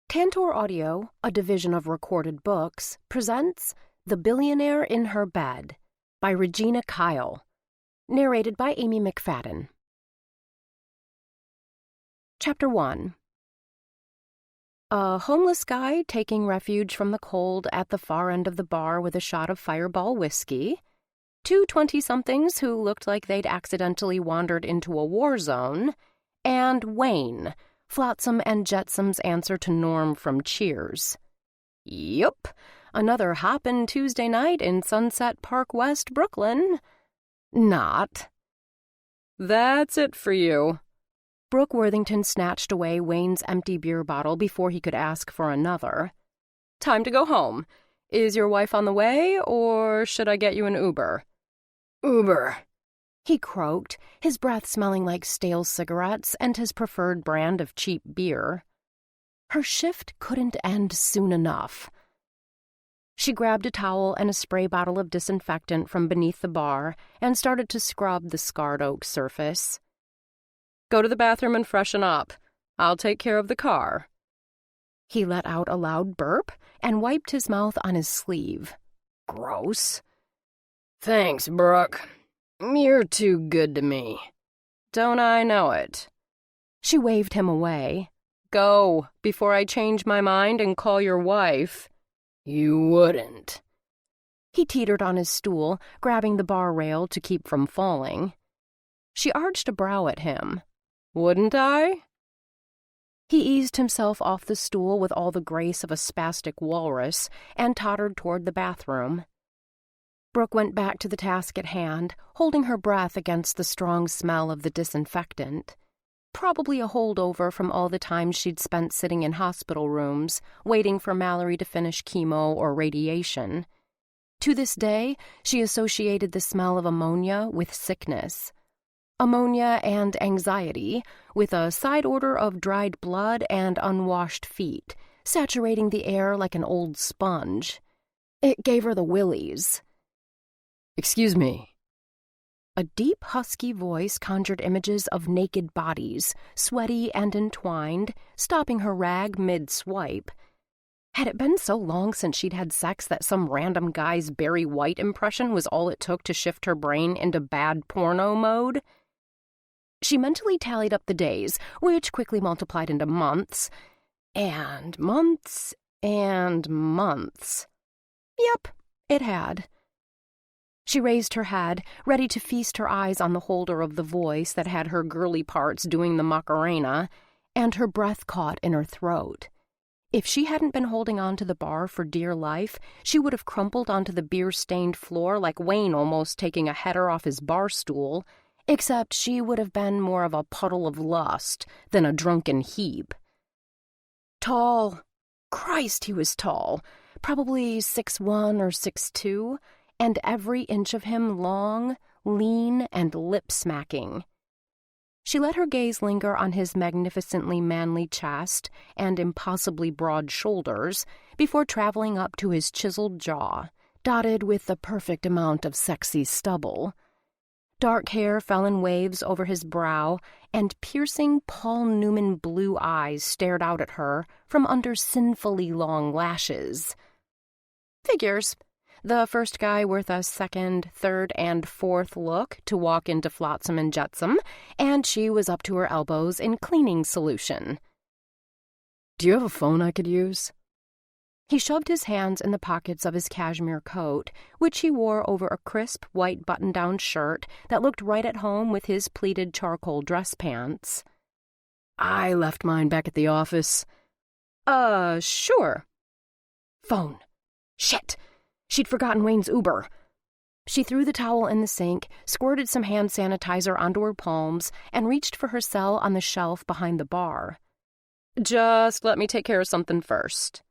Tantor Audio, a division of Recorded Books, presents The Billionaire in Her Bed by Regina Kyle, narrated by Amy McFadden. Chapter 1. A homeless guy taking refuge from the cold at the far end of the bar with a shot of Fireball whiskey, two 20-somethings who looked like they'd accidentally wandered into a war zone, and Wayne, Flotsam and Jetsam's answer to Norm from Cheers. Yup, another hoppin' Tuesday night in Sunset Park West, Brooklyn. Not. That's it for you. Brooke Worthington snatched away Wayne's empty beer bottle before he could ask for another. Time to go home. Is your wife on the way, or should I get you an Uber? Uber, he croaked, his breath smelling like stale cigarettes and his preferred brand of cheap beer. Her shift couldn't end soon enough. She grabbed a towel and a spray bottle of disinfectant from beneath the bar and started to scrub the scarred oak surface. Go to the bathroom and freshen up. I'll take care of the car. He let out a loud burp and wiped his mouth on his sleeve. Gross. Thanks, Brooke. You're too good to me. Don't I know it? She waved him away. Go, before I change my mind and call your wife. You wouldn't. He teetered on his stool, grabbing the bar rail to keep from falling. She arched a brow at him. Wouldn't I? He eased himself off the stool with all the grace of a spastic walrus and tottered toward the bathroom. Brooke went back to the task at hand, holding her breath against the strong smell of the disinfectant. Probably a holdover from all the time she'd spent sitting in hospital rooms, waiting for Mallory to finish chemo or radiation. To this day, she associated the smell of ammonia with sickness. Ammonia and anxiety, with a side order of dried blood and unwashed feet, saturating the air like an old sponge. It gave her the willies. Excuse me. A deep, husky voice conjured images of naked bodies, sweaty and entwined, stopping her rag mid-swipe. Had it been so long since she'd had sex that some random guy's Barry White impression was all it took to shift her brain into bad porno mode? She mentally tallied up the days, which quickly multiplied into months. And months and months. Yep, it had. She raised her head, ready to feast her eyes on the holder of the voice that had her girly parts doing the Macarena, and her breath caught in her throat. If she hadn't been holding on to the bar for dear life, she would have crumpled onto the beer-stained floor like Wayne almost taking a header off his bar stool, except she would have been more of a puddle of lust than a drunken heap. Tall. Christ, he was tall. Probably 6'1" or 6'2", and every inch of him long, lean, and lip-smacking. She let her gaze linger on his magnificently manly chest and impossibly broad shoulders before traveling up to his chiseled jaw, dotted with the perfect amount of sexy stubble. Dark hair fell in waves over his brow, and piercing Paul Newman blue eyes stared out at her from under sinfully long lashes. Figures. The first guy worth a second, third, and fourth look to walk into Flotsam and Jetsam, and she was up to her elbows in cleaning solution. Do you have a phone I could use? He shoved his hands in the pockets of his cashmere coat, which he wore over a crisp white button-down shirt that looked right at home with his pleated charcoal dress pants. I left mine back at the office. Sure. Phone. Shit! She'd forgotten Wayne's Uber. She threw the towel in the sink, squirted some hand sanitizer onto her palms, and reached for her cell on the shelf behind the bar. Just let me take care of something first.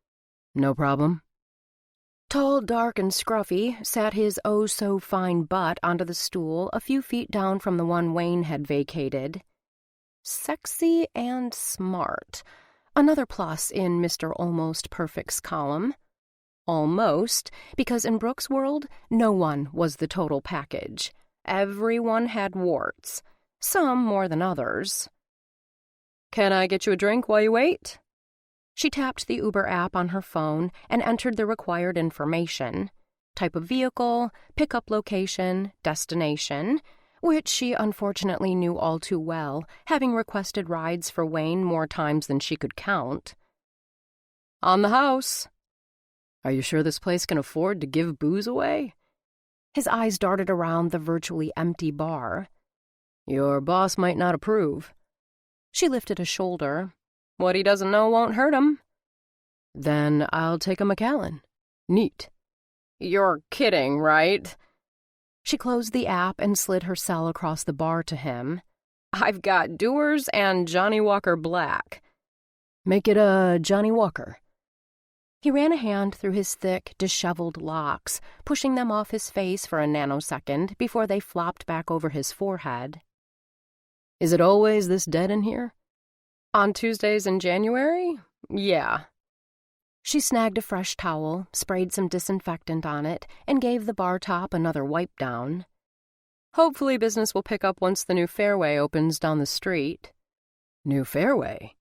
No problem. Tall, dark, and scruffy, sat his oh-so-fine butt onto the stool a few feet down from the one Wayne had vacated. Sexy and smart. Another plus in Mr. Almost Perfect's column. Almost, because in Brooke's world, no one was the total package. Everyone had warts, some more than others. Can I get you a drink while you wait? She tapped the Uber app on her phone and entered the required information: type of vehicle, pickup location, destination, which she unfortunately knew all too well, having requested rides for Wayne more times than she could count. "On the house." "Are you sure this place can afford to give booze away?" His eyes darted around the virtually empty bar. "Your boss might not approve." She lifted a shoulder. "What he doesn't know won't hurt him." "Then I'll take a Macallan. Neat." "You're kidding, right?" She closed the app and slid her cell across the bar to him. "I've got Dewar's and Johnny Walker Black." "Make it a Johnny Walker." He ran a hand through his thick, disheveled locks, pushing them off his face for a nanosecond before they flopped back over his forehead. "Is it always this dead in here?" "On Tuesdays in January? Yeah." She snagged a fresh towel, sprayed some disinfectant on it, and gave the bar top another wipe down. "Hopefully business will pick up once the new Fairway opens down the street." "New Fairway?"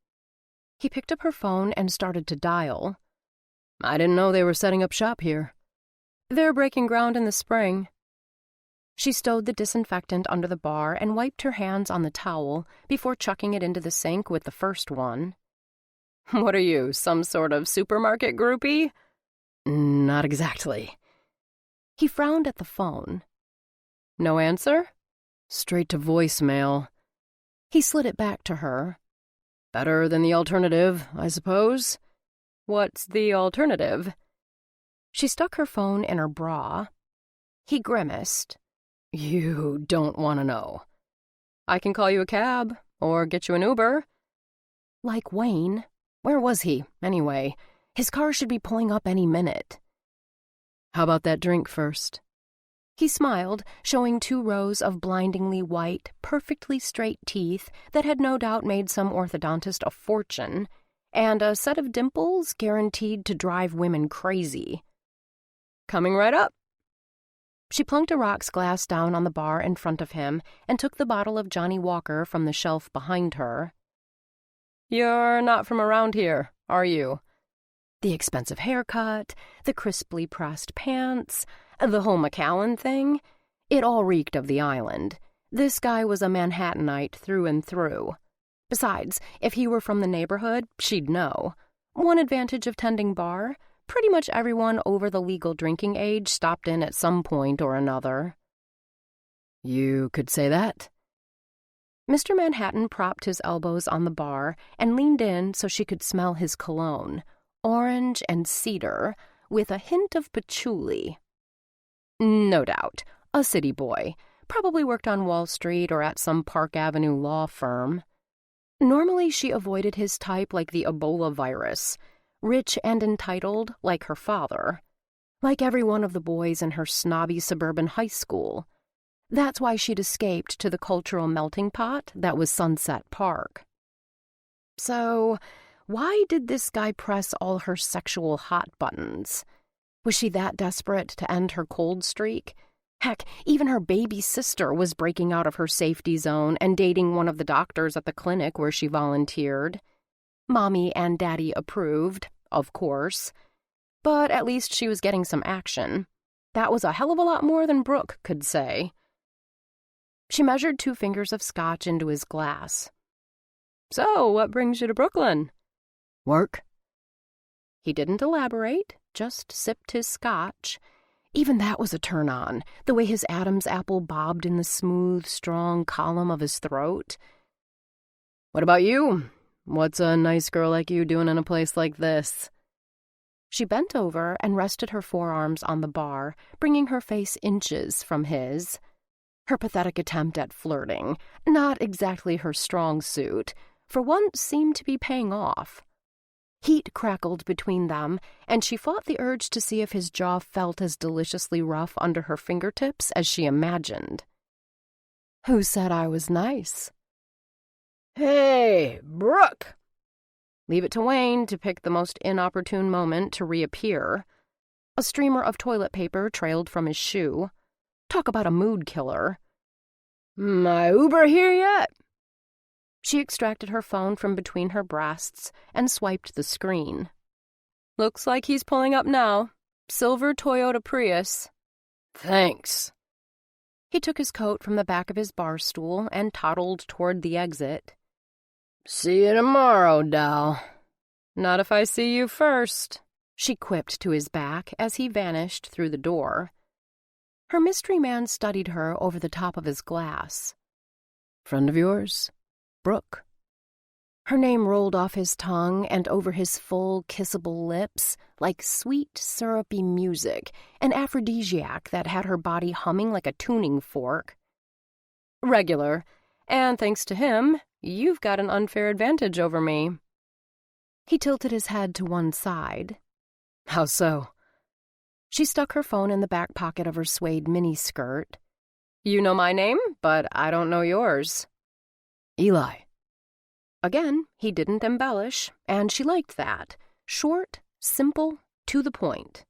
He picked up her phone and started to dial. "I didn't know they were setting up shop here." "They're breaking ground in the spring." She stowed the disinfectant under the bar and wiped her hands on the towel before chucking it into the sink with the first one. "What are you, some sort of supermarket groupie?" "Not exactly." He frowned at the phone. "No answer?" "Straight to voicemail." He slid it back to her. "Better than the alternative, I suppose." "What's the alternative?" She stuck her phone in her bra. He grimaced. "You don't want to know." "I can call you a cab, or get you an Uber." Like Wayne. Where was he, anyway? His car should be pulling up any minute. "How about that drink first?" He smiled, showing 2 rows of blindingly white, perfectly straight teeth that had no doubt made some orthodontist a fortune, and a set of dimples guaranteed to drive women crazy. "Coming right up." She plunked a rocks glass down on the bar in front of him and took the bottle of Johnny Walker from the shelf behind her. "You're not from around here, are you?" The expensive haircut, the crisply pressed pants, the whole Macallan thing. It all reeked of the island. This guy was a Manhattanite through and through. Besides, if he were from the neighborhood, she'd know. One advantage of tending bar: pretty much everyone over the legal drinking age stopped in at some point or another. "You could say that." Mr. Manhattan propped his elbows on the bar and leaned in so she could smell his cologne, orange and cedar, with a hint of patchouli. No doubt, a city boy, probably worked on Wall Street or at some Park Avenue law firm. Normally she avoided his type like the Ebola virus, rich and entitled like her father, like every one of the boys in her snobby suburban high school. That's why she'd escaped to the cultural melting pot that was Sunset Park. So, why did this guy press all her sexual hot buttons? Was she that desperate to end her cold streak? Heck, even her baby sister was breaking out of her safety zone and dating one of the doctors at the clinic where she volunteered. Mommy and Daddy approved, of course. But at least she was getting some action. That was a hell of a lot more than Brooke could say. She measured 2 fingers of scotch into his glass. "So, what brings you to Brooklyn?" "Work." He didn't elaborate, just sipped his scotch. Even that was a turn-on, the way his Adam's apple bobbed in the smooth, strong column of his throat. "What about you? What's a nice girl like you doing in a place like this?" She bent over and rested her forearms on the bar, bringing her face inches from his. Her pathetic attempt at flirting, not exactly her strong suit, for once seemed to be paying off. Heat crackled between them, and she fought the urge to see if his jaw felt as deliciously rough under her fingertips as she imagined. "Who said I was nice?" "Hey, Brooke!" Leave it to Wayne to pick the most inopportune moment to reappear. A streamer of toilet paper trailed from his shoe. Talk about a mood killer. "My Uber here yet?" She extracted her phone from between her breasts and swiped the screen. "Looks like he's pulling up now. Silver Toyota Prius." "Thanks." He took his coat from the back of his bar stool and toddled toward the exit. "See you tomorrow, doll." "Not if I see you first," she quipped to his back as he vanished through the door. Her mystery man studied her over the top of his glass. "Friend of yours? Brooke." Her name rolled off his tongue and over his full, kissable lips like sweet, syrupy music, an aphrodisiac that had her body humming like a tuning fork. "Regular, and thanks to him, you've got an unfair advantage over me." He tilted his head to one side. "How so?" She stuck her phone in the back pocket of her suede miniskirt. "You know my name, but I don't know yours." "Eli." Again, he didn't embellish, and she liked that. Short, simple, to the point.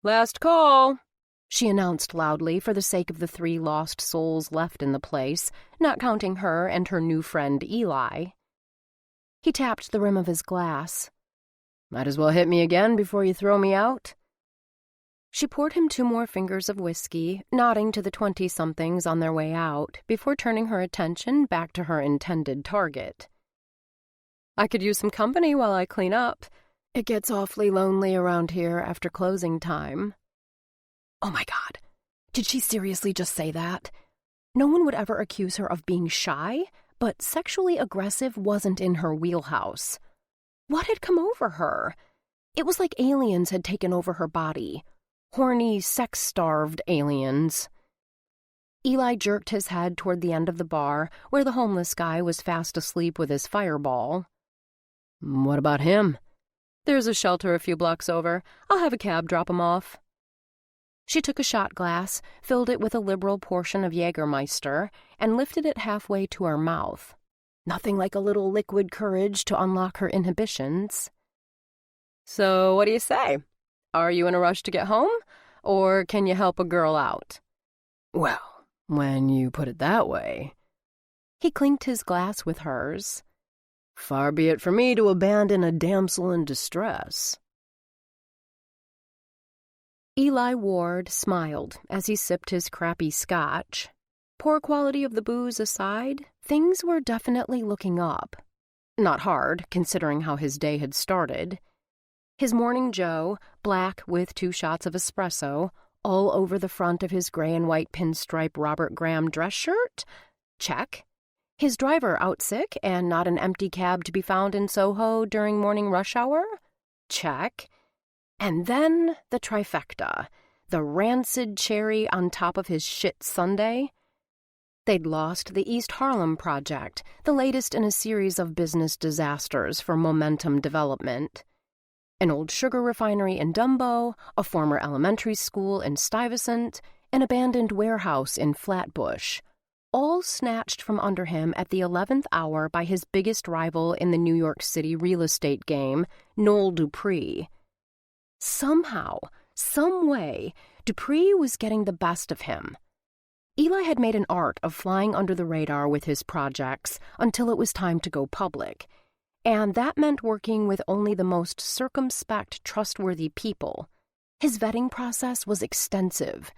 "Last call," she announced loudly for the sake of the 3 lost souls left in the place, not counting her and her new friend Eli. He tapped the rim of his glass. "Might as well hit me again before you throw me out." She poured him 2 more fingers of whiskey, nodding to the 20-somethings on their way out, before turning her attention back to her intended target. "I could use some company while I clean up. It gets awfully lonely around here after closing time." Oh my God, did she seriously just say that? No one would ever accuse her of being shy, but sexually aggressive wasn't in her wheelhouse. What had come over her? It was like aliens had taken over her body. Horny, sex-starved aliens. Eli jerked his head toward the end of the bar, where the homeless guy was fast asleep with his fireball. "What about him?" "There's a shelter a few blocks over. I'll have a cab drop him off." She took a shot glass, filled it with a liberal portion of Jägermeister, and lifted it halfway to her mouth. Nothing like a little liquid courage to unlock her inhibitions. "So what do you say? Are you in a rush to get home, or can you help a girl out?" "Well, when you put it that way." He clinked his glass with hers. "Far be it from me to abandon a damsel in distress." Eli Ward smiled as he sipped his crappy scotch. Poor quality of the booze aside, things were definitely looking up. Not hard, considering how his day had started. His Morning Joe, black with 2 shots of espresso, all over the front of his gray and white pinstripe Robert Graham dress shirt? Check. His driver out sick and not an empty cab to be found in Soho during morning rush hour? Check. And then the trifecta, the rancid cherry on top of his shit sundae. They'd lost the East Harlem Project, the latest in a series of business disasters for Momentum Development. An old sugar refinery in Dumbo, a former elementary school in Stuyvesant, an abandoned warehouse in Flatbush, all snatched from under him at the 11th hour by his biggest rival in the New York City real estate game, Noel Dupree. Somehow, some way, Dupree was getting the best of him. Eli had made an art of flying under the radar with his projects until it was time to go public. And that meant working with only the most circumspect, trustworthy people. His vetting process was extensive.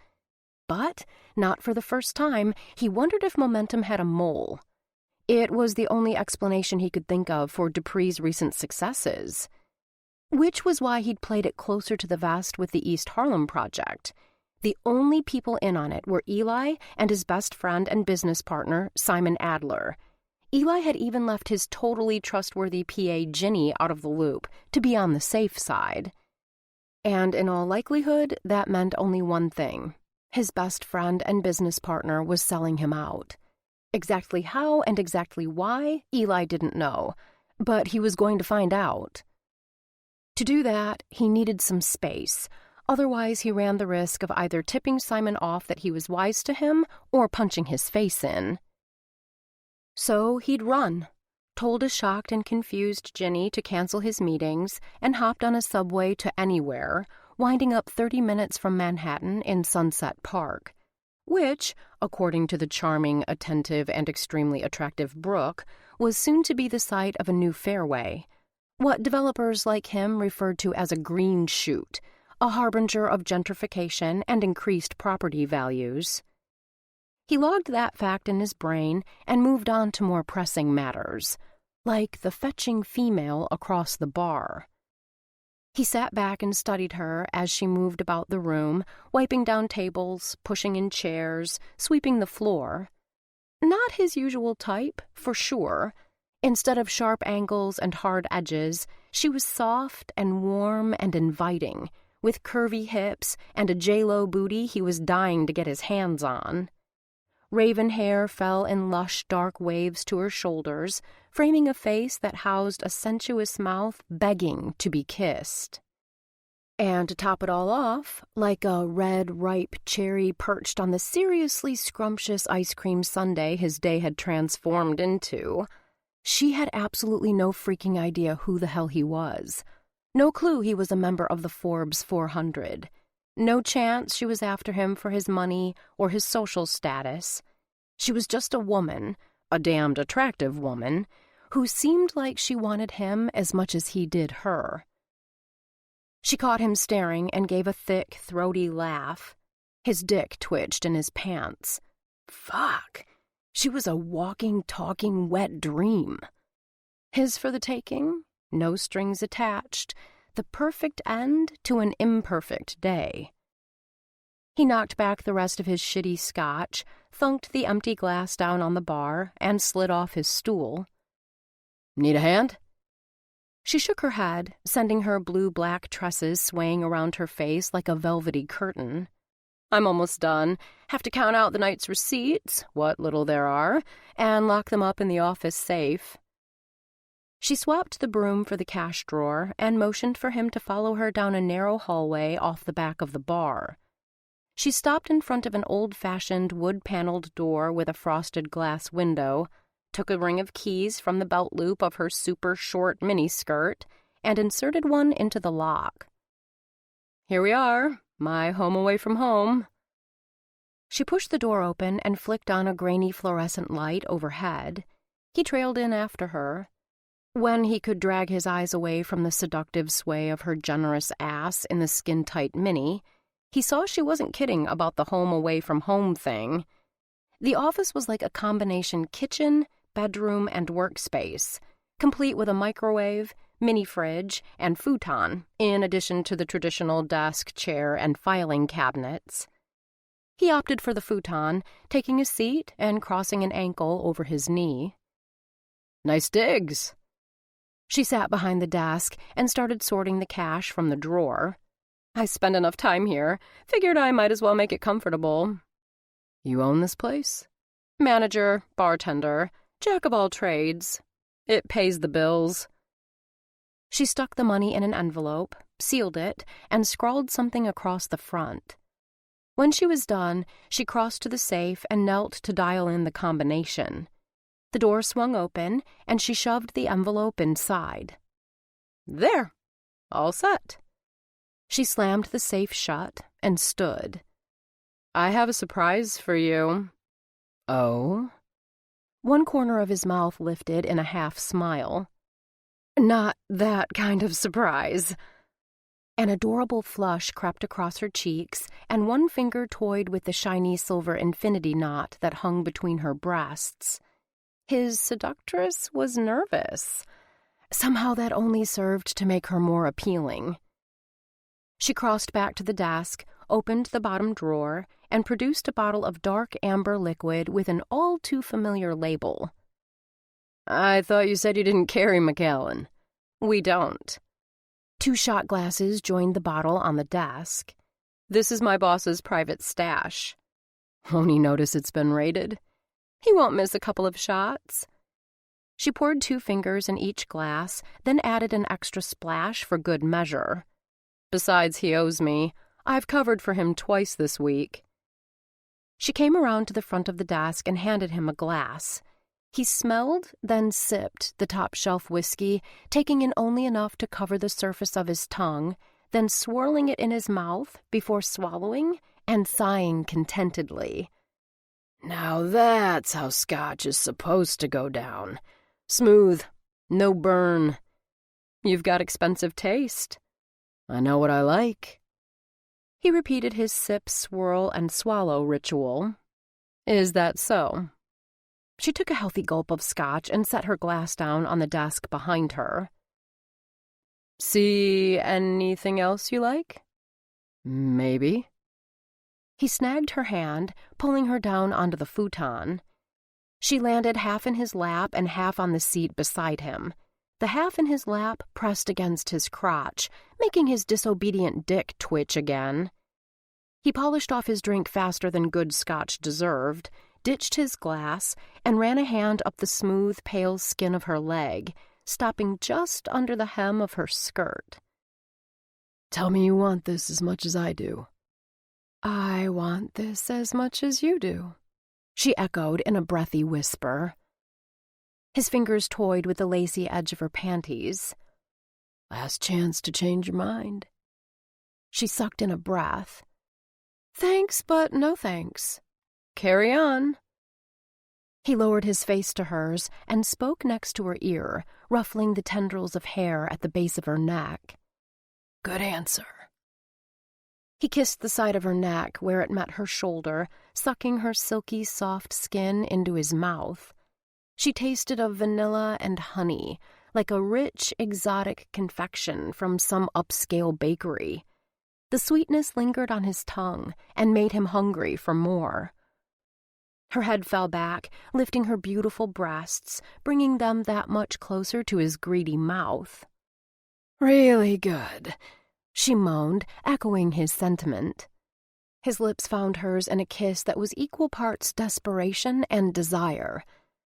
But, not for the first time, he wondered if Momentum had a mole. It was the only explanation he could think of for Dupree's recent successes. Which was why he'd played it closer to the vest with the East Harlem Project. The only people in on it were Eli and his best friend and business partner, Simon Adler. Eli had even left his totally trustworthy PA Ginny out of the loop to be on the safe side. And in all likelihood, that meant only one thing. His best friend and business partner was selling him out. Exactly how and exactly why, Eli didn't know, but he was going to find out. To do that, he needed some space. Otherwise, he ran the risk of either tipping Simon off that he was wise to him or punching his face in. So he'd run, told a shocked and confused Ginny to cancel his meetings, and hopped on a subway to anywhere, winding up 30 minutes from Manhattan in Sunset Park, which, according to the charming, attentive, and extremely attractive Brooke, was soon to be the site of a new fairway, what developers like him referred to as a green shoot, a harbinger of gentrification and increased property values. He logged that fact in his brain and moved on to more pressing matters, like the fetching female across the bar. He sat back and studied her as she moved about the room, wiping down tables, pushing in chairs, sweeping the floor. Not his usual type, for sure. Instead of sharp angles and hard edges, she was soft and warm and inviting, with curvy hips and a J-Lo booty he was dying to get his hands on. Raven hair fell in lush dark waves to her shoulders, framing a face that housed a sensuous mouth begging to be kissed. And to top it all off, like a red, ripe cherry perched on the seriously scrumptious ice cream sundae his day had transformed into, she had absolutely no freaking idea who the hell he was. No clue he was a member of the Forbes 400. No chance she was after him for his money or his social status. She was just a woman, a damned attractive woman, who seemed like she wanted him as much as he did her. She caught him staring and gave a thick, throaty laugh. His dick twitched in his pants. Fuck! She was a walking, talking, wet dream. His for the taking, no strings attached, the perfect end to an imperfect day. He knocked back the rest of his shitty scotch, thunked the empty glass down on the bar, and slid off his stool. Need a hand? She shook her head, sending her blue-black tresses swaying around her face like a velvety curtain. I'm almost done. Have to count out the night's receipts, what little there are, and lock them up in the office safe. She swapped the broom for the cash drawer and motioned for him to follow her down a narrow hallway off the back of the bar. She stopped in front of an old-fashioned wood-paneled door with a frosted glass window, took a ring of keys from the belt loop of her super-short miniskirt, and inserted one into the lock. Here we are, my home away from home. She pushed the door open and flicked on a grainy fluorescent light overhead. He trailed in after her. When he could drag his eyes away from the seductive sway of her generous ass in the skin-tight mini, he saw she wasn't kidding about the home-away-from-home thing. The office was like a combination kitchen, bedroom, and workspace, complete with a microwave, mini-fridge, and futon, in addition to the traditional desk, chair, and filing cabinets. He opted for the futon, taking a seat and crossing an ankle over his knee. Nice digs. She sat behind the desk and started sorting the cash from the drawer. I spend enough time here. Figured I might as well make it comfortable. You own this place? Manager, bartender, jack of all trades. It pays the bills. She stuck the money in an envelope, sealed it, and scrawled something across the front. When she was done, she crossed to the safe and knelt to dial in the combination. The door swung open, and she shoved the envelope inside. There, all set. She slammed the safe shut and stood. I have a surprise for you. Oh? One corner of his mouth lifted in a half-smile. Not that kind of surprise. An adorable flush crept across her cheeks, and one finger toyed with the shiny silver infinity knot that hung between her breasts. His seductress was nervous. Somehow that only served to make her more appealing. She crossed back to the desk, opened the bottom drawer, and produced a bottle of dark amber liquid with an all-too-familiar label. I thought you said you didn't carry Macallan. We don't. 2 shot glasses joined the bottle on the desk. This is my boss's private stash. Won't he notice it's been raided? He won't miss a couple of shots. She poured 2 fingers in each glass, then added an extra splash for good measure. Besides, he owes me. I've covered for him twice this week. She came around to the front of the desk and handed him a glass. He smelled, then sipped the top-shelf whiskey, taking in only enough to cover the surface of his tongue, then swirling it in his mouth before swallowing and sighing contentedly. Now that's how scotch is supposed to go down. Smooth. No burn. You've got expensive taste. I know what I like. He repeated his sip, swirl, and swallow ritual. Is that so? She took a healthy gulp of scotch and set her glass down on the desk behind her. See anything else you like? Maybe. He snagged her hand, pulling her down onto the futon. She landed half in his lap and half on the seat beside him. The half in his lap pressed against his crotch, making his disobedient dick twitch again. He polished off his drink faster than good scotch deserved, ditched his glass, and ran a hand up the smooth, pale skin of her leg, stopping just under the hem of her skirt. Tell me you want this as much as I do. I want this as much as you do, she echoed in a breathy whisper. His fingers toyed with the lacy edge of her panties. Last chance to change your mind. She sucked in a breath. Thanks, but no thanks. Carry on. He lowered his face to hers and spoke next to her ear, ruffling the tendrils of hair at the base of her neck. Good answer. He kissed the side of her neck where it met her shoulder, sucking her silky, soft skin into his mouth. She tasted of vanilla and honey, like a rich, exotic confection from some upscale bakery. The sweetness lingered on his tongue and made him hungry for more. Her head fell back, lifting her beautiful breasts, bringing them that much closer to his greedy mouth. Really good, she moaned, echoing his sentiment. His lips found hers in a kiss that was equal parts desperation and desire.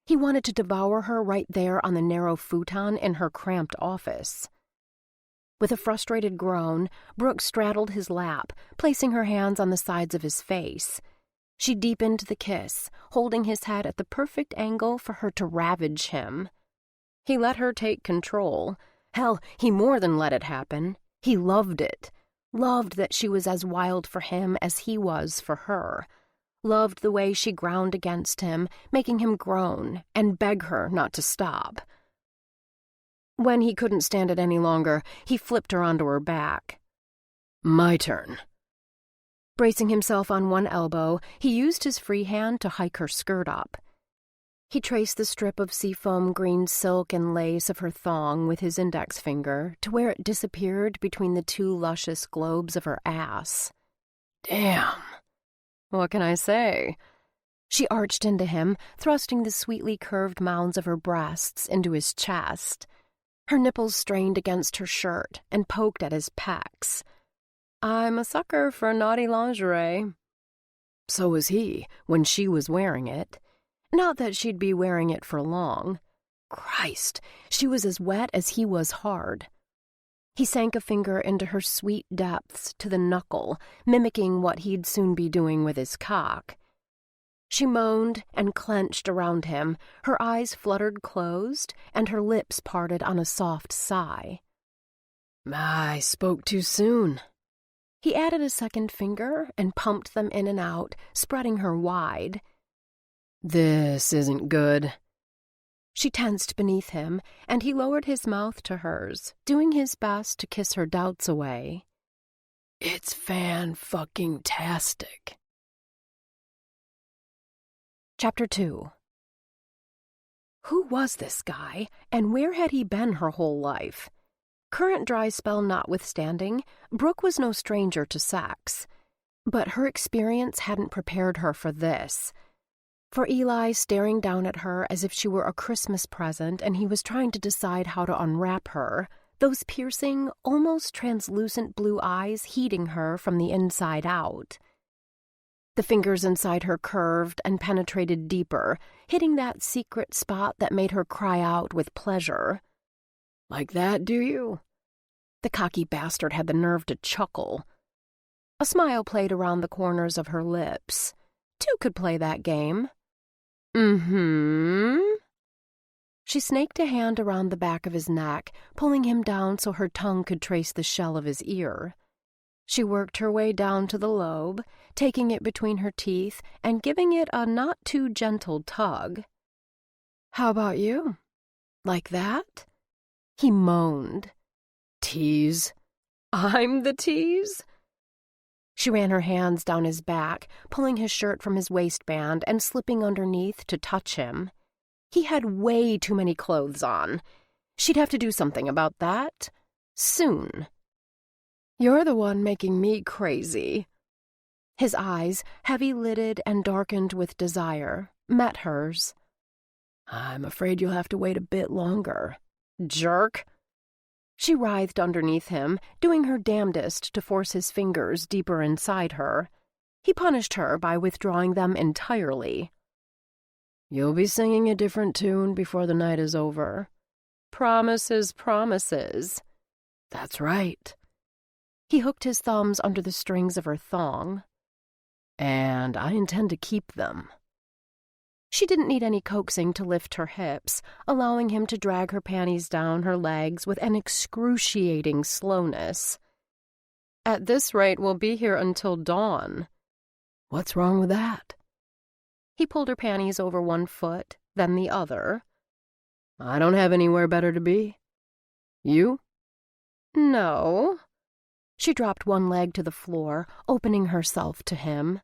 He wanted to devour her right there on the narrow futon in her cramped office. With a frustrated groan, Brooke straddled his lap, placing her hands on the sides of his face. She deepened the kiss, holding his head at the perfect angle for her to ravage him. He let her take control. Hell, he more than let it happen. He loved it. Loved that she was as wild for him as he was for her. Loved the way she ground against him, making him groan and beg her not to stop. When he couldn't stand it any longer, he flipped her onto her back. My turn. Bracing himself on one elbow, he used his free hand to hike her skirt up. He traced the strip of seafoam green silk and lace of her thong with his index finger to where it disappeared between the two luscious globes of her ass. Damn. What can I say? She arched into him, thrusting the sweetly curved mounds of her breasts into his chest. Her nipples strained against her shirt and poked at his pecs. I'm a sucker for naughty lingerie. So was he, when she was wearing it. Not that she'd be wearing it for long. Christ, she was as wet as he was hard. He sank a finger into her sweet depths to the knuckle, mimicking what he'd soon be doing with his cock. She moaned and clenched around him, her eyes fluttered closed, and her lips parted on a soft sigh. I spoke too soon. He added a second finger and pumped them in and out, spreading her wide. This isn't good. She tensed beneath him, and he lowered his mouth to hers, doing his best to kiss her doubts away. It's fan-fucking-tastic. Chapter 2. Who was this guy, and where had he been her whole life? Current dry spell notwithstanding, Brooke was no stranger to sex. But her experience hadn't prepared her for this. For Eli staring down at her as if she were a Christmas present and he was trying to decide how to unwrap her, those piercing, almost translucent blue eyes heating her from the inside out. The fingers inside her curved and penetrated deeper, hitting that secret spot that made her cry out with pleasure. Like that, do you? The cocky bastard had the nerve to chuckle. A smile played around the corners of her lips. Two could play that game. Mm-hmm. She snaked a hand around the back of his neck, pulling him down so her tongue could trace the shell of his ear. She worked her way down to the lobe, taking it between her teeth and giving it a not-too-gentle tug. How about you? Like that? He moaned. Tease? I'm the tease? She ran her hands down his back, pulling his shirt from his waistband and slipping underneath to touch him. He had way too many clothes on. She'd have to do something about that. Soon. You're the one making me crazy. His eyes, heavy-lidded and darkened with desire, met hers. I'm afraid you'll have to wait a bit longer. Jerk. She writhed underneath him, doing her damnedest to force his fingers deeper inside her. He punished her by withdrawing them entirely. You'll be singing a different tune before the night is over. Promises, promises. That's right. He hooked his thumbs under the strings of her thong. And I intend to keep them. She didn't need any coaxing to lift her hips, allowing him to drag her panties down her legs with an excruciating slowness. At this rate, we'll be here until dawn. What's wrong with that? He pulled her panties over one foot, then the other. I don't have anywhere better to be. You? No. She dropped one leg to the floor, opening herself to him.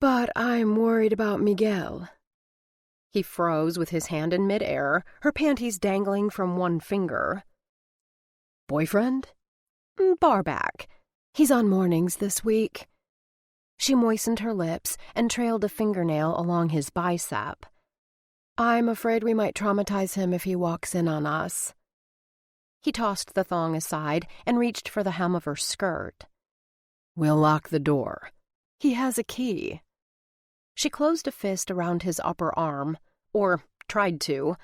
But I'm worried about Miguel. He froze with his hand in midair, her panties dangling from one finger. Boyfriend? Barback. He's on mornings this week. She moistened her lips and trailed a fingernail along his bicep. I'm afraid we might traumatize him if he walks in on us. He tossed the thong aside and reached for the hem of her skirt. We'll lock the door. He has a key. She closed a fist around his upper arm, or tried to.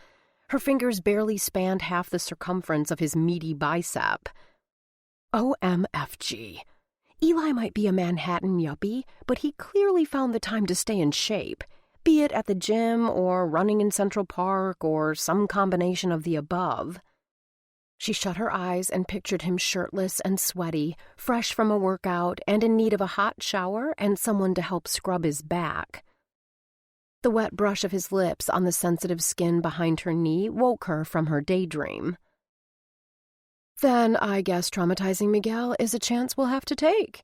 Her fingers barely spanned half the circumference of his meaty bicep. OMFG. Eli might be a Manhattan yuppie, but he clearly found the time to stay in shape, be it at the gym or running in Central Park or some combination of the above. She shut her eyes and pictured him shirtless and sweaty, fresh from a workout and in need of a hot shower and someone to help scrub his back. The wet brush of his lips on the sensitive skin behind her knee woke her from her daydream. Then I guess traumatizing Miguel is a chance we'll have to take.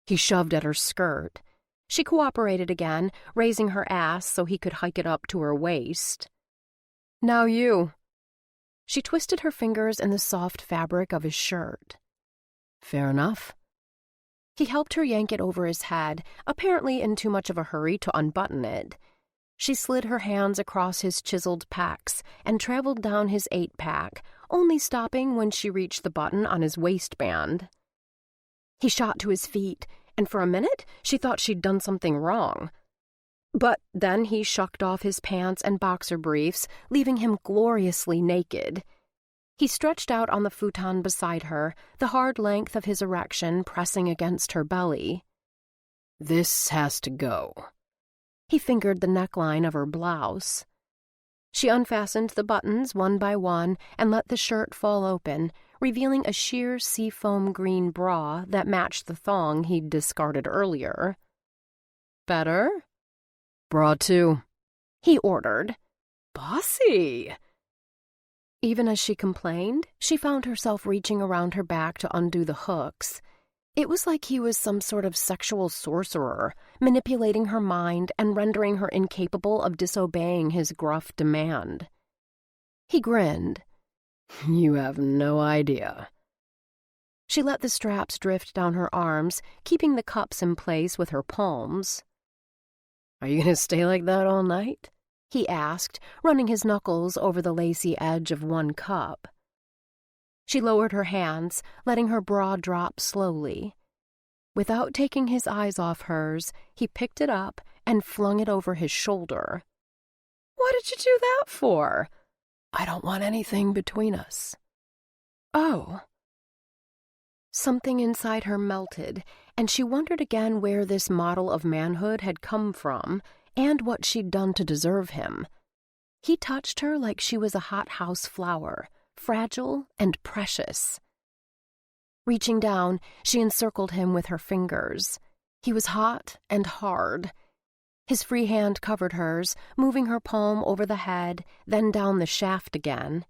He shoved at her skirt. She cooperated again, raising her ass so he could hike it up to her waist. Now you. She twisted her fingers in the soft fabric of his shirt. Fair enough. He helped her yank it over his head, apparently in too much of a hurry to unbutton it. She slid her hands across his chiseled pecs and traveled down his 8-pack, only stopping when she reached the button on his waistband. He shot to his feet, and for a minute she thought she'd done something wrong. But then he shucked off his pants and boxer briefs, leaving him gloriously naked. He stretched out on the futon beside her, the hard length of his erection pressing against her belly. This has to go. He fingered the neckline of her blouse. She unfastened the buttons one by one and let the shirt fall open, revealing a sheer seafoam green bra that matched the thong he'd discarded earlier. Better? Bra too, he ordered. Bossy! Even as she complained, she found herself reaching around her back to undo the hooks. It was like he was some sort of sexual sorcerer, manipulating her mind and rendering her incapable of disobeying his gruff demand. He grinned. You have no idea. She let the straps drift down her arms, keeping the cups in place with her palms. Are you going to stay like that all night? He asked, running his knuckles over the lacy edge of one cup. She lowered her hands, letting her bra drop slowly. Without taking his eyes off hers, he picked it up and flung it over his shoulder. What did you do that for? I don't want anything between us. Oh. Something inside her melted, and she wondered again where this model of manhood had come from, and what she'd done to deserve him. He touched her like she was a hothouse flower, fragile and precious. Reaching down, she encircled him with her fingers. He was hot and hard. His free hand covered hers, moving her palm over the head, then down the shaft again.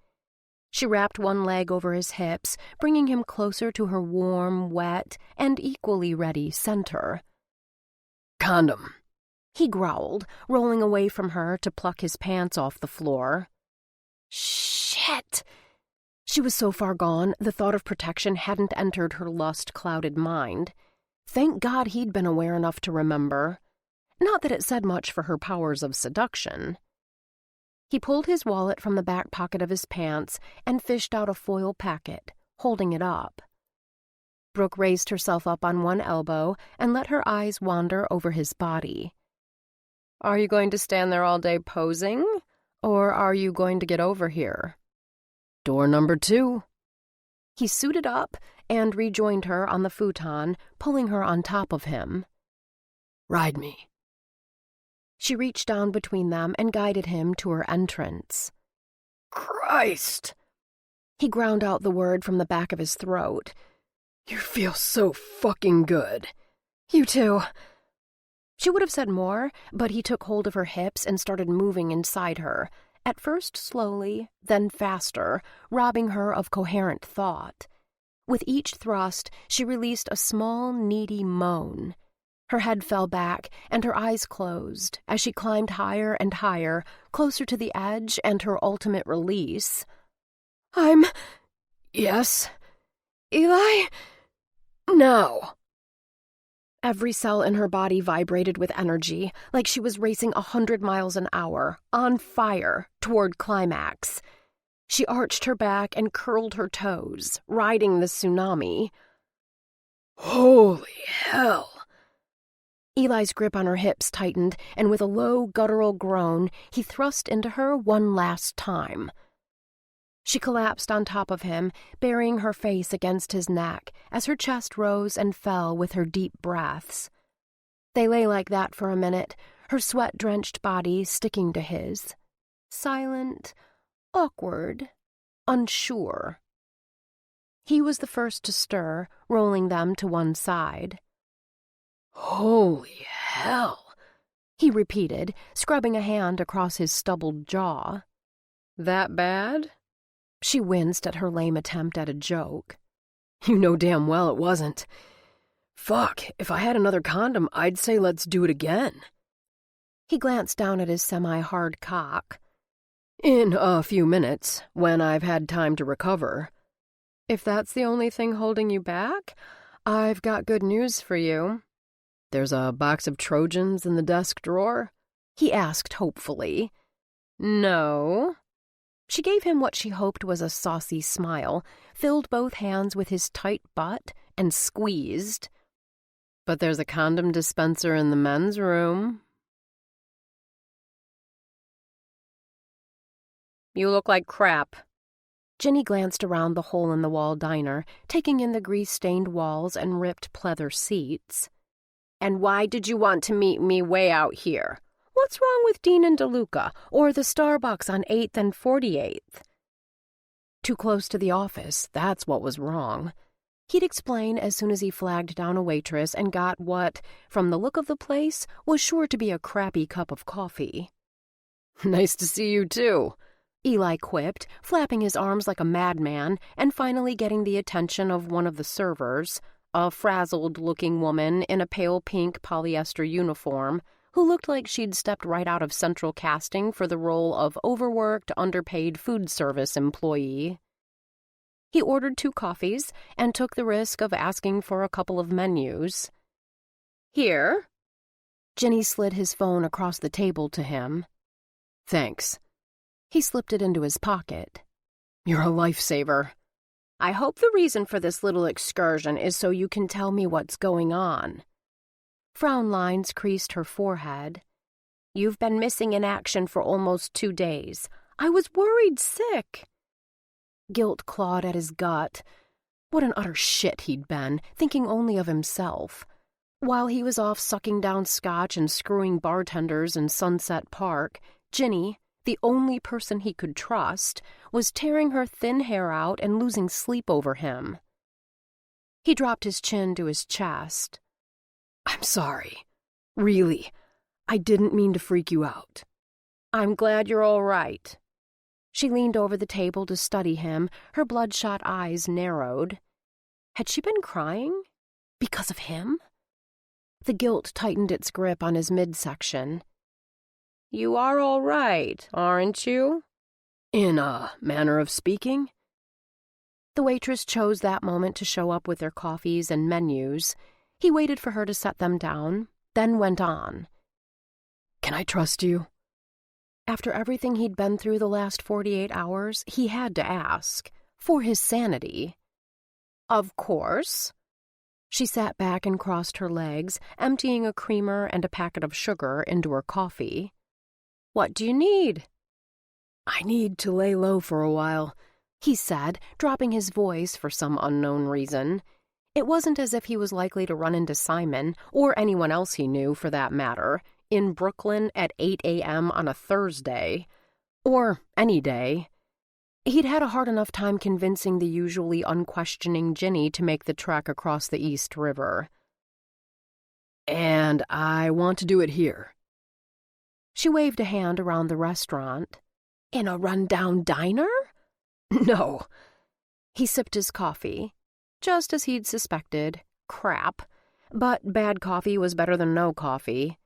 She wrapped one leg over his hips, bringing him closer to her warm, wet, and equally ready center. "Condom," he growled, rolling away from her to pluck his pants off the floor. Shit! She was so far gone, the thought of protection hadn't entered her lust-clouded mind. Thank God he'd been aware enough to remember. Not that it said much for her powers of seduction. He pulled his wallet from the back pocket of his pants and fished out a foil packet, holding it up. Brooke raised herself up on one elbow and let her eyes wander over his body. "Are you going to stand there all day posing, or are you going to get over here?" "Door number 2. He suited up and rejoined her on the futon, pulling her on top of him. "Ride me." She reached down between them and guided him to her entrance. "Christ!" He ground out the word from the back of his throat. "You feel so fucking good." "You too." She would have said more, but he took hold of her hips and started moving inside her, at first slowly, then faster, robbing her of coherent thought. With each thrust, she released a small, needy moan. Her head fell back, and her eyes closed as she climbed higher and higher, closer to the edge and her ultimate release. Yes? Eli? Now." Every cell in her body vibrated with energy, like she was racing 100 miles an hour, on fire, toward climax. She arched her back and curled her toes, riding the tsunami. "Holy hell!" Eli's grip on her hips tightened, and with a low, guttural groan, he thrust into her one last time. She collapsed on top of him, burying her face against his neck as her chest rose and fell with her deep breaths. They lay like that for a minute, her sweat-drenched body sticking to his. Silent, awkward, unsure. He was the first to stir, rolling them to one side. "Holy hell!" he repeated, scrubbing a hand across his stubbled jaw. "That bad?" She winced at her lame attempt at a joke. "You know damn well it wasn't. Fuck, if I had another condom, I'd say let's do it again." He glanced down at his semi-hard cock. "In a few minutes, when I've had time to recover." "If that's the only thing holding you back, I've got good news for you." "There's a box of Trojans in the desk drawer?" he asked hopefully. "No." She gave him what she hoped was a saucy smile, filled both hands with his tight butt, and squeezed. "But there's a condom dispenser in the men's room." "You look like crap." Jenny glanced around the hole-in-the-wall diner, taking in the grease-stained walls and ripped pleather seats. "And why did you want to meet me way out here? What's wrong with Dean and DeLuca, or the Starbucks on 8th and 48th? Too close to the office, that's what was wrong. He'd explain as soon as he flagged down a waitress and got what, from the look of the place, was sure to be a crappy cup of coffee. "Nice to see you, too," Eli quipped, flapping his arms like a madman and finally getting the attention of one of the servers, a frazzled-looking woman in a pale pink polyester uniform, who looked like she'd stepped right out of central casting for the role of overworked, underpaid food service employee. He ordered 2 coffees and took the risk of asking for a couple of menus. "Here." Jenny slid his phone across the table to him. "Thanks." He slipped it into his pocket. "You're a lifesaver." "I hope the reason for this little excursion is so you can tell me what's going on." Frown lines creased her forehead. "You've been missing in action for almost 2 days. I was worried sick." Guilt clawed at his gut. What an utter shit he'd been, thinking only of himself. While he was off sucking down scotch and screwing bartenders in Sunset Park, Ginny, the only person he could trust, was tearing her thin hair out and losing sleep over him. He dropped his chin to his chest. "I'm sorry. Really. I didn't mean to freak you out. I'm glad you're all right. She leaned over the table to study him, her bloodshot eyes narrowed. Had she been crying? Because of him? The guilt tightened its grip on his midsection. You are all right, aren't you? In a manner of speaking. The waitress chose that moment to show up with their coffees and menus. He waited for her to set them down, then went on. Can I trust you? After everything he'd been through the last 48 hours, he had to ask, for his sanity. Of course. She sat back and crossed her legs, emptying a creamer and a packet of sugar into her coffee. What do you need? I need to lay low for a while, he said, dropping his voice for some unknown reason. It wasn't as if he was likely to run into Simon, or anyone else he knew for that matter, in Brooklyn at 8 a.m. on a Thursday. Or any day. He'd had a hard enough time convincing the usually unquestioning Ginny to make the trek across the East River. And I want to do it here. She waved a hand around the restaurant. In a rundown diner? No. He sipped his coffee. Just as he'd suspected. Crap. But bad coffee was better than no coffee.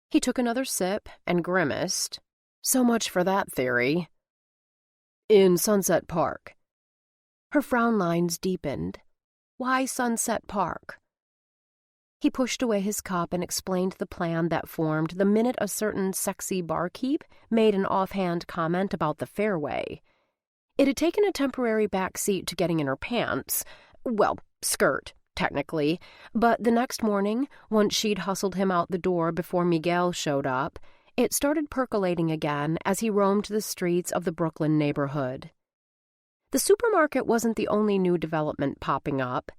He took another sip and grimaced. So much for that theory. In Sunset Park. Her frown lines deepened. Why Sunset Park? He pushed away his cup and explained the plan that formed the minute a certain sexy barkeep made an offhand comment about the fairway. It had taken a temporary backseat to getting in her pants. Well, skirt, technically. But the next morning, once she'd hustled him out the door before Miguel showed up, it started percolating again as he roamed the streets of the Brooklyn neighborhood. The supermarket wasn't the only new development popping up.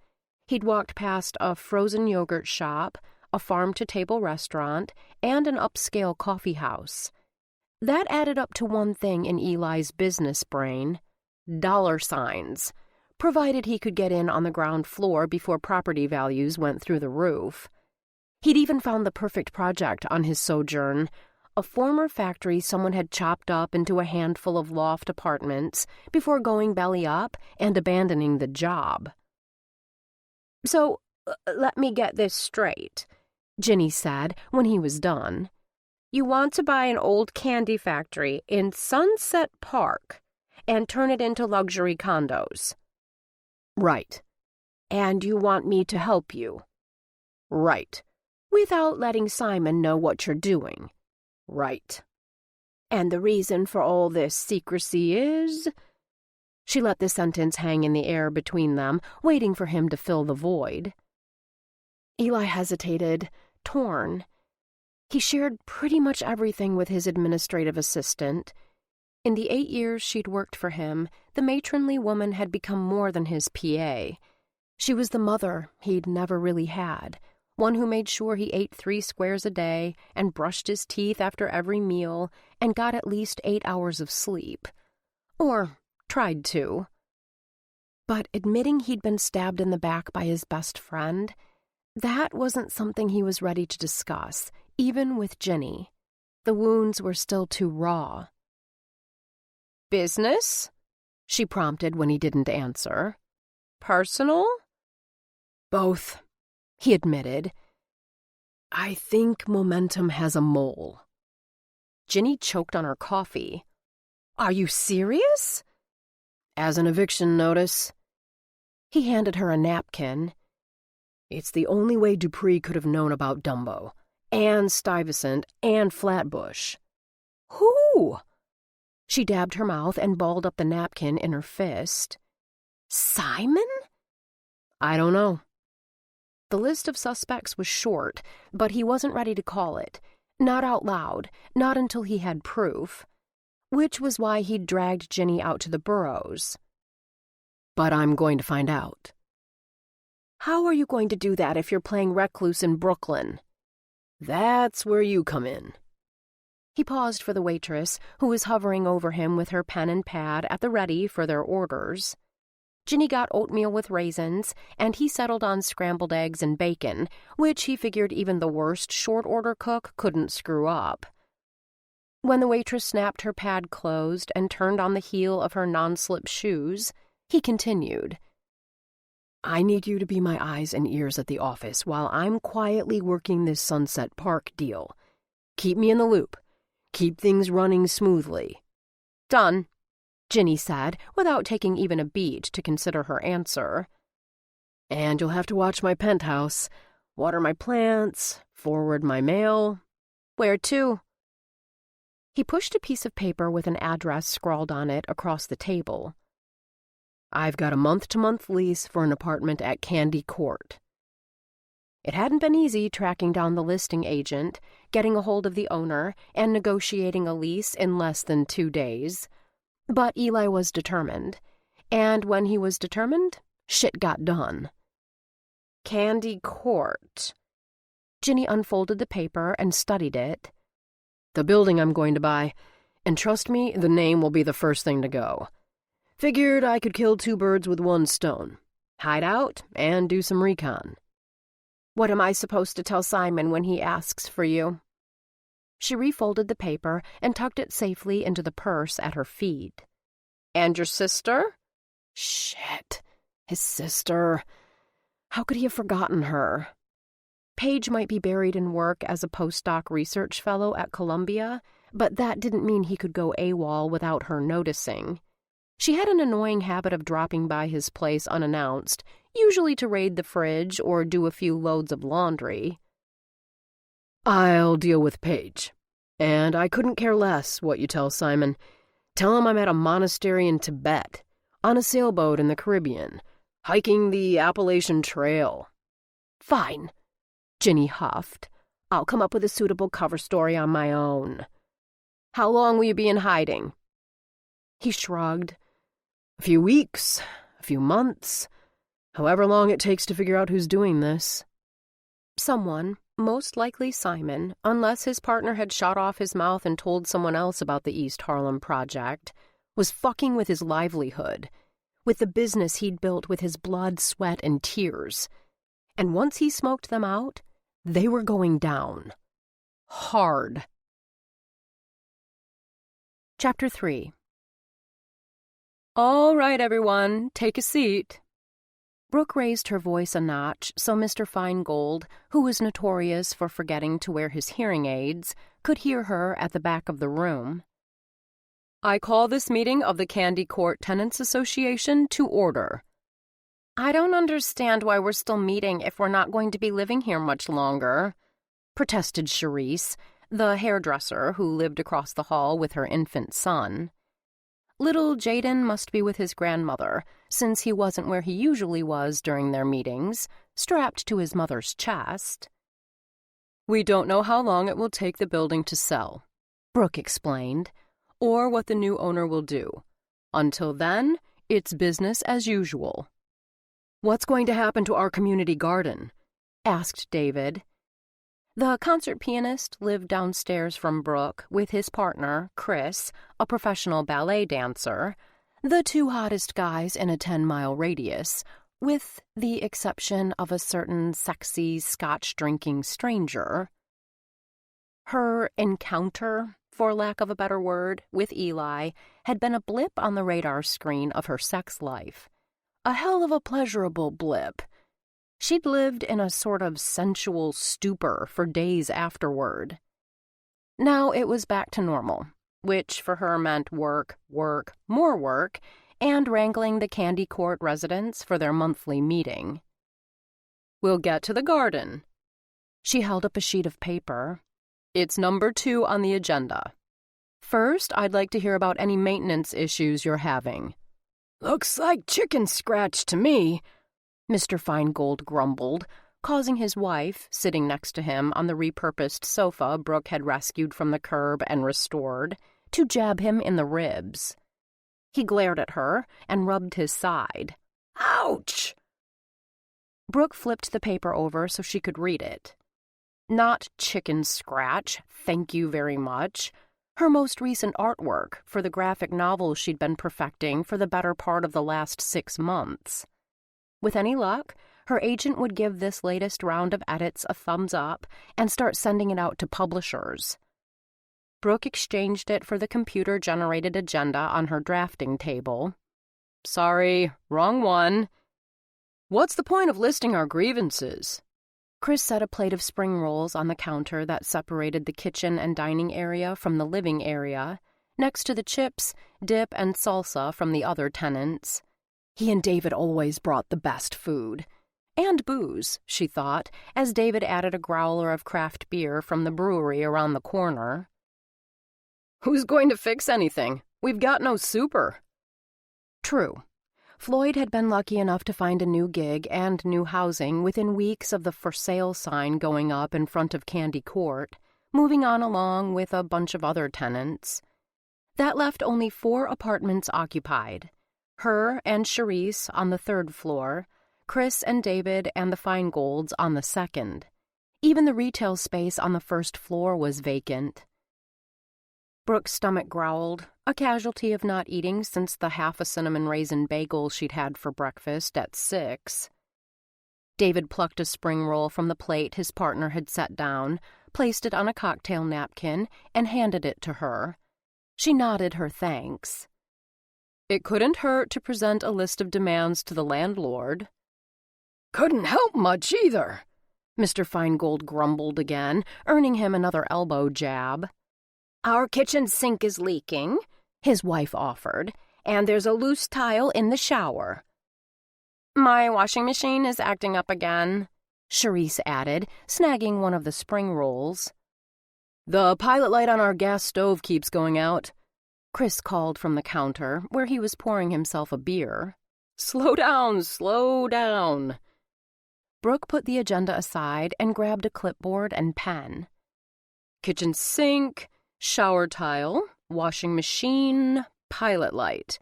He'd walked past a frozen yogurt shop, a farm-to-table restaurant, and an upscale coffee house. That added up to one thing in Eli's business brain: dollar signs, provided he could get in on the ground floor before property values went through the roof. He'd even found the perfect project on his sojourn: a former factory someone had chopped up into a handful of loft apartments before going belly up and abandoning the job. So, let me get this straight, Ginny said when he was done. You want to buy an old candy factory in Sunset Park and turn it into luxury condos. Right. And you want me to help you. Right. Without letting Simon know what you're doing. Right. And the reason for all this secrecy is... She let the sentence hang in the air between them, waiting for him to fill the void. Eli hesitated, torn. He shared pretty much everything with his administrative assistant. In the 8 years she'd worked for him, the matronly woman had become more than his PA. She was the mother he'd never really had, one who made sure he ate 3 squares a day and brushed his teeth after every meal and got at least 8 hours of sleep. Or tried to. But admitting he'd been stabbed in the back by his best friend, that wasn't something he was ready to discuss, even with Ginny. The wounds were still too raw. Business? She prompted when he didn't answer. Personal? Both, he admitted. I think momentum has a mole. Ginny choked on her coffee. Are you serious? As an eviction notice. He handed her a napkin. It's the only way Dupree could have known about Dumbo, and Stuyvesant, and Flatbush. Who? She dabbed her mouth and balled up the napkin in her fist. Simon? I don't know. The list of suspects was short, but he wasn't ready to call it. Not out loud, not until he had proof. Which was why he'd dragged Ginny out to the Burrows. But I'm going to find out. How are you going to do that if you're playing recluse in Brooklyn? That's where you come in. He paused for the waitress, who was hovering over him with her pen and pad at the ready for their orders. Ginny got oatmeal with raisins, and he settled on scrambled eggs and bacon, which he figured even the worst short-order cook couldn't screw up. When the waitress snapped her pad closed and turned on the heel of her non-slip shoes, he continued. I need you to be my eyes and ears at the office while I'm quietly working this Sunset Park deal. Keep me in the loop. Keep things running smoothly. Done, Ginny said, without taking even a beat to consider her answer. And you'll have to watch my penthouse, water my plants, forward my mail. Where to? He pushed a piece of paper with an address scrawled on it across the table. I've got a month-to-month lease for an apartment at Candy Court. It hadn't been easy tracking down the listing agent, getting a hold of the owner, and negotiating a lease in less than 2 days. But Eli was determined, and when he was determined, shit got done. Candy Court. Ginny unfolded the paper and studied it. The building I'm going to buy, and trust me, the name will be the first thing to go. Figured I could kill 2 birds with 1 stone. Hide out and do some recon. What am I supposed to tell Simon when he asks for you? She refolded the paper and tucked it safely into the purse at her feet. And your sister? Shit. His sister. How could he have forgotten her? Paige might be buried in work as a postdoc research fellow at Columbia, but that didn't mean he could go AWOL without her noticing. She had an annoying habit of dropping by his place unannounced, usually to raid the fridge or do a few loads of laundry. I'll deal with Paige. And I couldn't care less what you tell Simon. Tell him I'm at a monastery in Tibet, on a sailboat in the Caribbean, hiking the Appalachian Trail. Fine, Ginny huffed. I'll come up with a suitable cover story on my own. How long will you be in hiding? He shrugged. A few weeks, a few months, however long it takes to figure out who's doing this. Someone, most likely Simon, unless his partner had shot off his mouth and told someone else about the East Harlem project, was fucking with his livelihood, with the business he'd built with his blood, sweat, and tears. And once he smoked them out, they were going down. Hard. Chapter 3. All right, everyone, take a seat. Brooke raised her voice a notch so Mr. Feingold, who was notorious for forgetting to wear his hearing aids, could hear her at the back of the room. I call this meeting of the Candy Court Tenants Association to order. I don't understand why we're still meeting if we're not going to be living here much longer, protested Charisse, the hairdresser who lived across the hall with her infant son. Little Jaden must be with his grandmother, since he wasn't where he usually was during their meetings, strapped to his mother's chest. We don't know how long it will take the building to sell, Brooke explained, or what the new owner will do. Until then, it's business as usual. What's going to happen to our community garden? Asked David. The concert pianist lived downstairs from Brooke with his partner, Chris, a professional ballet dancer, the 2 hottest guys in a 10-mile radius, with the exception of a certain sexy Scotch-drinking stranger. Her encounter, for lack of a better word, with Eli had been a blip on the radar screen of her sex life. A hell of a pleasurable blip. She'd lived in a sort of sensual stupor for days afterward. Now it was back to normal, which for her meant work, more work, and wrangling the Candy Court residents for their monthly meeting. We'll get to the garden. She held up a sheet of paper. It's number 2 on the agenda. First, I'd like to hear about any maintenance issues you're having. Looks like chicken scratch to me, Mr. Feingold grumbled, causing his wife, sitting next to him on the repurposed sofa Brooke had rescued from the curb and restored, to jab him in the ribs. He glared at her and rubbed his side. Ouch! Brooke flipped the paper over so she could read it. Not chicken scratch, thank you very much. Her most recent artwork for the graphic novel she'd been perfecting for the better part of the last 6 months. With any luck, her agent would give this latest round of edits a thumbs up and start sending it out to publishers. Brooke exchanged it for the computer-generated agenda on her drafting table. "Sorry, wrong one." "What's the point of listing our grievances?" Chris set a plate of spring rolls on the counter that separated the kitchen and dining area from the living area, next to the chips, dip, and salsa from the other tenants. He and David always brought the best food. And booze, she thought, as David added a growler of craft beer from the brewery around the corner. "Who's going to fix anything? We've got no super." True. Floyd had been lucky enough to find a new gig and new housing within weeks of the for sale sign going up in front of Candy Court, moving on along with a bunch of other tenants. That left only 4 apartments occupied. Her and Charisse on the 3rd floor, Chris and David and the Feingolds on the 2nd. Even the retail space on the 1st floor was vacant. Brooke's stomach growled, a casualty of not eating since the half a cinnamon raisin bagel she'd had for breakfast at 6. David plucked a spring roll from the plate his partner had set down, placed it on a cocktail napkin, and handed it to her. She nodded her thanks. "It couldn't hurt to present a list of demands to the landlord." "Couldn't help much either," Mr. Feingold grumbled again, earning him another elbow jab. "Our kitchen sink is leaking," his wife offered, "and there's a loose tile in the shower." "My washing machine is acting up again," Charisse added, snagging one of the spring rolls. "The pilot light on our gas stove keeps going out," Chris called from the counter, where he was pouring himself a beer. "Slow down, slow down." Brooke put the agenda aside and grabbed a clipboard and pen. "Kitchen sink, shower tile, washing machine, pilot light.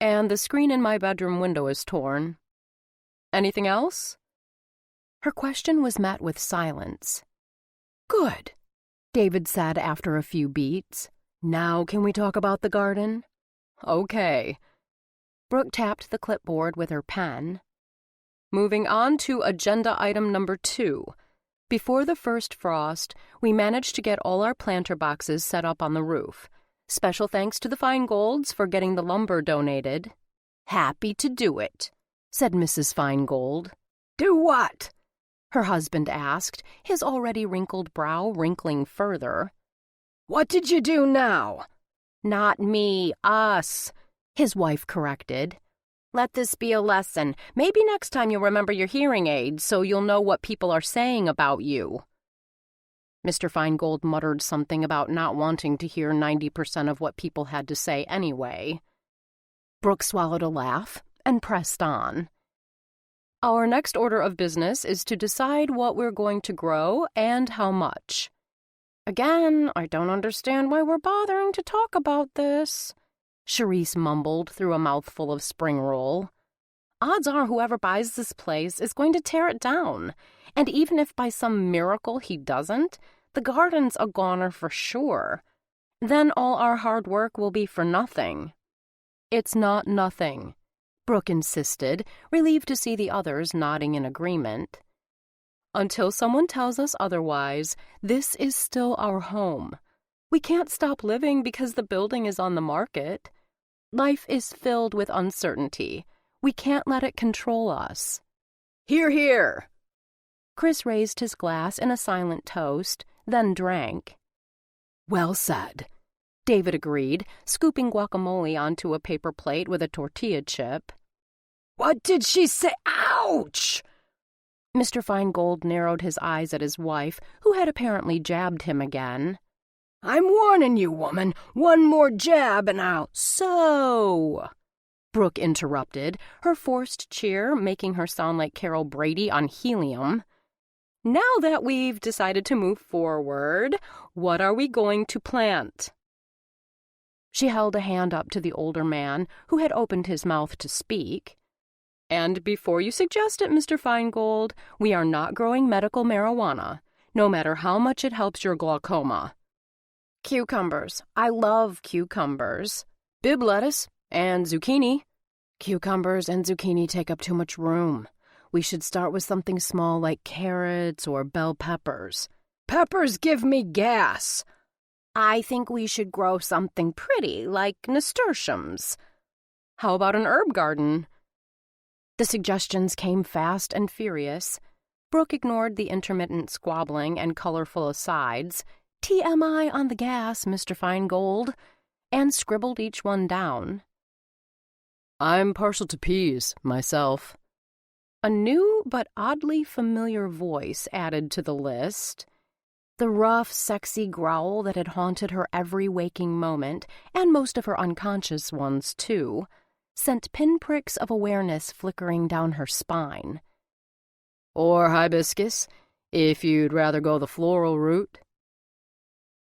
And the screen in my bedroom window is torn. Anything else?" Her question was met with silence. "Good," David said after a few beats. "Now can we talk about the garden?" "Okay." Brooke tapped the clipboard with her pen. "Moving on to agenda item number 2. Before the first frost, we managed to get all our planter boxes set up on the roof. Special thanks to the Feingolds for getting the lumber donated." "Happy to do it," said Mrs. Feingold. "Do what?" her husband asked, his already wrinkled brow wrinkling further. "What did you do now?" "Not me, us," his wife corrected. "Let this be a lesson. Maybe next time you'll remember your hearing aids so you'll know what people are saying about you." Mr. Feingold muttered something about not wanting to hear 90% of what people had to say anyway. Brooke swallowed a laugh and pressed on. "Our next order of business is to decide what we're going to grow and how much." "Again, I don't understand why we're bothering to talk about this," Charisse mumbled through a mouthful of spring roll. "Odds are whoever buys this place is going to tear it down, and even if by some miracle he doesn't, the garden's a goner for sure. Then all our hard work will be for nothing." "It's not nothing," Brooke insisted, relieved to see the others nodding in agreement. "Until someone tells us otherwise, this is still our home. We can't stop living because the building is on the market. Life is filled with uncertainty. We can't let it control us." "Hear, hear!" Chris raised his glass in a silent toast, then drank. "Well said," David agreed, scooping guacamole onto a paper plate with a tortilla chip. "What did she say? Ouch!" Mr. Feingold narrowed his eyes at his wife, who had apparently jabbed him again. "I'm warning you, woman. One more jab and I'll—" "So," Brooke interrupted, her forced cheer making her sound like Carol Brady on helium. "Now that we've decided to move forward, what are we going to plant?" She held a hand up to the older man, who had opened his mouth to speak. "And before you suggest it, Mr. Feingold, we are not growing medical marijuana, no matter how much it helps your glaucoma." Cucumbers. I love cucumbers. Bib lettuce and zucchini. Cucumbers and zucchini take up too much room. We should start with something small like carrots or bell peppers. Peppers give me gas. I think we should grow something pretty like nasturtiums. How about an herb garden? The suggestions came fast and furious. Brooke ignored the intermittent squabbling and colorful asides, TMI on the gas, Mr. Feingold, and scribbled each one down. I'm partial to peas, myself. A new but oddly familiar voice added to the list. The rough, sexy growl that had haunted her every waking moment, and most of her unconscious ones, too, sent pinpricks of awareness flickering down her spine. Or hibiscus, if you'd rather go the floral route.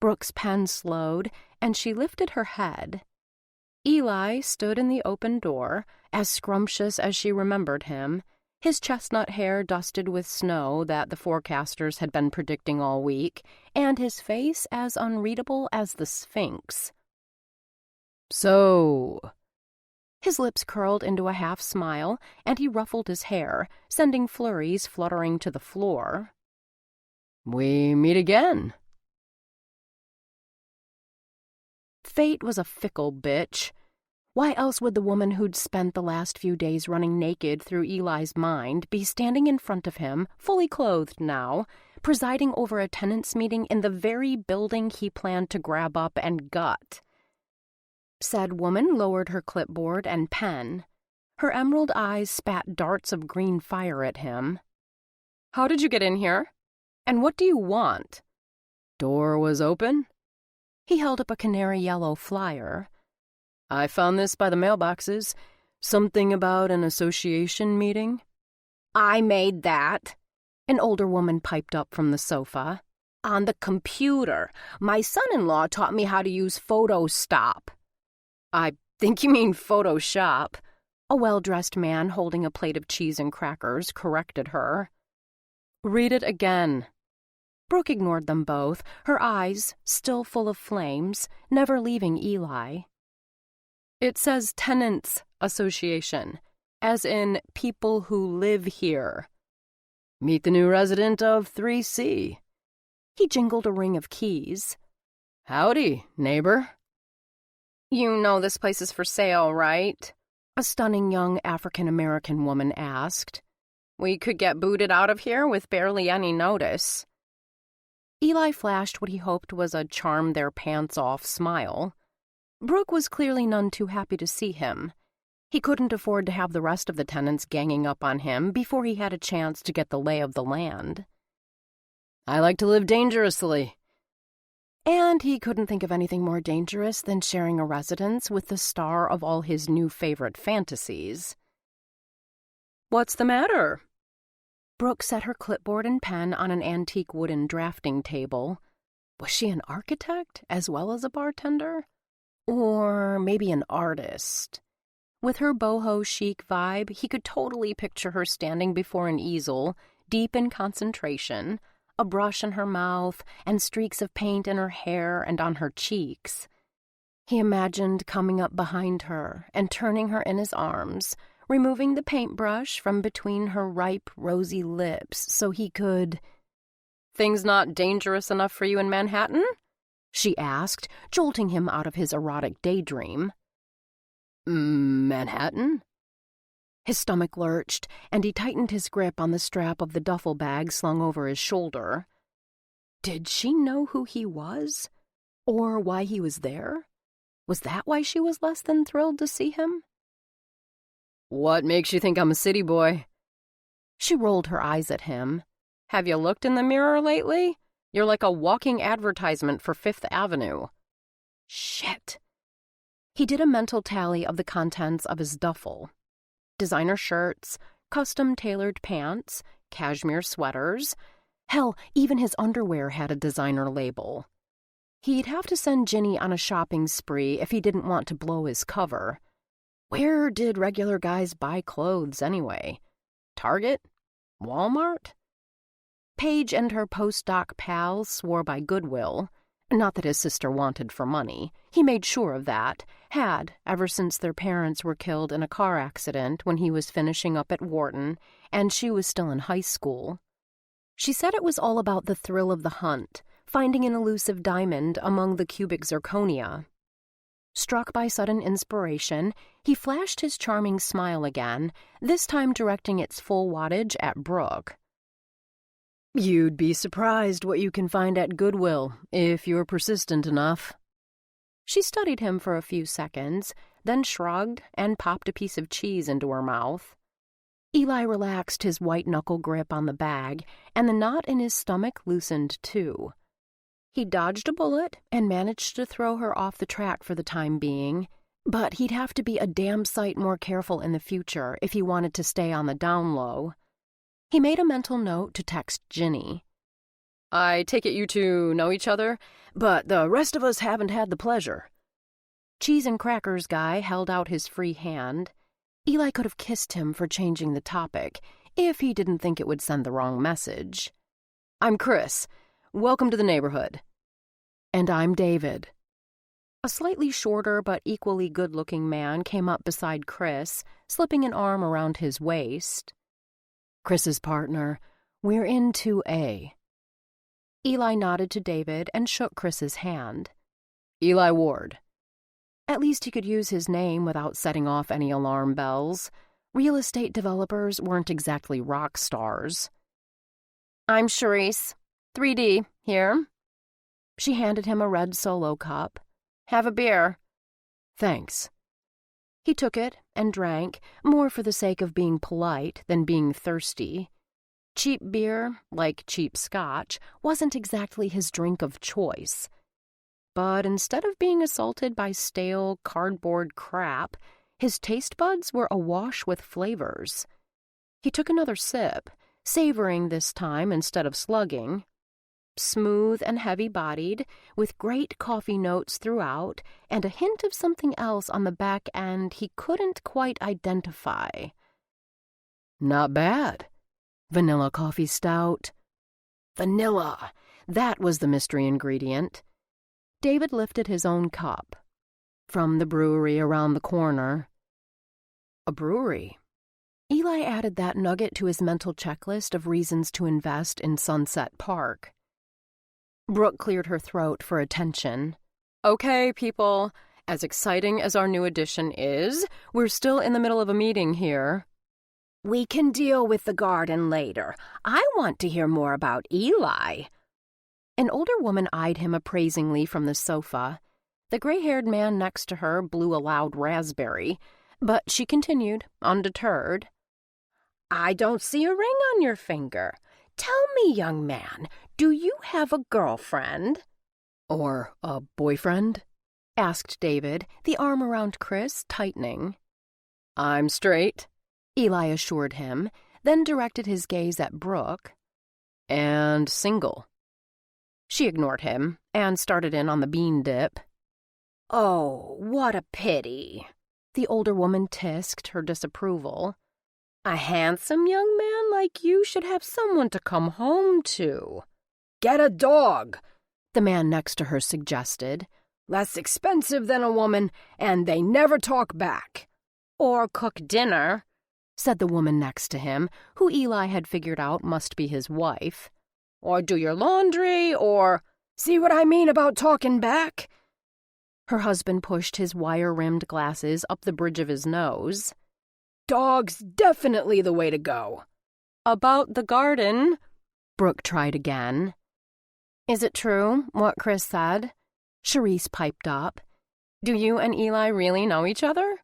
Brooke's pen slowed, and she lifted her head. Eli stood in the open door, as scrumptious as she remembered him, his chestnut hair dusted with snow that the forecasters had been predicting all week, and his face as unreadable as the Sphinx. So... His lips curled into a half smile, and he ruffled his hair, sending flurries fluttering to the floor. We meet again. Fate was a fickle bitch. Why else would the woman who'd spent the last few days running naked through Eli's mind be standing in front of him, fully clothed now, presiding over a tenants' meeting in the very building he planned to grab up and gut? Said woman lowered her clipboard and pen. Her emerald eyes spat darts of green fire at him. How did you get in here? And what do you want? Door was open? He held up a canary yellow flyer. I found this by the mailboxes. Something about an association meeting. I made that. An older woman piped up from the sofa. On the computer. My son-in-law taught me how to use PhotoStop. I think you mean Photoshop. A well-dressed man holding a plate of cheese and crackers corrected her. Read it again. Brooke ignored them both, her eyes, still full of flames, never leaving Eli. It says Tenants Association, as in people who live here. Meet the new resident of 3C. He jingled a ring of keys. Howdy, neighbor. You know this place is for sale, right? A stunning young African-American woman asked. We could get booted out of here with barely any notice. Eli flashed what he hoped was a charm-their-pants-off smile. Brooke was clearly none too happy to see him. He couldn't afford to have the rest of the tenants ganging up on him before he had a chance to get the lay of the land. I like to live dangerously. And he couldn't think of anything more dangerous than sharing a residence with the star of all his new favorite fantasies. What's the matter? Brooke set her clipboard and pen on an antique wooden drafting table. Was she an architect as well as a bartender? Or maybe an artist? With her boho chic vibe, he could totally picture her standing before an easel, deep in concentration, a brush in her mouth, and streaks of paint in her hair and on her cheeks. He imagined coming up behind her and turning her in his arms, removing the paintbrush from between her ripe, rosy lips so he could... Things not dangerous enough for you in Manhattan? She asked, jolting him out of his erotic daydream. Manhattan? His stomach lurched, and he tightened his grip on the strap of the duffel bag slung over his shoulder. Did she know who he was? Or why he was there? Was that why she was less than thrilled to see him? What makes you think I'm a city boy? She rolled her eyes at him. Have you looked in the mirror lately? You're like a walking advertisement for Fifth Avenue. Shit. He did a mental tally of the contents of his duffel. Designer shirts, custom-tailored pants, cashmere sweaters. Hell, even his underwear had a designer label. He'd have to send Ginny on a shopping spree if he didn't want to blow his cover. Where did regular guys buy clothes anyway? Target? Walmart? Paige and her postdoc pals swore by Goodwill. Not that his sister wanted for money. He made sure of that, had ever since their parents were killed in a car accident when he was finishing up at Wharton and she was still in high school. She said it was all about the thrill of the hunt, finding an elusive diamond among the cubic zirconia. Struck by sudden inspiration, he flashed his charming smile again, this time directing its full wattage at Brooke. You'd be surprised what you can find at Goodwill, if you're persistent enough. She studied him for a few seconds, then shrugged and popped a piece of cheese into her mouth. Eli relaxed his white-knuckle grip on the bag, and the knot in his stomach loosened too. He dodged a bullet and managed to throw her off the track for the time being, but he'd have to be a damn sight more careful in the future if he wanted to stay on the down low. He made a mental note to text Ginny. I take it you two know each other, but the rest of us haven't had the pleasure. Cheese and Crackers guy held out his free hand. Eli could have kissed him for changing the topic, if he didn't think it would send the wrong message. I'm Chris. Welcome to the neighborhood. And I'm David. A slightly shorter but equally good-looking man came up beside Chris, slipping an arm around his waist. Chris's partner. We're in 2A. Eli nodded to David and shook Chris's hand. Eli Ward. At least he could use his name without setting off any alarm bells. Real estate developers weren't exactly rock stars. I'm Charisse. 3D, here. She handed him a red Solo cup. Have a beer. Thanks. He took it and drank, more for the sake of being polite than being thirsty. Cheap beer, like cheap scotch, wasn't exactly his drink of choice. But instead of being assaulted by stale, cardboard crap, his taste buds were awash with flavors. He took another sip, savoring this time instead of slugging. Smooth and heavy-bodied, with great coffee notes throughout, and a hint of something else on the back end he couldn't quite identify. Not bad. Vanilla coffee stout. Vanilla! That was the mystery ingredient. David lifted his own cup. From the brewery around the corner. A brewery? Eli added that nugget to his mental checklist of reasons to invest in Sunset Park. Brooke cleared her throat for attention. Okay, people. As exciting as our new addition is, we're still in the middle of a meeting here. We can deal with the garden later. I want to hear more about Eli. An older woman eyed him appraisingly from the sofa. The gray-haired man next to her blew a loud raspberry, but she continued, undeterred. I don't see a ring on your finger. Tell me, young man, do you have a girlfriend? Or a boyfriend? Asked David, the arm around Chris tightening. I'm straight, Eli assured him, then directed his gaze at Brooke. And single. She ignored him and started in on the bean dip. Oh, what a pity, the older woman tisked her disapproval. A handsome young man like you should have someone to come home to. Get a dog, the man next to her suggested. Less expensive than a woman, and they never talk back. Or cook dinner, said the woman next to him, who Eli had figured out must be his wife. Or do your laundry, or... See what I mean about talking back? Her husband pushed his wire-rimmed glasses up the bridge of his nose. Dog's definitely the way to go. About the garden, Brooke tried again. Is it true, what Chris said? Charisse piped up. Do you and Eli really know each other?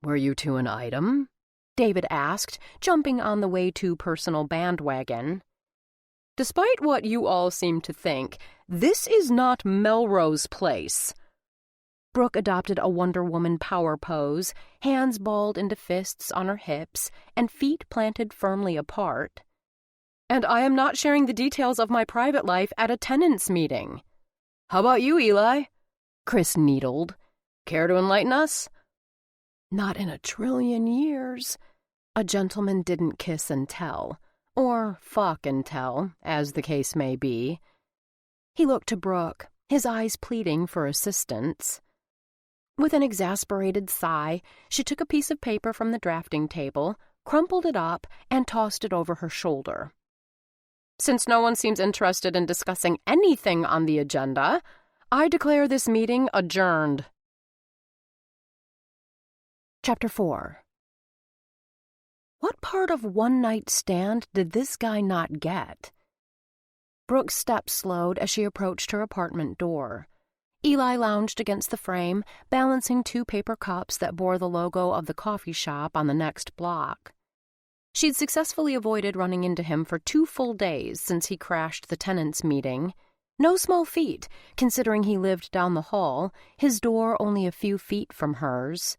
Were you two an item? David asked, jumping on the way-too-personal bandwagon. Despite what you all seem to think, this is not Melrose Place. Brooke adopted a Wonder Woman power pose, hands balled into fists on her hips, and feet planted firmly apart. And I am not sharing the details of my private life at a tenants' meeting. How about you, Eli? Chris needled. Care to enlighten us? Not in a trillion years. A gentleman didn't kiss and tell, or fuck and tell, as the case may be. He looked to Brooke, his eyes pleading for assistance. With an exasperated sigh, she took a piece of paper from the drafting table, crumpled it up, and tossed it over her shoulder. "Since no one seems interested in discussing anything on the agenda, I declare this meeting adjourned." Chapter 4. What part of One Night Stand did this guy not get? Brooke's steps slowed as she approached her apartment door. Eli lounged against the frame, balancing 2 paper cups that bore the logo of the coffee shop on the next block. She'd successfully avoided running into him for 2 full days since he crashed the tenants' meeting. No small feat, considering he lived down the hall, his door only a few feet from hers.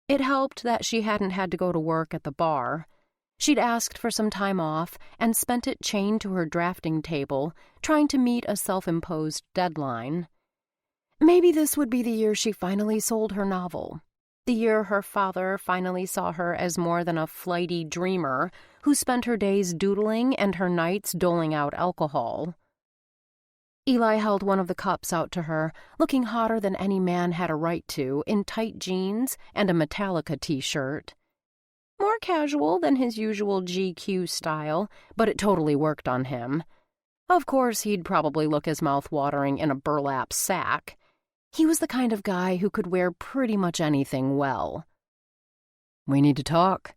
It helped that she hadn't had to go to work at the bar. She'd asked for some time off and spent it chained to her drafting table, trying to meet a self-imposed deadline. Maybe this would be the year she finally sold her novel. The year her father finally saw her as more than a flighty dreamer who spent her days doodling and her nights doling out alcohol. Eli held one of the cups out to her, looking hotter than any man had a right to, in tight jeans and a Metallica t-shirt. More casual than his usual GQ style, but it totally worked on him. Of course, he'd probably look as mouth-watering in a burlap sack. He was the kind of guy who could wear pretty much anything well. "We need to talk."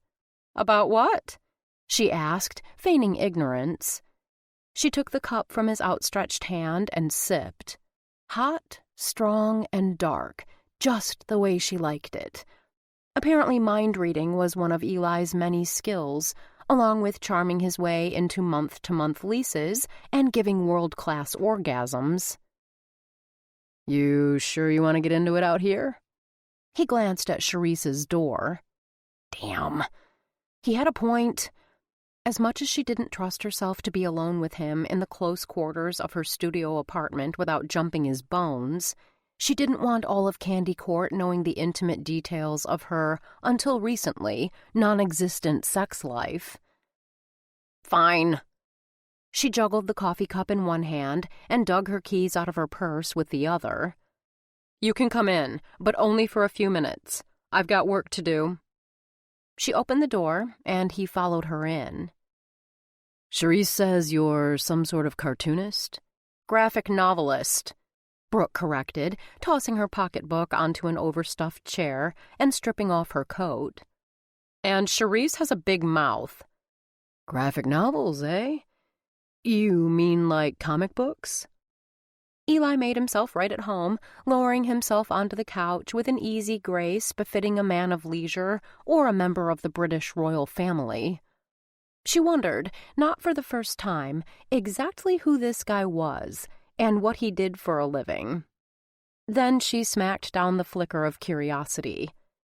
"About what?" she asked, feigning ignorance. She took the cup from his outstretched hand and sipped. Hot, strong, and dark, just the way she liked it. Apparently mind-reading was one of Eli's many skills, along with charming his way into month-to-month leases and giving world-class orgasms. "You sure you want to get into it out here?" He glanced at Charisse's door. Damn. He had a point. As much as she didn't trust herself to be alone with him in the close quarters of her studio apartment without jumping his bones, she didn't want all of Candy Court knowing the intimate details of her, until recently, non-existent sex life. Fine. She juggled the coffee cup in one hand and dug her keys out of her purse with the other. "You can come in, but only for a few minutes. I've got work to do." She opened the door, and he followed her in. "Charisse says you're some sort of cartoonist?" "Graphic novelist," Brooke corrected, tossing her pocketbook onto an overstuffed chair and stripping off her coat. "And Charisse has a big mouth." "Graphic novels, eh? You mean like comic books?" Eli made himself right at home, lowering himself onto the couch with an easy grace befitting a man of leisure or a member of the British royal family. She wondered, not for the first time, exactly who this guy was and what he did for a living. Then she smacked down the flicker of curiosity.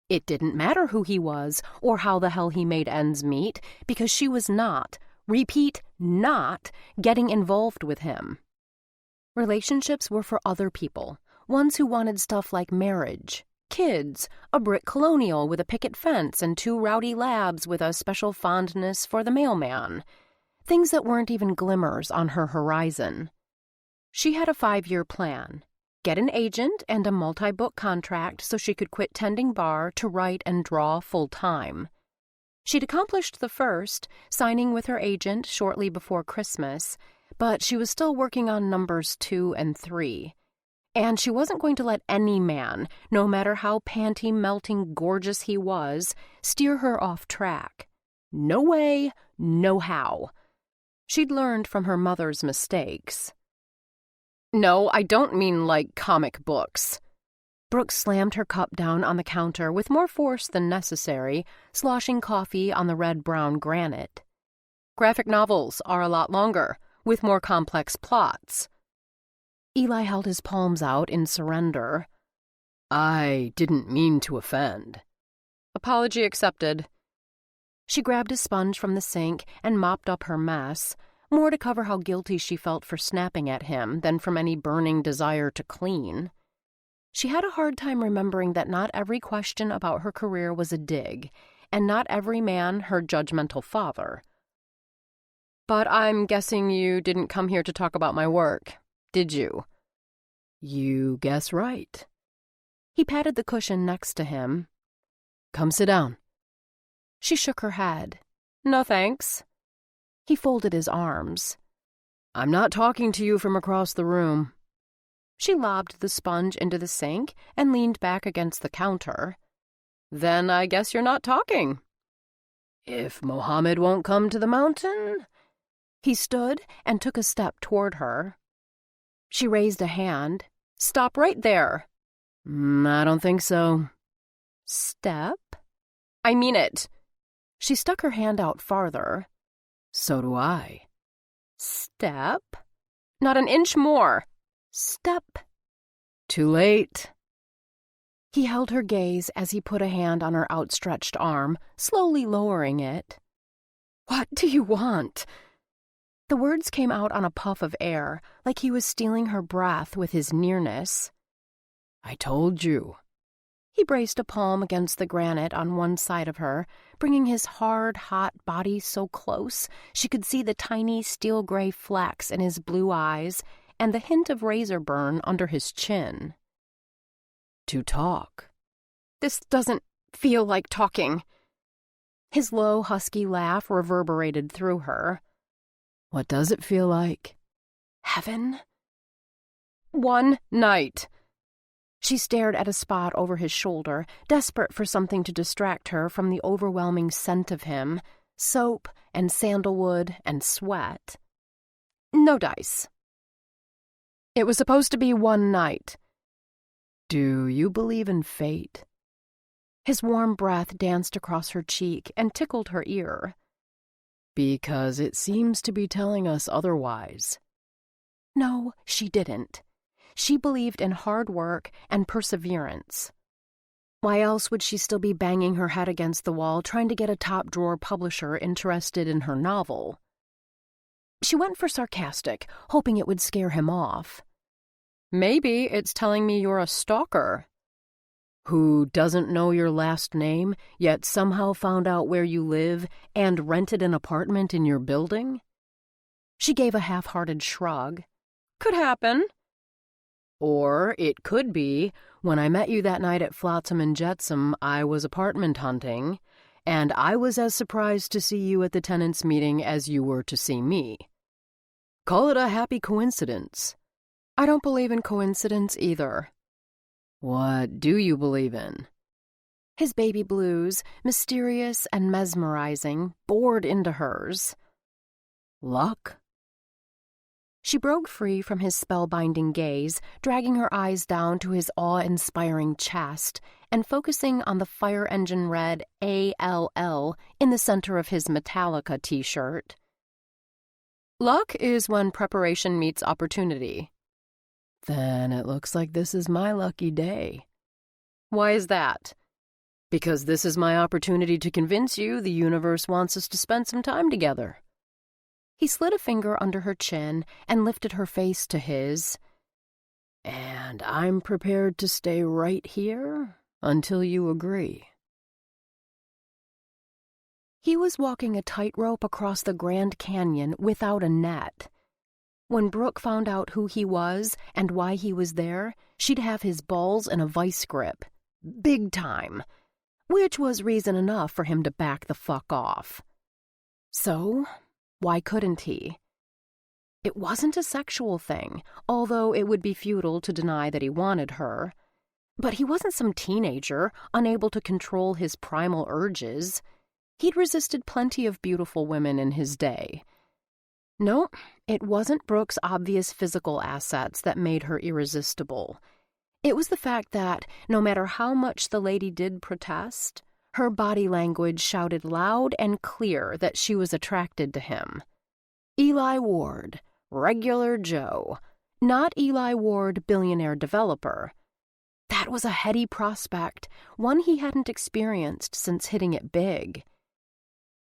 It didn't matter who he was or how the hell he made ends meet, because she was not, repeat, not, getting involved with him. Relationships were for other people, ones who wanted stuff like marriage, kids, a brick colonial with a picket fence and 2 rowdy labs with a special fondness for the mailman. Things that weren't even glimmers on her horizon. She had a 5-year plan. Get an agent and a multi-book contract so she could quit tending bar to write and draw full-time. She'd accomplished the first, signing with her agent shortly before Christmas, but she was still working on numbers 2 and 3. And she wasn't going to let any man, no matter how panty-melting gorgeous he was, steer her off track. No way, no how. She'd learned from her mother's mistakes. "No, I don't mean like comic books." Brooke slammed her cup down on the counter with more force than necessary, sloshing coffee on the red-brown granite. "Graphic novels are a lot longer, with more complex plots." Eli held his palms out in surrender. "I didn't mean to offend." "Apology accepted." She grabbed a sponge from the sink and mopped up her mess, more to cover how guilty she felt for snapping at him than from any burning desire to clean. She had a hard time remembering that not every question about her career was a dig, and not every man her judgmental father. "But I'm guessing you didn't come here to talk about my work, did you?" You guess right. He patted the cushion next to him. Come sit down. She shook her head. No thanks. He folded his arms. I'm not talking to you from across the room. She lobbed the sponge into the sink and leaned back against the counter. Then I guess you're not talking. If Mohammed won't come to the mountain... He stood and took a step toward her. She raised a hand. Stop right there. I don't think so. Step? I mean it. She stuck her hand out farther. So do I. Step? Not an inch more. Step. Too late. He held her gaze as he put a hand on her outstretched arm, slowly lowering it. What do you want? The words came out on a puff of air, like he was stealing her breath with his nearness. I told you. He braced a palm against the granite on one side of her, bringing his hard, hot body so close she could see the tiny steel-gray flecks in his blue eyes and the hint of razor burn under his chin. To talk. This doesn't feel like talking. His low, husky laugh reverberated through her. What does it feel like? Heaven? One night. She stared at a spot over his shoulder, desperate for something to distract her from the overwhelming scent of him, soap and sandalwood and sweat. No dice. It was supposed to be one night. Do you believe in fate? His warm breath danced across her cheek and tickled her ear. Because it seems to be telling us otherwise. No, she didn't. She believed in hard work and perseverance. Why else would she still be banging her head against the wall trying to get a top-drawer publisher interested in her novel? She went for sarcastic, hoping it would scare him off. Maybe it's telling me you're a stalker. Who doesn't know your last name, yet somehow found out where you live and rented an apartment in your building? She gave a half-hearted shrug. Could happen. Or it could be, when I met you that night at Flotsam and Jetsam, I was apartment hunting, and I was as surprised to see you at the tenants' meeting as you were to see me. Call it a happy coincidence. I don't believe in coincidence either. What do you believe in? His baby blues, mysterious and mesmerizing, bored into hers. Luck? She broke free from his spellbinding gaze, dragging her eyes down to his awe-inspiring chest and focusing on the fire engine red ALL in the center of his Metallica t-shirt. Luck is when preparation meets opportunity. Then it looks like this is my lucky day. Why is that? Because this is my opportunity to convince you the universe wants us to spend some time together. He slid a finger under her chin and lifted her face to his. And I'm prepared to stay right here until you agree. He was walking a tightrope across the Grand Canyon without a net. When Brooke found out who he was and why he was there, she'd have his balls in a vice grip. Big time. Which was reason enough for him to back the fuck off. So, why couldn't he? It wasn't a sexual thing, although it would be futile to deny that he wanted her. But he wasn't some teenager, unable to control his primal urges. He'd resisted plenty of beautiful women in his day. No, it wasn't Brooke's obvious physical assets that made her irresistible. It was the fact that, no matter how much the lady did protest, her body language shouted loud and clear that she was attracted to him. Eli Ward, regular Joe, not Eli Ward, billionaire developer. That was a heady prospect, one he hadn't experienced since hitting it big.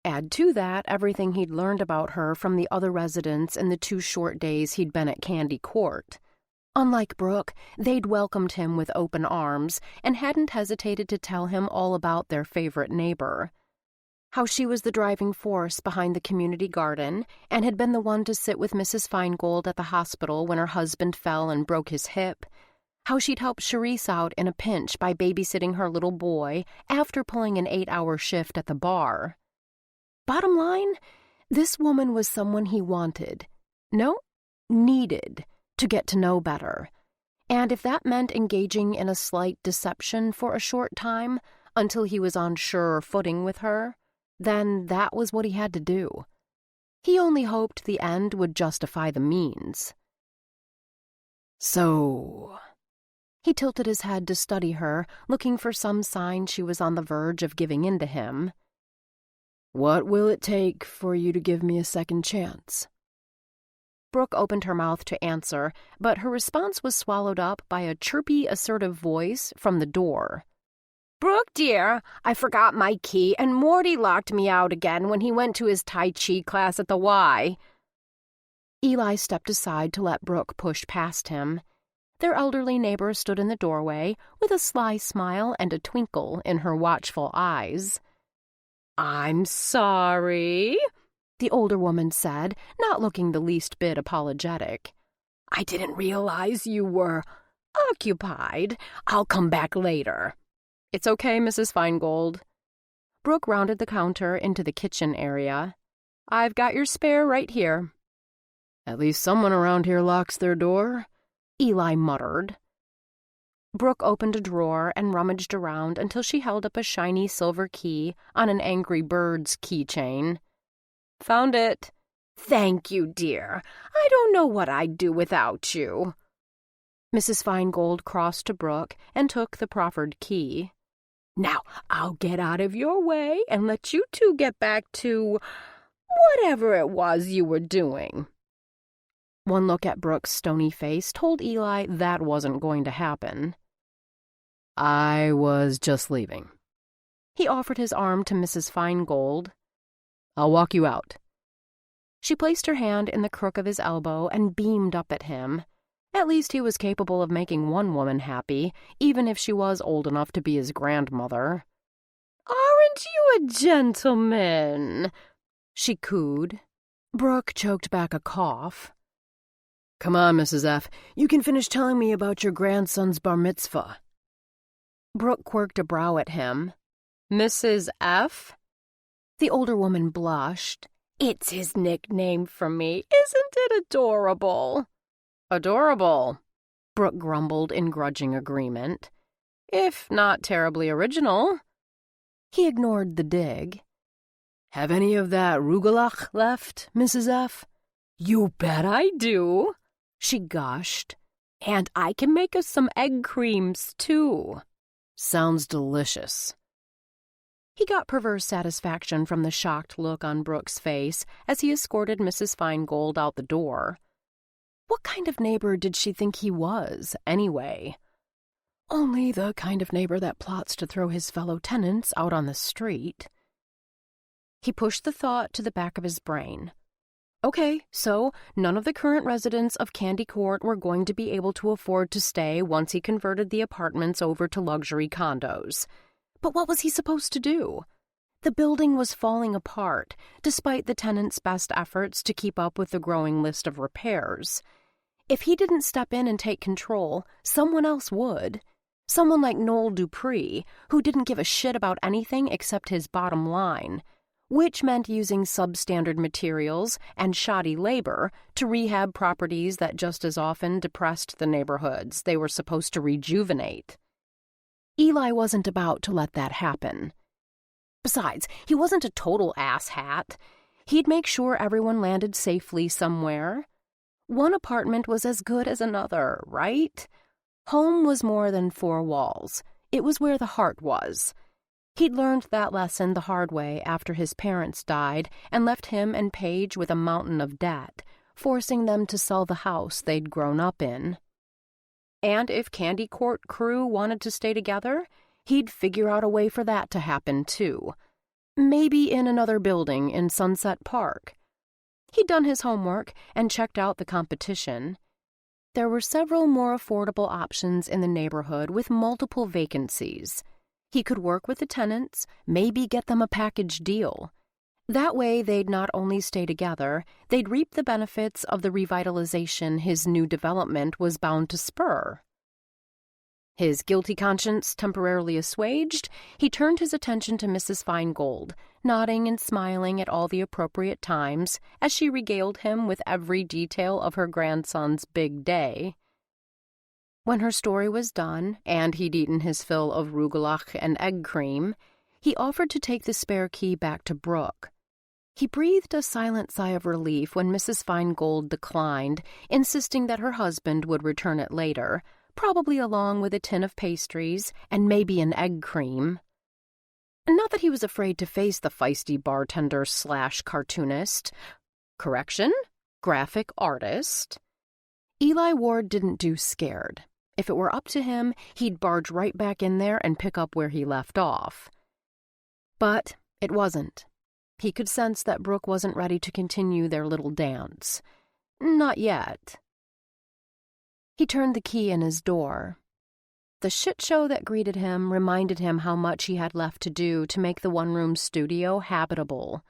Add to that everything he'd learned about her from the other residents in the 2 short days he'd been at Candy Court. Unlike Brooke, they'd welcomed him with open arms and hadn't hesitated to tell him all about their favorite neighbor. How she was the driving force behind the community garden and had been the one to sit with Mrs. Feingold at the hospital when her husband fell and broke his hip, how she'd helped Charisse out in a pinch by babysitting her little boy after pulling an 8-hour shift at the bar. Bottom line, this woman was someone he wanted, needed, to get to know better. And if that meant engaging in a slight deception for a short time until he was on surer footing with her, then that was what he had to do. He only hoped the end would justify the means. So... He tilted his head to study her, looking for some sign she was on the verge of giving in to him. What will it take for you to give me a second chance? Brooke opened her mouth to answer, but her response was swallowed up by a chirpy, assertive voice from the door. Brooke, dear, I forgot my key, and Morty locked me out again when he went to his Tai Chi class at the Y. Eli stepped aside to let Brooke push past him. Their elderly neighbor stood in the doorway with a sly smile and a twinkle in her watchful eyes. I'm sorry, the older woman said, not looking the least bit apologetic. I didn't realize you were occupied. I'll come back later. It's okay, Mrs. Feingold. Brooke rounded the counter into the kitchen area. I've got your spare right here. At least someone around here locks their door, Eli muttered. Brooke opened a drawer and rummaged around until she held up a shiny silver key on an Angry Birds keychain. Found it. Thank you, dear. I don't know what I'd do without you. Mrs. Feingold crossed to Brooke and took the proffered key. Now, I'll get out of your way and let you two get back to whatever it was you were doing. One look at Brooke's stony face told Eli that wasn't going to happen. I was just leaving. He offered his arm to Mrs. Feingold. I'll walk you out. She placed her hand in the crook of his elbow and beamed up at him. At least he was capable of making one woman happy, even if she was old enough to be his grandmother. Aren't you a gentleman? She cooed. Brooke choked back a cough. Come on, Mrs. F. You can finish telling me about your grandson's bar mitzvah. Brooke quirked a brow at him. Mrs. F? The older woman blushed. It's his nickname for me. Isn't it adorable? Adorable, Brooke grumbled in grudging agreement. If not terribly original. He ignored the dig. Have any of that rugelach left, Mrs. F? You bet I do, she gushed. And I can make us some egg creams, too. Sounds delicious. He got perverse satisfaction from the shocked look on Brooke's face as he escorted Mrs. Feingold out the door. What kind of neighbor did she think he was, anyway? Only the kind of neighbor that plots to throw his fellow tenants out on the street. He pushed the thought to the back of his brain. Okay, so none of the current residents of Candy Court were going to be able to afford to stay once he converted the apartments over to luxury condos. But what was he supposed to do? The building was falling apart, despite the tenants' best efforts to keep up with the growing list of repairs. If he didn't step in and take control, someone else would. Someone like Noel Dupree, who didn't give a shit about anything except his bottom line, which meant using substandard materials and shoddy labor to rehab properties that just as often depressed the neighborhoods they were supposed to rejuvenate. Eli wasn't about to let that happen. Besides, he wasn't a total asshat. He'd make sure everyone landed safely somewhere. One apartment was as good as another, right? Home was more than four walls. It was where the heart was. He'd learned that lesson the hard way after his parents died and left him and Paige with a mountain of debt, forcing them to sell the house they'd grown up in. And if Candy Court crew wanted to stay together, he'd figure out a way for that to happen, too. Maybe in another building in Sunset Park. He'd done his homework and checked out the competition. There were several more affordable options in the neighborhood with multiple vacancies. He could work with the tenants, maybe get them a package deal. That way they'd not only stay together, they'd reap the benefits of the revitalization his new development was bound to spur. His guilty conscience temporarily assuaged, he turned his attention to Mrs. Feingold, nodding and smiling at all the appropriate times as she regaled him with every detail of her grandson's big day. When her story was done, and he'd eaten his fill of rugelach and egg cream, he offered to take the spare key back to Brooke. He breathed a silent sigh of relief when Mrs. Feingold declined, insisting that her husband would return it later, probably along with a tin of pastries and maybe an egg cream. Not that he was afraid to face the feisty bartender/cartoonist. Correction, graphic artist. Eli Ward didn't do scared. If it were up to him, he'd barge right back in there and pick up where he left off. But it wasn't. He could sense that Brooke wasn't ready to continue their little dance. Not yet. He turned the key in his door. The shit show that greeted him reminded him how much he had left to do to make the one-room studio habitable.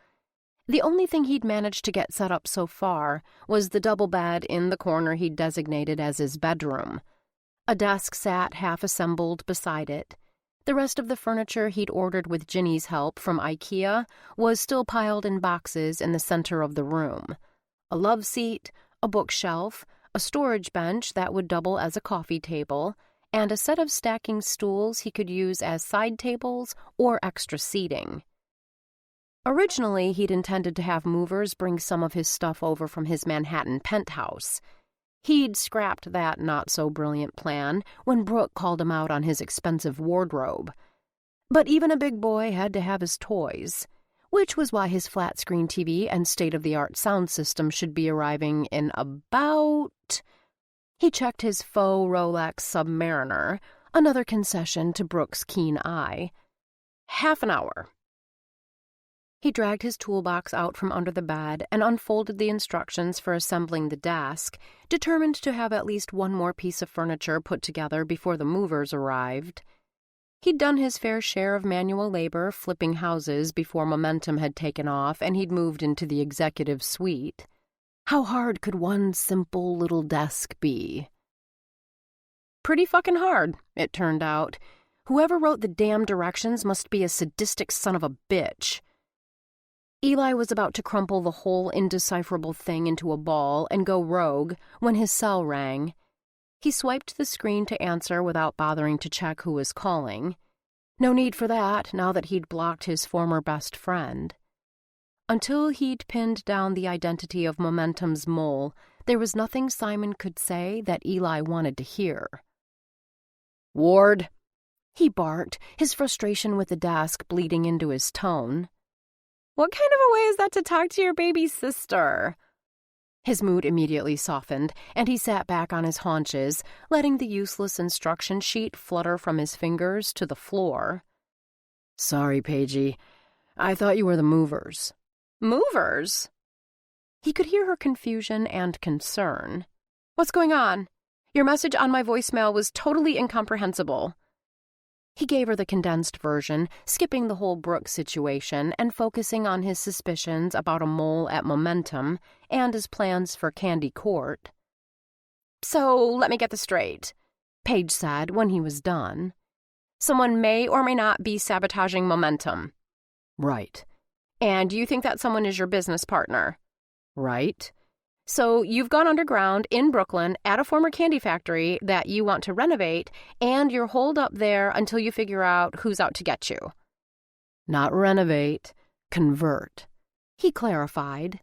The only thing he'd managed to get set up so far was the double bed in the corner he'd designated as his bedroom. A desk sat half-assembled beside it. The rest of the furniture he'd ordered with Ginny's help from IKEA was still piled in boxes in the center of the room. A love seat, a bookshelf, a storage bench that would double as a coffee table, and a set of stacking stools he could use as side tables or extra seating. Originally, he'd intended to have movers bring some of his stuff over from his Manhattan penthouse. He'd scrapped that not-so-brilliant plan when Brooke called him out on his expensive wardrobe. But even a big boy had to have his toys, which was why his flat-screen TV and state-of-the-art sound system should be arriving in about... He checked his faux Rolex Submariner, another concession to Brooke's keen eye. Half an hour. He dragged his toolbox out from under the bed and unfolded the instructions for assembling the desk, determined to have at least one more piece of furniture put together before the movers arrived. He'd done his fair share of manual labor flipping houses before momentum had taken off and he'd moved into the executive suite. How hard could one simple little desk be? Pretty fucking hard, it turned out. Whoever wrote the damn directions must be a sadistic son of a bitch. Eli was about to crumple the whole indecipherable thing into a ball and go rogue when his cell rang. He swiped the screen to answer without bothering to check who was calling. No need for that now that he'd blocked his former best friend. Until he'd pinned down the identity of Momentum's mole, there was nothing Simon could say that Eli wanted to hear. "Ward," he barked, his frustration with the desk bleeding into his tone. "What kind of a way is that to talk to your baby sister?" His mood immediately softened, and he sat back on his haunches, letting the useless instruction sheet flutter from his fingers to the floor. "Sorry, Paigey. I thought you were the movers." "Movers?" He could hear her confusion and concern. "What's going on? Your message on my voicemail was totally incomprehensible." He gave her the condensed version, skipping the whole Brooke situation and focusing on his suspicions about a mole at Momentum and his plans for Candy Court. "So, let me get this straight," Paige said when he was done. "Someone may or may not be sabotaging Momentum." "Right." "And you think that someone is your business partner?" "Right." "So you've gone underground in Brooklyn at a former candy factory that you want to renovate, and you're holed up there until you figure out who's out to get you." "Not renovate, convert," he clarified,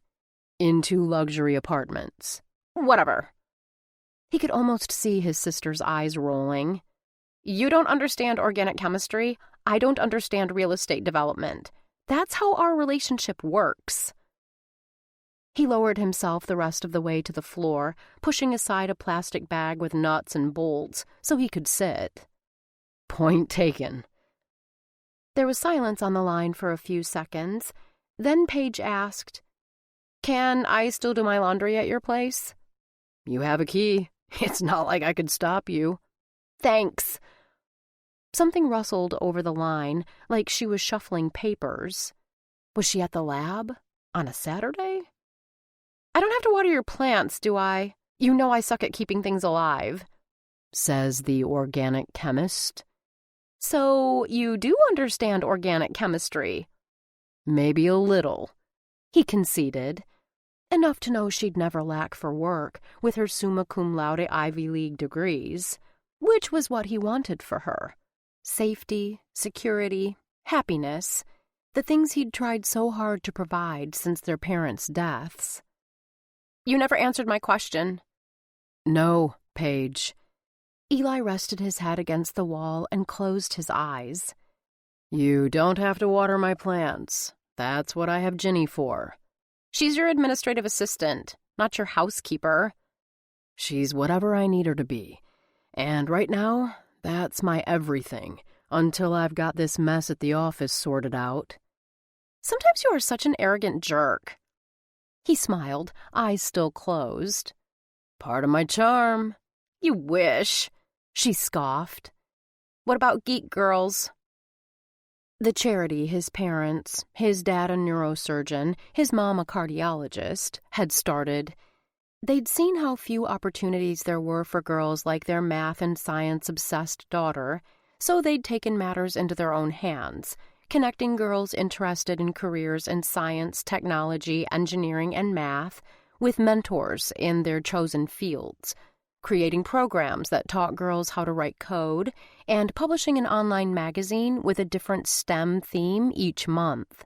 "into luxury apartments." "Whatever." He could almost see his sister's eyes rolling. "You don't understand organic chemistry. I don't understand real estate development. That's how our relationship works." He lowered himself the rest of the way to the floor, pushing aside a plastic bag with nuts and bolts so he could sit. "Point taken." There was silence on the line for a few seconds. Then Paige asked, "Can I still do my laundry at your place?" "You have a key. It's not like I could stop you." "Thanks." Something rustled over the line, like she was shuffling papers. Was she at the lab? On a Saturday? "I don't have to water your plants, do I? You know I suck at keeping things alive." says the organic chemist. So you do understand organic chemistry? Maybe a little, He conceded. Enough to know she'd never lack for work with her summa cum laude Ivy League degrees, which was what he wanted for her. Safety, security, happiness, the things he'd tried so hard to provide since their parents' deaths. You never answered my question. No, Paige. Eli rested his head against the wall and closed his eyes. You don't have to water my plants. That's what I have Ginny for. She's your administrative assistant, not your housekeeper. She's whatever I need her to be. And right now, that's my everything, until I've got this mess at the office sorted out. Sometimes you are such an arrogant jerk. He smiled, eyes still closed. Part of my charm. You wish, she scoffed. What about geek girls? The charity his parents, his dad a neurosurgeon, his mom a cardiologist, had started. They'd seen how few opportunities there were for girls like their math and science-obsessed daughter, so they'd taken matters into their own hands, connecting girls interested in careers in science, technology, engineering, and math with mentors in their chosen fields, creating programs that taught girls how to write code, and publishing an online magazine with a different STEM theme each month.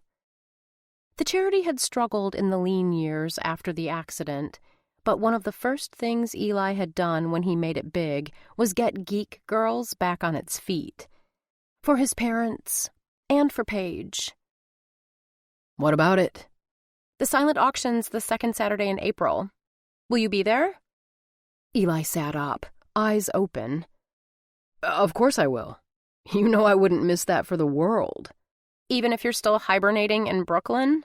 The charity had struggled in the lean years after the accident, but one of the first things Eli had done when he made it big was get Geek Girls back on its feet. For his parents, and for Paige. What about it? The silent auction's the second Saturday in April. Will you be there? Eli sat up, eyes open. Of course I will. You know I wouldn't miss that for the world. Even if you're still hibernating in Brooklyn?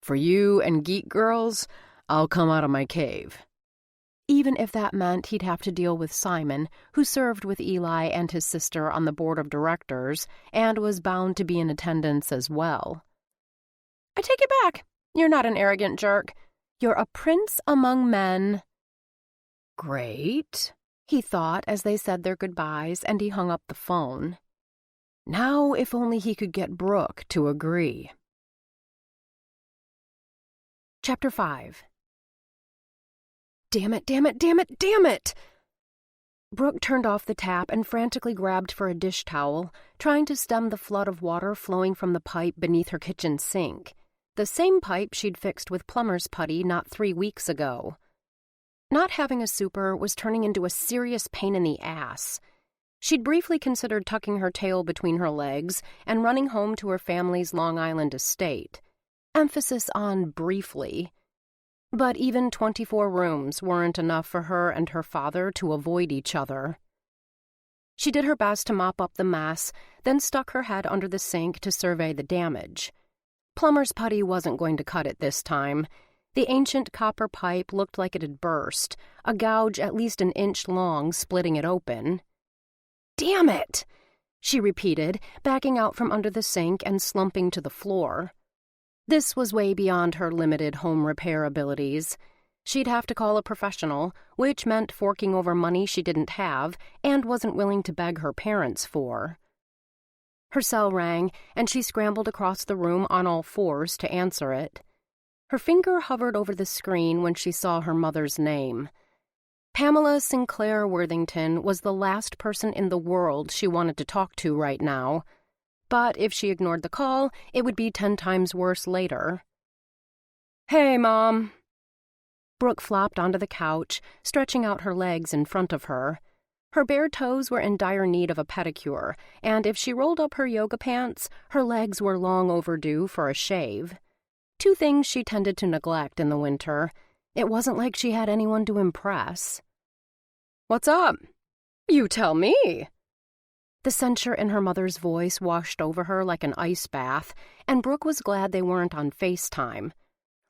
For you and Geek Girls, I'll come out of my cave. Even if that meant he'd have to deal with Simon, who served with Eli and his sister on the board of directors and was bound to be in attendance as well. I take it back. You're not an arrogant jerk. You're a prince among men. Great, he thought as they said their goodbyes, and he hung up the phone. Now if only he could get Brooke to agree. Chapter 5. Damn it, damn it, damn it, damn it! Brooke turned off the tap and frantically grabbed for a dish towel, trying to stem the flood of water flowing from the pipe beneath her kitchen sink, the same pipe she'd fixed with plumber's putty not 3 weeks ago. Not having a super was turning into a serious pain in the ass. She'd briefly considered tucking her tail between her legs and running home to her family's Long Island estate. Emphasis on briefly. But even 24 rooms weren't enough for her and her father to avoid each other. She did her best to mop up the mess, then stuck her head under the sink to survey the damage. Plumber's putty wasn't going to cut it this time. The ancient copper pipe looked like it had burst, a gouge at least an inch long splitting it open. "Damn it!" she repeated, backing out from under the sink and slumping to the floor. This was way beyond her limited home repair abilities. She'd have to call a professional, which meant forking over money she didn't have and wasn't willing to beg her parents for. Her cell rang, and she scrambled across the room on all fours to answer it. Her finger hovered over the screen when she saw her mother's name. Pamela Sinclair Worthington was the last person in the world she wanted to talk to right now. But if she ignored the call, it would be 10 times worse later. "Hey, Mom." Brooke flopped onto the couch, stretching out her legs in front of her. Her bare toes were in dire need of a pedicure, and if she rolled up her yoga pants, her legs were long overdue for a shave. 2 things she tended to neglect in the winter. It wasn't like she had anyone to impress. "What's up?" "You tell me." The censure in her mother's voice washed over her like an ice bath, and Brooke was glad they weren't on FaceTime.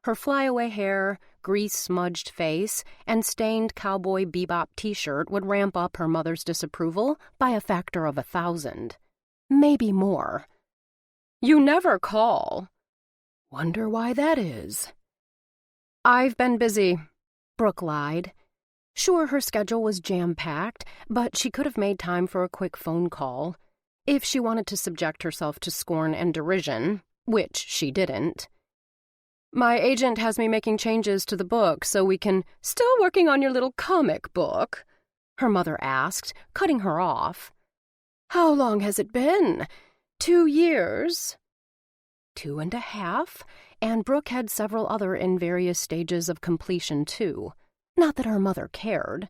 Her flyaway hair, grease-smudged face, and stained Cowboy Bebop t-shirt would ramp up her mother's disapproval by a factor of 1,000. Maybe more. "You never call." Wonder why that is. "I've been busy," Brooke lied. Sure, her schedule was jam-packed, but she could have made time for a quick phone call, if she wanted to subject herself to scorn and derision, which she didn't. My agent has me making changes to the book so we can— Still working on your little comic book? Her mother asked, cutting her off. How long has it been? 2 years? 2.5, and Brooke had several other in various stages of completion, too. Not that her mother cared.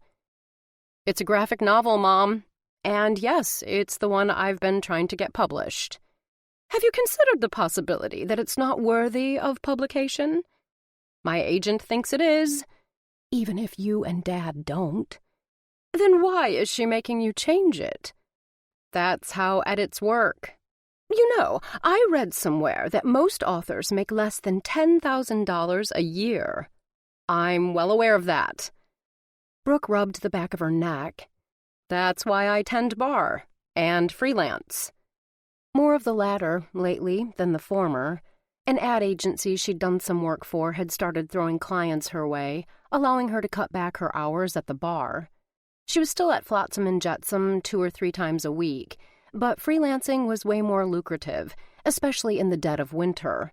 It's a graphic novel, Mom. And yes, it's the one I've been trying to get published. Have you considered the possibility that it's not worthy of publication? My agent thinks it is, even if you and Dad don't. Then why is she making you change it? That's how edits work. You know, I read somewhere that most authors make less than $10,000 a year. I'm well aware of that. Brooke rubbed the back of her neck. That's why I tend bar and freelance. More of the latter lately than the former. An ad agency she'd done some work for had started throwing clients her way, allowing her to cut back her hours at the bar. She was still at Flotsam and Jetsam 2 or 3 times a week, but freelancing was way more lucrative, especially in the dead of winter.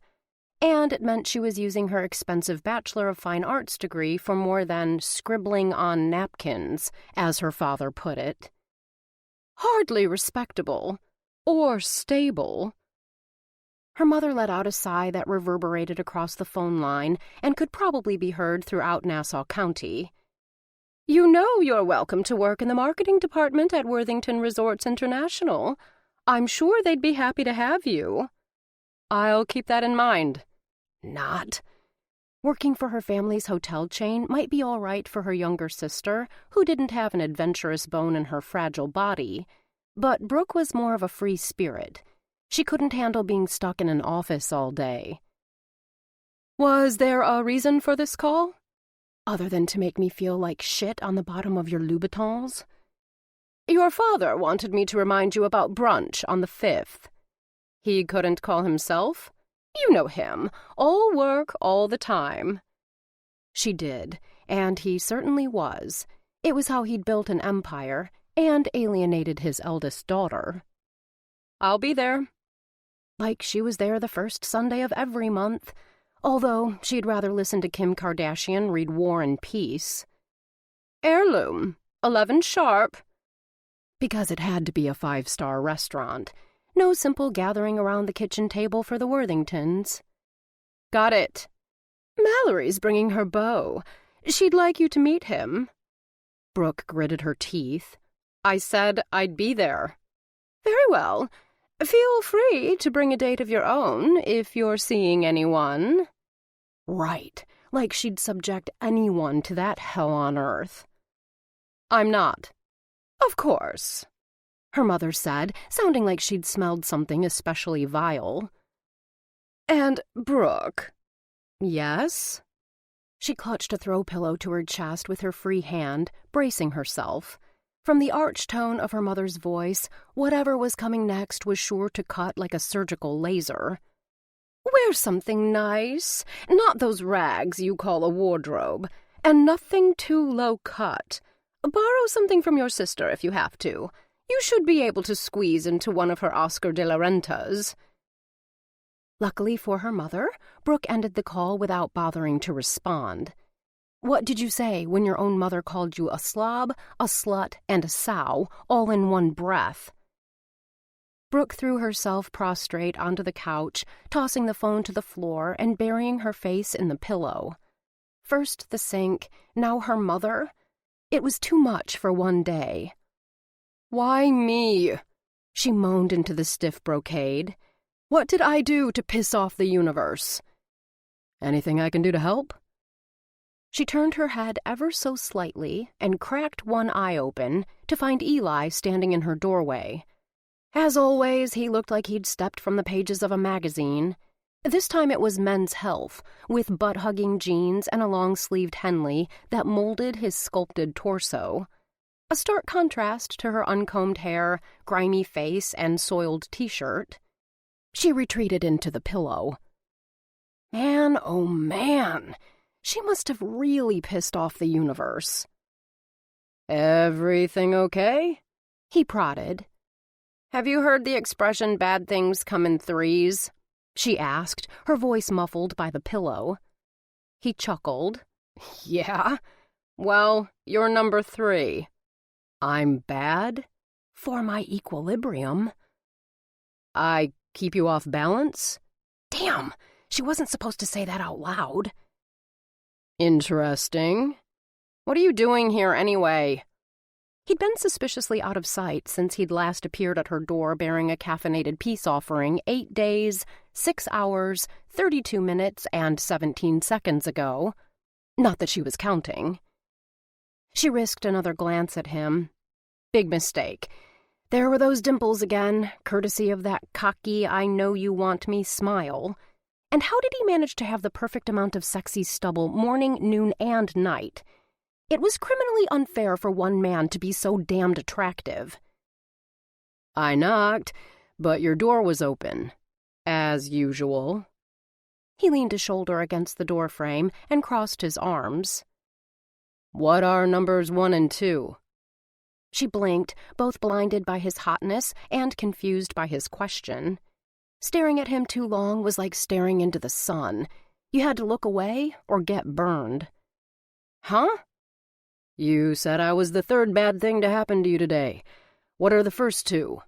And it meant she was using her expensive Bachelor of Fine Arts degree for more than scribbling on napkins, as her father put it. Hardly respectable. Or stable. Her mother let out a sigh that reverberated across the phone line and could probably be heard throughout Nassau County. You know you're welcome to work in the marketing department at Worthington Resorts International. I'm sure they'd be happy to have you. I'll keep that in mind. Not. Working for her family's hotel chain might be all right for her younger sister, who didn't have an adventurous bone in her fragile body. But Brooke was more of a free spirit. She couldn't handle being stuck in an office all day. Was there a reason for this call? Other than to make me feel like shit on the bottom of your Louboutins? Your father wanted me to remind you about brunch on the 5th. He couldn't call himself? You know him. All work, all the time. She did, and he certainly was. It was how he'd built an empire and alienated his eldest daughter. I'll be there. Like she was there the first Sunday of every month, although she'd rather listen to Kim Kardashian read War and Peace. Heirloom, 11 sharp. Because it had to be a 5-star restaurant. No simple gathering around the kitchen table for the Worthingtons. Got it. Mallory's bringing her beau. She'd like you to meet him. Brooke gritted her teeth. I said I'd be there. Very well. Feel free to bring a date of your own if you're seeing anyone. Right, like she'd subject anyone to that hell on earth. I'm not. Of course, her mother said, sounding like she'd smelled something especially vile. And, Brooke. Yes? She clutched a throw pillow to her chest with her free hand, bracing herself. From the arch tone of her mother's voice, whatever was coming next was sure to cut like a surgical laser. Wear something nice, not those rags you call a wardrobe, and nothing too low cut. Borrow something from your sister if you have to. You should be able to squeeze into one of her Oscar de la Rentas. Luckily for her mother, Brooke ended the call without bothering to respond. What did you say when your own mother called you a slob, a slut, and a sow, all in one breath? Brooke threw herself prostrate onto the couch, tossing the phone to the floor and burying her face in the pillow. First the sink, now her mother. It was too much for one day. Why me? She moaned into the stiff brocade. What did I do to piss off the universe? Anything I can do to help? She turned her head ever so slightly and cracked one eye open to find Eli standing in her doorway. As always, he looked like he'd stepped from the pages of a magazine. This time it was Men's Health, with butt-hugging jeans and a long-sleeved Henley that molded his sculpted torso. A stark contrast to her uncombed hair, grimy face, and soiled T-shirt. She retreated into the pillow. Man, oh man! She must have really pissed off the universe. Everything okay? He prodded. Have you heard the expression bad things come in threes? She asked, her voice muffled by the pillow. He chuckled. Yeah? Well, you're number 3. I'm bad? For my equilibrium. I keep you off balance? Damn! She wasn't supposed to say that out loud. Interesting. What are you doing here anyway? He'd been suspiciously out of sight since he'd last appeared at her door bearing a caffeinated peace offering 8 days, 6 hours, 32 minutes, and 17 seconds ago. Not that she was counting. She risked another glance at him. Big mistake. There were those dimples again, courtesy of that cocky I-know-you-want-me smile. And how did he manage to have the perfect amount of sexy stubble morning, noon, and night? It was criminally unfair for one man to be so damned attractive. I knocked, but your door was open. As usual. He leaned a shoulder against the doorframe and crossed his arms. What are numbers 1 and 2? She blinked, both blinded by his hotness and confused by his question. Staring at him too long was like staring into the sun. You had to look away or get burned. Huh? You said I was the 3rd bad thing to happen to you today. What are the first 2?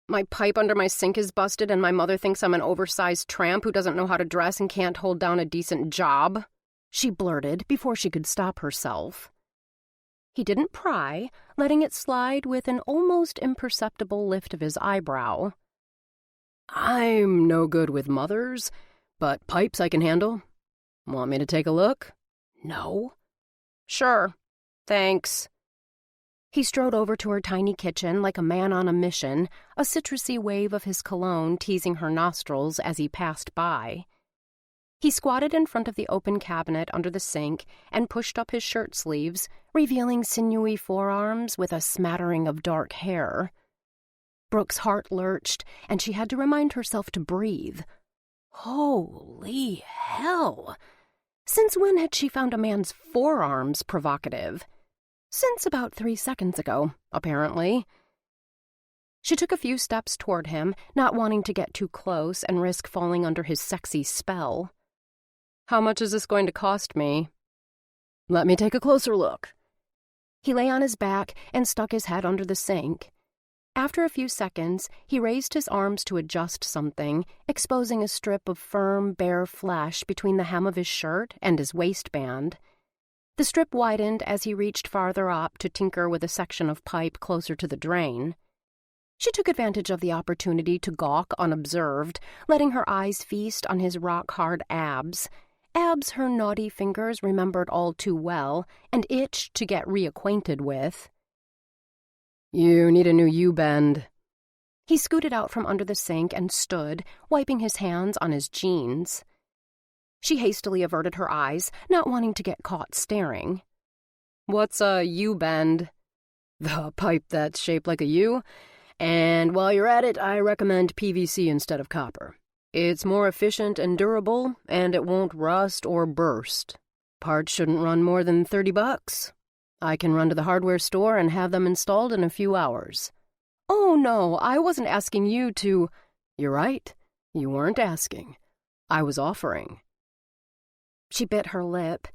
My pipe under my sink is busted and my mother thinks I'm an oversized tramp who doesn't know how to dress and can't hold down a decent job, she blurted before she could stop herself. He didn't pry, letting it slide with an almost imperceptible lift of his eyebrow. I'm no good with mothers, but pipes I can handle. Want me to take a look? No. Sure. Thanks. He strode over to her tiny kitchen like a man on a mission, a citrusy wave of his cologne teasing her nostrils as he passed by. He squatted in front of the open cabinet under the sink and pushed up his shirt sleeves, revealing sinewy forearms with a smattering of dark hair. Brooke's heart lurched, and she had to remind herself to breathe. Holy hell! Since when had she found a man's forearms provocative? Since about 3 seconds ago, apparently. She took a few steps toward him, not wanting to get too close and risk falling under his sexy spell. How much is this going to cost me? Let me take a closer look. He lay on his back and stuck his head under the sink. After a few seconds, he raised his arms to adjust something, exposing a strip of firm, bare flesh between the hem of his shirt and his waistband. The strip widened as he reached farther up to tinker with a section of pipe closer to the drain. She took advantage of the opportunity to gawk unobserved, letting her eyes feast on his rock-hard abs. Abs her naughty fingers remembered all too well and itched to get reacquainted with. You need a new U-bend. He scooted out from under the sink and stood, wiping his hands on his jeans. She hastily averted her eyes, not wanting to get caught staring. What's a U-bend? The pipe that's shaped like a U. And while you're at it, I recommend PVC instead of copper. It's more efficient and durable, and it won't rust or burst. Parts shouldn't run more than $30. I can run to the hardware store and have them installed in a few hours. Oh, no, I wasn't asking you to... You're right. You weren't asking. I was offering. She bit her lip.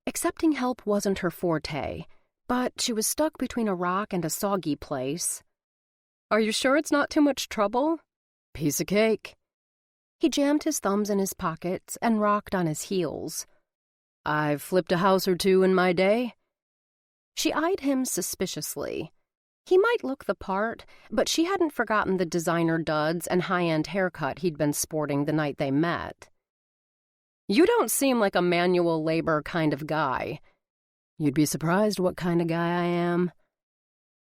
Accepting help wasn't her forte, but she was stuck between a rock and a soggy place. Are you sure it's not too much trouble? Piece of cake. He jammed his thumbs in his pockets and rocked on his heels. I've flipped a house or 2 in my day. She eyed him suspiciously. He might look the part, but she hadn't forgotten the designer duds and high-end haircut he'd been sporting the night they met. You don't seem like a manual labor kind of guy. You'd be surprised what kind of guy I am.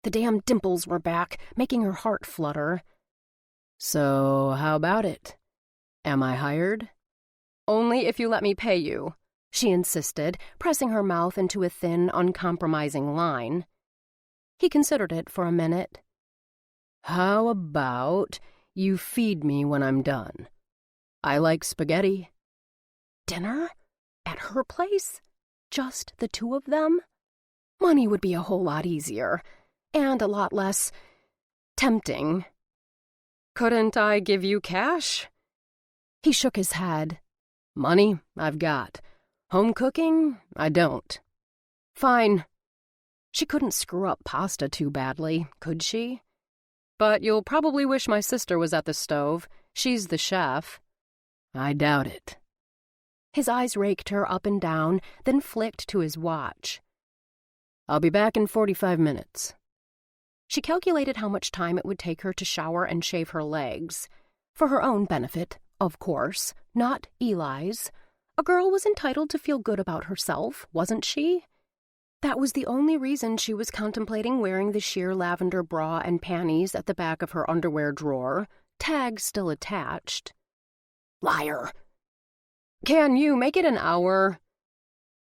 The damn dimples were back, making her heart flutter. So, how about it? Am I hired? Only if you let me pay you, she insisted, pressing her mouth into a thin, uncompromising line. He considered it for a minute. How about you feed me when I'm done? I like spaghetti. Dinner? At her place? Just the 2 of them? Money would be a whole lot easier, and a lot less tempting. Couldn't I give you cash? He shook his head. Money, I've got. Home cooking, I don't. Fine. She couldn't screw up pasta too badly, could she? But you'll probably wish my sister was at the stove. She's the chef. I doubt it. His eyes raked her up and down, then flicked to his watch. I'll be back in 45 minutes. She calculated how much time it would take her to shower and shave her legs. For her own benefit, of course, not Eli's. A girl was entitled to feel good about herself, wasn't she? That was the only reason she was contemplating wearing the sheer lavender bra and panties at the back of her underwear drawer, tag still attached. Liar! Can you make it an hour?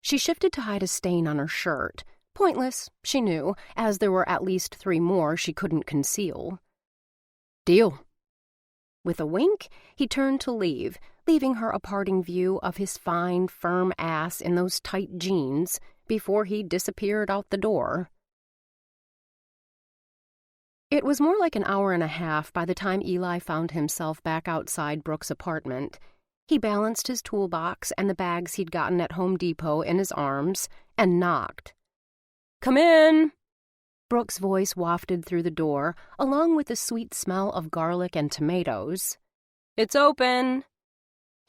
She shifted to hide a stain on her shirt. Pointless, she knew, as there were at least 3 more she couldn't conceal. Deal. With a wink, he turned to leave, leaving her a parting view of his fine, firm ass in those tight jeans before he disappeared out the door. It was more like an hour and a half by the time Eli found himself back outside Brooke's apartment. He balanced his toolbox and the bags he'd gotten at Home Depot in his arms and knocked. Come in! Brooke's voice wafted through the door, along with the sweet smell of garlic and tomatoes. It's open!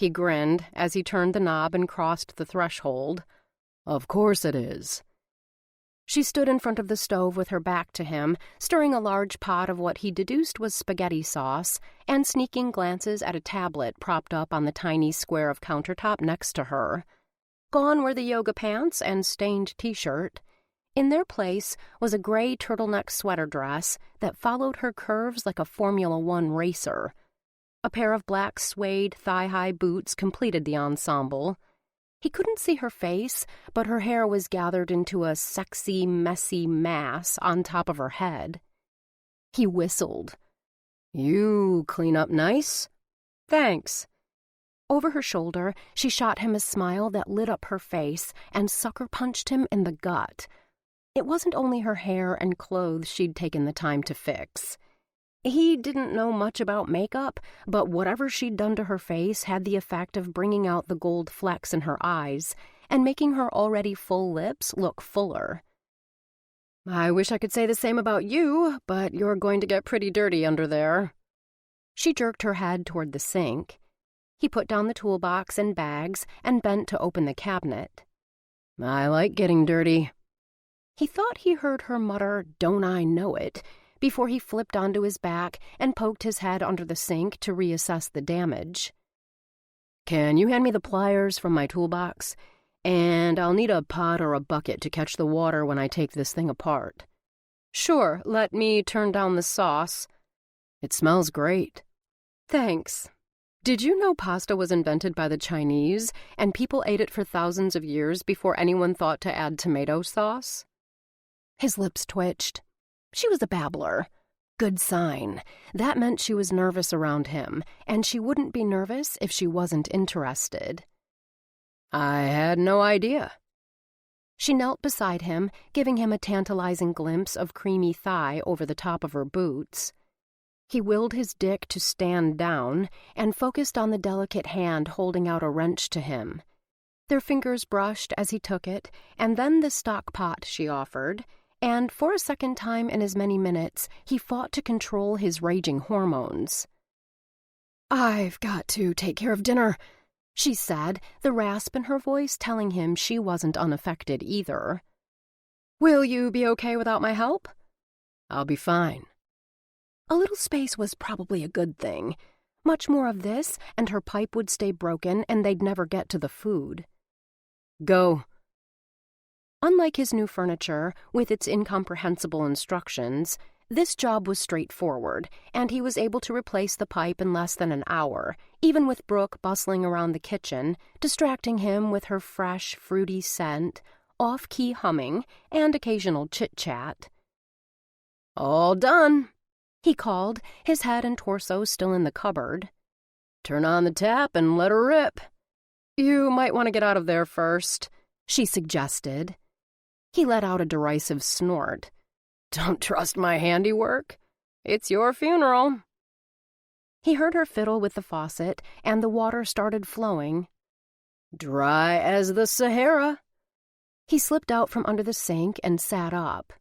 He grinned as he turned the knob and crossed the threshold. Of course it is. She stood in front of the stove with her back to him, stirring a large pot of what he deduced was spaghetti sauce, and sneaking glances at a tablet propped up on the tiny square of countertop next to her. Gone were the yoga pants and stained T-shirt. In their place was a gray turtleneck sweater dress that followed her curves like a Formula One racer. A pair of black suede thigh-high boots completed the ensemble. He couldn't see her face, but her hair was gathered into a sexy, messy mass on top of her head. He whistled. You clean up nice? Thanks. Over her shoulder, she shot him a smile that lit up her face and sucker-punched him in the gut. It wasn't only her hair and clothes she'd taken the time to fix. He didn't know much about makeup, but whatever she'd done to her face had the effect of bringing out the gold flecks in her eyes and making her already full lips look fuller. I wish I could say the same about you, but you're going to get pretty dirty under there. She jerked her head toward the sink. He put down the toolbox and bags and bent to open the cabinet. I like getting dirty. He thought he heard her mutter, "Don't I know it?" before he flipped onto his back and poked his head under the sink to reassess the damage. Can you hand me the pliers from my toolbox? And I'll need a pot or a bucket to catch the water when I take this thing apart. Sure, let me turn down the sauce. It smells great. Thanks. Did you know pasta was invented by the Chinese, and people ate it for thousands of years before anyone thought to add tomato sauce? His lips twitched. She was a babbler. Good sign. That meant she was nervous around him, and she wouldn't be nervous if she wasn't interested. I had no idea. She knelt beside him, giving him a tantalizing glimpse of creamy thigh over the top of her boots. He willed his dick to stand down and focused on the delicate hand holding out a wrench to him. Their fingers brushed as he took it, and then the stock pot she offered, and for a second time in as many minutes, he fought to control his raging hormones. I've got to take care of dinner, she said, the rasp in her voice telling him she wasn't unaffected either. Will you be okay without my help? I'll be fine. A little space was probably a good thing. Much more of this, and her pipe would stay broken and they'd never get to the food. Go. Unlike his new furniture, with its incomprehensible instructions, this job was straightforward, and he was able to replace the pipe in less than an hour, even with Brooke bustling around the kitchen, distracting him with her fresh, fruity scent, off-key humming, and occasional chit-chat. All done, he called, his head and torso still in the cupboard. Turn on the tap and let her rip. You might want to get out of there first, she suggested. He let out a derisive snort. "Don't trust my handiwork? It's your funeral." He heard her fiddle with the faucet, and the water started flowing. "Dry as the Sahara." He slipped out from under the sink and sat up.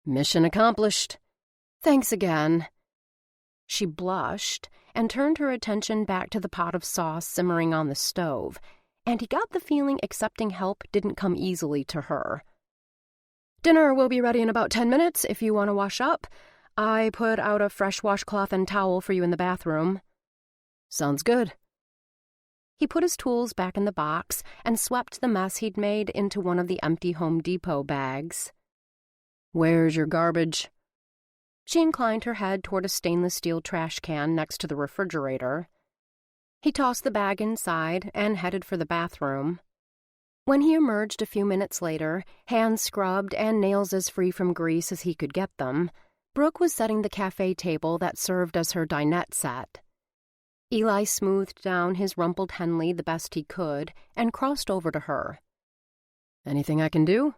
"Mission accomplished." "Thanks again." She blushed and turned her attention back to the pot of sauce simmering on the stove, and he got the feeling accepting help didn't come easily to her. "Dinner will be ready in about 10 minutes if you want to wash up. I put out a fresh washcloth and towel for you in the bathroom." "Sounds good." He put his tools back in the box and swept the mess he'd made into one of the empty Home Depot bags. "Where's your garbage?" She inclined her head toward a stainless steel trash can next to the refrigerator. He tossed the bag inside and headed for the bathroom. When he emerged a few minutes later, hands scrubbed and nails as free from grease as he could get them, Brooke was setting the cafe table that served as her dinette set. Eli smoothed down his rumpled Henley the best he could and crossed over to her. "Anything I can do?"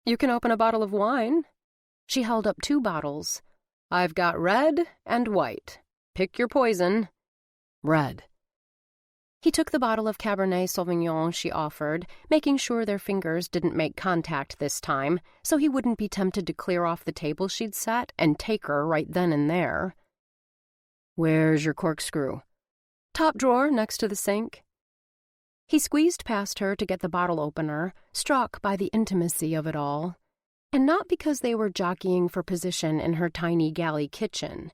"You can open a bottle of wine." She held up 2 bottles. "I've got red and white. Pick your poison." "Red." He took the bottle of Cabernet Sauvignon she offered, making sure their fingers didn't make contact this time, so he wouldn't be tempted to clear off the table she'd set and take her right then and there. "Where's your corkscrew?" "Top drawer next to the sink." He squeezed past her to get the bottle opener, struck by the intimacy of it all. And not because they were jockeying for position in her tiny galley kitchen.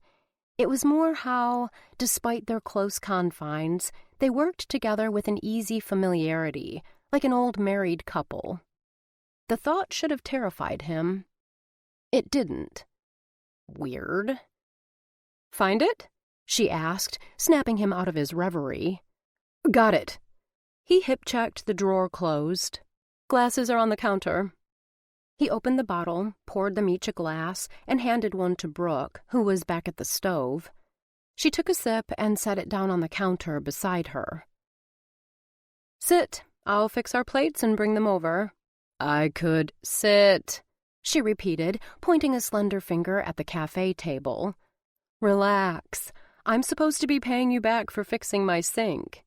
It was more how, despite their close confines, they worked together with an easy familiarity, like an old married couple. The thought should have terrified him. It didn't. Weird. "Find it?" she asked, snapping him out of his reverie. "Got it." He hip-checked the drawer closed. "Glasses are on the counter." He opened the bottle, poured them each a glass, and handed one to Brooke, who was back at the stove. She took a sip and set it down on the counter beside her. "Sit. I'll fix our plates and bring them over." "I could—" "Sit," she repeated, pointing a slender finger at the cafe table. "Relax. I'm supposed to be paying you back for fixing my sink."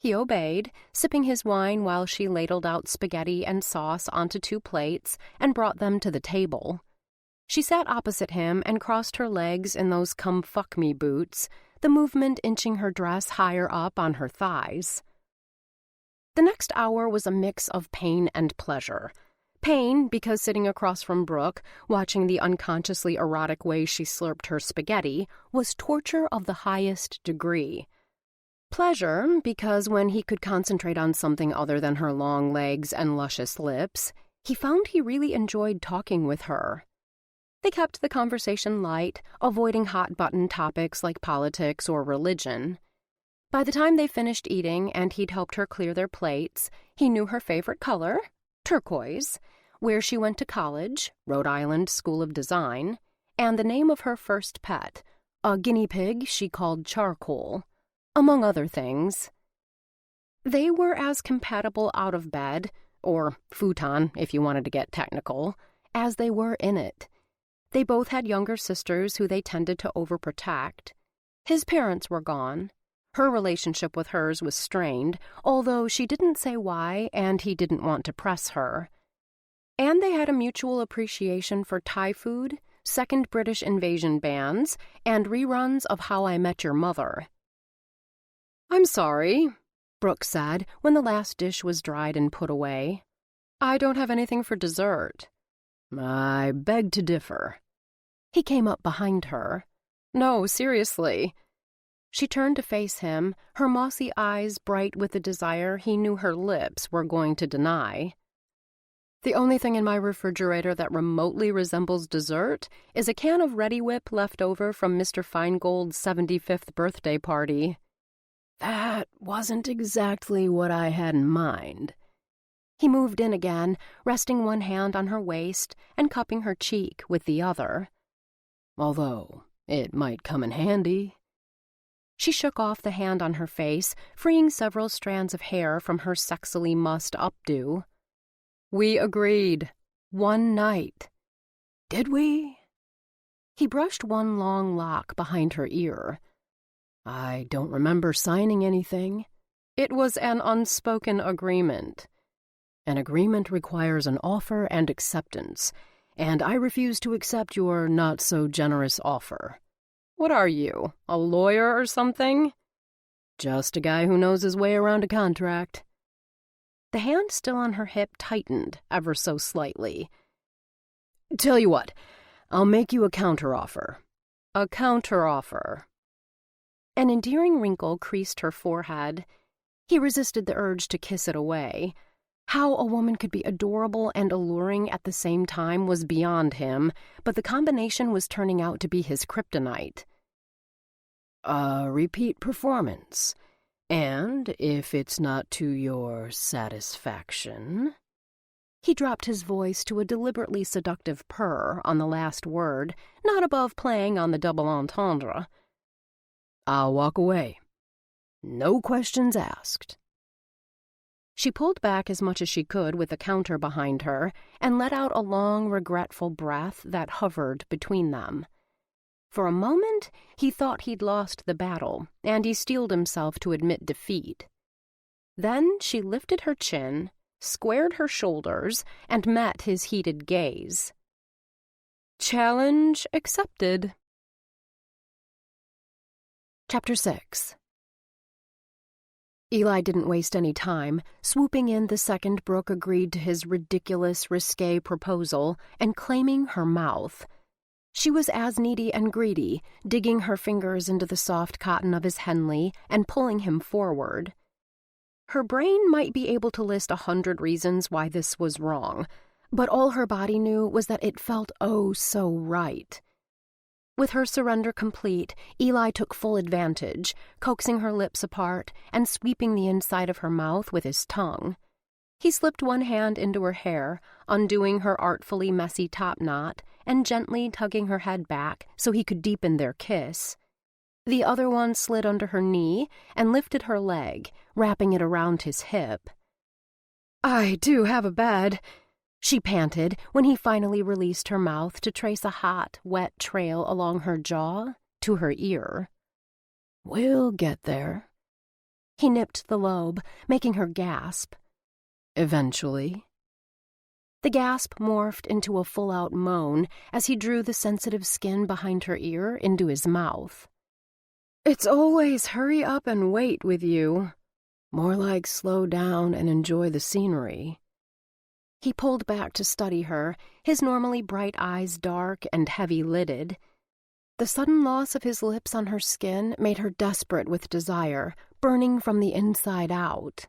He obeyed, sipping his wine while she ladled out spaghetti and sauce onto 2 plates and brought them to the table. She sat opposite him and crossed her legs in those come-fuck-me boots, the movement inching her dress higher up on her thighs. The next hour was a mix of pain and pleasure. Pain because sitting across from Brooke, watching the unconsciously erotic way she slurped her spaghetti, was torture of the highest degree. Pleasure because when he could concentrate on something other than her long legs and luscious lips, he found he really enjoyed talking with her. They kept the conversation light, avoiding hot-button topics like politics or religion. By the time they finished eating and he'd helped her clear their plates, he knew her favorite color, turquoise, where she went to college, Rhode Island School of Design, and the name of her first pet, a guinea pig she called Charcoal, among other things. They were as compatible out of bed, or futon if you wanted to get technical, as they were in it. They both had younger sisters who they tended to overprotect. His parents were gone. Her relationship with hers was strained, although she didn't say why and he didn't want to press her. And they had a mutual appreciation for Thai food, second British invasion bands, and reruns of How I Met Your Mother. "I'm sorry," Brooke said when the last dish was dried and put away. "I don't have anything for dessert." "I beg to differ." He came up behind her. "No, seriously." She turned to face him, her mossy eyes bright with the desire he knew her lips were going to deny. "The only thing in my refrigerator that remotely resembles dessert is a can of Reddi-wip left over from Mr. Feingold's 75th birthday party." "That wasn't exactly what I had in mind." He moved in again, resting one hand on her waist and cupping her cheek with the other. "Although it might come in handy." She shook off the hand on her face, freeing several strands of hair from her sexily mussed updo. "We agreed." 1 night. Did we? He brushed one long lock behind her ear. I don't remember signing anything. It was an unspoken agreement. An agreement requires an offer and acceptance, and I refuse to accept your not-so-generous offer. What are you, a lawyer or something? Just a guy who knows his way around a contract. The hand still on her hip tightened ever so slightly. Tell you what, I'll make you a counteroffer. A counteroffer. An endearing wrinkle creased her forehead. He resisted the urge to kiss it away. How a woman could be adorable and alluring at the same time was beyond him, but the combination was turning out to be his kryptonite. A repeat performance. And if it's not to your satisfaction... He dropped his voice to a deliberately seductive purr on the last word, not above playing on the double entendre. I'll walk away. No questions asked. She pulled back as much as she could with the counter behind her and let out a long, regretful breath that hovered between them. For a moment, he thought he'd lost the battle, and he steeled himself to admit defeat. Then she lifted her chin, squared her shoulders, and met his heated gaze. Challenge accepted. Chapter 6. Eli didn't waste any time, swooping in the second Brooke agreed to his ridiculous, risque proposal and claiming her mouth. She was as needy and greedy, digging her fingers into the soft cotton of his Henley and pulling him forward. Her brain might be able to list 100 reasons why this was wrong, but all her body knew was that it felt oh so right. With her surrender complete, Eli took full advantage, coaxing her lips apart and sweeping the inside of her mouth with his tongue. He slipped one hand into her hair, undoing her artfully messy top knot and gently tugging her head back so he could deepen their kiss. The other one slid under her knee and lifted her leg, wrapping it around his hip. I do have a bed, she panted when he finally released her mouth to trace a hot, wet trail along her jaw to her ear. We'll get there. He nipped the lobe, making her gasp. Eventually. The gasp morphed into a full-out moan as he drew the sensitive skin behind her ear into his mouth. It's always hurry up and wait with you. More like slow down and enjoy the scenery. He pulled back to study her, his normally bright eyes dark and heavy-lidded. The sudden loss of his lips on her skin made her desperate with desire, burning from the inside out.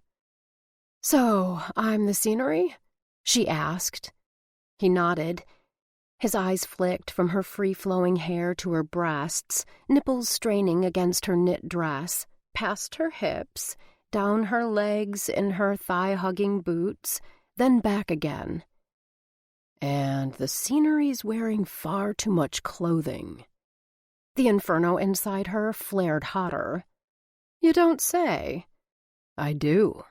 So, I'm the scenery? She asked. He nodded. His eyes flicked from her free-flowing hair to her breasts, nipples straining against her knit dress, past her hips, down her legs in her thigh-hugging boots, then back again. And the scenery's wearing far too much clothing. The inferno inside her flared hotter. You don't say. I do.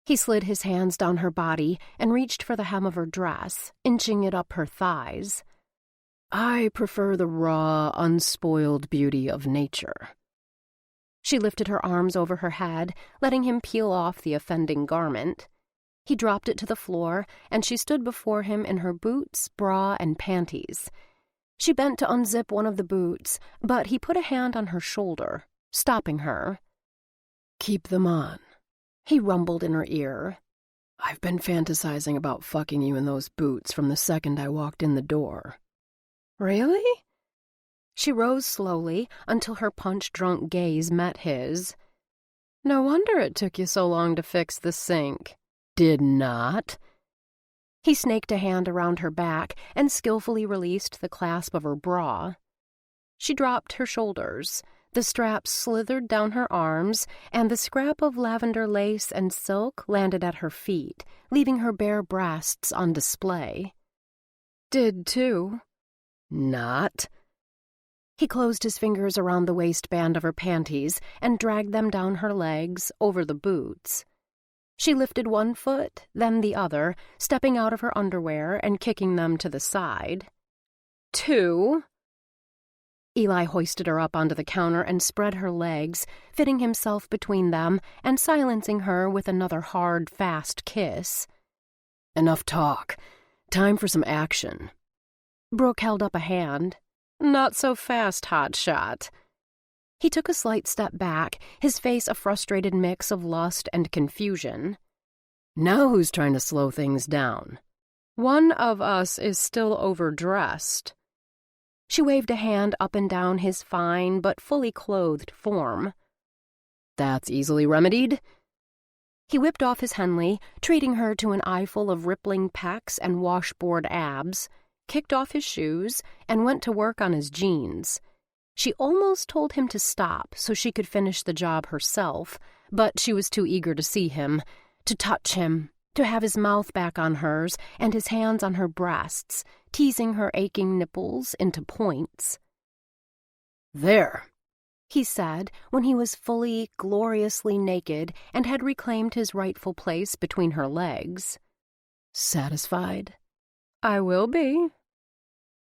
He slid his hands down her body and reached for the hem of her dress, inching it up her thighs. I prefer the raw, unspoiled beauty of nature. She lifted her arms over her head, letting him peel off the offending garment. He dropped it to the floor, and she stood before him in her boots, bra, and panties. She bent to unzip one of the boots, but he put a hand on her shoulder, stopping her. Keep them on, he rumbled in her ear. I've been fantasizing about fucking you in those boots from the second I walked in the door. Really? She rose slowly until her punch-drunk gaze met his. No wonder it took you so long to fix the sink. Did not. He snaked a hand around her back and skillfully released the clasp of her bra. She dropped her shoulders. The straps slithered down her arms, and the scrap of lavender lace and silk landed at her feet, leaving her bare breasts on display. Did too. Not. He closed his fingers around the waistband of her panties and dragged them down her legs, over the boots. She lifted one foot, then the other, stepping out of her underwear and kicking them to the side. 2. Eli hoisted her up onto the counter and spread her legs, fitting himself between them and silencing her with another hard, fast kiss. Enough talk. Time for some action. Brooke held up a hand. Not so fast, hotshot. He took a slight step back, his face a frustrated mix of lust and confusion. Now who's trying to slow things down? One of us is still overdressed. She waved a hand up and down his fine but fully clothed form. That's easily remedied. He whipped off his Henley, treating her to an eyeful of rippling pecs and washboard abs, kicked off his shoes, and went to work on his jeans. She almost told him to stop so she could finish the job herself, but she was too eager to see him, to touch him, to have his mouth back on hers and his hands on her breasts, teasing her aching nipples into points. There, he said when he was fully, gloriously naked and had reclaimed his rightful place between her legs. Satisfied? I will be.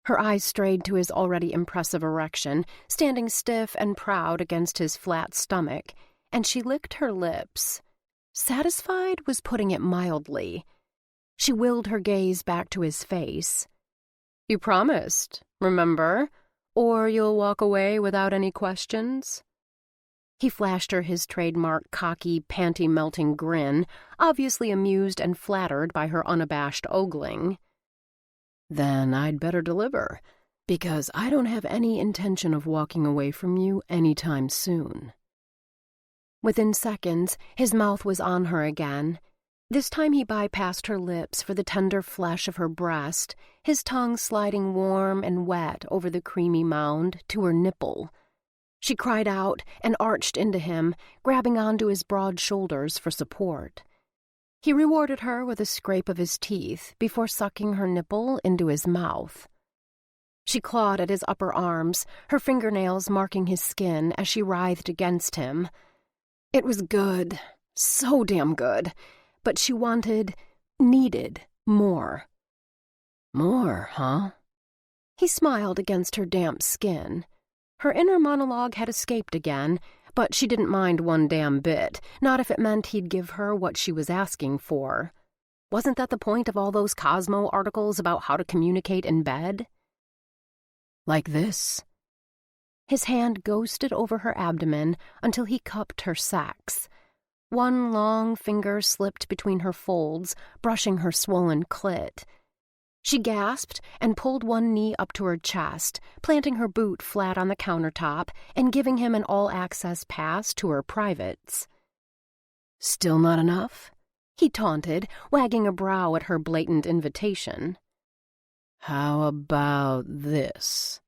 Her eyes strayed to his already impressive erection, standing stiff and proud against his flat stomach, and she licked her lips. Satisfied was putting it mildly. She willed her gaze back to his face. You promised, remember? Or you'll walk away without any questions? He flashed her his trademark cocky, panty-melting grin, obviously amused and flattered by her unabashed ogling. Then I'd better deliver, because I don't have any intention of walking away from you anytime soon. Within seconds, his mouth was on her again. This time he bypassed her lips for the tender flesh of her breast, his tongue sliding warm and wet over the creamy mound to her nipple. She cried out and arched into him, grabbing onto his broad shoulders for support. He rewarded her with a scrape of his teeth before sucking her nipple into his mouth. She clawed at his upper arms, her fingernails marking his skin as she writhed against him. It was good, so damn good, but she needed more. More, huh? He smiled against her damp skin. Her inner monologue had escaped again, but she didn't mind one damn bit, not if it meant he'd give her what she was asking for. Wasn't that the point of all those Cosmo articles about how to communicate in bed? Like this? His hand ghosted over her abdomen until he cupped her sacs. One long finger slipped between her folds, brushing her swollen clit. She gasped and pulled one knee up to her chest, planting her boot flat on the countertop and giving him an all-access pass to her privates. Still not enough? He taunted, wagging a brow at her blatant invitation. How about this?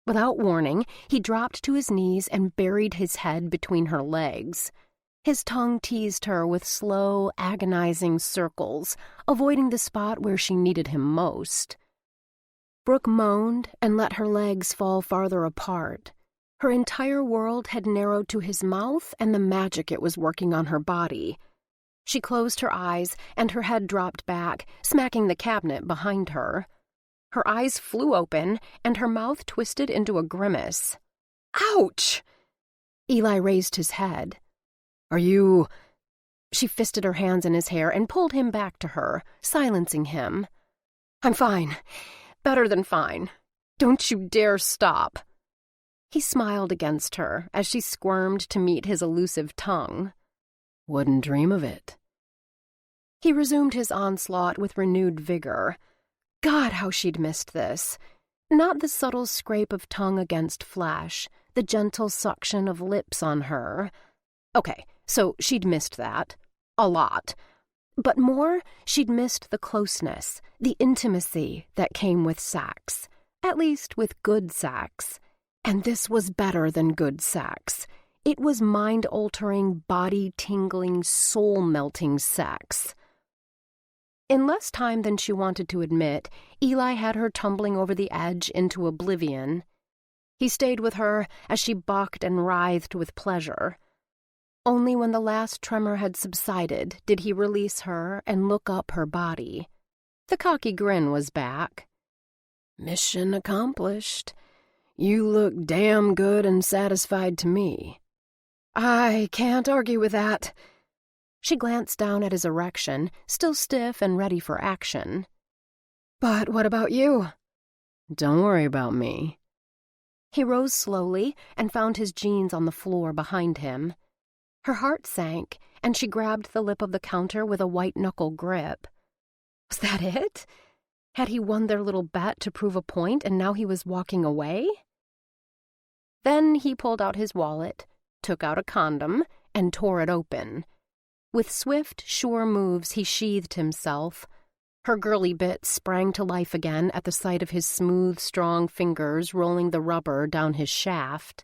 Without warning, he dropped to his knees and buried his head between her legs. His tongue teased her with slow, agonizing circles, avoiding the spot where she needed him most. Brooke moaned and let her legs fall farther apart. Her entire world had narrowed to his mouth and the magic it was working on her body. She closed her eyes and her head dropped back, smacking the cabinet behind her. Her eyes flew open and her mouth twisted into a grimace. Ouch! Eli raised his head. Are you... She fisted her hands in his hair and pulled him back to her, silencing him. I'm fine. Better than fine. Don't you dare stop. He smiled against her as she squirmed to meet his elusive tongue. Wouldn't dream of it. He resumed his onslaught with renewed vigor. God, how she'd missed this. Not the subtle scrape of tongue against flesh, the gentle suction of lips on her. Okay, so she'd missed that. A lot. But more, she'd missed the closeness, the intimacy that came with sex. At least with good sex. And this was better than good sex. It was mind-altering, body-tingling, soul-melting sex. In less time than she wanted to admit, Eli had her tumbling over the edge into oblivion. He stayed with her as she bucked and writhed with pleasure. Only when the last tremor had subsided did he release her and look up her body. The cocky grin was back. Mission accomplished. You look damn good and satisfied to me. I can't argue with that. She glanced down at his erection, still stiff and ready for action. But what about you? Don't worry about me. He rose slowly and found his jeans on the floor behind him. Her heart sank, and she grabbed the lip of the counter with a white-knuckle grip. Was that it? Had he won their little bet to prove a point, and now he was walking away? Then he pulled out his wallet, took out a condom, and tore it open. With swift, sure moves, he sheathed himself. Her girly bits sprang to life again at the sight of his smooth, strong fingers rolling the rubber down his shaft.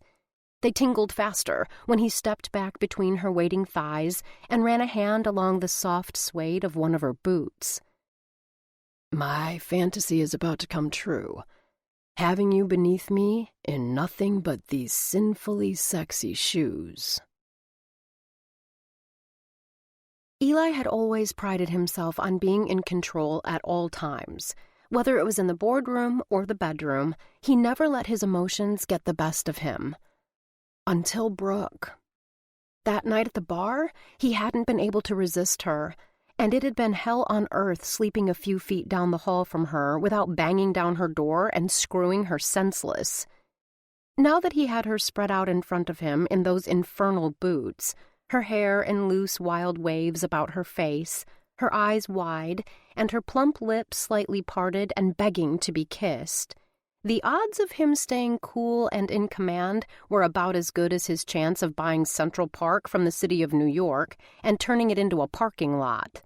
They tingled faster when he stepped back between her waiting thighs and ran a hand along the soft suede of one of her boots. My fantasy is about to come true. Having you beneath me in nothing but these sinfully sexy shoes. Eli had always prided himself on being in control at all times. Whether it was in the boardroom or the bedroom, he never let his emotions get the best of him. Until Brooke. That night at the bar, he hadn't been able to resist her, and it had been hell on earth sleeping a few feet down the hall from her without banging down her door and screwing her senseless. Now that he had her spread out in front of him in those infernal boots, her hair in loose wild waves about her face, her eyes wide, and her plump lips slightly parted and begging to be kissed, the odds of him staying cool and in command were about as good as his chance of buying Central Park from the city of New York and turning it into a parking lot.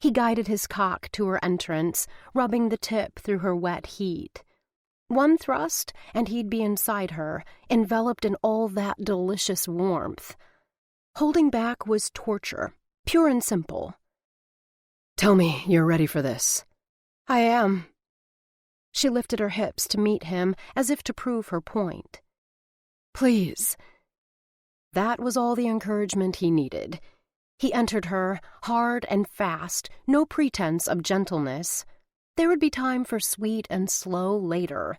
He guided his cock to her entrance, rubbing the tip through her wet heat. One thrust, and he'd be inside her, enveloped in all that delicious warmth. Holding back was torture, pure and simple. Tell me you're ready for this. I am. She lifted her hips to meet him, as if to prove her point. Please. That was all the encouragement he needed. He entered her, hard and fast, no pretense of gentleness. There would be time for sweet and slow later.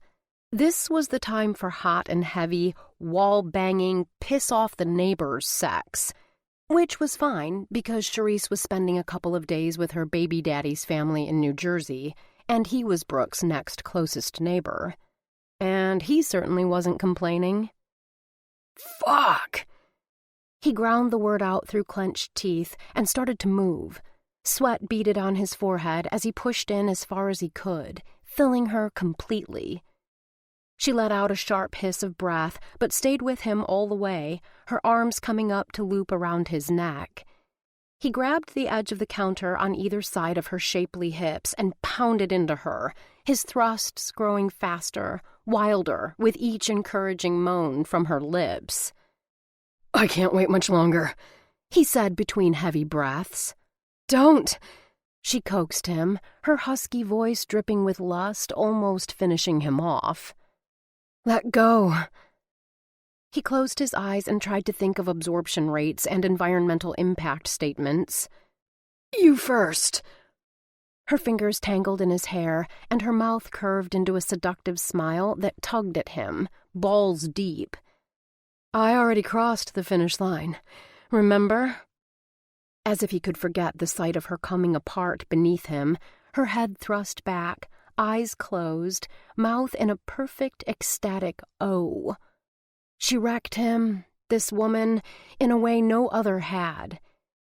This was the time for hot and heavy, wall-banging, piss-off-the-neighbors sex. Which was fine, because Charisse was spending a couple of days with her baby daddy's family in New Jersey, and he was Brooke's next closest neighbor. And he certainly wasn't complaining. Fuck! He ground the word out through clenched teeth and started to move. Sweat beaded on his forehead as he pushed in as far as he could, filling her completely. She let out a sharp hiss of breath, but stayed with him all the way, her arms coming up to loop around his neck. He grabbed the edge of the counter on either side of her shapely hips and pounded into her, his thrusts growing faster, wilder, with each encouraging moan from her lips. I can't wait much longer, he said between heavy breaths. Don't! She coaxed him, her husky voice dripping with lust, almost finishing him off. Let go. He closed his eyes and tried to think of absorption rates and environmental impact statements. You first. Her fingers tangled in his hair, and her mouth curved into a seductive smile that tugged at him, balls deep. I already crossed the finish line. Remember? As if he could forget the sight of her coming apart beneath him, her head thrust back, eyes closed, mouth in a perfect ecstatic O. She wrecked him, this woman, in a way no other had.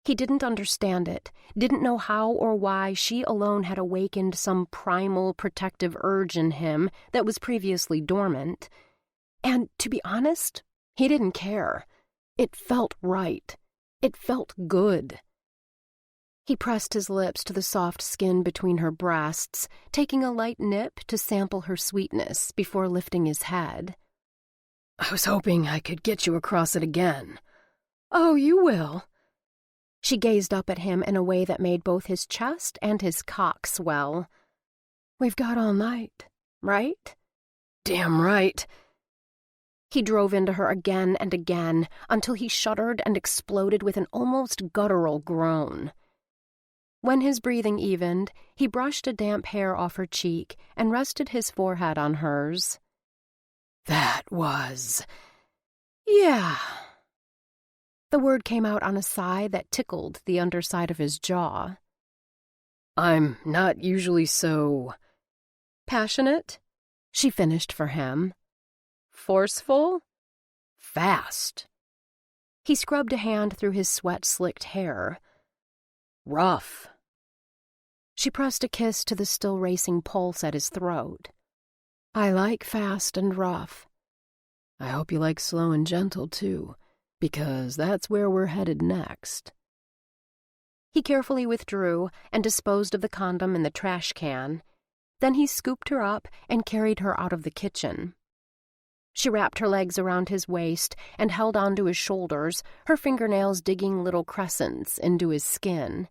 He didn't understand it, didn't know how or why she alone had awakened some primal protective urge in him that was previously dormant. And, to be honest, he didn't care. It felt right. It felt good. He pressed his lips to the soft skin between her breasts, taking a light nip to sample her sweetness before lifting his head. I was hoping I could get you across it again. Oh, you will. She gazed up at him in a way that made both his chest and his cock swell. We've got all night, right? Damn right. He drove into her again and again until he shuddered and exploded with an almost guttural groan. When his breathing evened, he brushed a damp hair off her cheek and rested his forehead on hers. That was... Yeah. The word came out on a sigh that tickled the underside of his jaw. I'm not usually so... Passionate? She finished for him. Forceful? Fast. He scrubbed a hand through his sweat-slicked hair. Rough. She pressed a kiss to the still racing pulse at his throat. I like fast and rough. I hope you like slow and gentle, too, because that's where we're headed next. He carefully withdrew and disposed of the condom in the trash can. Then he scooped her up and carried her out of the kitchen. She wrapped her legs around his waist and held onto his shoulders, her fingernails digging little crescents into his skin.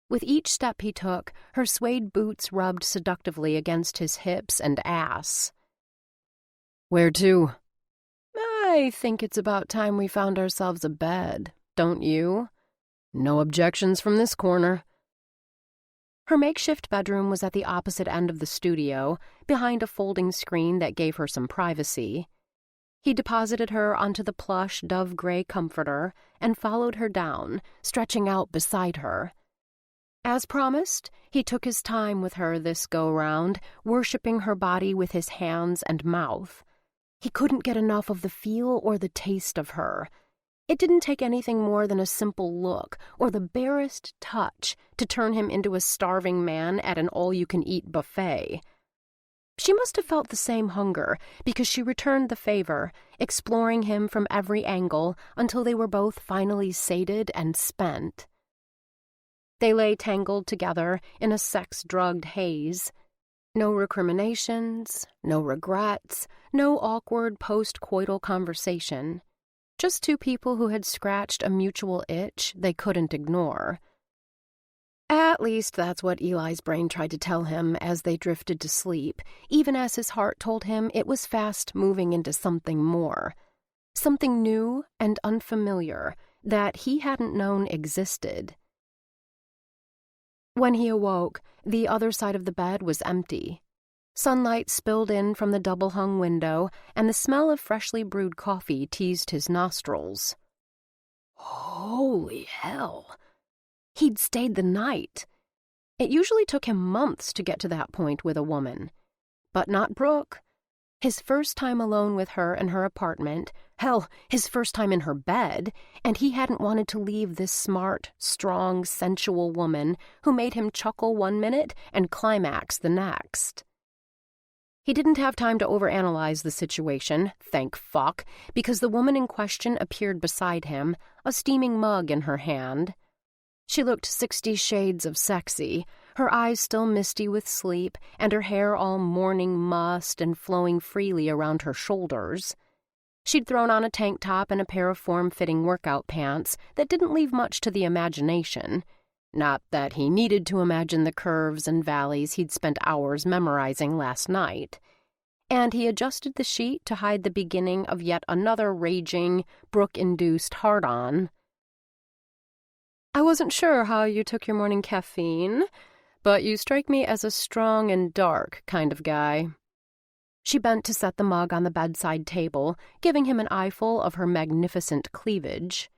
With each step he took, her suede boots rubbed seductively against his hips and ass. Where to? I think it's about time we found ourselves a bed, don't you? No objections from this corner. Her makeshift bedroom was at the opposite end of the studio, behind a folding screen that gave her some privacy. He deposited her onto the plush dove-gray comforter and followed her down, stretching out beside her. As promised, he took his time with her this go-round, worshipping her body with his hands and mouth. He couldn't get enough of the feel or the taste of her. It didn't take anything more than a simple look or the barest touch to turn him into a starving man at an all-you-can-eat buffet. She must have felt the same hunger because she returned the favor, exploring him from every angle until they were both finally sated and spent. They lay tangled together in a sex-drugged haze. No recriminations, no regrets, no awkward post-coital conversation. Just two people who had scratched a mutual itch they couldn't ignore. At least that's what Eli's brain tried to tell him as they drifted to sleep, even as his heart told him it was fast moving into something more. Something new and unfamiliar that he hadn't known existed. When he awoke, the other side of the bed was empty. Sunlight spilled in from the double-hung window, and the smell of freshly brewed coffee teased his nostrils. Holy hell! He'd stayed the night. It usually took him months to get to that point with a woman. But not Brooke. His first time alone with her in her apartment, hell, his first time in her bed, and he hadn't wanted to leave this smart, strong, sensual woman who made him chuckle one minute and climax the next. He didn't have time to overanalyze the situation, thank fuck, because the woman in question appeared beside him, a steaming mug in her hand. She looked 60 shades of sexy, her eyes still misty with sleep, and her hair all morning mussed and flowing freely around her shoulders. She'd thrown on a tank top and a pair of form-fitting workout pants that didn't leave much to the imagination. Not that he needed to imagine the curves and valleys he'd spent hours memorizing last night. And he adjusted the sheet to hide the beginning of yet another raging, Brooke-induced hard-on. I wasn't sure how you took your morning caffeine, but you strike me as a strong and dark kind of guy. She bent to set the mug on the bedside table, giving him an eyeful of her magnificent cleavage.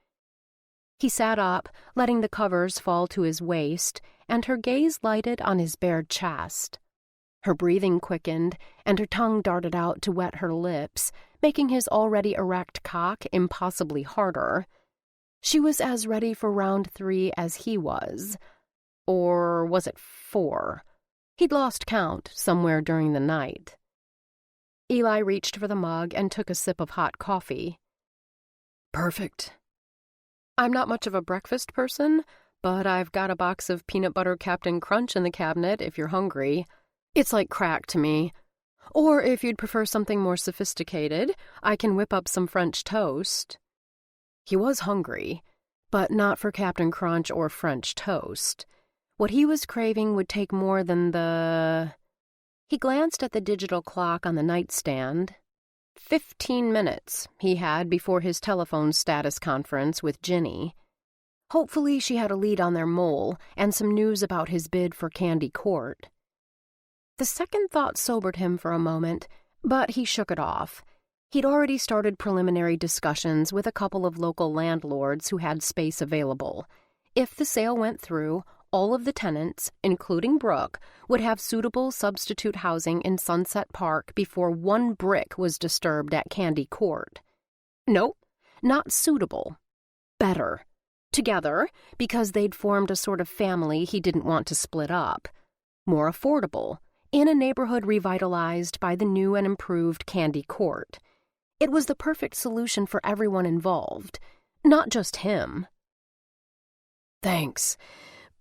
He sat up, letting the covers fall to his waist, and her gaze lighted on his bare chest. Her breathing quickened, and her tongue darted out to wet her lips, making his already erect cock impossibly harder. She was as ready for round 3 as he was. Or was it 4? He'd lost count somewhere during the night. Eli reached for the mug and took a sip of hot coffee. Perfect. I'm not much of a breakfast person, but I've got a box of peanut butter Captain Crunch in the cabinet if you're hungry. It's like crack to me. Or if you'd prefer something more sophisticated, I can whip up some French toast. He was hungry, but not for Captain Crunch or French toast. What he was craving would take more than the... He glanced at the digital clock on the nightstand. 15 minutes he had before his telephone status conference with Ginny. Hopefully she had a lead on their mole and some news about his bid for Candy Court. The second thought sobered him for a moment, but he shook it off. He'd already started preliminary discussions with a couple of local landlords who had space available. If the sale went through, all of the tenants, including Brooke, would have suitable substitute housing in Sunset Park before one brick was disturbed at Candy Court. Nope, not suitable. Better. Together, because they'd formed a sort of family he didn't want to split up. More affordable, in a neighborhood revitalized by the new and improved Candy Court. It was the perfect solution for everyone involved, not just him. Thanks.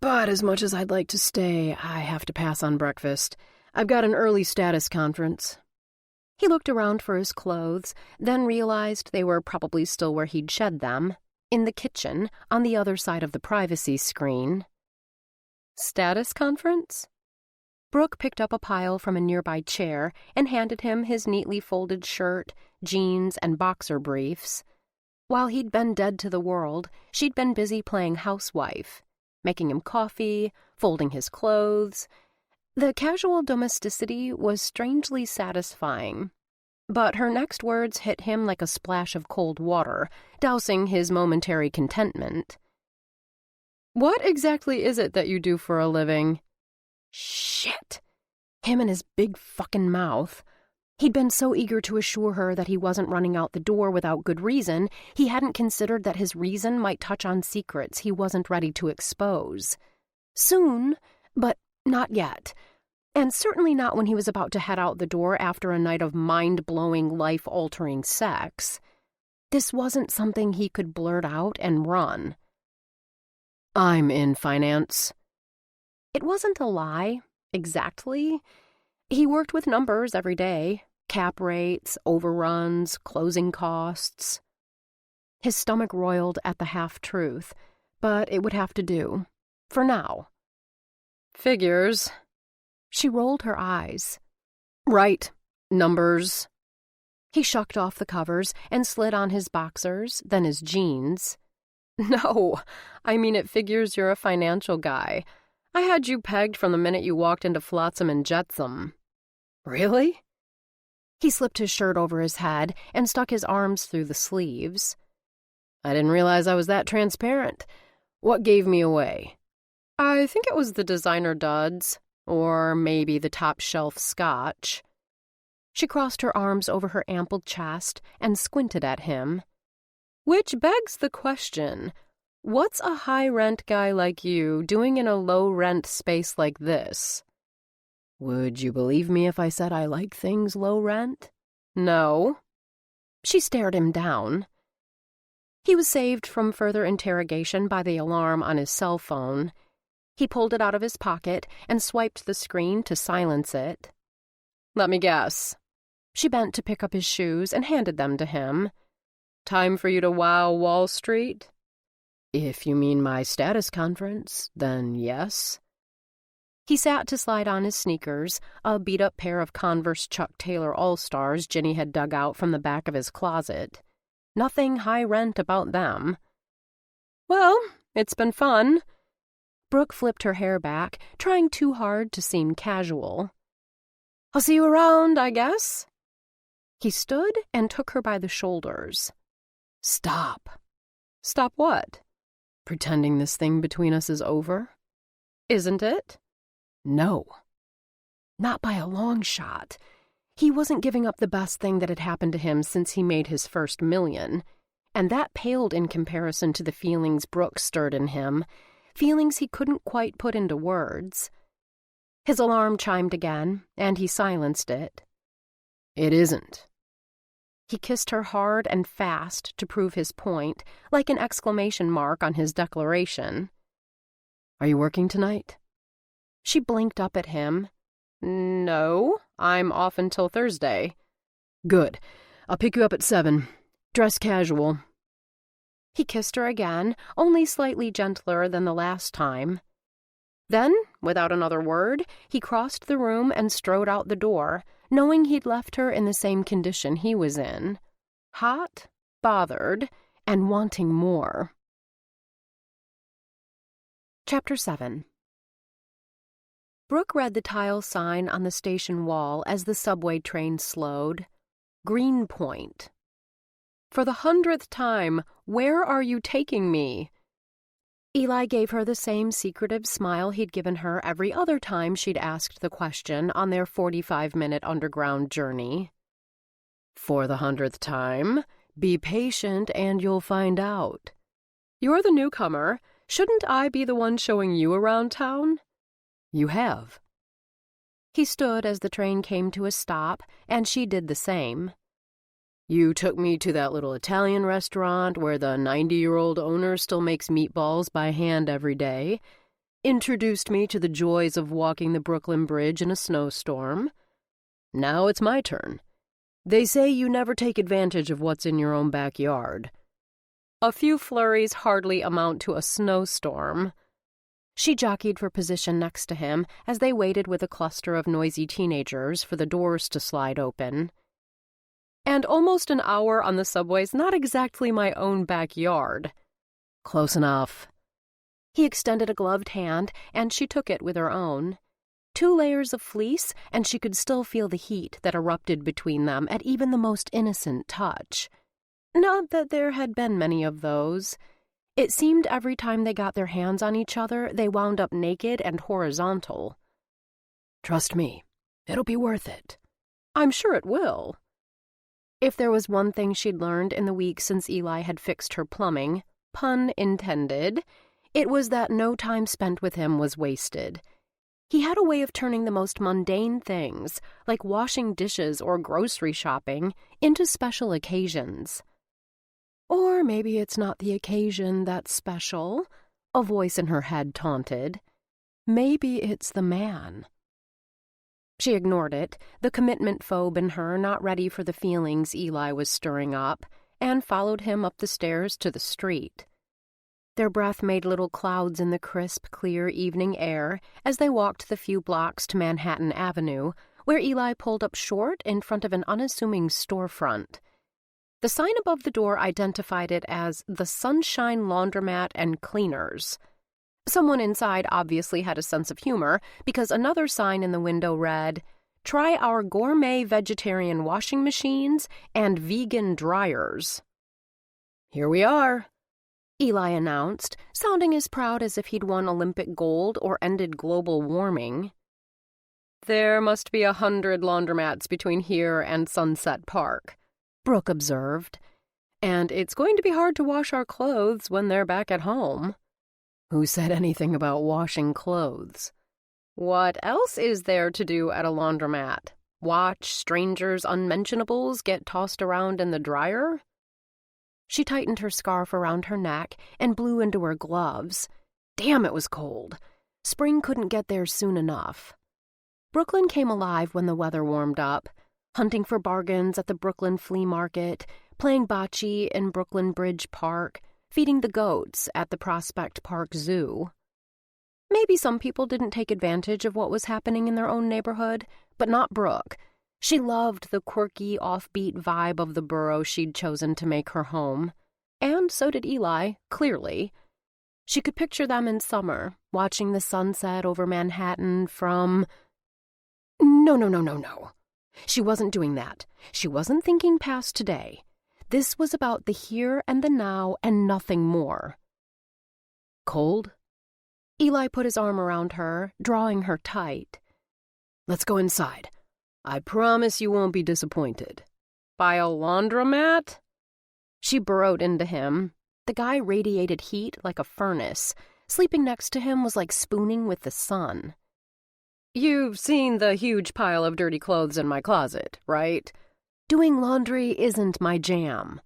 But as much as I'd like to stay, I have to pass on breakfast. I've got an early status conference. He looked around for his clothes, then realized they were probably still where he'd shed them, in the kitchen, on the other side of the privacy screen. Status conference? Brooke picked up a pile from a nearby chair and handed him his neatly folded shirt, jeans, and boxer briefs. While he'd been dead to the world, she'd been busy playing housewife, making him coffee, folding his clothes. The casual domesticity was strangely satisfying. But her next words hit him like a splash of cold water, dousing his momentary contentment. "What exactly is it that you do for a living?" Shit! Him and his big fucking mouth. He'd been so eager to assure her that he wasn't running out the door without good reason, he hadn't considered that his reason might touch on secrets he wasn't ready to expose. Soon, but not yet. And certainly not when he was about to head out the door after a night of mind-blowing, life-altering sex. This wasn't something he could blurt out and run. I'm in finance. It wasn't a lie, exactly. He worked with numbers every day, cap rates, overruns, closing costs. His stomach roiled at the half-truth, but it would have to do, for now. Figures. She rolled her eyes. Right, numbers. He shucked off the covers and slid on his boxers, then his jeans. No, I mean it figures you're a financial guy. I had you pegged from the minute you walked into Flotsam and Jetsam. Really? He slipped his shirt over his head and stuck his arms through the sleeves. I didn't realize I was that transparent. What gave me away? I think it was the designer duds, or maybe the top-shelf scotch. She crossed her arms over her ample chest and squinted at him. Which begs the question, what's a high-rent guy like you doing in a low-rent space like this? Would you believe me if I said I like things low rent? No. She stared him down. He was saved from further interrogation by the alarm on his cell phone. He pulled it out of his pocket and swiped the screen to silence it. Let me guess. She bent to pick up his shoes and handed them to him. Time for you to wow Wall Street? If you mean my status conference, then yes. He sat to slide on his sneakers, a beat-up pair of Converse Chuck Taylor All-Stars Ginny had dug out from the back of his closet. Nothing high rent about them. Well, it's been fun. Brooke flipped her hair back, trying too hard to seem casual. I'll see you around, I guess. He stood and took her by the shoulders. Stop. Stop what? Pretending this thing between us is over? Isn't it? No. Not by a long shot. He wasn't giving up the best thing that had happened to him since he made his first $1 million, and that paled in comparison to the feelings Brooke stirred in him, feelings he couldn't quite put into words. His alarm chimed again, and he silenced it. It isn't. He kissed her hard and fast to prove his point, like an exclamation mark on his declaration. Are you working tonight? She blinked up at him. No, I'm off until Thursday. Good. I'll pick you up at 7. Dress casual. He kissed her again, only slightly gentler than the last time. Then, without another word, he crossed the room and strode out the door, knowing he'd left her in the same condition he was in. Hot, bothered, and wanting more. Chapter 7. Brooke read the tile sign on the station wall as the subway train slowed. Greenpoint. For the 100th time, where are you taking me? Eli gave her the same secretive smile he'd given her every other time she'd asked the question on their 45-minute underground journey. For the 100th time, be patient and you'll find out. You're the newcomer. Shouldn't I be the one showing you around town? You have. He stood as the train came to a stop, and she did the same. You took me to that little Italian restaurant where the 90-year-old owner still makes meatballs by hand every day, introduced me to the joys of walking the Brooklyn Bridge in a snowstorm. Now it's my turn. They say you never take advantage of what's in your own backyard. A few flurries hardly amount to a snowstorm. She jockeyed for position next to him as they waited with a cluster of noisy teenagers for the doors to slide open. And almost an hour on the subway's not exactly my own backyard. Close enough. He extended a gloved hand, and she took it with her own. 2 layers of fleece, and she could still feel the heat that erupted between them at even the most innocent touch. Not that there had been many of those. It seemed every time they got their hands on each other, they wound up naked and horizontal. Trust me, it'll be worth it. I'm sure it will. If there was one thing she'd learned in the week since Eli had fixed her plumbing, pun intended, it was that no time spent with him was wasted. He had a way of turning the most mundane things, like washing dishes or grocery shopping, into special occasions. Or maybe it's not the occasion that's special, a voice in her head taunted. Maybe it's the man. She ignored it, the commitment phobe in her not ready for the feelings Eli was stirring up, and followed him up the stairs to the street. Their breath made little clouds in the crisp, clear evening air as they walked the few blocks to Manhattan Avenue, where Eli pulled up short in front of an unassuming storefront. The sign above the door identified it as the Sunshine Laundromat and Cleaners. Someone inside obviously had a sense of humor, because another sign in the window read, "Try our gourmet vegetarian washing machines and vegan dryers." "Here we are," Eli announced, sounding as proud as if he'd won Olympic gold or ended global warming. "There must be 100 laundromats between here and Sunset Park," Brooke observed. "And it's going to be hard to wash our clothes when they're back at home." Who said anything about washing clothes? What else is there to do at a laundromat? Watch strangers' unmentionables get tossed around in the dryer? She tightened her scarf around her neck and blew into her gloves. Damn, it was cold. Spring couldn't get there soon enough. Brooklyn came alive when the weather warmed up, hunting for bargains at the Brooklyn Flea Market, playing bocce in Brooklyn Bridge Park, feeding the goats at the Prospect Park Zoo. Maybe some people didn't take advantage of what was happening in their own neighborhood, but not Brooke. She loved the quirky, offbeat vibe of the borough she'd chosen to make her home. And so did Eli, clearly. She could picture them in summer, watching the sunset over Manhattan from... No. She wasn't doing that. She wasn't thinking past today. This was about the here and the now and nothing more. Cold? Eli put his arm around her, drawing her tight. Let's go inside. I promise you won't be disappointed. By a laundromat? She burrowed into him. The guy radiated heat like a furnace. Sleeping next to him was like spooning with the sun. You've seen the huge pile of dirty clothes in my closet, right? Doing laundry isn't my jam.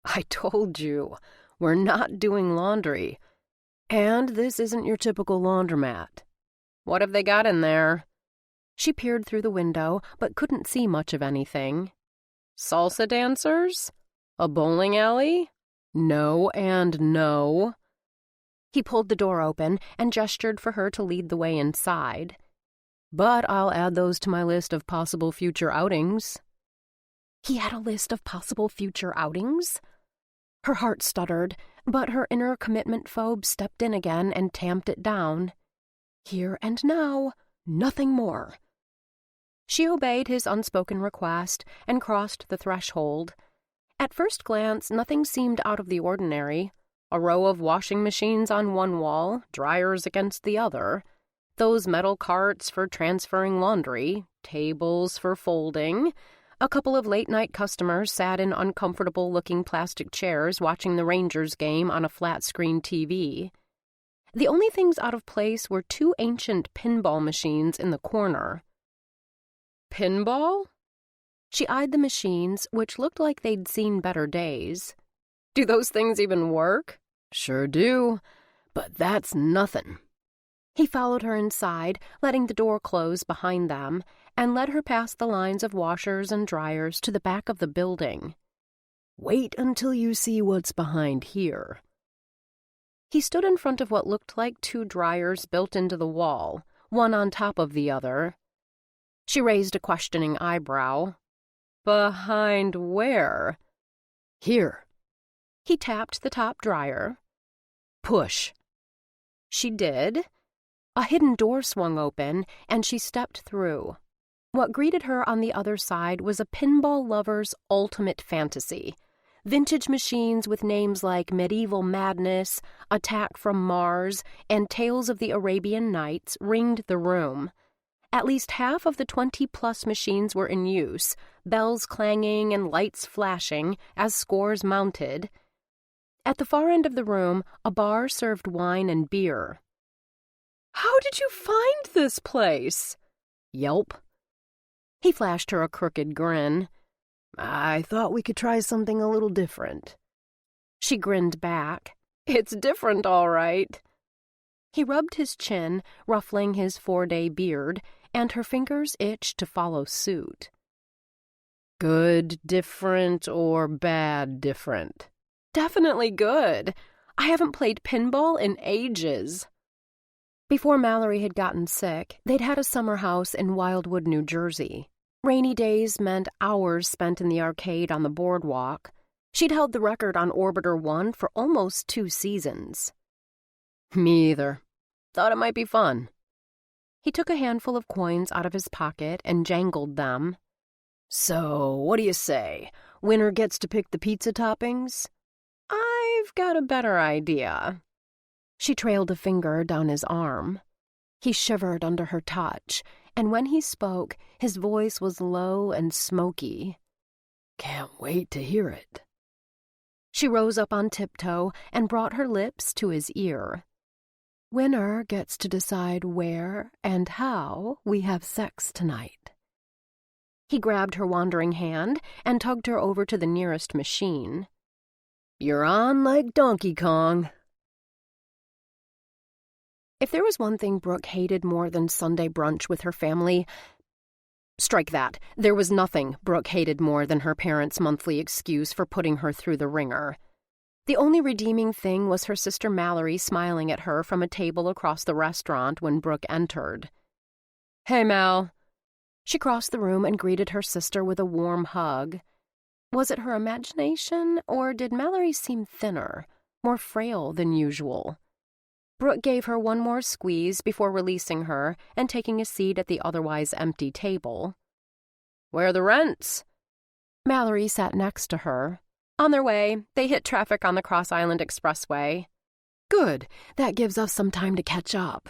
I told you, we're not doing laundry. And this isn't your typical laundromat. What have they got in there? She peered through the window, but couldn't see much of anything. Salsa dancers? A bowling alley? No and no. He pulled the door open and gestured for her to lead the way inside. But I'll add those to my list of possible future outings. He had a list of possible future outings? Her heart stuttered, but her inner commitment phobe stepped in again and tamped it down. Here and now, nothing more. She obeyed his unspoken request and crossed the threshold. At first glance, nothing seemed out of the ordinary. A row of washing machines on one wall, dryers against the other. Those metal carts for transferring laundry, tables for folding. A couple of late-night customers sat in uncomfortable-looking plastic chairs watching the Rangers game on a flat-screen TV. The only things out of place were 2 ancient pinball machines in the corner. Pinball? She eyed the machines, which looked like they'd seen better days. Do those things even work? Sure do, but that's nothing. He followed her inside, letting the door close behind them, and led her past the lines of washers and dryers to the back of the building. Wait until you see what's behind here. He stood in front of what looked like 2 dryers built into the wall, one on top of the other. She raised a questioning eyebrow. Behind where? Here. He tapped the top dryer. Push. She did. A hidden door swung open, and she stepped through. What greeted her on the other side was a pinball lover's ultimate fantasy. Vintage machines with names like Medieval Madness, Attack from Mars, and Tales of the Arabian Nights ringed the room. At least half of the 20-plus machines were in use, bells clanging and lights flashing as scores mounted. At the far end of the room, a bar served wine and beer. How did you find this place? Yelp. He flashed her a crooked grin. I thought we could try something a little different. She grinned back. It's different, all right. He rubbed his chin, ruffling his 4-day beard, and her fingers itched to follow suit. Good different or bad different? Definitely good. I haven't played pinball in ages. Before Mallory had gotten sick, they'd had a summer house in Wildwood, New Jersey. Rainy days meant hours spent in the arcade on the boardwalk. She'd held the record on Orbiter 1 for almost 2 seasons. Me either. Thought it might be fun. He took a handful of coins out of his pocket and jangled them. So, what do you say? Winner gets to pick the pizza toppings? I've got a better idea. She trailed a finger down his arm. He shivered under her touch, and when he spoke, his voice was low and smoky. Can't wait to hear it. She rose up on tiptoe and brought her lips to his ear. Winner gets to decide where and how we have sex tonight. He grabbed her wandering hand and tugged her over to the nearest machine. You're on like Donkey Kong. If there was one thing Brooke hated more than Sunday brunch with her family, strike that. There was nothing Brooke hated more than her parents' monthly excuse for putting her through the ringer. The only redeeming thing was her sister Mallory smiling at her from a table across the restaurant when Brooke entered. Hey, Mal. She crossed the room and greeted her sister with a warm hug. Was it her imagination, or did Mallory seem thinner, more frail than usual? Brooke gave her one more squeeze before releasing her and taking a seat at the otherwise empty table. Where are the rents? Mallory sat next to her. On their way, they hit traffic on the Cross Island Expressway. Good. That gives us some time to catch up.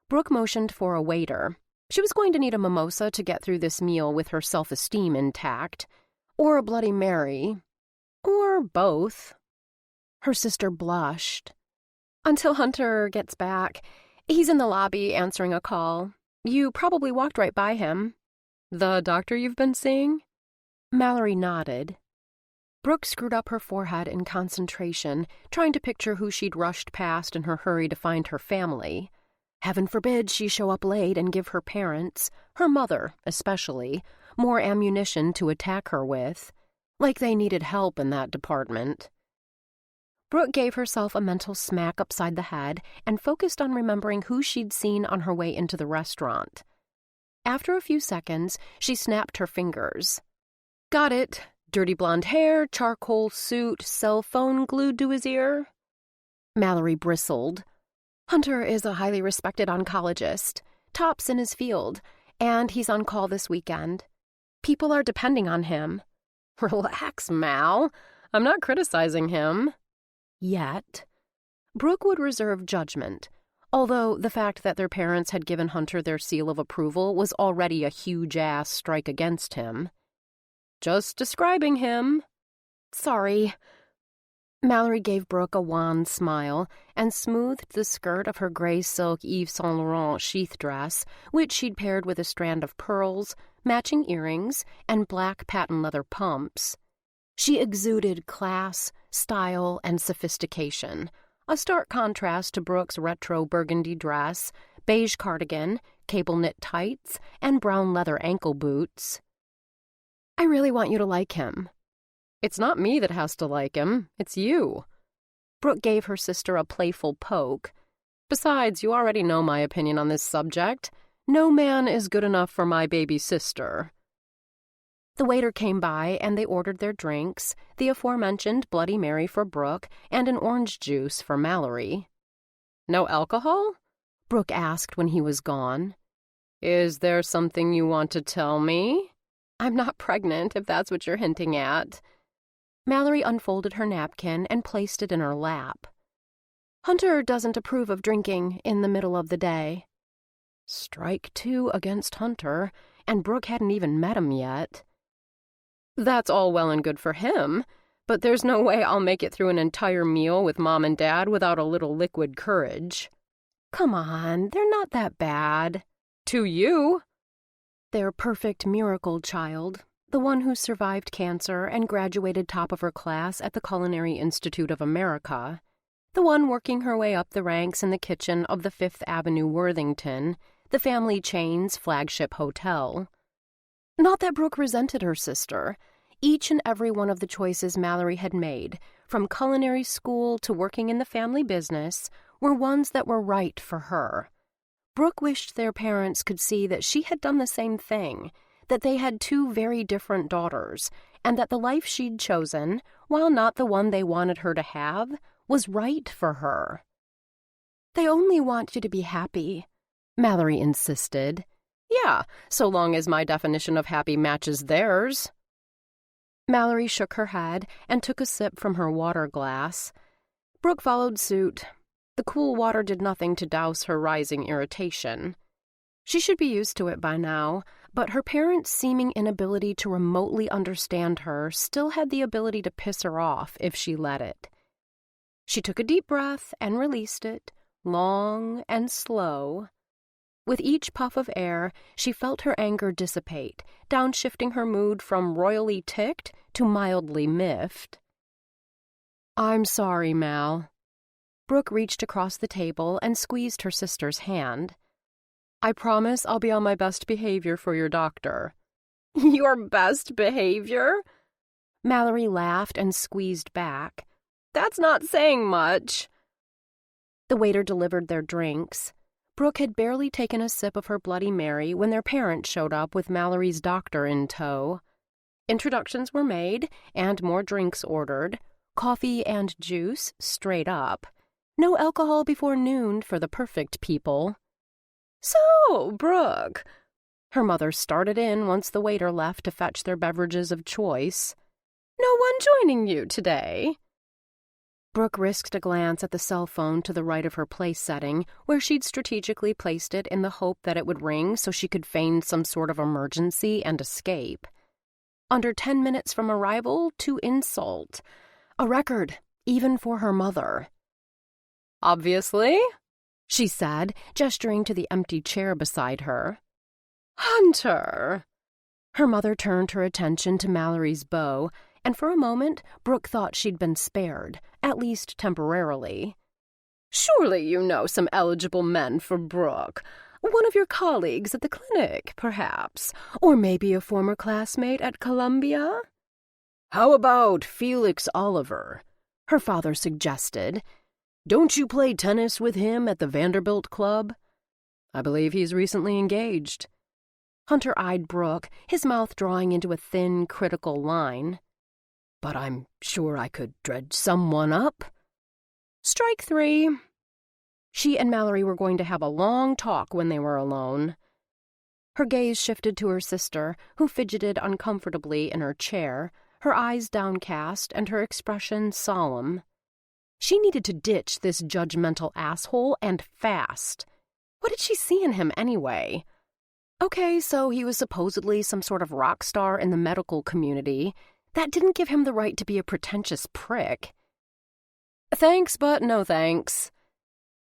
Brooke motioned for a waiter. She was going to need a mimosa to get through this meal with her self-esteem intact. Or a Bloody Mary. Or both. Her sister blushed. Until Hunter gets back. He's in the lobby answering a call. You probably walked right by him. The doctor you've been seeing? Mallory nodded. Brooke screwed up her forehead in concentration, trying to picture who she'd rushed past in her hurry to find her family. Heaven forbid she show up late and give her parents, her mother especially, more ammunition to attack her with. Like they needed help in that department. Brooke gave herself a mental smack upside the head and focused on remembering who she'd seen on her way into the restaurant. After a few seconds, she snapped her fingers. Got it. Dirty blonde hair, charcoal suit, cell phone glued to his ear. Mallory bristled. Hunter is a highly respected oncologist, tops in his field, and he's on call this weekend. People are depending on him. Relax, Mal. I'm not criticizing him. Yet. Brooke would reserve judgment, although the fact that their parents had given Hunter their seal of approval was already a huge-ass strike against him. Just describing him. Sorry. Mallory gave Brooke a wan smile and smoothed the skirt of her gray silk Yves Saint Laurent sheath dress, which she'd paired with a strand of pearls, matching earrings, and black patent leather pumps. She exuded class, style, and sophistication, a stark contrast to Brooke's retro burgundy dress, beige cardigan, cable-knit tights, and brown leather ankle boots. I really want you to like him. It's not me that has to like him, it's you. Brooke gave her sister a playful poke. Besides, you already know my opinion on this subject. No man is good enough for my baby sister. The waiter came by and they ordered their drinks, the aforementioned Bloody Mary for Brooke and an orange juice for Mallory. No alcohol? Brooke asked when he was gone. Is there something you want to tell me? I'm not pregnant, if that's what you're hinting at. Mallory unfolded her napkin and placed it in her lap. Hunter doesn't approve of drinking in the middle of the day. Strike two against Hunter, and Brooke hadn't even met him yet. That's all well and good for him, but there's no way I'll make it through an entire meal with Mom and Dad without a little liquid courage. Come on, they're not that bad. To you. Their perfect miracle child, the one who survived cancer and graduated top of her class at the Culinary Institute of America, the one working her way up the ranks in the kitchen of the Fifth Avenue Worthington, the family chain's flagship hotel. Not that Brooke resented her sister. Each and every one of the choices Mallory had made, from culinary school to working in the family business, were ones that were right for her. Brooke wished their parents could see that she had done the same thing, that they had two very different daughters, and that the life she'd chosen, while not the one they wanted her to have, was right for her. They only want you to be happy, Mallory insisted. Yeah, so long as my definition of happy matches theirs. Mallory shook her head and took a sip from her water glass. Brooke followed suit. The cool water did nothing to douse her rising irritation. She should be used to it by now, but her parents' seeming inability to remotely understand her still had the ability to piss her off if she let it. She took a deep breath and released it, long and slow. With each puff of air, she felt her anger dissipate, downshifting her mood from royally ticked to mildly miffed. I'm sorry, Mal. Brooke reached across the table and squeezed her sister's hand. I promise I'll be on my best behavior for your doctor. Your best behavior? Mallory laughed and squeezed back. That's not saying much. The waiter delivered their drinks. Brooke had barely taken a sip of her Bloody Mary when their parents showed up with Mallory's doctor in tow. Introductions were made and more drinks ordered, coffee and juice straight up. No alcohol before noon for the perfect people. So, Brooke, her mother started in once the waiter left to fetch their beverages of choice. No one joining you today? Brooke risked a glance at the cell phone to the right of her place setting, where she'd strategically placed it in the hope that it would ring so she could feign some sort of emergency and escape. Under 10 minutes from arrival to insult. A record, even for her mother. Obviously, she said, gesturing to the empty chair beside her. Hunter! Her mother turned her attention to Mallory's bow, and for a moment Brooke thought she'd been spared, at least temporarily. Surely you know some eligible men for Brooke. One of your colleagues at the clinic, perhaps, or maybe a former classmate at Columbia? How about Felix Oliver? Her father suggested. Don't you play tennis with him at the Vanderbilt Club? I believe he's recently engaged. Hunter eyed Brooke, his mouth drawing into a thin, critical line. But I'm sure I could dredge someone up. Strike three. She and Mallory were going to have a long talk when they were alone. Her gaze shifted to her sister, who fidgeted uncomfortably in her chair, her eyes downcast and her expression solemn. She needed to ditch this judgmental asshole, and fast. What did she see in him anyway? Okay, so he was supposedly some sort of rock star in the medical community. That didn't give him the right to be a pretentious prick. Thanks, but no thanks.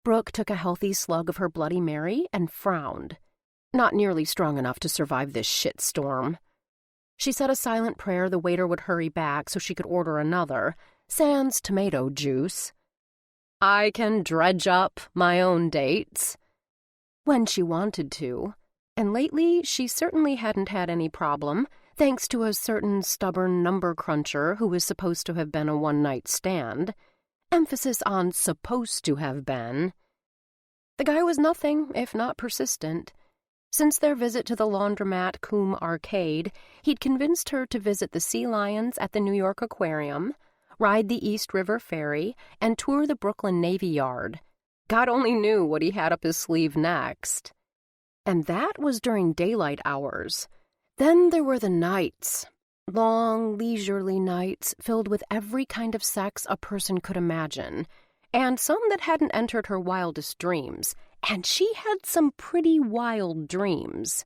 Brooke took a healthy slug of her Bloody Mary and frowned. Not nearly strong enough to survive this shitstorm. She said a silent prayer the waiter would hurry back so she could order another, sans tomato juice. I can dredge up my own dates. When she wanted to. And lately, she certainly hadn't had any problem, thanks to a certain stubborn number cruncher who was supposed to have been a one-night stand. Emphasis on supposed to have been. The guy was nothing, if not persistent. Since their visit to the laundromat Coombe Arcade, he'd convinced her to visit the sea lions at the New York Aquarium, ride the East River Ferry, and tour the Brooklyn Navy Yard. God only knew what he had up his sleeve next. And that was during daylight hours. Then there were the nights. Long, leisurely nights filled with every kind of sex a person could imagine, and some that hadn't entered her wildest dreams, and she had some pretty wild dreams.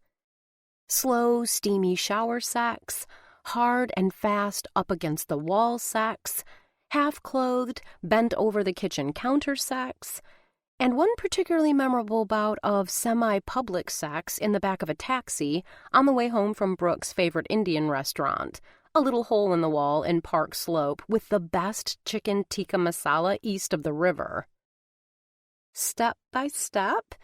Slow, steamy shower sex, hard and fast up against the wall sex, half-clothed, bent over the kitchen counter sex, and one particularly memorable bout of semi-public sex in the back of a taxi on the way home from Brooke's favorite Indian restaurant, a little hole in the wall in Park Slope with the best chicken tikka masala east of the river. Step by step,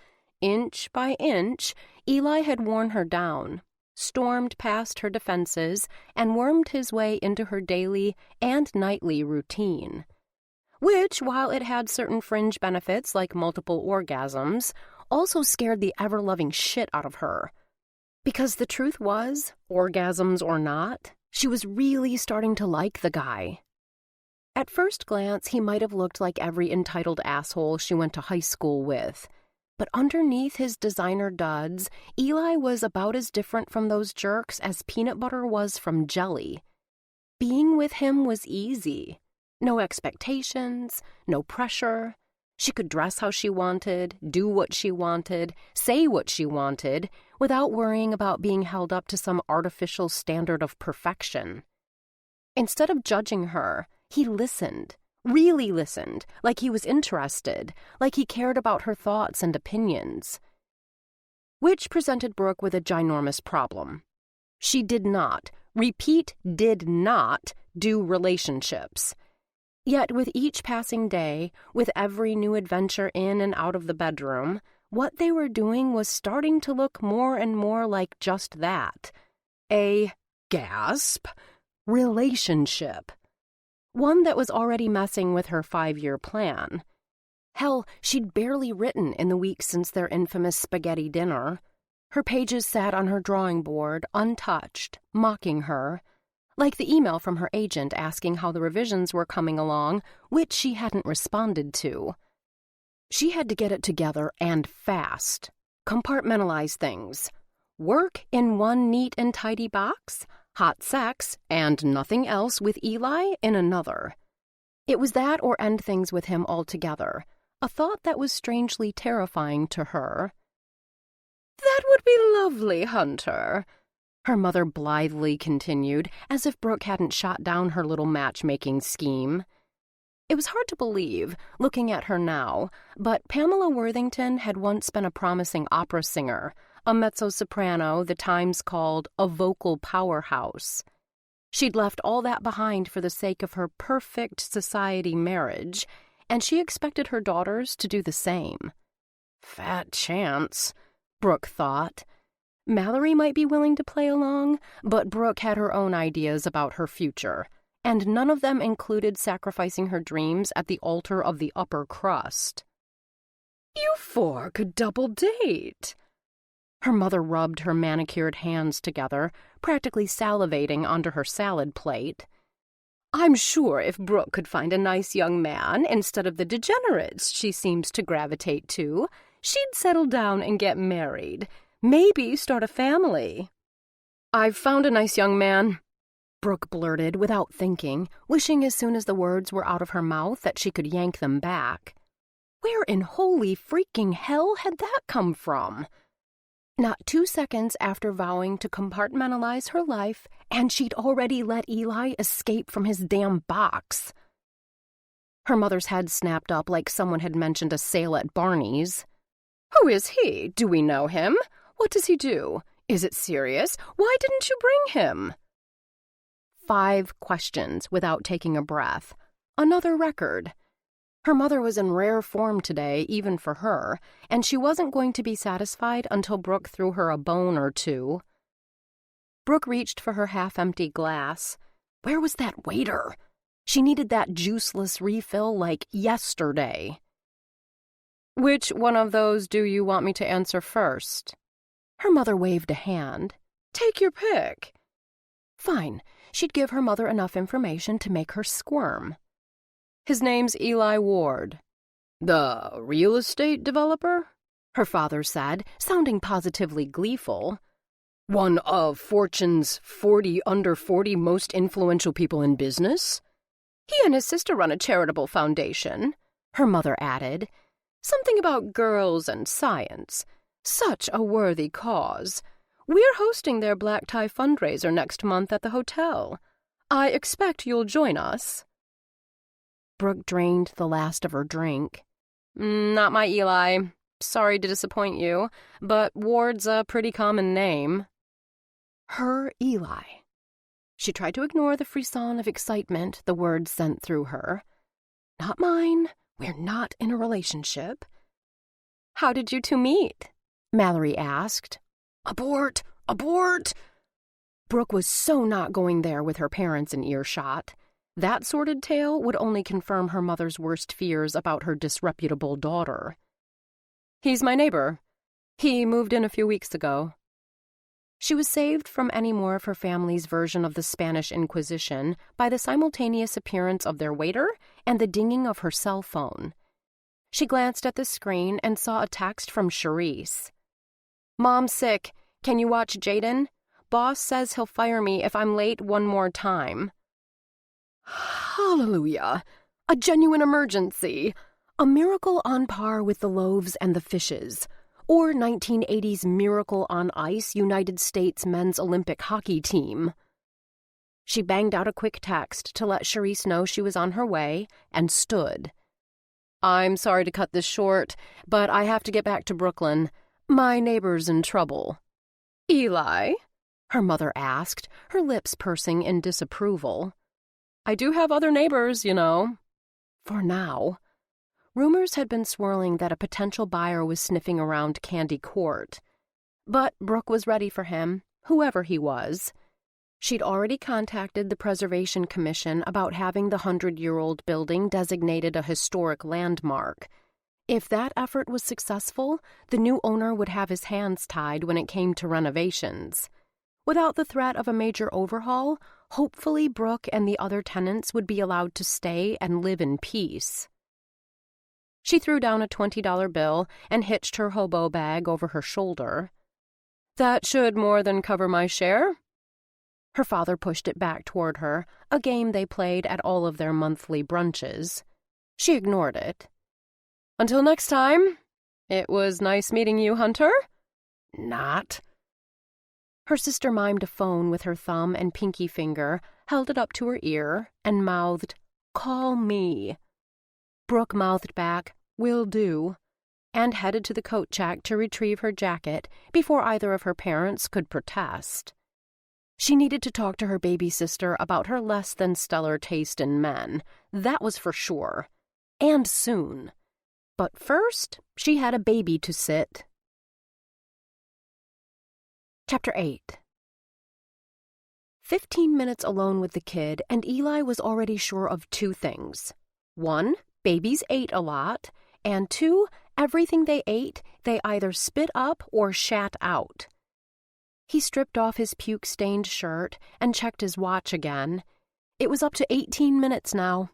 inch by inch, Eli had worn her down, stormed past her defenses, and wormed his way into her daily and nightly routine. Which, while it had certain fringe benefits like multiple orgasms, also scared the ever-loving shit out of her. Because the truth was, orgasms or not, she was really starting to like the guy. At first glance, he might have looked like every entitled asshole she went to high school with. But underneath his designer duds, Eli was about as different from those jerks as peanut butter was from jelly. Being with him was easy. No expectations, no pressure. She could dress how she wanted, do what she wanted, say what she wanted, without worrying about being held up to some artificial standard of perfection. Instead of judging her, he listened, really listened, like he was interested, like he cared about her thoughts and opinions. Which presented Brooke with a ginormous problem. She did not, repeat, did not, do relationships. Yet with each passing day, with every new adventure in and out of the bedroom, what they were doing was starting to look more and more like just that. A, gasp, relationship. One that was already messing with her 5-year plan. Hell, she'd barely written in the weeks since their infamous spaghetti dinner. Her pages sat on her drawing board, untouched, mocking her. Like the email from her agent asking how the revisions were coming along, which she hadn't responded to. She had to get it together and fast. Compartmentalize things. Work in one neat and tidy box, hot sex, and nothing else with Eli in another. It was that or end things with him altogether, a thought that was strangely terrifying to her. "That would be lovely, Hunter," her mother blithely continued, as if Brooke hadn't shot down her little matchmaking scheme. It was hard to believe, looking at her now, but Pamela Worthington had once been a promising opera singer, a mezzo-soprano the Times called a vocal powerhouse. She'd left all that behind for the sake of her perfect society marriage, and she expected her daughters to do the same. Fat chance, Brooke thought. Mallory might be willing to play along, but Brooke had her own ideas about her future, and none of them included sacrificing her dreams at the altar of the upper crust. "You four could double date." Her mother rubbed her manicured hands together, practically salivating onto her salad plate. I'm sure if Brooke could find a nice young man instead of the degenerates she seems to gravitate to, she'd settle down and get married. Maybe start a family. I've found a nice young man, Brooke blurted without thinking, wishing as soon as the words were out of her mouth that she could yank them back. Where in holy freaking hell had that come from? Not 2 seconds after vowing to compartmentalize her life, and she'd already let Eli escape from his damn box. Her mother's head snapped up like someone had mentioned a sale at Barney's. Who is he? Do we know him? What does he do? Is it serious? Why didn't you bring him? 5 questions without taking a breath. Another record. Her mother was in rare form today, even for her, and she wasn't going to be satisfied until Brooke threw her a bone or two. Brooke reached for her half-empty glass. Where was that waiter? She needed that juiceless refill like yesterday. Which one of those do you want me to answer first? Her mother waved a hand. Take your pick. Fine. She'd give her mother enough information to make her squirm. His name's Eli Ward. The real estate developer? Her father said, sounding positively gleeful. One of Fortune's 40 under 40 most influential people in business? He and his sister run a charitable foundation, her mother added. Something about girls and science. Such a worthy cause. We're hosting their black tie fundraiser next month at the hotel. I expect you'll join us. Brooke drained the last of her drink. Not my Eli. Sorry to disappoint you, but Ward's a pretty common name. Her Eli. She tried to ignore the frisson of excitement the words sent through her. Not mine. We're not in a relationship. How did you two meet? Mallory asked. Abort! Abort! Brooke was so not going there with her parents in earshot. That sordid tale would only confirm her mother's worst fears about her disreputable daughter. He's my neighbor. He moved in a few weeks ago. She was saved from any more of her family's version of the Spanish Inquisition by the simultaneous appearance of their waiter and the dinging of her cell phone. She glanced at the screen and saw a text from Charisse. Mom's sick. Can you watch Jaden? Boss says he'll fire me if I'm late one more time. Hallelujah! A genuine emergency. A miracle on par with the loaves and the fishes. Or 1980's Miracle on Ice United States men's Olympic hockey team. She banged out a quick text to let Charisse know she was on her way and stood. I'm sorry to cut this short, but I have to get back to Brooklyn. My neighbor's in trouble. Eli? Her mother asked, her lips pursing in disapproval. I do have other neighbors, you know. For now. Rumors had been swirling that a potential buyer was sniffing around Candy Court. But Brooke was ready for him, whoever he was. She'd already contacted the Preservation Commission about having the 100-year-old building designated a historic landmark. If that effort was successful, the new owner would have his hands tied when it came to renovations. Without the threat of a major overhaul, hopefully Brooke and the other tenants would be allowed to stay and live in peace. She threw down a $20 bill and hitched her hobo bag over her shoulder. That should more than cover my share. Her father pushed it back toward her, a game they played at all of their monthly brunches. She ignored it. Until next time, it was nice meeting you, Hunter. Not. Her sister mimed a phone with her thumb and pinky finger, held it up to her ear, and mouthed, Call me. Brooke mouthed back, Will do, and headed to the coat check to retrieve her jacket before either of her parents could protest. She needed to talk to her baby sister about her less-than-stellar taste in men, that was for sure, and soon. But first, she had a baby to sit. Chapter 8. 15 minutes alone with the kid, and Eli was already sure of 2 things. 1, babies ate a lot, and 2, Everything they ate, they either spit up or shat out. He stripped off his puke-stained shirt and checked his watch again. It was up to 18 minutes now.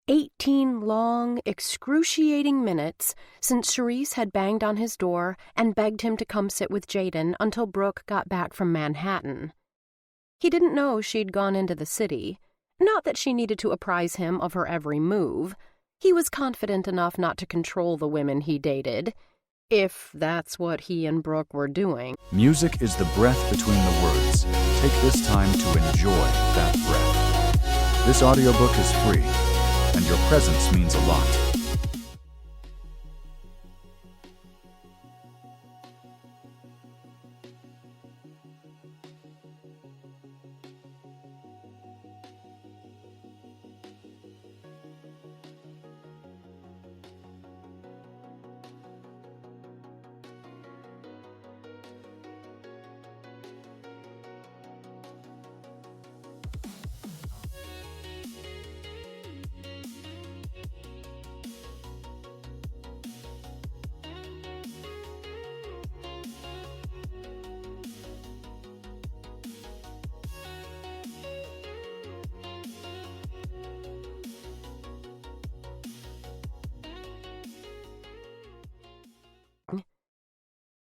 18 long, excruciating minutes since Charisse had banged on his door and begged him to come sit with Jaden until Brooke got back from Manhattan. He didn't know she'd gone into the city. Not that she needed to apprise him of her every move. He was confident enough not to control the women he dated, if that's what he and Brooke were doing. Music is the breath between the words. Take this time to enjoy that breath. This audiobook is free, and your presence means a lot.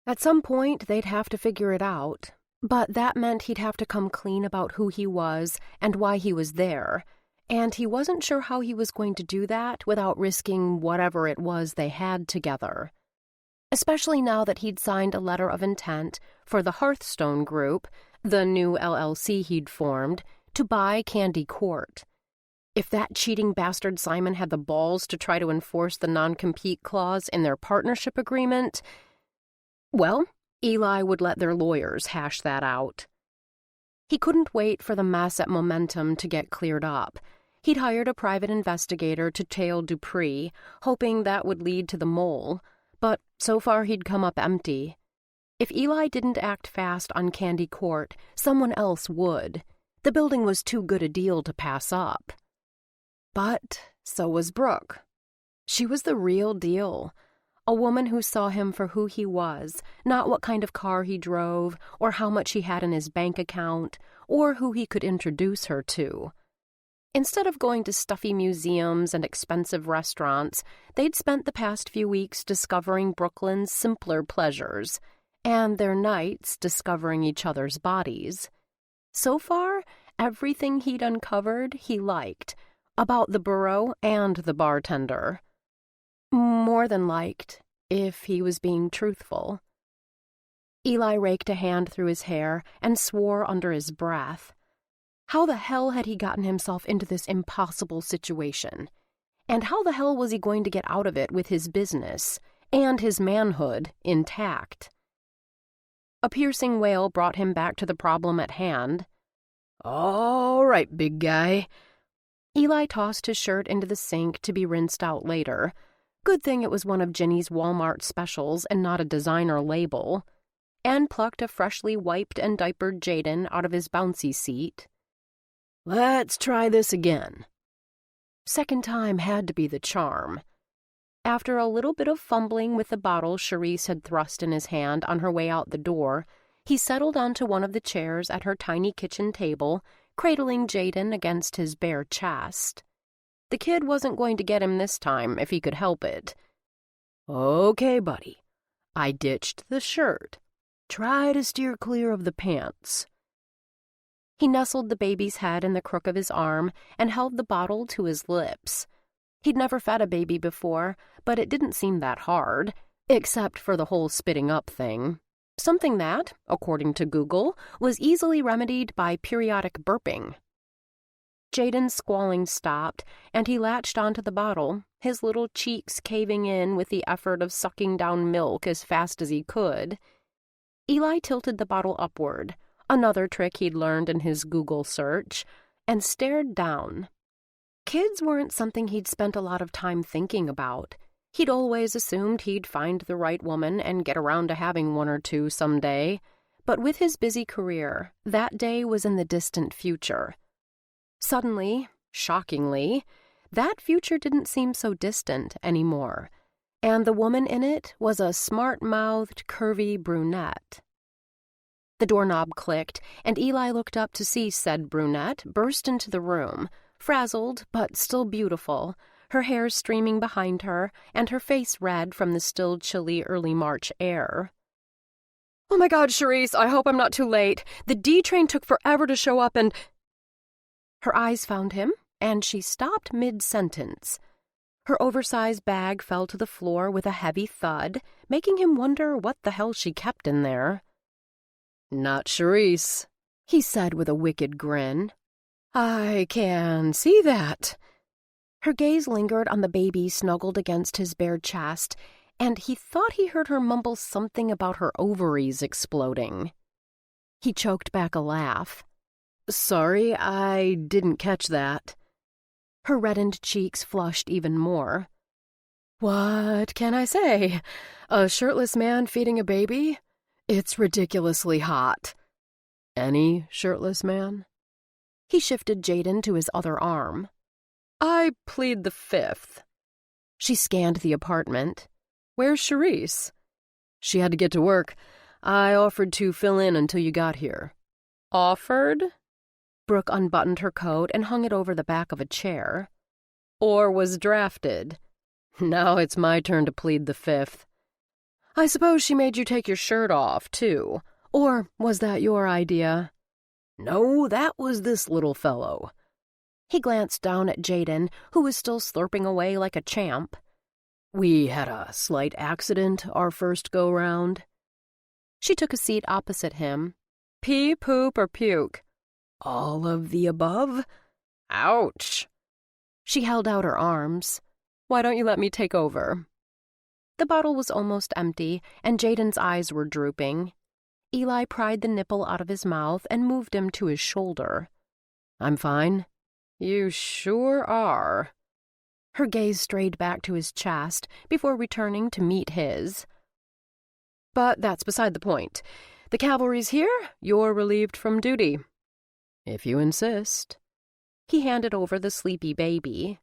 At some point, they'd have to figure it out, but that meant he'd have to come clean about who he was and why he was there, and he wasn't sure how he was going to do that without risking whatever it was they had together. Especially now that he'd signed a letter of intent for the Hearthstone Group, the new LLC he'd formed, to buy Candy Court. If that cheating bastard Simon had the balls to try to enforce the non-compete clause in their partnership agreement, well, Eli would let their lawyers hash that out. He couldn't wait for the mess at Momentum to get cleared up. He'd hired a private investigator to tail Dupree, hoping that would lead to the mole, but so far he'd come up empty. If Eli didn't act fast on Candy Court, someone else would. The building was too good a deal to pass up. But so was Brooke. She was the real deal. A woman who saw him for who he was, not what kind of car he drove, or how much he had in his bank account, or who he could introduce her to. Instead of going to stuffy museums and expensive restaurants, they'd spent the past few weeks discovering Brooklyn's simpler pleasures, and their nights discovering each other's bodies. So far, everything he'd uncovered he liked, about the borough and the bartender. More than liked, if he was being truthful. Eli raked a hand through his hair and swore under his breath. How the hell had he gotten himself into this impossible situation? And how the hell was he going to get out of it with his business and his manhood intact? A piercing wail brought him back to the problem at hand. All right, big guy. Eli tossed his shirt into the sink to be rinsed out later. Good thing it was one of Ginny's Walmart specials and not a designer label. And plucked a freshly wiped and diapered Jaden out of his bouncy seat. Let's try this again. Second time had to be the charm. After a little bit of fumbling with the bottle Charisse had thrust in his hand on her way out the door, he settled onto one of the chairs at her tiny kitchen table, cradling Jaden against his bare chest. The kid wasn't going to get him this time if he could help it. Okay, buddy. I ditched the shirt. Try to steer clear of the pants. He nestled the baby's head in the crook of his arm and held the bottle to his lips. He'd never fed a baby before, but it didn't seem that hard, except for the whole spitting up thing. Something that, according to Google, was easily remedied by periodic burping. Jaden's squalling stopped, and he latched onto the bottle, his little cheeks caving in with the effort of sucking down milk as fast as he could. Eli tilted the bottle upward, another trick he'd learned in his Google search, and stared down. Kids weren't something he'd spent a lot of time thinking about. He'd always assumed he'd find the right woman and get around to having one or two someday, but with his busy career, that day was in the distant future. Suddenly, shockingly, that future didn't seem so distant anymore, and the woman in it was a smart-mouthed, curvy brunette. The doorknob clicked, and Eli looked up to see said brunette burst into the room, frazzled but still beautiful, her hair streaming behind her, and her face red from the still chilly early March air. "Oh my God, Charisse, I hope I'm not too late. The D train took forever to show up and—" Her eyes found him, and she stopped mid-sentence. Her oversized bag fell to the floor with a heavy thud, making him wonder what the hell she kept in there. "Not Charisse," he said with a wicked grin. "I can see that." Her gaze lingered on the baby snuggled against his bare chest, and he thought he heard her mumble something about her ovaries exploding. He choked back a laugh. "Sorry, I didn't catch that." Her reddened cheeks flushed even more. "What can I say? A shirtless man feeding a baby? It's ridiculously hot." "Any shirtless man?" He shifted Jaden to his other arm. "I plead the fifth." She scanned the apartment. "Where's Charisse?" "She had to get to work. I offered to fill in until you got here." "Offered?" Brooke unbuttoned her coat and hung it over the back of a chair. "Or was drafted. Now it's my turn to plead the fifth. I suppose she made you take your shirt off, too. Or was that your idea?" "No, that was this little fellow." He glanced down at Jaden, who was still slurping away like a champ. "We had a slight accident our first go-round." She took a seat opposite him. "Pee, poop, or puke?" "All of the above." "Ouch." She held out her arms. "Why don't you let me take over?" The bottle was almost empty, and Jaden's eyes were drooping. Eli pried the nipple out of his mouth and moved him to his shoulder. "I'm fine." "You sure are." Her gaze strayed back to his chest before returning to meet his. "But that's beside the point. The cavalry's here. You're relieved from duty." "If you insist." He handed over the sleepy baby.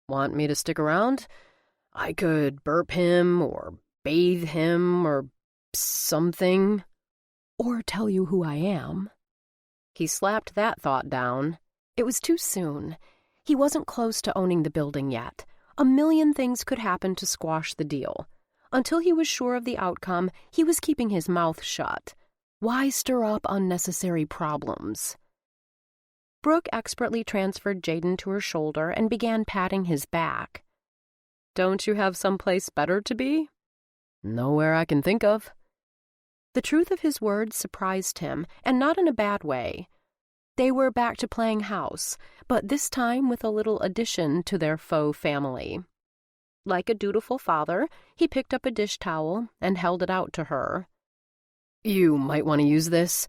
"Want me to stick around? I could burp him or bathe him or something." "Or tell you who I am." He slapped that thought down. It was too soon. He wasn't close to owning the building yet. A million things could happen to squash the deal. Until he was sure of the outcome, he was keeping his mouth shut. Why stir up unnecessary problems? Brooke expertly transferred Jaden to her shoulder and began patting his back. "Don't you have someplace better to be?" "Nowhere I can think of." The truth of his words surprised him, and not in a bad way. They were back to playing house, but this time with a little addition to their faux family. Like a dutiful father, he picked up a dish towel and held it out to her. "You might want to use this.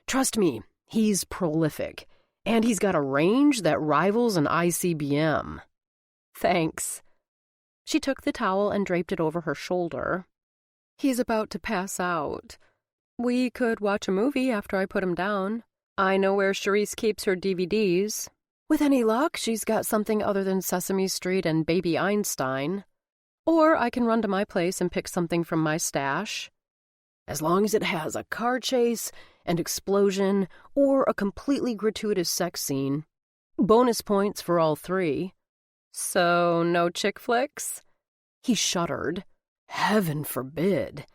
Trust me, he's prolific, and he's got a range that rivals an ICBM." "Thanks." She took the towel and draped it over her shoulder. "He's about to pass out. We could watch a movie after I put him down. I know where Charisse keeps her DVDs. With any luck, she's got something other than Sesame Street and Baby Einstein. Or I can run to my place and pick something from my stash. As long as it has a car chase, an explosion, or a completely gratuitous sex scene. Bonus points for all three." "So, no chick flicks?" He shuddered. "Heaven forbid."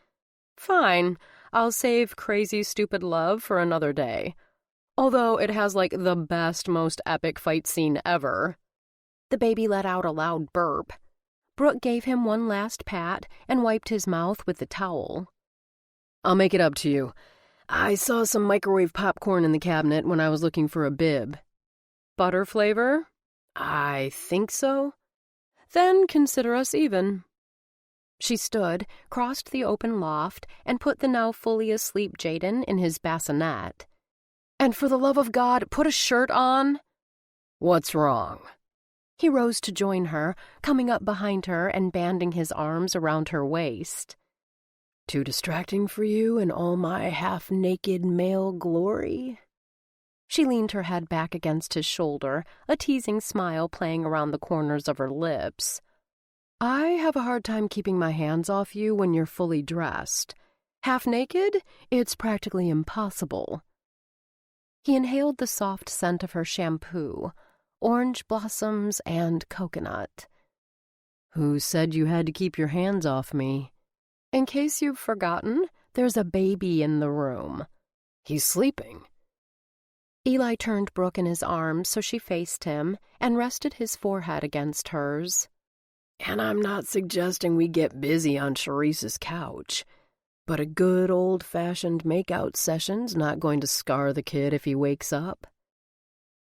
"Fine. I'll save Crazy Stupid Love for another day. Although it has like the best, most epic fight scene ever." The baby let out a loud burp. Brooke gave him one last pat and wiped his mouth with the towel. "I'll make it up to you. I saw some microwave popcorn in the cabinet when I was looking for a bib." "Butter flavor?" "I think so." "Then consider us even." She stood, crossed the open loft, and put the now fully asleep Jaden in his bassinet. "And for the love of God, put a shirt on." "What's wrong?" He rose to join her, coming up behind her and banding his arms around her waist. "Too distracting for you in all my half-naked male glory?" She leaned her head back against his shoulder, a teasing smile playing around the corners of her lips. I have a hard time keeping my hands off you when you're fully dressed. Half naked, it's practically impossible. He inhaled the soft scent of her shampoo, orange blossoms and coconut. Who said you had to keep your hands off me? In case you've forgotten, there's a baby in the room. He's sleeping. Eli turned Brooke in his arms so she faced him and rested his forehead against hers. And I'm not suggesting we get busy on Charisse's couch, but a good old-fashioned make-out session's not going to scar the kid if he wakes up.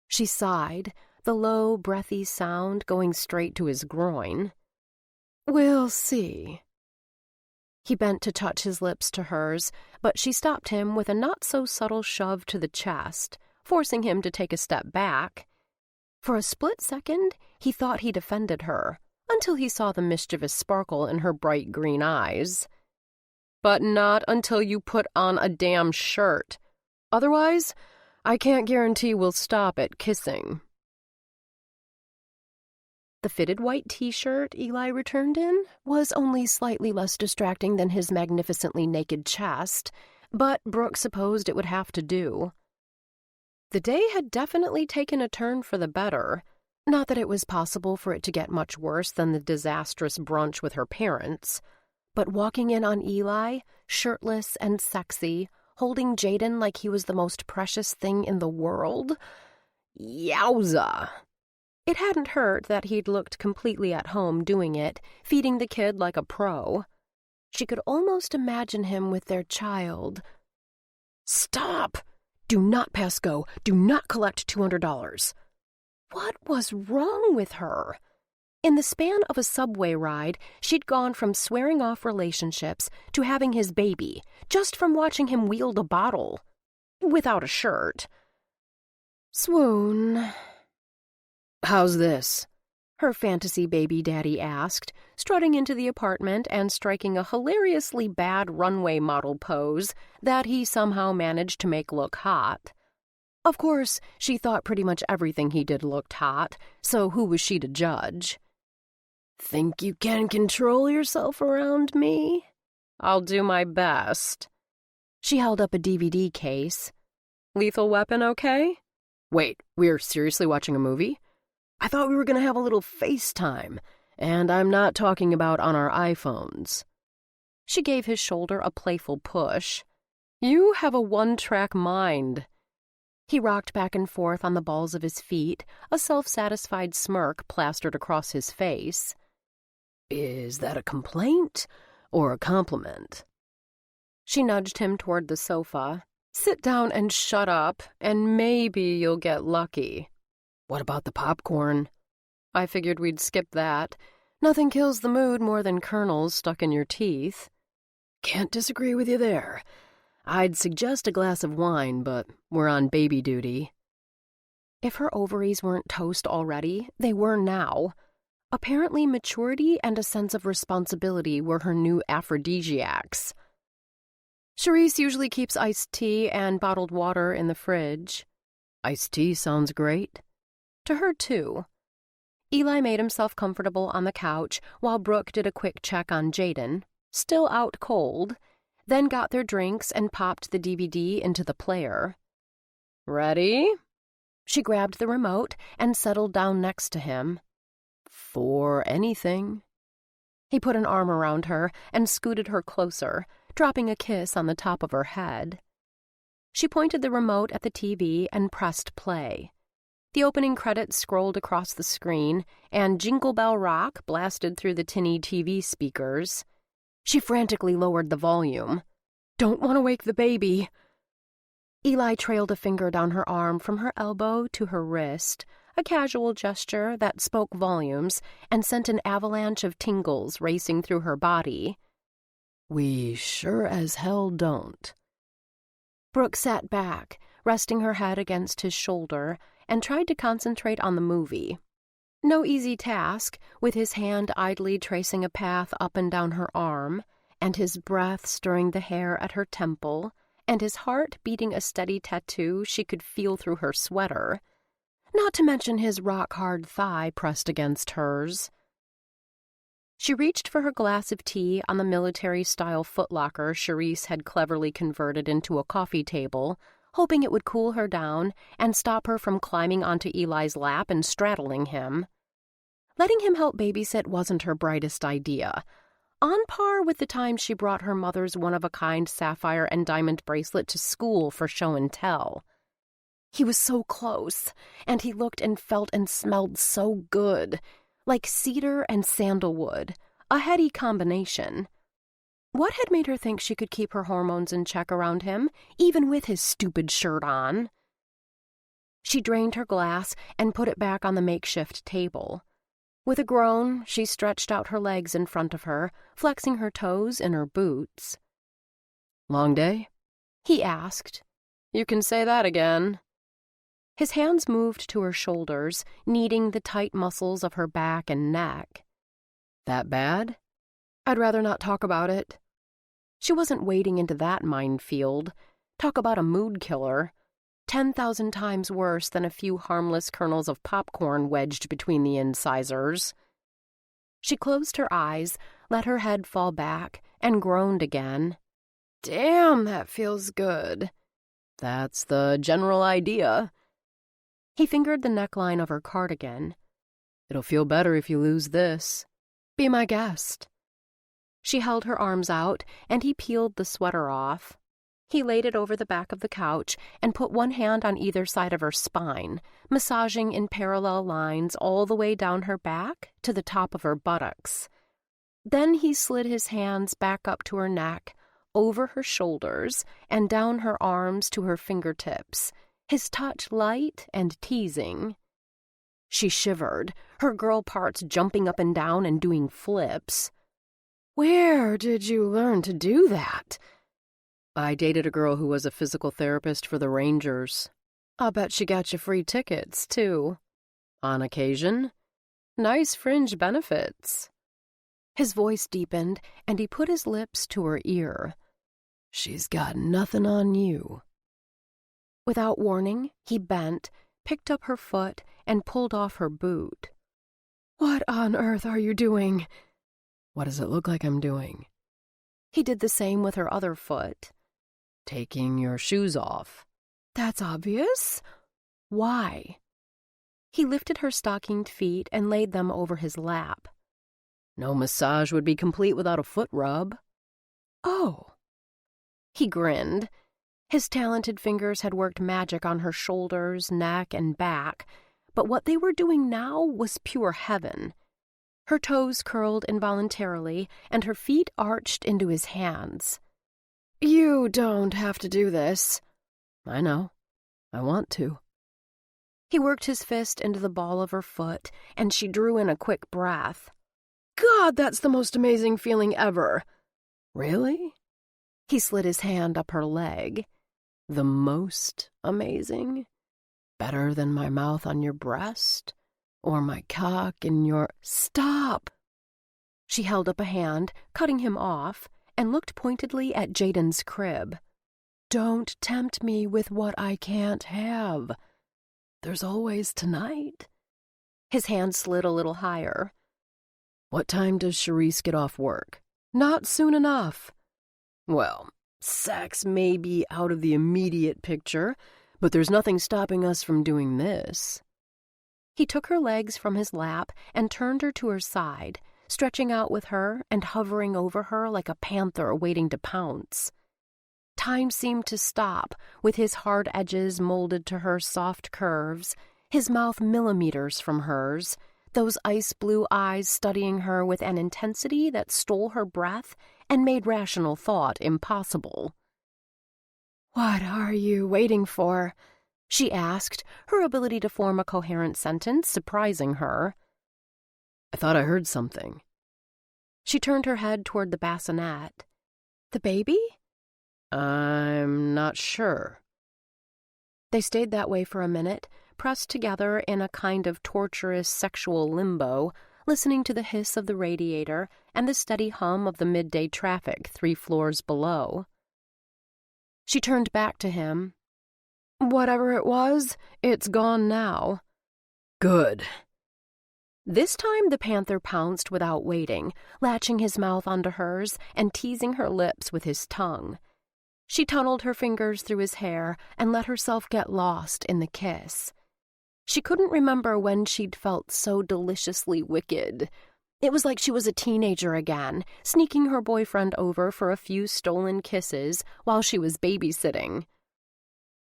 She sighed, the low, breathy sound going straight to his groin. We'll see. He bent to touch his lips to hers, but she stopped him with a not-so-subtle shove to the chest, forcing him to take a step back. For a split second, he thought he defended her, until he saw the mischievous sparkle in her bright green eyes. But not until you put on a damn shirt. Otherwise, I can't guarantee we'll stop at kissing. The fitted white t-shirt Eli returned in was only slightly less distracting than his magnificently naked chest, but Brooke supposed it would have to do. The day had definitely taken a turn for the better. Not that it was possible for it to get much worse than the disastrous brunch with her parents, but walking in on Eli, shirtless and sexy, holding Jaden like he was the most precious thing in the world, yowza! It hadn't hurt that he'd looked completely at home doing it, feeding the kid like a pro. She could almost imagine him with their child. Stop! Do not pass go. Do not collect $200. What was wrong with her? In the span of a subway ride, she'd gone from swearing off relationships to having his baby, just from watching him wield a bottle. Without a shirt. Swoon. How's this? Her fantasy baby daddy asked, strutting into the apartment and striking a hilariously bad runway model pose that he somehow managed to make look hot. Of course, she thought pretty much everything he did looked hot, so who was she to judge? Think you can control yourself around me? I'll do my best. She held up a DVD case. Lethal Weapon okay? Wait, we're seriously watching a movie? I thought we were going to have a little FaceTime, and I'm not talking about on our iPhones. She gave his shoulder a playful push. You have a one-track mind. He rocked back and forth on the balls of his feet, a self-satisfied smirk plastered across his face. Is that a complaint or a compliment? She nudged him toward the sofa. Sit down and shut up, and maybe you'll get lucky. What about the popcorn? I figured we'd skip that. Nothing kills the mood more than kernels stuck in your teeth. Can't disagree with you there. I'd suggest a glass of wine, but we're on baby duty. If her ovaries weren't toast already, they were now. Apparently maturity and a sense of responsibility were her new aphrodisiacs. Charisse usually keeps iced tea and bottled water in the fridge. Iced tea sounds great. To her, too. Eli made himself comfortable on the couch while Brooke did a quick check on Jaden, still out cold, then got their drinks and popped the DVD into the player. Ready? She grabbed the remote and settled down next to him. For anything. He put an arm around her and scooted her closer, dropping a kiss on the top of her head. She pointed the remote at the TV and pressed play. The opening credits scrolled across the screen, and Jingle Bell Rock blasted through the tinny TV speakers. She frantically lowered the volume. Don't want to wake the baby. Eli trailed a finger down her arm from her elbow to her wrist, a casual gesture that spoke volumes and sent an avalanche of tingles racing through her body. We sure as hell don't. Brooke sat back, resting her head against his shoulder, and tried to concentrate on the movie. No easy task, with his hand idly tracing a path up and down her arm, and his breath stirring the hair at her temple, and his heart beating a steady tattoo she could feel through her sweater, not to mention his rock-hard thigh pressed against hers. She reached for her glass of tea on the military-style footlocker Charisse had cleverly converted into a coffee table, hoping it would cool her down and stop her from climbing onto Eli's lap and straddling him. Letting him help babysit wasn't her brightest idea. On par with the time she brought her mother's one-of-a-kind sapphire and diamond bracelet to school for show and tell. He was so close, and he looked and felt and smelled so good, like cedar and sandalwood, a heady combination. What had made her think she could keep her hormones in check around him, even with his stupid shirt on? She drained her glass and put it back on the makeshift table. With a groan, she stretched out her legs in front of her, flexing her toes in her boots. "Long day?" he asked. "You can say that again." His hands moved to her shoulders, kneading the tight muscles of her back and neck. "That bad?" "I'd rather not talk about it." She wasn't wading into that minefield. Talk about a mood killer. 10,000 times worse than a few harmless kernels of popcorn wedged between the incisors. She closed her eyes, let her head fall back, and groaned again. "Damn, that feels good." "That's the general idea." He fingered the neckline of her cardigan. "It'll feel better if you lose this. Be my guest." She held her arms out, and he peeled the sweater off. He laid it over the back of the couch and put one hand on either side of her spine, massaging in parallel lines all the way down her back to the top of her buttocks. Then he slid his hands back up to her neck, over her shoulders, and down her arms to her fingertips, his touch light and teasing. She shivered, her girl parts jumping up and down and doing flips. "Where did you learn to do that?" "I dated a girl who was a physical therapist for the Rangers." "I'll bet she got you free tickets, too." "On occasion." "Nice fringe benefits." His voice deepened, and he put his lips to her ear. "She's got nothing on you." Without warning, he bent, picked up her foot, and pulled off her boot. "What on earth are you doing?" "What does it look like I'm doing?" He did the same with her other foot. "Taking your shoes off." "That's obvious. Why?" He lifted her stockinged feet and laid them over his lap. "No massage would be complete without a foot rub." "Oh." He grinned. His talented fingers had worked magic on her shoulders, neck, and back, but what they were doing now was pure heaven. Her toes curled involuntarily, and her feet arched into his hands. "You don't have to do this." "I know. I want to." He worked his fist into the ball of her foot, and she drew in a quick breath. "God, that's the most amazing feeling ever." "Really?" He slid his hand up her leg. "The most amazing? Better than my mouth on your breast? Or my cock in your—" "Stop!" She held up a hand, cutting him off, and looked pointedly at Jaden's crib. "Don't tempt me with what I can't have. There's always tonight." His hand slid a little higher. "What time does Charisse get off work?" "Not soon enough." "Well, sex may be out of the immediate picture, but there's nothing stopping us from doing this." He took her legs from his lap and turned her to her side, stretching out with her and hovering over her like a panther waiting to pounce. Time seemed to stop, with his hard edges molded to her soft curves, his mouth millimeters from hers, those ice-blue eyes studying her with an intensity that stole her breath and made rational thought impossible. "What are you waiting for?" she asked, her ability to form a coherent sentence surprising her. "I thought I heard something." She turned her head toward the bassinet. "The baby?" "I'm not sure." They stayed that way for a minute, pressed together in a kind of torturous sexual limbo, listening to the hiss of the radiator and the steady hum of the midday traffic 3 floors below. She turned back to him. "Whatever it was, it's gone now." "Good." This time the panther pounced without waiting, latching his mouth onto hers and teasing her lips with his tongue. She tunneled her fingers through his hair and let herself get lost in the kiss. She couldn't remember when she'd felt so deliciously wicked. It was like she was a teenager again, sneaking her boyfriend over for a few stolen kisses while she was babysitting.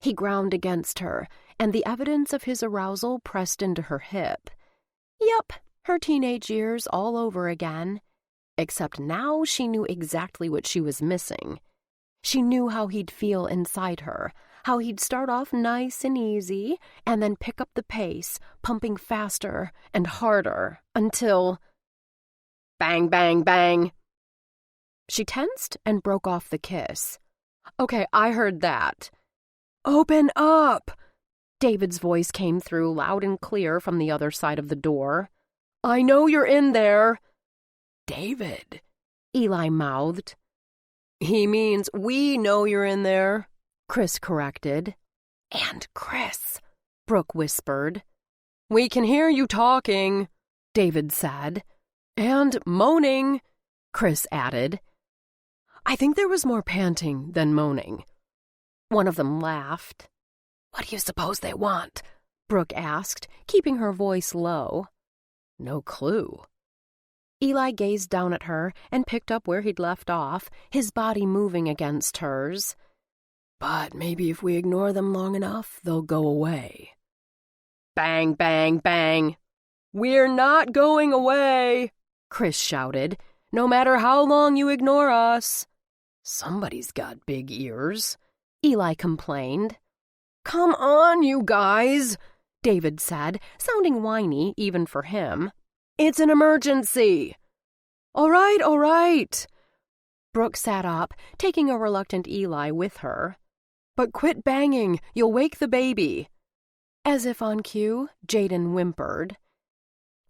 He ground against her, and the evidence of his arousal pressed into her hip. Yep, her teenage years all over again. Except now she knew exactly what she was missing. She knew how he'd feel inside her, how he'd start off nice and easy, and then pick up the pace, pumping faster and harder, until... Bang, bang, bang. She tensed and broke off the kiss. Okay, I heard that. Open up! David's voice came through loud and clear from the other side of the door. I know you're in there. David, Eli mouthed. He means we know you're in there, Chris corrected. And Chris, Brooke whispered. We can hear you talking, David said. And moaning, Chris added. I think there was more panting than moaning. One of them laughed. What do you suppose they want? Brooke asked, keeping her voice low. No clue. Eli gazed down at her and picked up where he'd left off, his body moving against hers. But maybe if we ignore them long enough, they'll go away. Bang, bang, bang. We're not going away, Chris shouted, no matter how long you ignore us. Somebody's got big ears, Eli complained. Come on, you guys, David said, sounding whiny even for him. It's an emergency. All right. Brooke sat up, taking a reluctant Eli with her. But quit banging, you'll wake the baby. As if on cue, Jaden whimpered.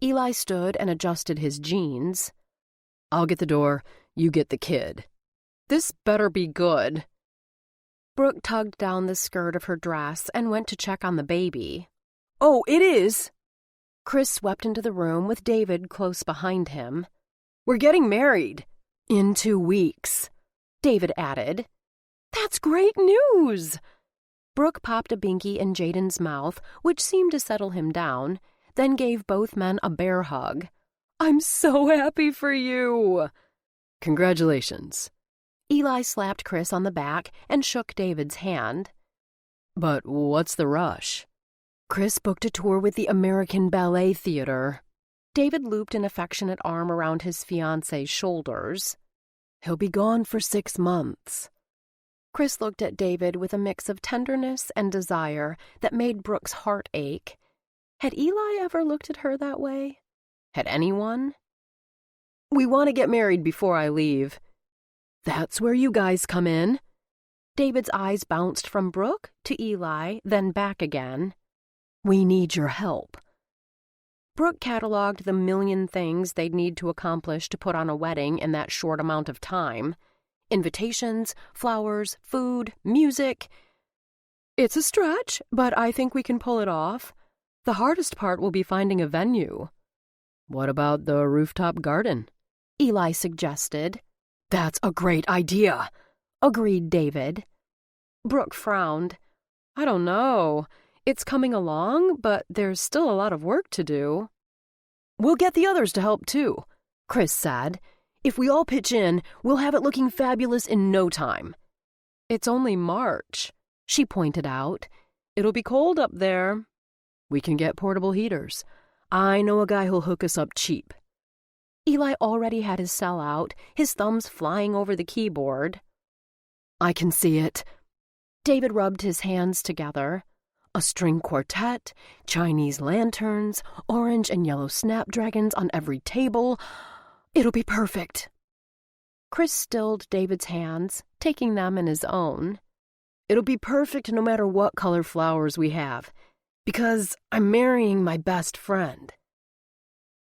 Eli stood and adjusted his jeans. I'll get the door, you get the kid. This better be good. Brooke tugged down the skirt of her dress and went to check on the baby. Oh, it is. Chris swept into the room with David close behind him. We're getting married. In 2 weeks, David added. That's great news. Brooke popped a binky in Jaden's mouth, which seemed to settle him down, then gave both men a bear hug. I'm so happy for you. Congratulations. Eli slapped Chris on the back and shook David's hand. But what's the rush? Chris booked a tour with the American Ballet Theater. David looped an affectionate arm around his fiancé's shoulders. He'll be gone for 6 months. Chris looked at David with a mix of tenderness and desire that made Brooke's heart ache. Had Eli ever looked at her that way? Had anyone? We want to get married before I leave. That's where you guys come in. David's eyes bounced from Brooke to Eli, then back again. We need your help. Brooke cataloged the million things they'd need to accomplish to put on a wedding in that short amount of time. Invitations, flowers, food, music. It's a stretch, but I think we can pull it off. The hardest part will be finding a venue. What about the rooftop garden? Eli suggested. That's a great idea, agreed David. Brooke frowned. I don't know. It's coming along, but there's still a lot of work to do. We'll get the others to help too, Chris said. If we all pitch in, we'll have it looking fabulous in no time. It's only March, she pointed out. It'll be cold up there. We can get portable heaters. I know a guy who'll hook us up cheap. Eli already had his cell out, his thumbs flying over the keyboard. I can see it. David rubbed his hands together. A string quartet, Chinese lanterns, orange and yellow snapdragons on every table. It'll be perfect. Chris stilled David's hands, taking them in his own. It'll be perfect no matter what color flowers we have, because I'm marrying my best friend.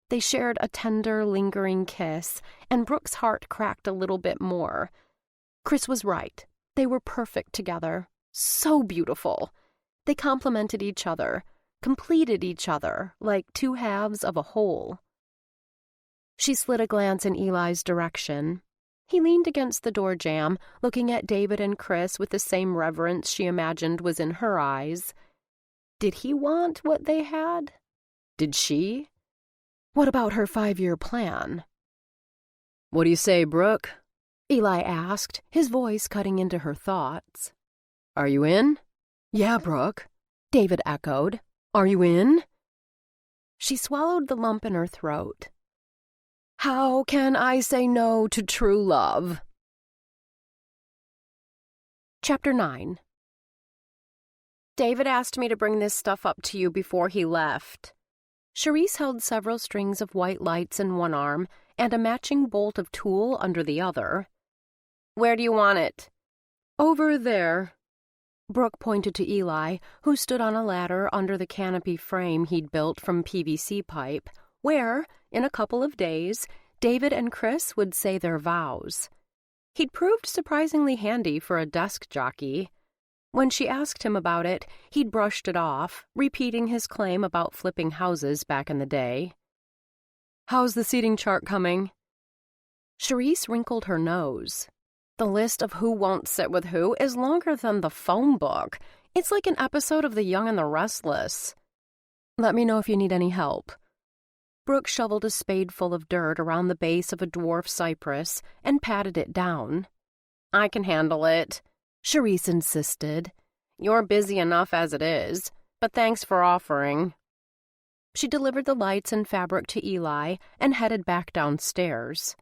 They shared a tender, lingering kiss, and Brooke's heart cracked a little bit more. Chris was right. They were perfect together. So beautiful. They complemented each other, completed each other like two halves of a whole. She slid a glance in Eli's direction. He leaned against the door jamb, looking at David and Chris with the same reverence she imagined was in her eyes. Did he want what they had? Did she? What about her 5-year plan? "What do you say, Brooke?" Eli asked, his voice cutting into her thoughts. "Are you in?" "Yeah, Brooke," David echoed. "Are you in?" She swallowed the lump in her throat. How can I say no to true love? Chapter 9. David asked me to bring this stuff up to you before he left. Charisse held several strings of white lights in one arm and a matching bolt of tulle under the other. Where do you want it? Over there. Brooke pointed to Eli, who stood on a ladder under the canopy frame he'd built from PVC pipe, where, in a couple of days, David and Chris would say their vows. He'd proved surprisingly handy for a desk jockey. When she asked him about it, he'd brushed it off, repeating his claim about flipping houses back in the day. How's the seating chart coming? Charisse wrinkled her nose. The list of who won't sit with who is longer than the phone book. It's like an episode of The Young and the Restless. Let me know if you need any help. Brooke shoveled a spadeful of dirt around the base of a dwarf cypress and patted it down. I can handle it, Charisse insisted. You're busy enough as it is, but thanks for offering. She delivered the lights and fabric to Eli and headed back downstairs.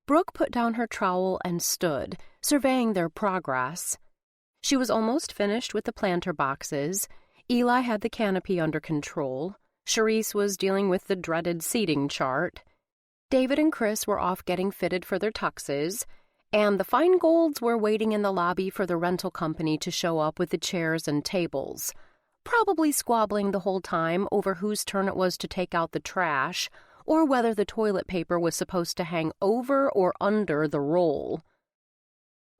Brooke put down her trowel and stood, surveying their progress. She was almost finished with the planter boxes. Eli had the canopy under control. Charisse was dealing with the dreaded seating chart. David and Chris were off getting fitted for their tuxes, and the Feingolds were waiting in the lobby for the rental company to show up with the chairs and tables, probably squabbling the whole time over whose turn it was to take out the trash, or whether the toilet paper was supposed to hang over or under the roll.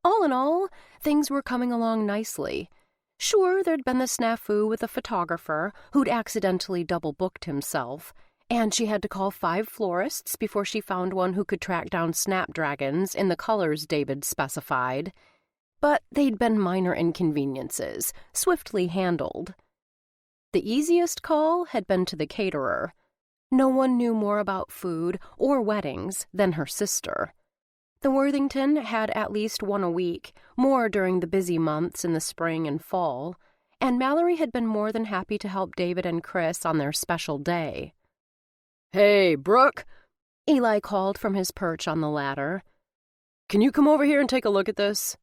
All in all, things were coming along nicely. Sure, there'd been the snafu with the photographer who'd accidentally double-booked himself, and she had to call 5 florists before she found one who could track down snapdragons in the colors David specified. But they'd been minor inconveniences, swiftly handled. The easiest call had been to the caterer. No one knew more about food or weddings than her sister. The Worthington had at least one a week, more during the busy months in the spring and fall, and Mallory had been more than happy to help David and Chris on their special day. "Hey, Brooke," Eli called from his perch on the ladder. "Can you come over here and take a look at this?"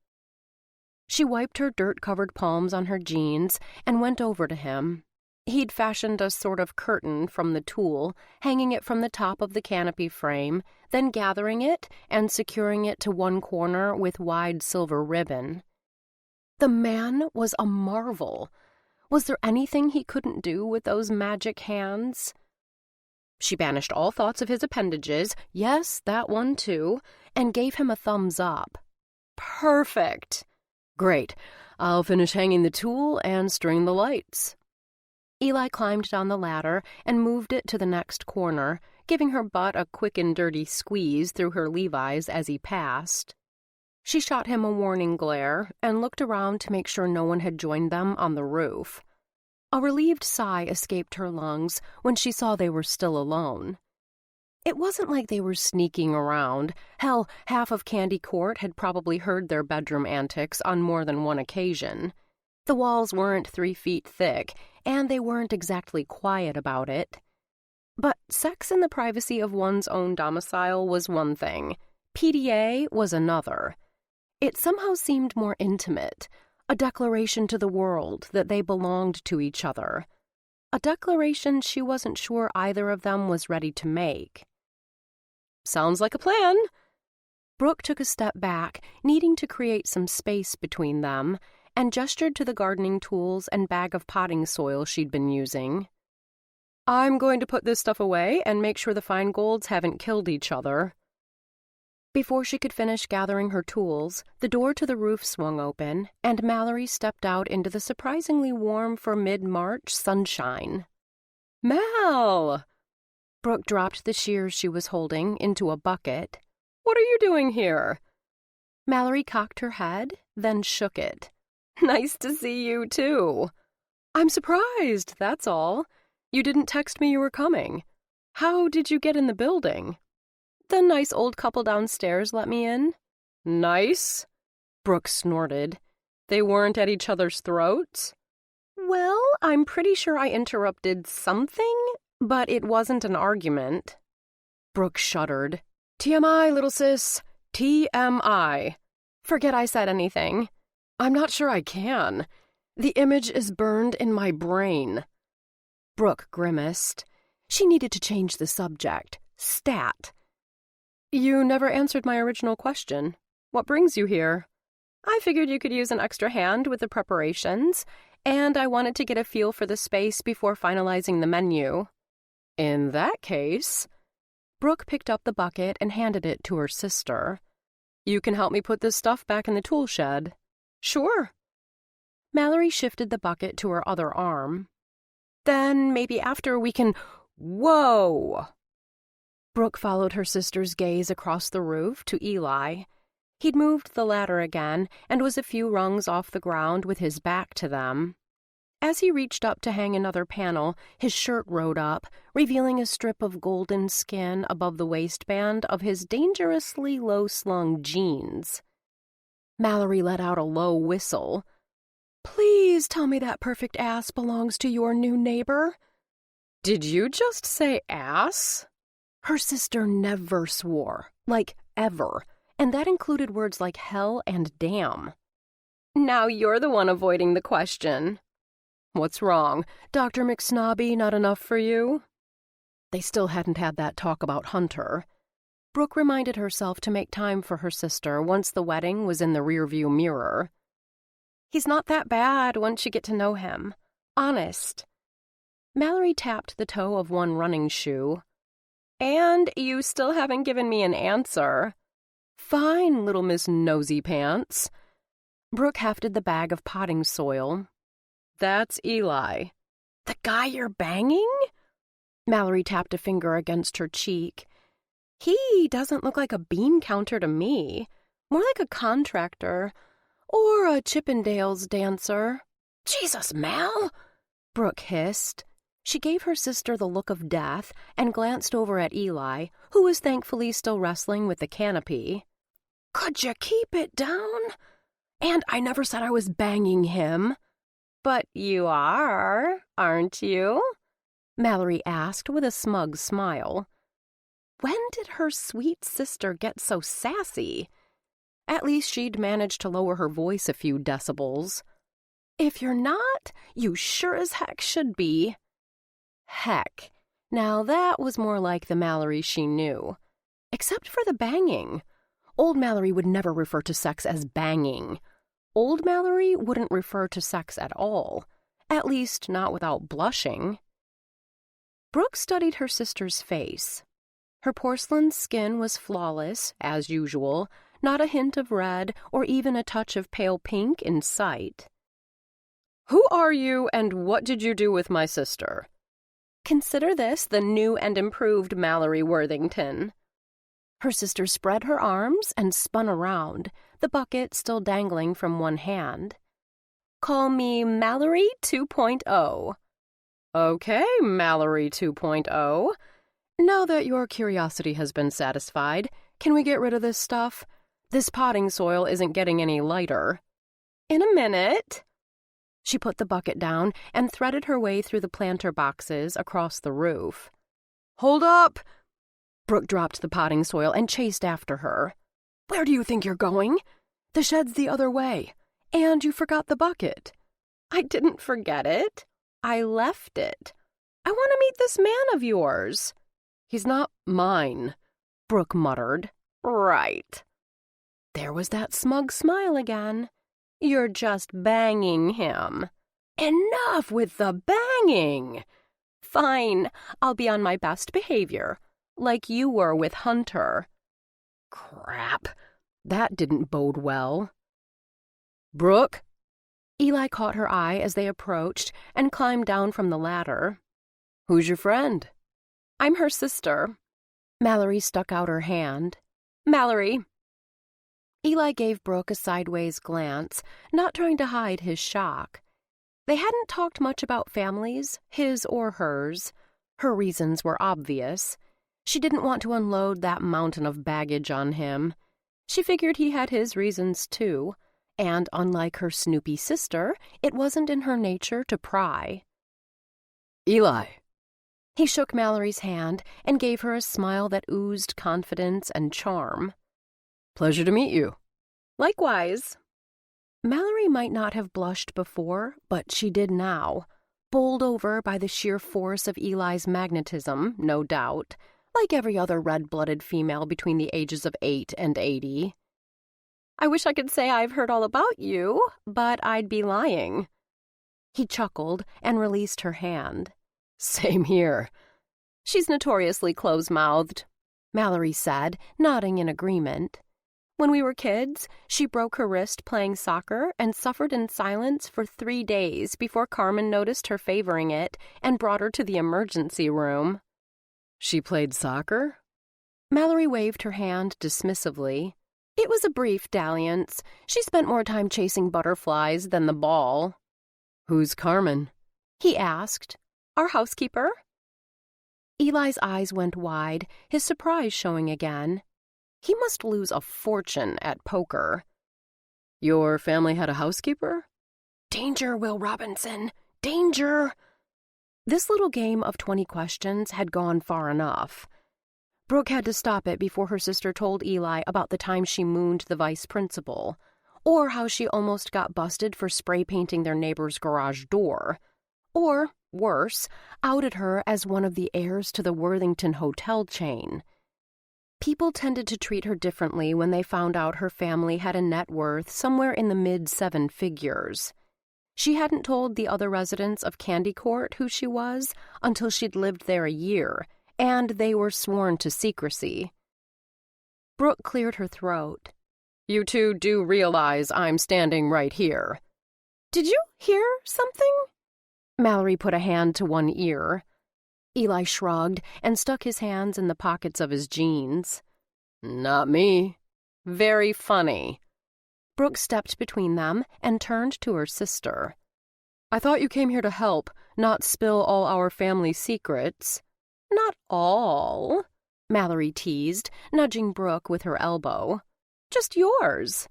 She wiped her dirt-covered palms on her jeans and went over to him. He'd fashioned a sort of curtain from the tulle, hanging it from the top of the canopy frame, then gathering it and securing it to one corner with wide silver ribbon. The man was a marvel. Was there anything he couldn't do with those magic hands? She banished all thoughts of his appendages, yes, that one too, and gave him a thumbs up. Perfect. Great. I'll finish hanging the tulle and string the lights. Eli climbed down the ladder and moved it to the next corner, giving her butt a quick and dirty squeeze through her Levi's as he passed. She shot him a warning glare and looked around to make sure no one had joined them on the roof. A relieved sigh escaped her lungs when she saw they were still alone. It wasn't like they were sneaking around. Hell, half of Candy Court had probably heard their bedroom antics on more than one occasion. The walls weren't 3 feet thick, and they weren't exactly quiet about it. But sex in the privacy of one's own domicile was one thing. PDA was another. It somehow seemed more intimate, a declaration to the world that they belonged to each other. A declaration she wasn't sure either of them was ready to make. Sounds like a plan. Brooke took a step back, needing to create some space between them, and gestured to the gardening tools and bag of potting soil she'd been using. I'm going to put this stuff away and make sure the Feingolds haven't killed each other. Before she could finish gathering her tools, the door to the roof swung open, and Mallory stepped out into the surprisingly warm for mid-March sunshine. "Mal!" Brooke dropped the shears she was holding into a bucket. "What are you doing here?" Mallory cocked her head, then shook it. "Nice to see you, too." "I'm surprised, that's all. You didn't text me you were coming. How did you get in the building?" "The nice old couple downstairs let me in." "Nice?" Brooke snorted. "They weren't at each other's throats?" "Well, I'm pretty sure I interrupted something, but it wasn't an argument." Brooke shuddered. "TMI, little sis. TMI. Forget I said anything." "I'm not sure I can. The image is burned in my brain." Brooke grimaced. She needed to change the subject. Stat. "You never answered my original question. What brings you here?" "I figured you could use an extra hand with the preparations, and I wanted to get a feel for the space before finalizing the menu." "In that case..." Brooke picked up the bucket and handed it to her sister. "You can help me put this stuff back in the tool shed." "Sure." Mallory shifted the bucket to her other arm. "Then maybe after we can..." "Whoa!" Brooke followed her sister's gaze across the roof to Eli. He'd moved the ladder again and was a few rungs off the ground with his back to them. As he reached up to hang another panel, his shirt rode up, revealing a strip of golden skin above the waistband of his dangerously low-slung jeans. Mallory let out a low whistle. "Please tell me that perfect ass belongs to your new neighbor." "Did you just say ass?" Her sister never swore, like ever, and that included words like hell and damn. "Now you're the one avoiding the question." "What's wrong? Dr. McSnobby not enough for you?" They still hadn't had that talk about Hunter. Brooke reminded herself to make time for her sister once the wedding was in the rearview mirror. "He's not that bad once you get to know him. Honest." Mallory tapped the toe of one running shoe. "And you still haven't given me an answer." "Fine, little Miss Nosy Pants." Brooke hefted the bag of potting soil. "That's Eli." "The guy you're banging?" Mallory tapped a finger against her cheek. "He doesn't look like a bean counter to me. More like a contractor. Or a Chippendales dancer." "Jesus, Mal!" Brooke hissed. She gave her sister the look of death and glanced over at Eli, who was thankfully still wrestling with the canopy. "Could you keep it down? And I never said I was banging him." "But you are, aren't you?" Mallory asked with a smug smile. When did her sweet sister get so sassy? At least she'd managed to lower her voice a few decibels. "If you're not, you sure as heck should be." Heck. Now that was more like the Mallory she knew. Except for the banging. Old Mallory would never refer to sex as banging. Old Mallory wouldn't refer to sex at all. At least not without blushing. Brooke studied her sister's face. Her porcelain skin was flawless, as usual, not a hint of red or even a touch of pale pink in sight. "Who are you and what did you do with my sister?" "Consider this the new and improved Mallory Worthington." Her sister spread her arms and spun around, the bucket still dangling from one hand. "Call me Mallory 2.0. "Okay, Mallory 2.0. Now that your curiosity has been satisfied, can we get rid of this stuff? This potting soil isn't getting any lighter." "In a minute." She put the bucket down and threaded her way through the planter boxes across the roof. "Hold up!" Brooke dropped the potting soil and chased after her. "Where do you think you're going? The shed's the other way. And you forgot the bucket." "I didn't forget it. I left it. I want to meet this man of yours." "He's not mine," Brooke muttered. "Right." There was that smug smile again. "You're just banging him." "Enough with the banging!" "Fine, I'll be on my best behavior, like you were with Hunter." Crap. That didn't bode well. Brooke? Eli caught her eye as they approached and climbed down from the ladder. Who's your friend? I'm her sister. Mallory stuck out her hand. Mallory. Eli gave Brooke a sideways glance, not trying to hide his shock. They hadn't talked much about families, his or hers. Her reasons were obvious. She didn't want to unload that mountain of baggage on him. She figured he had his reasons, too, and unlike her snoopy sister, it wasn't in her nature to pry. Eli. He shook Mallory's hand and gave her a smile that oozed confidence and charm. Pleasure to meet you. Likewise. Mallory might not have blushed before, but she did now, bowled over by the sheer force of Eli's magnetism, no doubt, like every other red-blooded female between the ages of 8 and 80. I wish I could say I've heard all about you, but I'd be lying. He chuckled and released her hand. Same here. She's notoriously close-mouthed, Mallory said, nodding in agreement. When we were kids, she broke her wrist playing soccer and suffered in silence for 3 days before Carmen noticed her favoring it and brought her to the emergency room. She played soccer? Mallory waved her hand dismissively. It was a brief dalliance. She spent more time chasing butterflies than the ball. Who's Carmen? He asked. Our housekeeper. Eli's eyes went wide, his surprise showing again. He must lose a fortune at poker. Your family had a housekeeper? Danger, Will Robinson. Danger. This little game of 20 questions had gone far enough. Brooke had to stop it before her sister told Eli about the time she mooned the vice principal, or how she almost got busted for spray painting their neighbor's garage door, or, worse, outed her as one of the heirs to the Worthington hotel chain. People tended to treat her differently when they found out her family had a net worth somewhere in the mid-7 figures. She hadn't told the other residents of Candy Court who she was until she'd lived there a year, and they were sworn to secrecy. Brooke cleared her throat. You two do realize I'm standing right here. Did you hear something? Mallory put a hand to one ear. Eli shrugged and stuck his hands in the pockets of his jeans. Not me. Very funny. Brooke stepped between them and turned to her sister. I thought you came here to help, not spill all our family secrets. Not all, Mallory teased, nudging Brooke with her elbow. Just yours.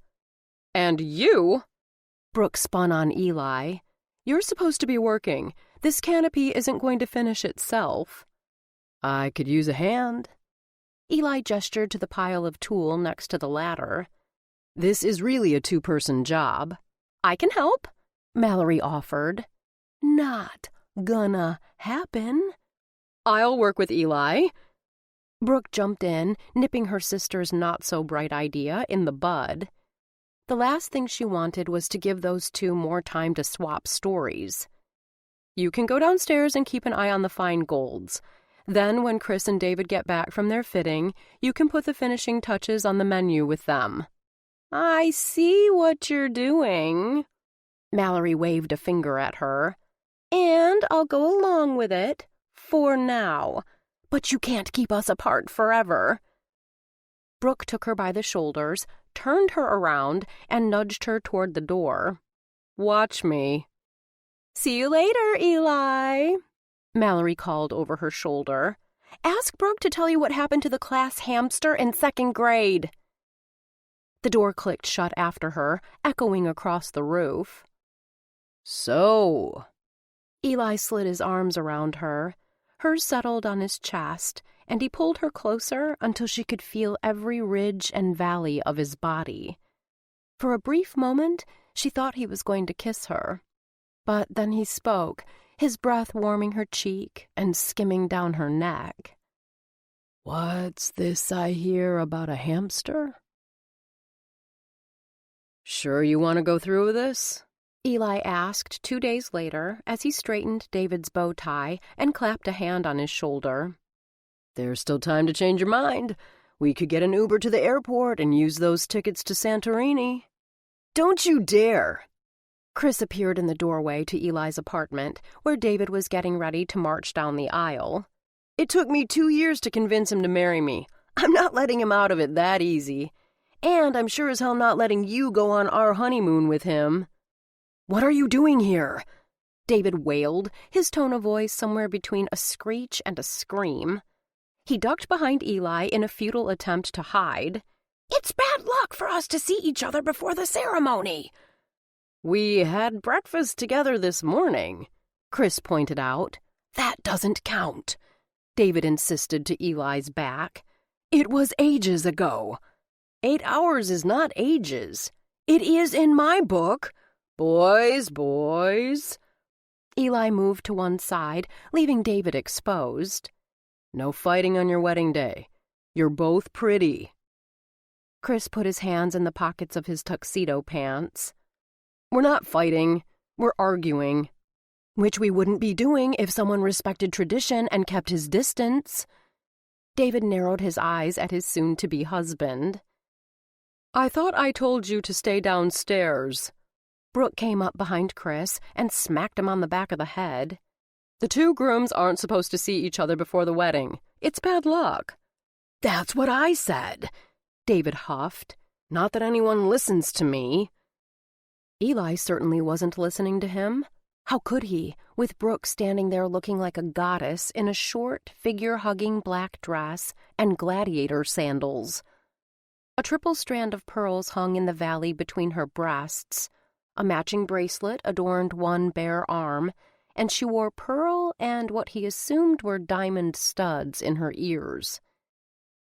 And you? Brooke spun on Eli. You're supposed to be working. This canopy isn't going to finish itself. I could use a hand. Eli gestured to the pile of tulle next to the ladder. This is really a 2-person job. I can help, Mallory offered. Not gonna happen. I'll work with Eli. Brooke jumped in, nipping her sister's not-so-bright idea in the bud. The last thing she wanted was to give those two more time to swap stories. You can go downstairs and keep an eye on the fine golds. Then, when Chris and David get back from their fitting, you can put the finishing touches on the menu with them. I see what you're doing. Mallory waved a finger at her. And I'll go along with it, for now. But you can't keep us apart forever. Brooke took her by the shoulders, turned her around, and nudged her toward the door. Watch me. See you later, Eli, Mallory called over her shoulder. Ask Brooke to tell you what happened to the class hamster in 2nd grade. The door clicked shut after her, echoing across the roof. So, Eli slid his arms around her. Hers settled on his chest, and he pulled her closer until she could feel every ridge and valley of his body. For a brief moment, she thought he was going to kiss her. But then he spoke, his breath warming her cheek and skimming down her neck. What's this I hear about a hamster? Sure you want to go through with this? Eli asked 2 days later as he straightened David's bow tie and clapped a hand on his shoulder. There's still time to change your mind. We could get an Uber to the airport and use those tickets to Santorini." "Don't you dare!" Chris appeared in the doorway to Eli's apartment, where David was getting ready to march down the aisle. "It took me 2 years to convince him to marry me. I'm not letting him out of it that easy. And I'm sure as hell not letting you go on our honeymoon with him." "What are you doing here?" David wailed, his tone of voice somewhere between a screech and a scream. He ducked behind Eli in a futile attempt to hide. "It's bad luck for us to see each other before the ceremony." "We had breakfast together this morning," Chris pointed out. "That doesn't count," David insisted to Eli's back. "It was ages ago." 8 hours is not ages. "It is in my book." Boys. Eli moved to one side, leaving David exposed. "No fighting on your wedding day. You're both pretty." Chris put his hands in the pockets of his tuxedo pants. "We're not fighting. We're arguing." "Which we wouldn't be doing if someone respected tradition and kept his distance." David narrowed his eyes at his soon-to-be husband. "I thought I told you to stay downstairs." Brooke came up behind Chris and smacked him on the back of the head. "The 2 grooms aren't supposed to see each other before the wedding. It's bad luck." "That's what I said," David huffed. "Not that anyone listens to me." Eli certainly wasn't listening to him. How could he, with Brooke standing there looking like a goddess in a short, figure-hugging black dress and gladiator sandals? A triple strand of pearls hung in the valley between her breasts. A matching bracelet adorned one bare arm, and she wore pearl and what he assumed were diamond studs in her ears.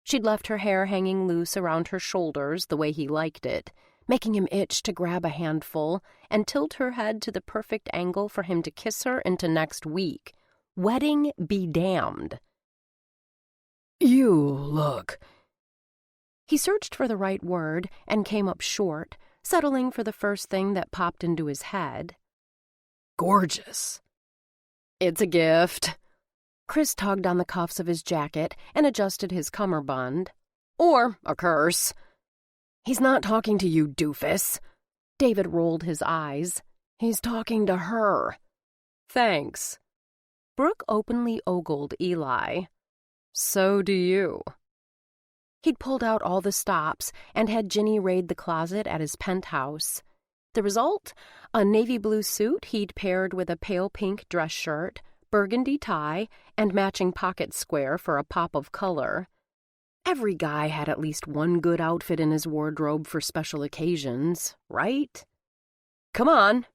She'd left her hair hanging loose around her shoulders the way he liked it, making him itch to grab a handful and tilt her head to the perfect angle for him to kiss her into next week. Wedding be damned. "You look..." He searched for the right word and came up short, settling for the first thing that popped into his head. "Gorgeous." "It's a gift." Chris tugged on the cuffs of his jacket and adjusted his cummerbund. "Or a curse." "He's not talking to you, doofus." David rolled his eyes. "He's talking to her." "Thanks." Brooke openly ogled Eli. "So do you." He'd pulled out all the stops and had Ginny raid the closet at his penthouse. The result? A navy blue suit he'd paired with a pale pink dress shirt, burgundy tie, and matching pocket square for a pop of color. Every guy had at least one good outfit in his wardrobe for special occasions, right? "Come on."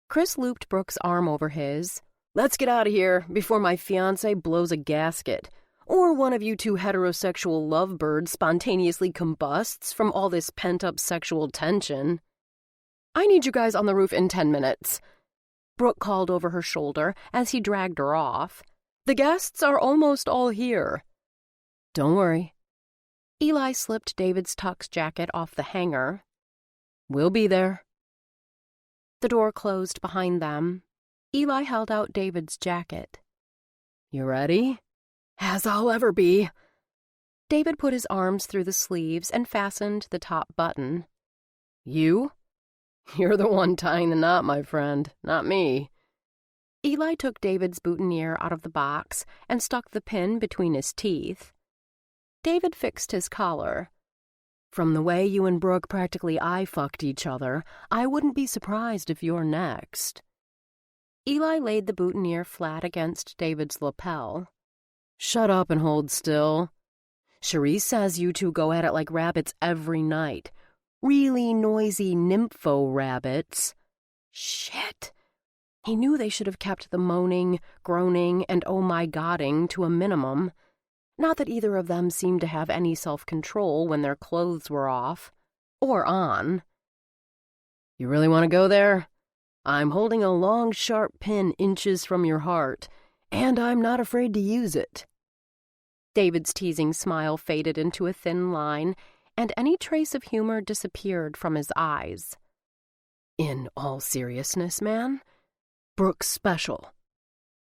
Chris looped Brooke's arm over his. "Let's get out of here before my fiancé blows a gasket. Or one of you 2 heterosexual lovebirds spontaneously combusts from all this pent-up sexual tension." "I need you guys on the roof in 10 minutes. Brooke called over her shoulder as he dragged her off. "The guests are almost all here." "Don't worry." Eli slipped David's tux jacket off the hanger. "We'll be there." The door closed behind them. Eli held out David's jacket. "You ready?" "As I'll ever be." David put his arms through the sleeves and fastened the top button. "You? You're the one tying the knot, my friend, not me." Eli took David's boutonniere out of the box and stuck the pin between his teeth. David fixed his collar. "From the way you and Brooke practically eye-fucked each other, I wouldn't be surprised if you're next." Eli laid the boutonniere flat against David's lapel. "Shut up and hold still. Cherise says you 2 go at it like rabbits every night. Really noisy nympho rabbits." Shit. He knew they should have kept the moaning, groaning, and oh-my-godding to a minimum. Not that either of them seemed to have any self-control when their clothes were off. Or on. "You really want to go there? I'm holding a long, sharp pin inches from your heart, and I'm not afraid to use it." David's teasing smile faded into a thin line, and any trace of humor disappeared from his eyes. "In all seriousness, man, Brooke's special.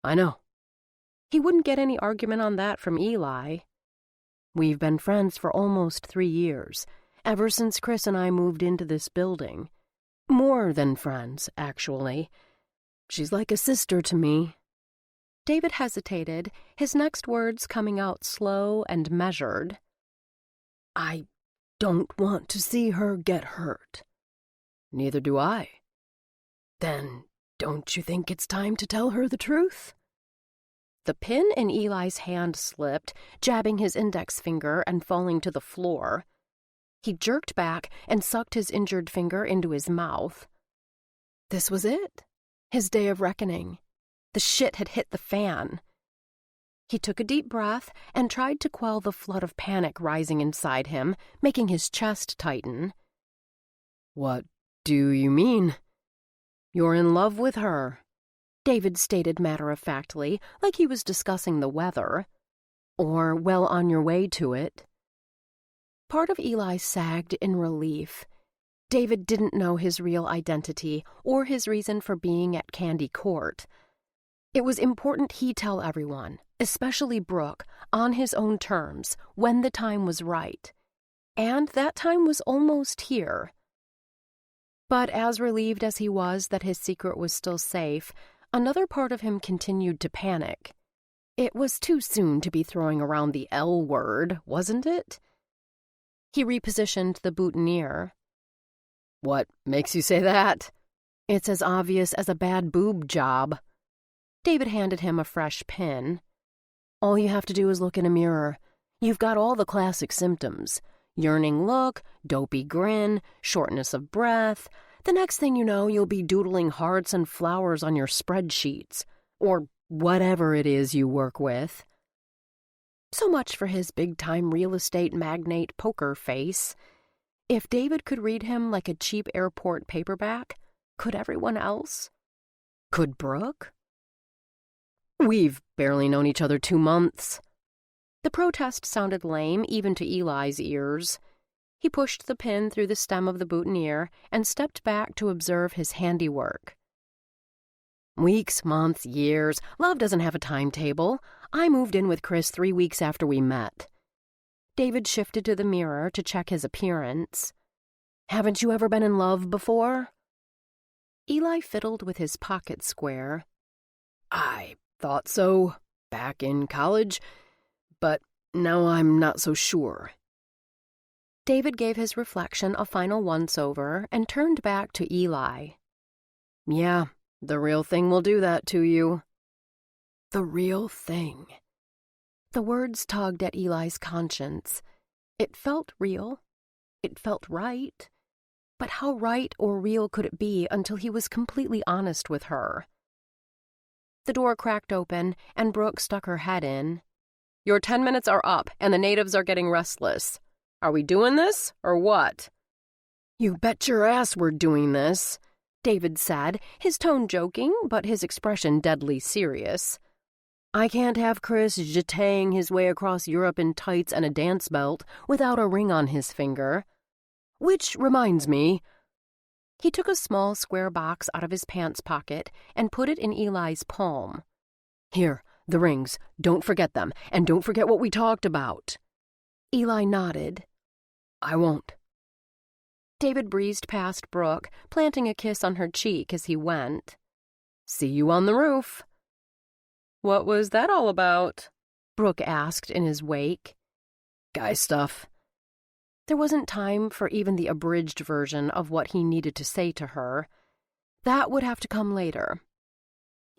I know." He wouldn't get any argument on that from Eli. We've been friends for almost 3 years, ever since Chris and I moved into this building. More than friends, actually. She's like a sister to me." David hesitated, his next words coming out slow and measured. "I don't want to see her get hurt." "Neither do I." "Then don't you think it's time to tell her the truth?" The pin in Eli's hand slipped, jabbing his index finger and falling to the floor. He jerked back and sucked his injured finger into his mouth. This was it, his day of reckoning. The shit had hit the fan. He took a deep breath and tried to quell the flood of panic rising inside him, making his chest tighten. "What do you mean?" "You're in love with her," David stated matter-of-factly, like he was discussing the weather. "Or well on your way to it." Part of Eli sagged in relief. David didn't know his real identity or his reason for being at Candy Court. It was important he tell everyone, especially Brooke, on his own terms, when the time was right. And that time was almost here. But as relieved as he was that his secret was still safe, another part of him continued to panic. It was too soon to be throwing around the L word, wasn't it? He repositioned the boutonniere. "What makes you say that?" "It's as obvious as a bad boob job." David handed him a fresh pin. "All you have to do is look in a mirror. You've got all the classic symptoms. Yearning look, dopey grin, shortness of breath. The next thing you know, you'll be doodling hearts and flowers on your spreadsheets, or whatever it is you work with." So much for his big-time real estate magnate poker face. If David could read him like a cheap airport paperback, could everyone else? Could Brooke? "We've barely known each other 2 months. The protest sounded lame even to Eli's ears. He pushed the pin through the stem of the boutonniere and stepped back to observe his handiwork. "Weeks, months, years. Love doesn't have a timetable. I moved in with Chris 3 weeks after we met." David shifted to the mirror to check his appearance. "Haven't you ever been in love before?" Eli fiddled with his pocket square. "I thought so, back in college, but now I'm not so sure." David gave his reflection a final once-over and turned back to Eli. "Yeah, the real thing will do that to you." "The real thing." The words tugged at Eli's conscience. It felt real. It felt right. But how right or real could it be until he was completely honest with her? The door cracked open, and Brooke stuck her head in. "Your 10 minutes are up, and the natives are getting restless. Are we doing this, or what?" "You bet your ass we're doing this," David said, his tone joking, but his expression deadly serious. "I can't have Chris jeteing his way across Europe in tights and a dance belt without a ring on his finger. Which reminds me..." He took a small square box out of his pants pocket and put it in Eli's palm. "Here, the rings. Don't forget them, and don't forget what we talked about." Eli nodded. "I won't." David breezed past Brooke, planting a kiss on her cheek as he went. "See you on the roof." "What was that all about?" Brooke asked in his wake. "Guy stuff." There wasn't time for even the abridged version of what he needed to say to her. That would have to come later.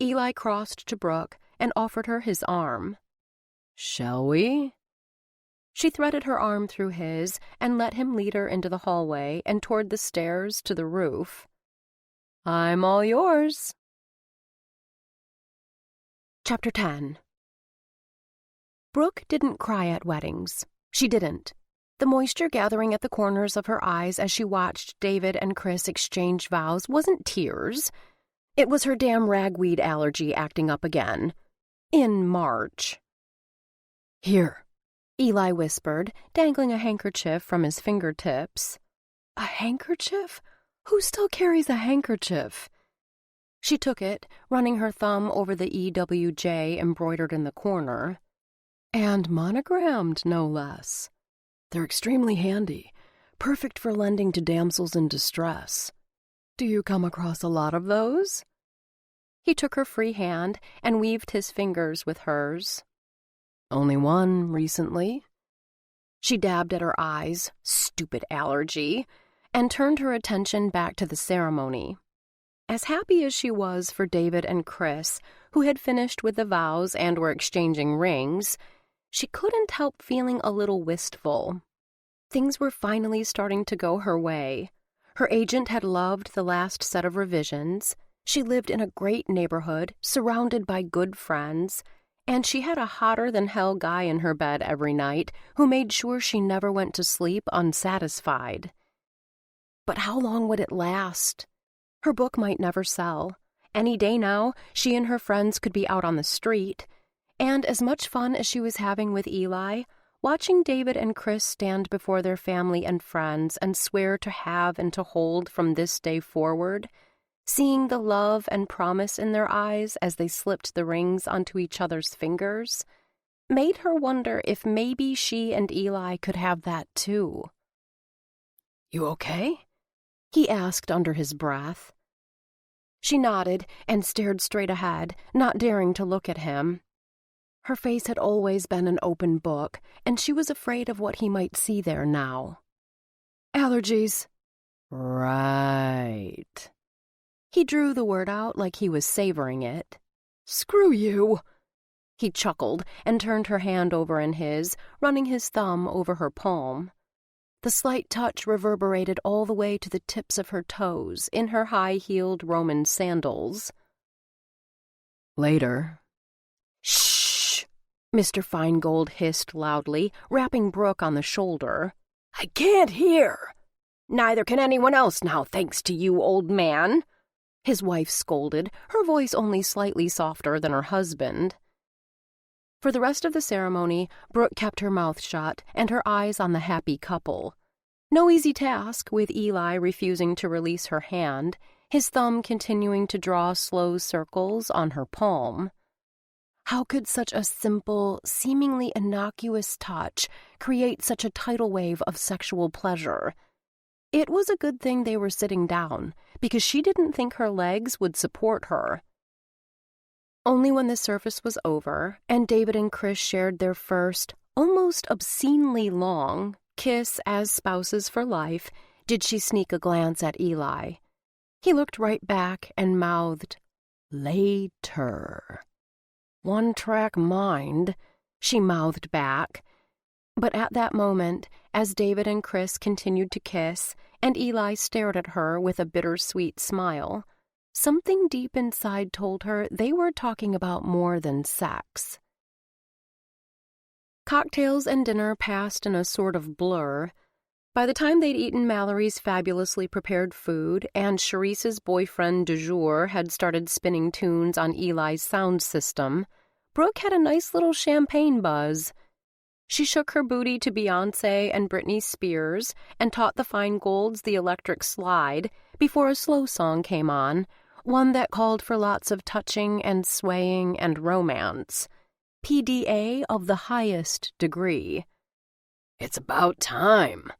Eli crossed to Brooke and offered her his arm. "Shall we?" She threaded her arm through his and let him lead her into the hallway and toward the stairs to the roof. "I'm all yours." Chapter 10. Brooke didn't cry at weddings. She didn't. The moisture gathering at the corners of her eyes as she watched David and Chris exchange vows wasn't tears. It was her damn ragweed allergy acting up again. In March. "Here," Eli whispered, dangling a handkerchief from his fingertips. "A handkerchief? Who still carries a handkerchief?" She took it, running her thumb over the EWJ embroidered in the corner. And monogrammed, no less. They're extremely handy, perfect for lending to damsels in distress. Do you come across a lot of those? He took her free hand and weaved his fingers with hers. Only one recently. She dabbed at her eyes, stupid allergy, and turned her attention back to the ceremony. As happy as she was for David and Chris, who had finished with the vows and were exchanging rings, she couldn't help feeling a little wistful. Things were finally starting to go her way. Her agent had loved the last set of revisions. She lived in a great neighborhood, surrounded by good friends, and she had a hotter-than-hell guy in her bed every night who made sure she never went to sleep unsatisfied. But how long would it last? Her book might never sell. Any day now, she and her friends could be out on the street. And as much fun as she was having with Eli, watching David and Chris stand before their family and friends and swear to have and to hold from this day forward, seeing the love and promise in their eyes as they slipped the rings onto each other's fingers, made her wonder if maybe she and Eli could have that too. You okay? He asked under his breath. She nodded and stared straight ahead, not daring to look at him. Her face had always been an open book, and she was afraid of what he might see there now. Allergies. Right. He drew the word out like he was savoring it. Screw you. He chuckled and turned her hand over in his, running his thumb over her palm. The slight touch reverberated all the way to the tips of her toes in her high-heeled Roman sandals. Later. Shh! Mr. Feingold hissed loudly, rapping Brooke on the shoulder. I can't hear. Neither can anyone else now, thanks to you, old man. His wife scolded, her voice only slightly softer than her husband. For the rest of the ceremony, Brooke kept her mouth shut and her eyes on the happy couple. No easy task, with Eli refusing to release her hand, his thumb continuing to draw slow circles on her palm. How could such a simple, seemingly innocuous touch create such a tidal wave of sexual pleasure? It was a good thing they were sitting down, because she didn't think her legs would support her. Only when the service was over, and David and Chris shared their first, almost obscenely long, kiss as spouses for life, did she sneak a glance at Eli. He looked right back and mouthed, "Later." "One-track mind," she mouthed back. But at that moment, as David and Chris continued to kiss, and Eli stared at her with a bittersweet smile, something deep inside told her they were talking about more than sex. Cocktails and dinner passed in a sort of blur. By the time they'd eaten Mallory's fabulously prepared food and Charisse's boyfriend du jour had started spinning tunes on Eli's sound system, Brooke had a nice little champagne buzz. She shook her booty to Beyoncé and Britney Spears and taught the Feingolds the electric slide before a slow song came on, one that called for lots of touching and swaying and romance. PDA of the highest degree. It's about time.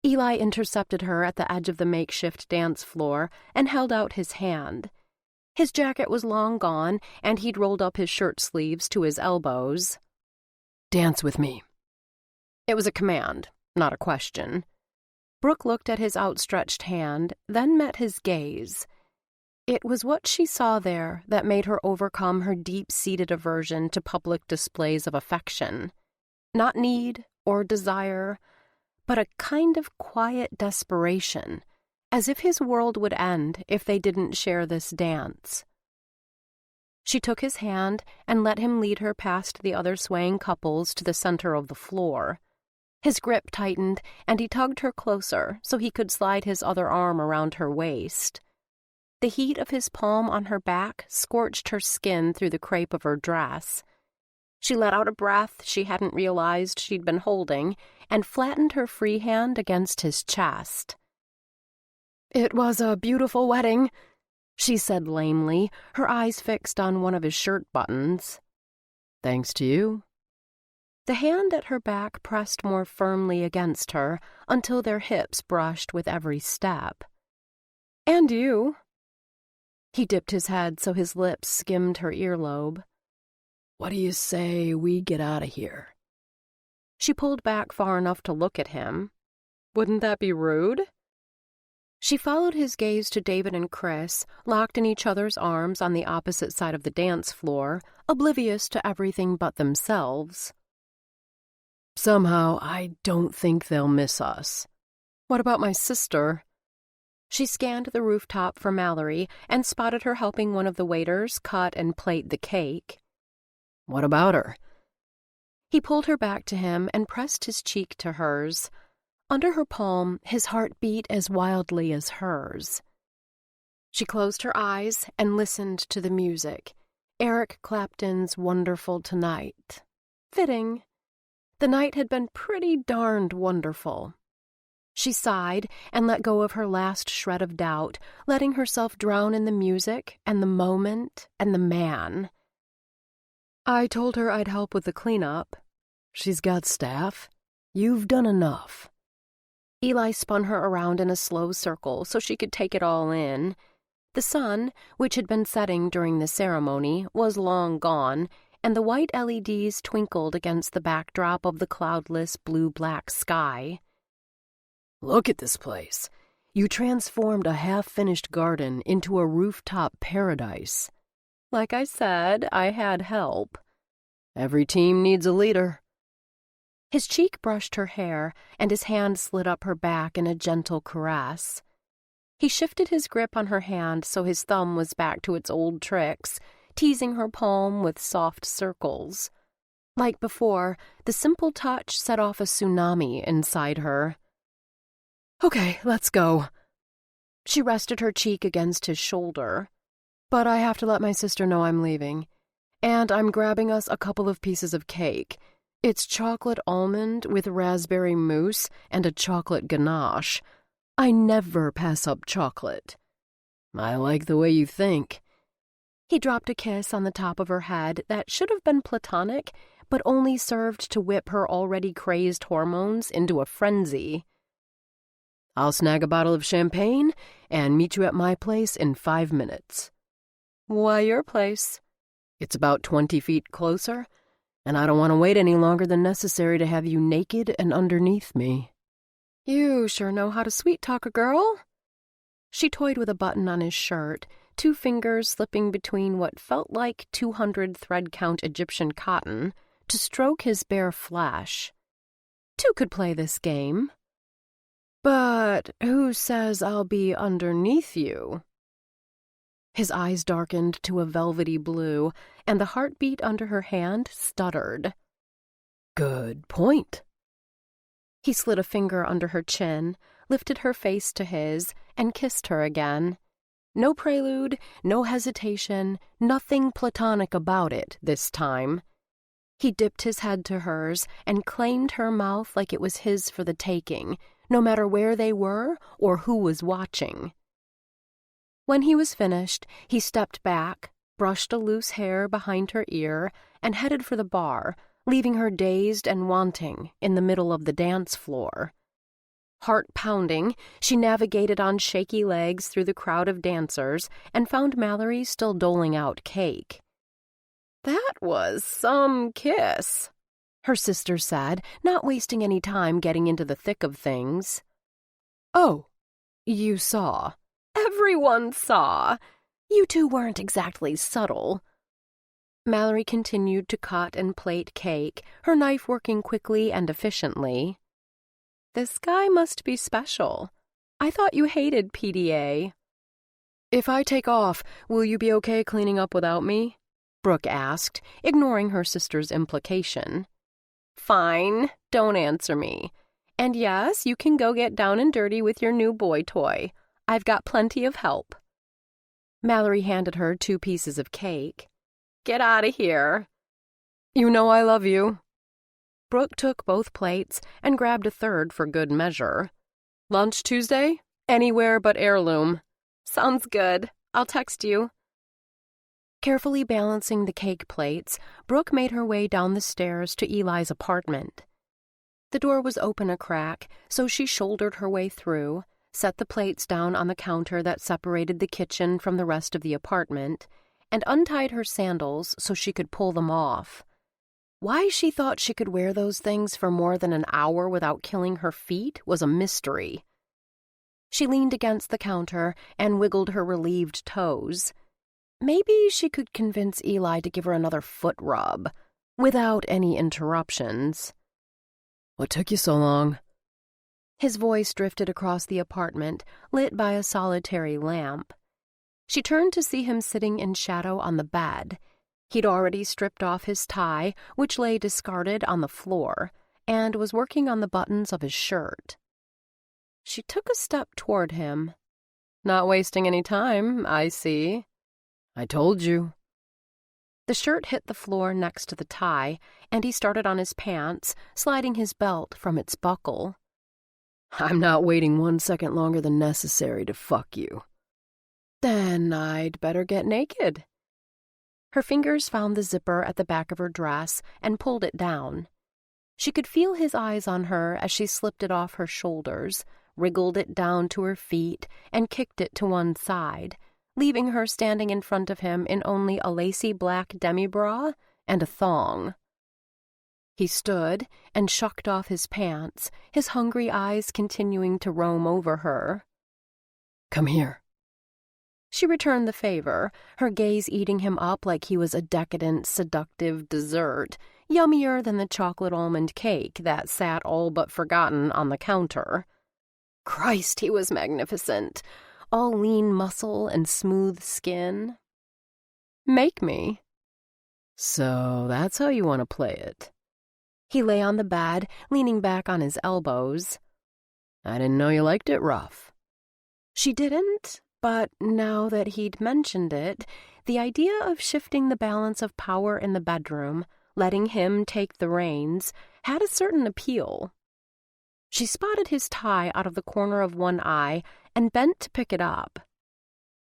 Eli intercepted her at the edge of the makeshift dance floor and held out his hand. His jacket was long gone, and he'd rolled up his shirt sleeves to his elbows. Dance with me. It was a command, not a question. Brooke looked at his outstretched hand, then met his gaze. It was what she saw there that made her overcome her deep-seated aversion to public displays of affection. Not need or desire, but a kind of quiet desperation, as if his world would end if they didn't share this dance. She took his hand and let him lead her past the other swaying couples to the center of the floor. His grip tightened, and he tugged her closer so he could slide his other arm around her waist. The heat of his palm on her back scorched her skin through the crepe of her dress. She let out a breath she hadn't realized she'd been holding and flattened her free hand against his chest. "It was a beautiful wedding," she said lamely, her eyes fixed on one of his shirt buttons. "Thanks to you." The hand at her back pressed more firmly against her until their hips brushed with every step. "And you." He dipped his head so his lips skimmed her earlobe. "What do you say we get out of here?" She pulled back far enough to look at him. Wouldn't that be rude? She followed his gaze to David and Chris, locked in each other's arms on the opposite side of the dance floor, oblivious to everything but themselves. "Somehow, I don't think they'll miss us." "What about my sister?" She scanned the rooftop for Mallory and spotted her helping one of the waiters cut and plate the cake. "What about her?" He pulled her back to him and pressed his cheek to hers. Under her palm, his heart beat as wildly as hers. She closed her eyes and listened to the music. Eric Clapton's Wonderful Tonight. Fitting. The night had been pretty darned wonderful. She sighed and let go of her last shred of doubt, letting herself drown in the music and the moment and the man. "I told her I'd help with the cleanup. She's got staff. You've done enough." Eli spun her around in a slow circle so she could take it all in. The sun, which had been setting during the ceremony, was long gone, and the white LEDs twinkled against the backdrop of the cloudless blue-black sky. "Look at this place. You transformed a half-finished garden into a rooftop paradise." "Like I said, I had help." "Every team needs a leader." His cheek brushed her hair, and his hand slid up her back in a gentle caress. He shifted his grip on her hand so his thumb was back to its old tricks, teasing her palm with soft circles. Like before, the simple touch set off a tsunami inside her. "Okay, let's go." She rested her cheek against his shoulder. "But I have to let my sister know I'm leaving. And I'm grabbing us a couple of pieces of cake. It's chocolate almond with raspberry mousse and a chocolate ganache. I never pass up chocolate." "I like the way you think." He dropped a kiss on the top of her head that should have been platonic, but only served to whip her already crazed hormones into a frenzy. "I'll snag a bottle of champagne and meet you at my place in 5 minutes. "Why your place?" "It's about 20 feet closer, and I don't want to wait any longer than necessary to have you naked and underneath me." "You sure know how to sweet-talk a girl." She toyed with a button on his shirt, 2 fingers slipping between what felt like 200 thread-count Egyptian cotton to stroke his bare flesh. 2 could play this game. "But who says I'll be underneath you?" His eyes darkened to a velvety blue, and the heartbeat under her hand stuttered. "Good point." He slid a finger under her chin, lifted her face to his, and kissed her again. No prelude, no hesitation, nothing platonic about it this time. He dipped his head to hers and claimed her mouth like it was his for the taking, no matter where they were or who was watching. When he was finished, he stepped back, brushed a loose hair behind her ear, and headed for the bar, leaving her dazed and wanting in the middle of the dance floor. Heart pounding, she navigated on shaky legs through the crowd of dancers and found Mallory still doling out cake. "That was some kiss," her sister said, not wasting any time getting into the thick of things. "Oh, you saw." "Everyone saw. You 2 weren't exactly subtle." Mallory continued to cut and plate cake, her knife working quickly and efficiently. "This guy must be special. I thought you hated PDA." "If I take off, will you be okay cleaning up without me?" Brooke asked, ignoring her sister's implication. "Fine, don't answer me. And yes, you can go get down and dirty with your new boy toy. I've got plenty of help." Mallory handed her 2 pieces of cake. "Get out of here." "You know I love you." Brooke took both plates and grabbed a third for good measure. "Lunch Tuesday? "Anywhere but Heirloom." "Sounds good. I'll text you." Carefully balancing the cake plates, Brooke made her way down the stairs to Eli's apartment. The door was open a crack, so she shouldered her way through, set the plates down on the counter that separated the kitchen from the rest of the apartment, and untied her sandals so she could pull them off. Why she thought she could wear those things for more than an hour without killing her feet was a mystery. She leaned against the counter and wiggled her relieved toes. Maybe she could convince Eli to give her another foot rub, without any interruptions. What took you so long? His voice drifted across the apartment, lit by a solitary lamp. She turned to see him sitting in shadow on the bed. He'd already stripped off his tie, which lay discarded on the floor, and was working on the buttons of his shirt. She took a step toward him. Not wasting any time, I see. I told you. The shirt hit the floor next to the tie, and he started on his pants, sliding his belt from its buckle. I'm not waiting 1 second longer than necessary to fuck you. Then I'd better get naked. Her fingers found the zipper at the back of her dress and pulled it down. She could feel his eyes on her as she slipped it off her shoulders, wriggled it down to her feet, and kicked it to one side, leaving her standing in front of him in only a lacy black demi-bra and a thong. He stood and shucked off his pants, his hungry eyes continuing to roam over her. Come here. She returned the favor, her gaze eating him up like he was a decadent, seductive dessert, yummier than the chocolate almond cake that sat all but forgotten on the counter. Christ, he was magnificent, all lean muscle and smooth skin. Make me. So that's how you want to play it. He lay on the bed, leaning back on his elbows. I didn't know you liked it rough. She didn't, but now that he'd mentioned it, the idea of shifting the balance of power in the bedroom, letting him take the reins, had a certain appeal. She spotted his tie out of the corner of one eye and bent to pick it up.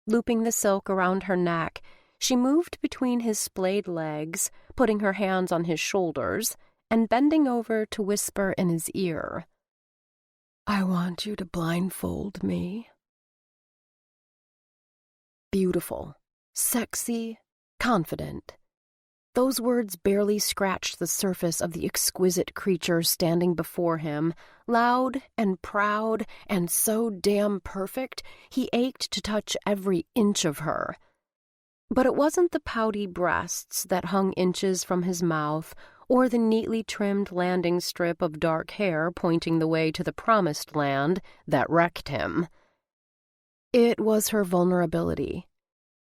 Looping the silk around her neck, she moved between his splayed legs, putting her hands on his shoulders, and bending over to whisper in his ear, "I want you to blindfold me." Beautiful, sexy, confident. Those words barely scratched the surface of the exquisite creature standing before him, loud and proud and so damn perfect he ached to touch every inch of her. But it wasn't the pouty breasts that hung inches from his mouth, or the neatly trimmed landing strip of dark hair pointing the way to the promised land that wrecked him. It was her vulnerability.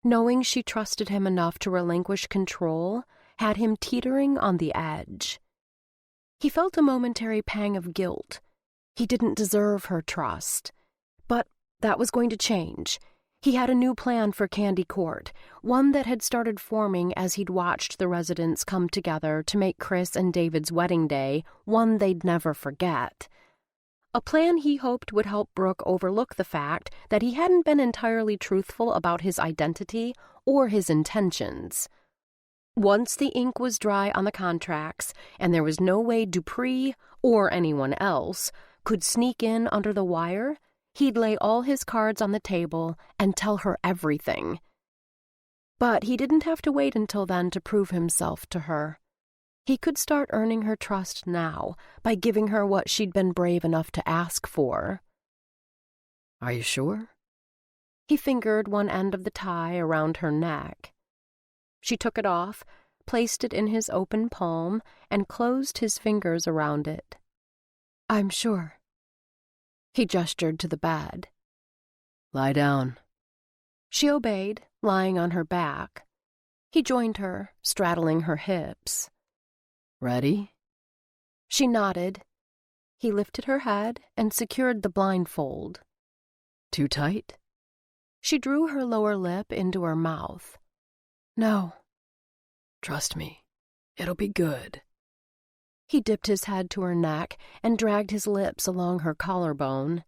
Knowing she trusted him enough to relinquish control had him teetering on the edge. He felt a momentary pang of guilt. He didn't deserve her trust. But that was going to change. He had a new plan for Candy Court, one that had started forming as he'd watched the residents come together to make Chris and David's wedding day one they'd never forget. A plan he hoped would help Brooke overlook the fact that he hadn't been entirely truthful about his identity or his intentions. Once the ink was dry on the contracts, and there was no way Dupree, or anyone else, could sneak in under the wire, he'd lay all his cards on the table and tell her everything. But he didn't have to wait until then to prove himself to her. He could start earning her trust now by giving her what she'd been brave enough to ask for. Are you sure? He fingered one end of the tie around her neck. She took it off, placed it in his open palm, and closed his fingers around it. I'm sure. He gestured to the bed. Lie down. She obeyed, lying on her back. He joined her, straddling her hips. Ready? She nodded. He lifted her head and secured the blindfold. Too tight? She drew her lower lip into her mouth. No. Trust me. It'll be good. He dipped his head to her neck and dragged his lips along her collarbone.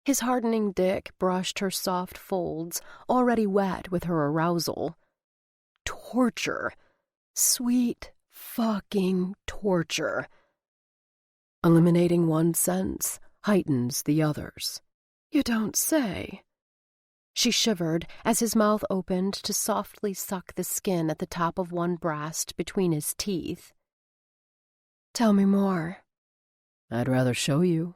His hardening dick brushed her soft folds, already wet with her arousal. torture. Sweet fucking torture. Eliminating one sense heightens the others. You don't say. She shivered as his mouth opened to softly suck the skin at the top of one breast between his teeth. Tell me more. I'd rather show you.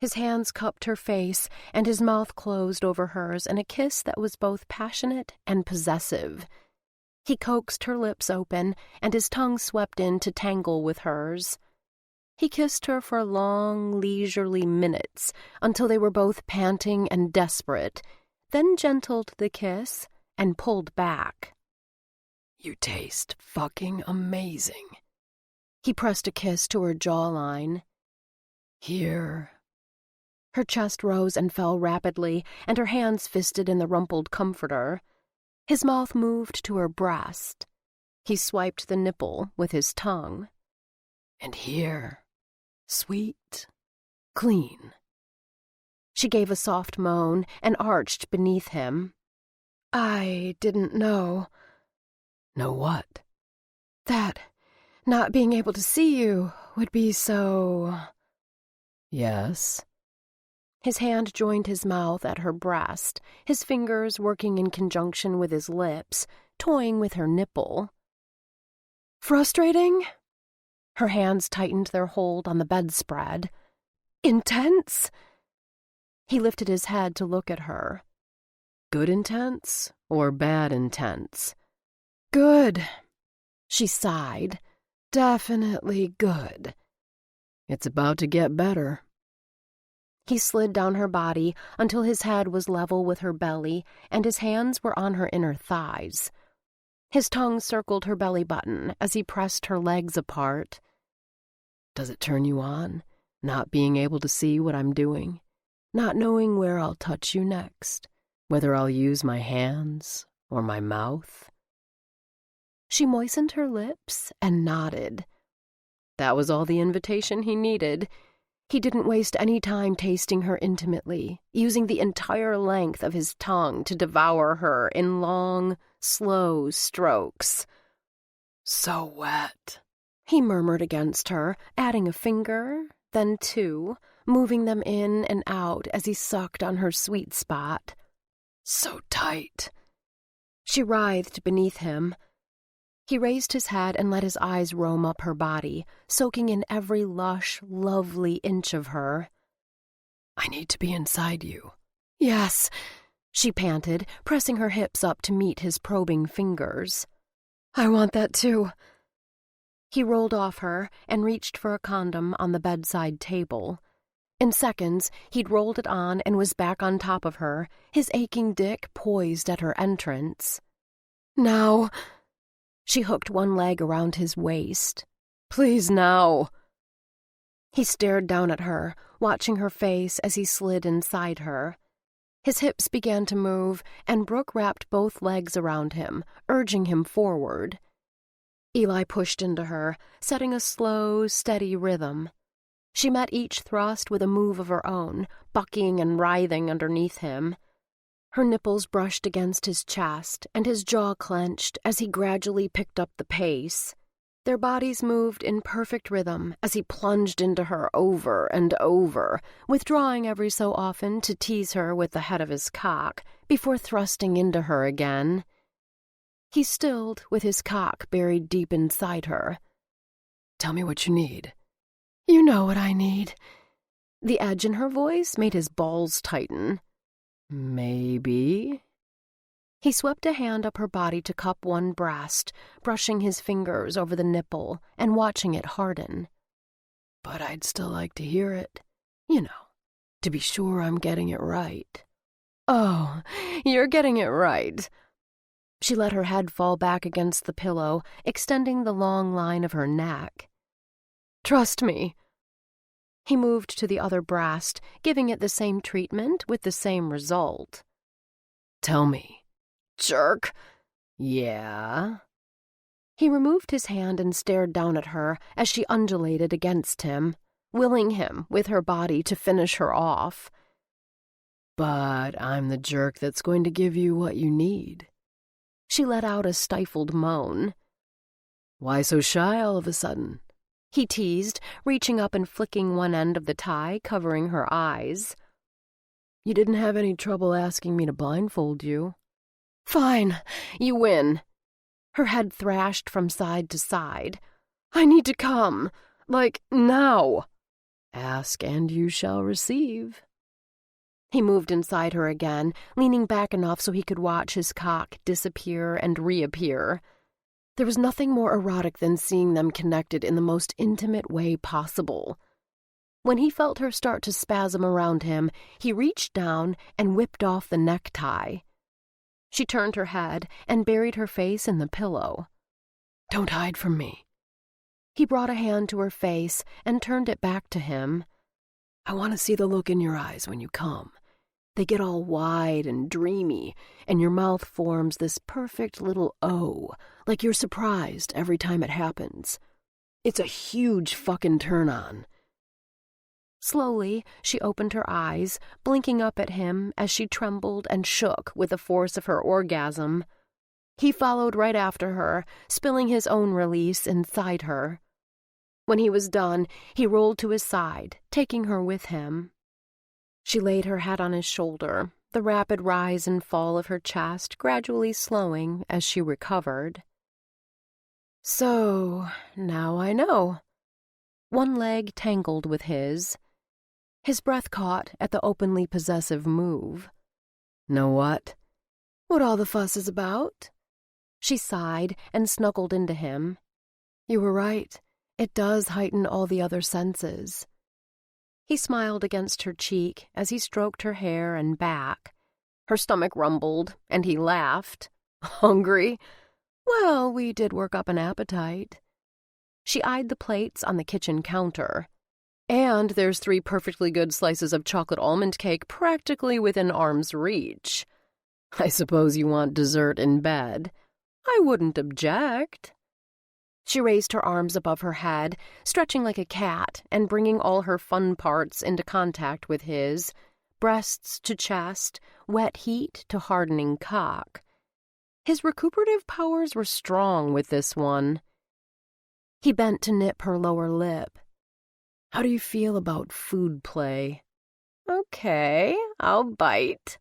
His hands cupped her face, and his mouth closed over hers in a kiss that was both passionate and possessive. He coaxed her lips open, and his tongue swept in to tangle with hers. He kissed her for long, leisurely minutes, until they were both panting and desperate, then gentled the kiss and pulled back. You taste fucking amazing. He pressed a kiss to her jawline. Here. Her chest rose and fell rapidly, and her hands fisted in the rumpled comforter. His mouth moved to her breast. He swiped the nipple with his tongue. And here. Sweet. Clean. She gave a soft moan and arched beneath him. I didn't know. Know what? That not being able to see you would be so... Yes. His hand joined his mouth at her breast, his fingers working in conjunction with his lips, toying with her nipple. Frustrating? Her hands tightened their hold on the bedspread. Intense? He lifted his head to look at her. Good intense or bad intense? Good. She sighed. Definitely good. It's about to get better. He slid down her body until his head was level with her belly and his hands were on her inner thighs. His tongue circled her belly button as he pressed her legs apart. Does it turn you on, not being able to see what I'm doing, not knowing where I'll touch you next, whether I'll use my hands or my mouth? She moistened her lips and nodded. That was all the invitation he needed. He didn't waste any time tasting her intimately, using the entire length of his tongue to devour her in long, slow strokes. So wet, he murmured against her, adding a finger, then two, moving them in and out as he sucked on her sweet spot. So tight. She writhed beneath him. He raised his head and let his eyes roam up her body, soaking in every lush, lovely inch of her. I need to be inside you. Yes, she panted, pressing her hips up to meet his probing fingers. I want that too. He rolled off her and reached for a condom on the bedside table. In seconds, he'd rolled it on and was back on top of her, his aching dick poised at her entrance. Now... She hooked one leg around his waist. Please, now. He stared down at her, watching her face as he slid inside her. His hips began to move, and Brooke wrapped both legs around him, urging him forward. Eli pushed into her, setting a slow, steady rhythm. She met each thrust with a move of her own, bucking and writhing underneath him. Her nipples brushed against his chest, and his jaw clenched as he gradually picked up the pace. Their bodies moved in perfect rhythm as he plunged into her over and over, withdrawing every so often to tease her with the head of his cock, before thrusting into her again. He stilled with his cock buried deep inside her. Tell me what you need. You know what I need. The edge in her voice made his balls tighten. Maybe. He swept a hand up her body to cup one breast, brushing his fingers over the nipple and watching it harden. But I'd still like to hear it. You know, to be sure I'm getting it right. Oh, you're getting it right. She let her head fall back against the pillow, extending the long line of her neck. Trust me. He moved to the other breast, giving it the same treatment with the same result. Tell me. Jerk. Yeah? He removed his hand and stared down at her as she undulated against him, willing him with her body to finish her off. But I'm the jerk that's going to give you what you need. She let out a stifled moan. "Why so shy all of a sudden?" he teased, reaching up and flicking one end of the tie, covering her eyes. "You didn't have any trouble asking me to blindfold you." "Fine, you win." Her head thrashed from side to side. "I need to come. Like, now." "Ask and you shall receive." He moved inside her again, leaning back enough so he could watch his cock disappear and reappear. There was nothing more erotic than seeing them connected in the most intimate way possible. When he felt her start to spasm around him, he reached down and whipped off the necktie. She turned her head and buried her face in the pillow. "Don't hide from me." He brought a hand to her face and turned it back to him. "I want to see the look in your eyes when you come. They get all wide and dreamy, and your mouth forms this perfect little O, like you're surprised every time it happens. It's a huge fucking turn-on." Slowly, she opened her eyes, blinking up at him as she trembled and shook with the force of her orgasm. He followed right after her, spilling his own release inside her. When he was done, he rolled to his side, taking her with him. She laid her head on his shoulder, the rapid rise and fall of her chest gradually slowing as she recovered. "So, now I know." One leg tangled with his. His breath caught at the openly possessive move. "Know what?" "What all the fuss is about?" She sighed and snuggled into him. "You were right. It does heighten all the other senses." He smiled against her cheek as he stroked her hair and back. Her stomach rumbled, and he laughed. "Hungry? Well, we did work up an appetite." She eyed the plates on the kitchen counter. "And there's 3 perfectly good slices of chocolate almond cake practically within arm's reach. I suppose you want dessert in bed. I wouldn't object." She raised her arms above her head, stretching like a cat and bringing all her fun parts into contact with his, breasts to chest, wet heat to hardening cock. His recuperative powers were strong with this one. He bent to nip her lower lip. "How do you feel about food play?" "Okay, I'll bite."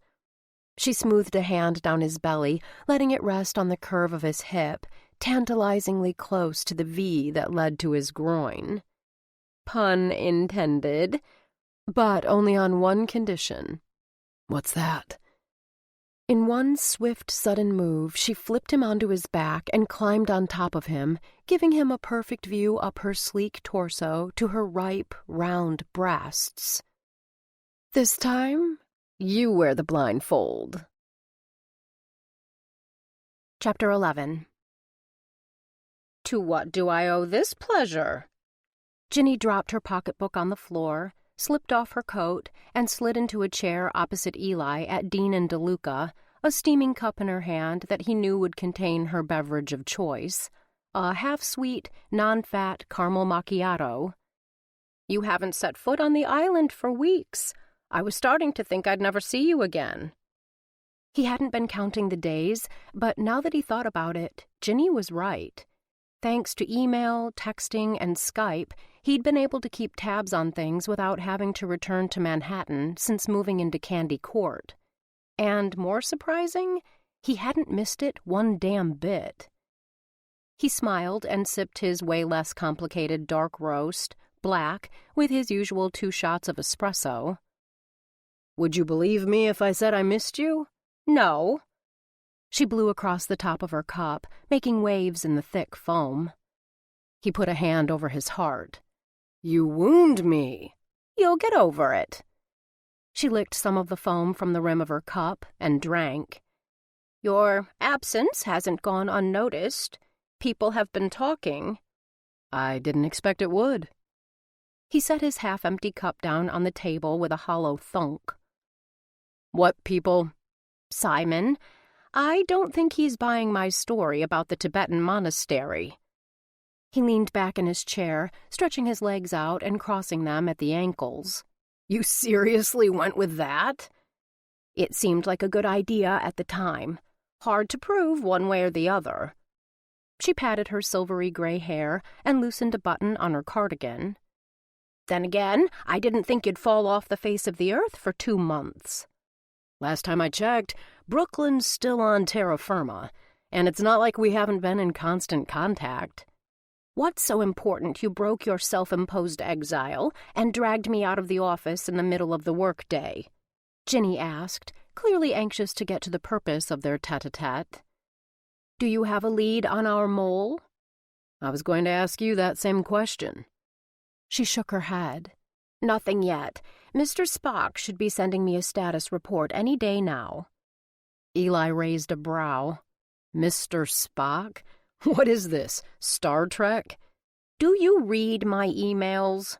She smoothed a hand down his belly, letting it rest on the curve of his hip, tantalizingly close to the V that led to his groin. Pun intended, but only on one condition. "What's that?" In one swift, sudden move, she flipped him onto his back and climbed on top of him, giving him a perfect view up her sleek torso to her ripe, round breasts. "This time, you wear the blindfold." Chapter 11. "To what do I owe this pleasure?" Ginny dropped her pocketbook on the floor, slipped off her coat, and slid into a chair opposite Eli at Dean and DeLuca, a steaming cup in her hand that he knew would contain her beverage of choice, a half-sweet, non-fat caramel macchiato. "You haven't set foot on the island for weeks. I was starting to think I'd never see you again." He hadn't been counting the days, but now that he thought about it, Ginny was right. Thanks to email, texting, and Skype, he'd been able to keep tabs on things without having to return to Manhattan since moving into Candy Court. And more surprising, he hadn't missed it one damn bit. He smiled and sipped his way less complicated dark roast, black, with his usual 2 shots of espresso. "Would you believe me if I said I missed you?" "No." She blew across the top of her cup, making waves in the thick foam. He put a hand over his heart. "You wound me." "You'll get over it." She licked some of the foam from the rim of her cup and drank. "Your absence hasn't gone unnoticed. People have been talking." "I didn't expect it would." He set his half-empty cup down on the table with a hollow thunk. "What people?" "Simon. I don't think he's buying my story about the Tibetan monastery." He leaned back in his chair, stretching his legs out and crossing them at the ankles. "You seriously went with that?" "It seemed like a good idea at the time. Hard to prove one way or the other. She patted her silvery gray hair and loosened a button on her cardigan. Then again, I didn't think you'd fall off the face of the earth for 2 months. Last time I checked, Brooklyn's still on terra firma, and it's not like we haven't been in constant contact. What's so important you broke your self-imposed exile and dragged me out of the office in the middle of the workday? Ginny asked, clearly anxious to get to the purpose of their tete-a-tete. Do you have a lead on our mole? I was going to ask you that same question. She shook her head. Nothing yet. Mr. Spock should be sending me a status report any day now. Eli raised a brow. Mr. Spock? What is this, Star Trek? Do you read my emails?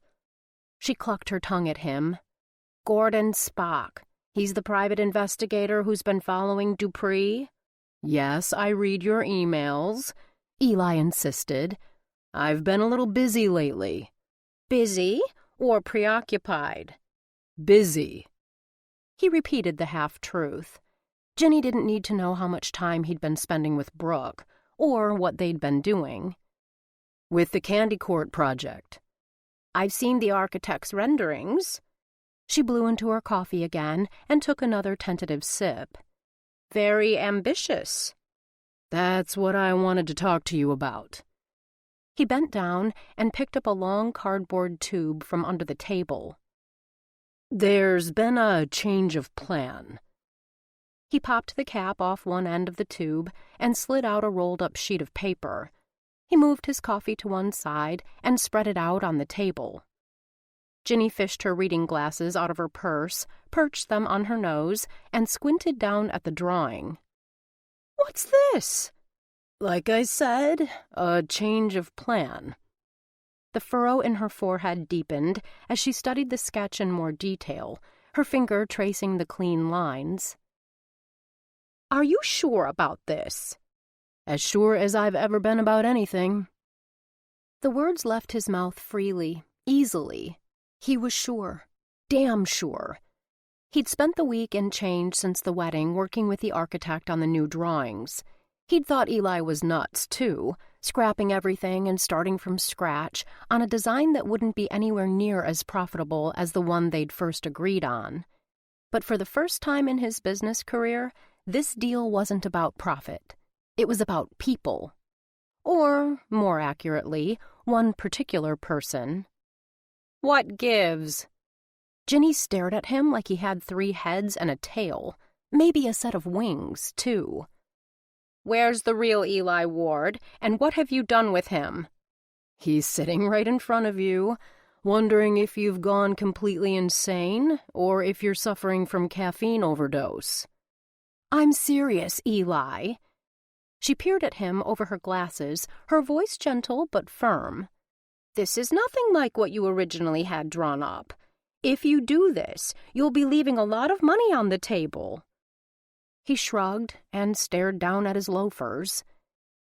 She clucked her tongue at him. Gordon Spock. He's the private investigator who's been following Dupree? Yes, I read your emails, Eli insisted. I've been a little busy lately. Busy or preoccupied? Busy. He repeated the half-truth. Ginny didn't need to know how much time he'd been spending with Brooke, or what they'd been doing. With the Candy Court project. I've seen the architect's renderings. She blew into her coffee again and took another tentative sip. Very ambitious. That's what I wanted to talk to you about. He bent down and picked up a long cardboard tube from under the table. There's been a change of plan. He popped the cap off one end of the tube and slid out a rolled-up sheet of paper. He moved his coffee to one side and spread it out on the table. Ginny fished her reading glasses out of her purse, perched them on her nose, and squinted down at the drawing. What's this? Like I said, a change of plan. The furrow in her forehead deepened as she studied the sketch in more detail, her finger tracing the clean lines. Are you sure about this? As sure as I've ever been about anything. The words left his mouth freely, easily. He was sure. Damn sure. He'd spent the week and change since the wedding working with the architect on the new drawings. He'd thought Eli was nuts, too, scrapping everything and starting from scratch on a design that wouldn't be anywhere near as profitable as the one they'd first agreed on. But for the first time in his business career, this deal wasn't about profit. It was about people. Or, more accurately, one particular person. What gives? Ginny stared at him like he had 3 heads and a tail, maybe a set of wings, too. Where's the real Eli Ward, and what have you done with him? He's sitting right in front of you, wondering if you've gone completely insane or if you're suffering from caffeine overdose. I'm serious, Eli. She peered at him over her glasses, her voice gentle but firm. This is nothing like what you originally had drawn up. If you do this, you'll be leaving a lot of money on the table. He shrugged and stared down at his loafers.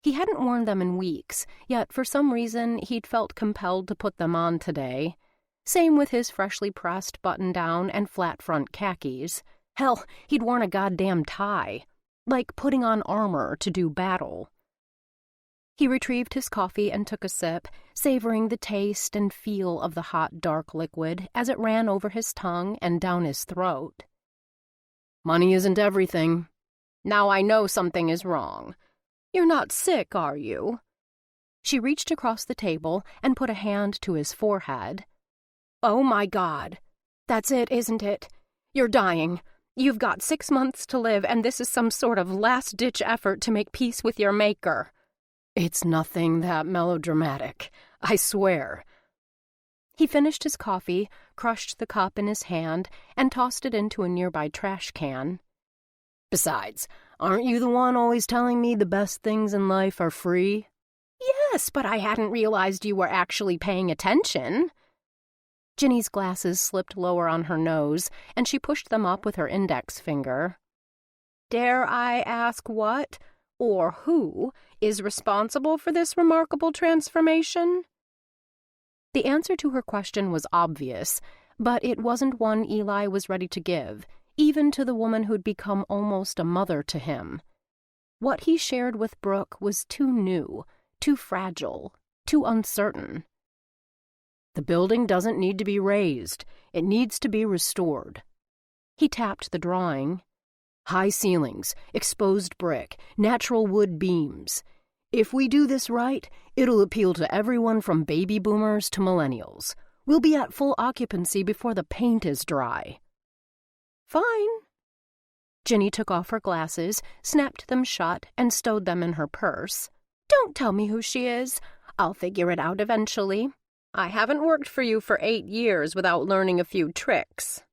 He hadn't worn them in weeks, yet for some reason he'd felt compelled to put them on today. Same with his freshly pressed button-down and flat-front khakis. Hell, he'd worn a goddamn tie. Like putting on armor to do battle. He retrieved his coffee and took a sip, savoring the taste and feel of the hot, dark liquid as it ran over his tongue and down his throat. Money isn't everything. Now I know something is wrong. You're not sick, are you? She reached across the table and put a hand to his forehead. Oh, my God. That's it, isn't it? You're dying. You've got 6 months to live, and this is some sort of last-ditch effort to make peace with your maker. It's nothing that melodramatic, I swear. He finished his coffee, crushed the cup in his hand, and tossed it into a nearby trash can. Besides, aren't you the one always telling me the best things in life are free? Yes, but I hadn't realized you were actually paying attention. Ginny's glasses slipped lower on her nose, and she pushed them up with her index finger. Dare I ask what, or who, is responsible for this remarkable transformation? The answer to her question was obvious, but it wasn't one Eli was ready to give, even to the woman who'd become almost a mother to him. What he shared with Brooke was too new, too fragile, too uncertain. The building doesn't need to be raised. It needs to be restored. He tapped the drawing. High ceilings, exposed brick, natural wood beams. If we do this right, it'll appeal to everyone from baby boomers to millennials. We'll be at full occupancy before the paint is dry. Fine. Ginny took off her glasses, snapped them shut, and stowed them in her purse. Don't tell me who she is. I'll figure it out eventually. I haven't worked for you for 8 years without learning a few tricks.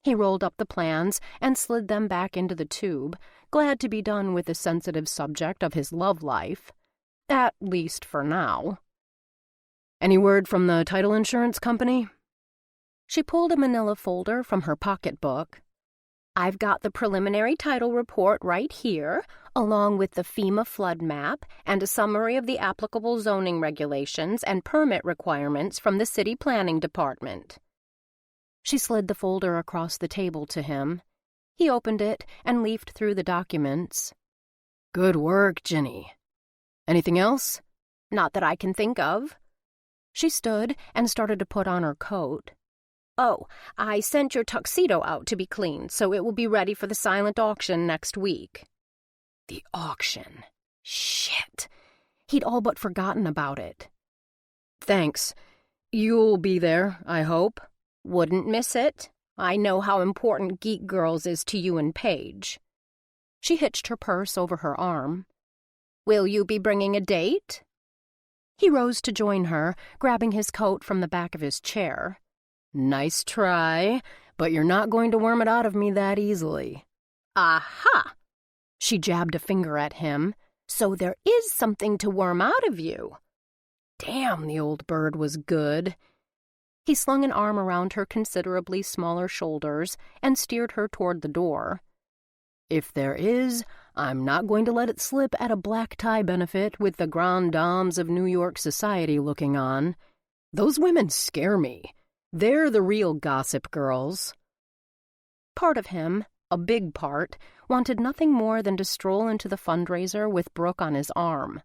He rolled up the plans and slid them back into the tube, glad to be done with the sensitive subject of his love life. At least for now. Any word from the title insurance company? She pulled a manila folder from her pocketbook. I've got the preliminary title report right here, along with the FEMA flood map and a summary of the applicable zoning regulations and permit requirements from the city planning department. She slid the folder across the table to him. He opened it and leafed through the documents. Good work, Ginny. Anything else? Not that I can think of. She stood and started to put on her coat. Oh, I sent your tuxedo out to be cleaned, so it will be ready for the silent auction next week. The auction. Shit. He'd all but forgotten about it. Thanks. You'll be there, I hope. Wouldn't miss it. I know how important Geek Girls is to you and Paige. She hitched her purse over her arm. Will you be bringing a date? He rose to join her, grabbing his coat from the back of his chair. Nice try, but you're not going to worm it out of me that easily. Aha! She jabbed a finger at him. So there is something to worm out of you. Damn, the old bird was good. He slung an arm around her considerably smaller shoulders and steered her toward the door. If there is, I'm not going to let it slip at a black tie benefit with the grand dames of New York society looking on. Those women scare me. They're the real gossip girls. Part of him, a big part, wanted nothing more than to stroll into the fundraiser with Brooke on his arm.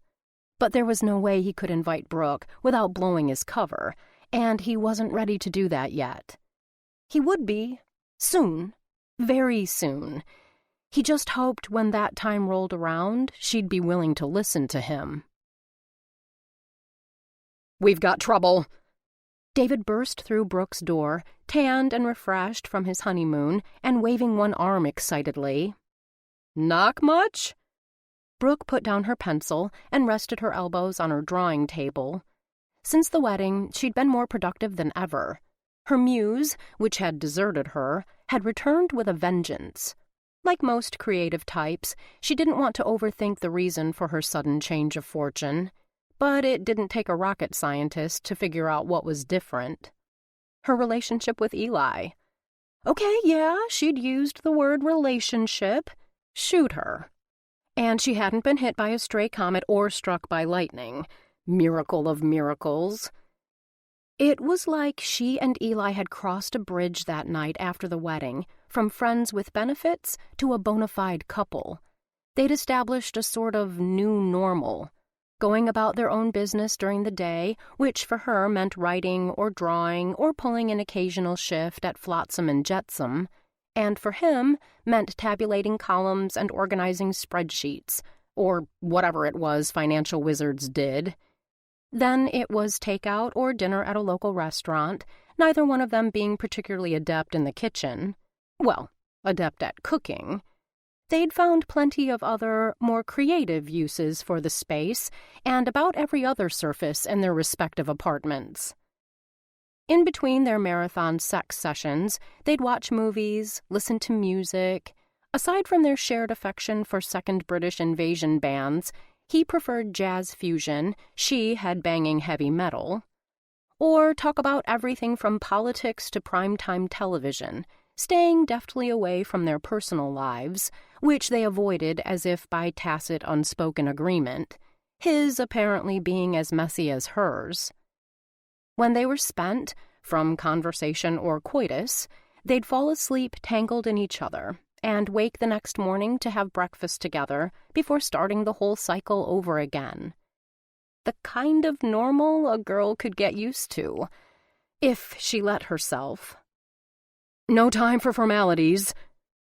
But there was no way he could invite Brooke without blowing his cover, and he wasn't ready to do that yet. He would be. Soon. Very soon. He just hoped when that time rolled around, she'd be willing to listen to him. We've got trouble. David burst through Brooke's door, tanned and refreshed from his honeymoon, and waving one arm excitedly. Knock much? Brooke put down her pencil and rested her elbows on her drawing table. Since the wedding, she'd been more productive than ever. Her muse, which had deserted her, had returned with a vengeance. Like most creative types, she didn't want to overthink the reason for her sudden change of fortune. But it didn't take a rocket scientist to figure out what was different. Her relationship with Eli. Okay, yeah, she'd used the word relationship. Shoot her. And she hadn't been hit by a stray comet or struck by lightning. Miracle of miracles. It was like she and Eli had crossed a bridge that night after the wedding, from friends with benefits to a bona fide couple. They'd established a sort of new normal, going about their own business during the day, which for her meant writing or drawing or pulling an occasional shift at Flotsam and Jetsam, and for him meant tabulating columns and organizing spreadsheets, or whatever it was financial wizards did. Then it was takeout or dinner at a local restaurant, neither one of them being particularly adept in the kitchen. Well, adept at cooking. They'd found plenty of other, more creative uses for the space, and about every other surface in their respective apartments. In between their marathon sex sessions, they'd watch movies, listen to music. Aside from their shared affection for second British invasion bands, he preferred jazz fusion, she headbanging heavy metal. Or talk about everything from politics to primetime television, staying deftly away from their personal lives, which they avoided as if by tacit unspoken agreement, his apparently being as messy as hers. When they were spent, from conversation or coitus, they'd fall asleep tangled in each other, and wake the next morning to have breakfast together before starting the whole cycle over again. The kind of normal a girl could get used to, if she let herself. No time for formalities.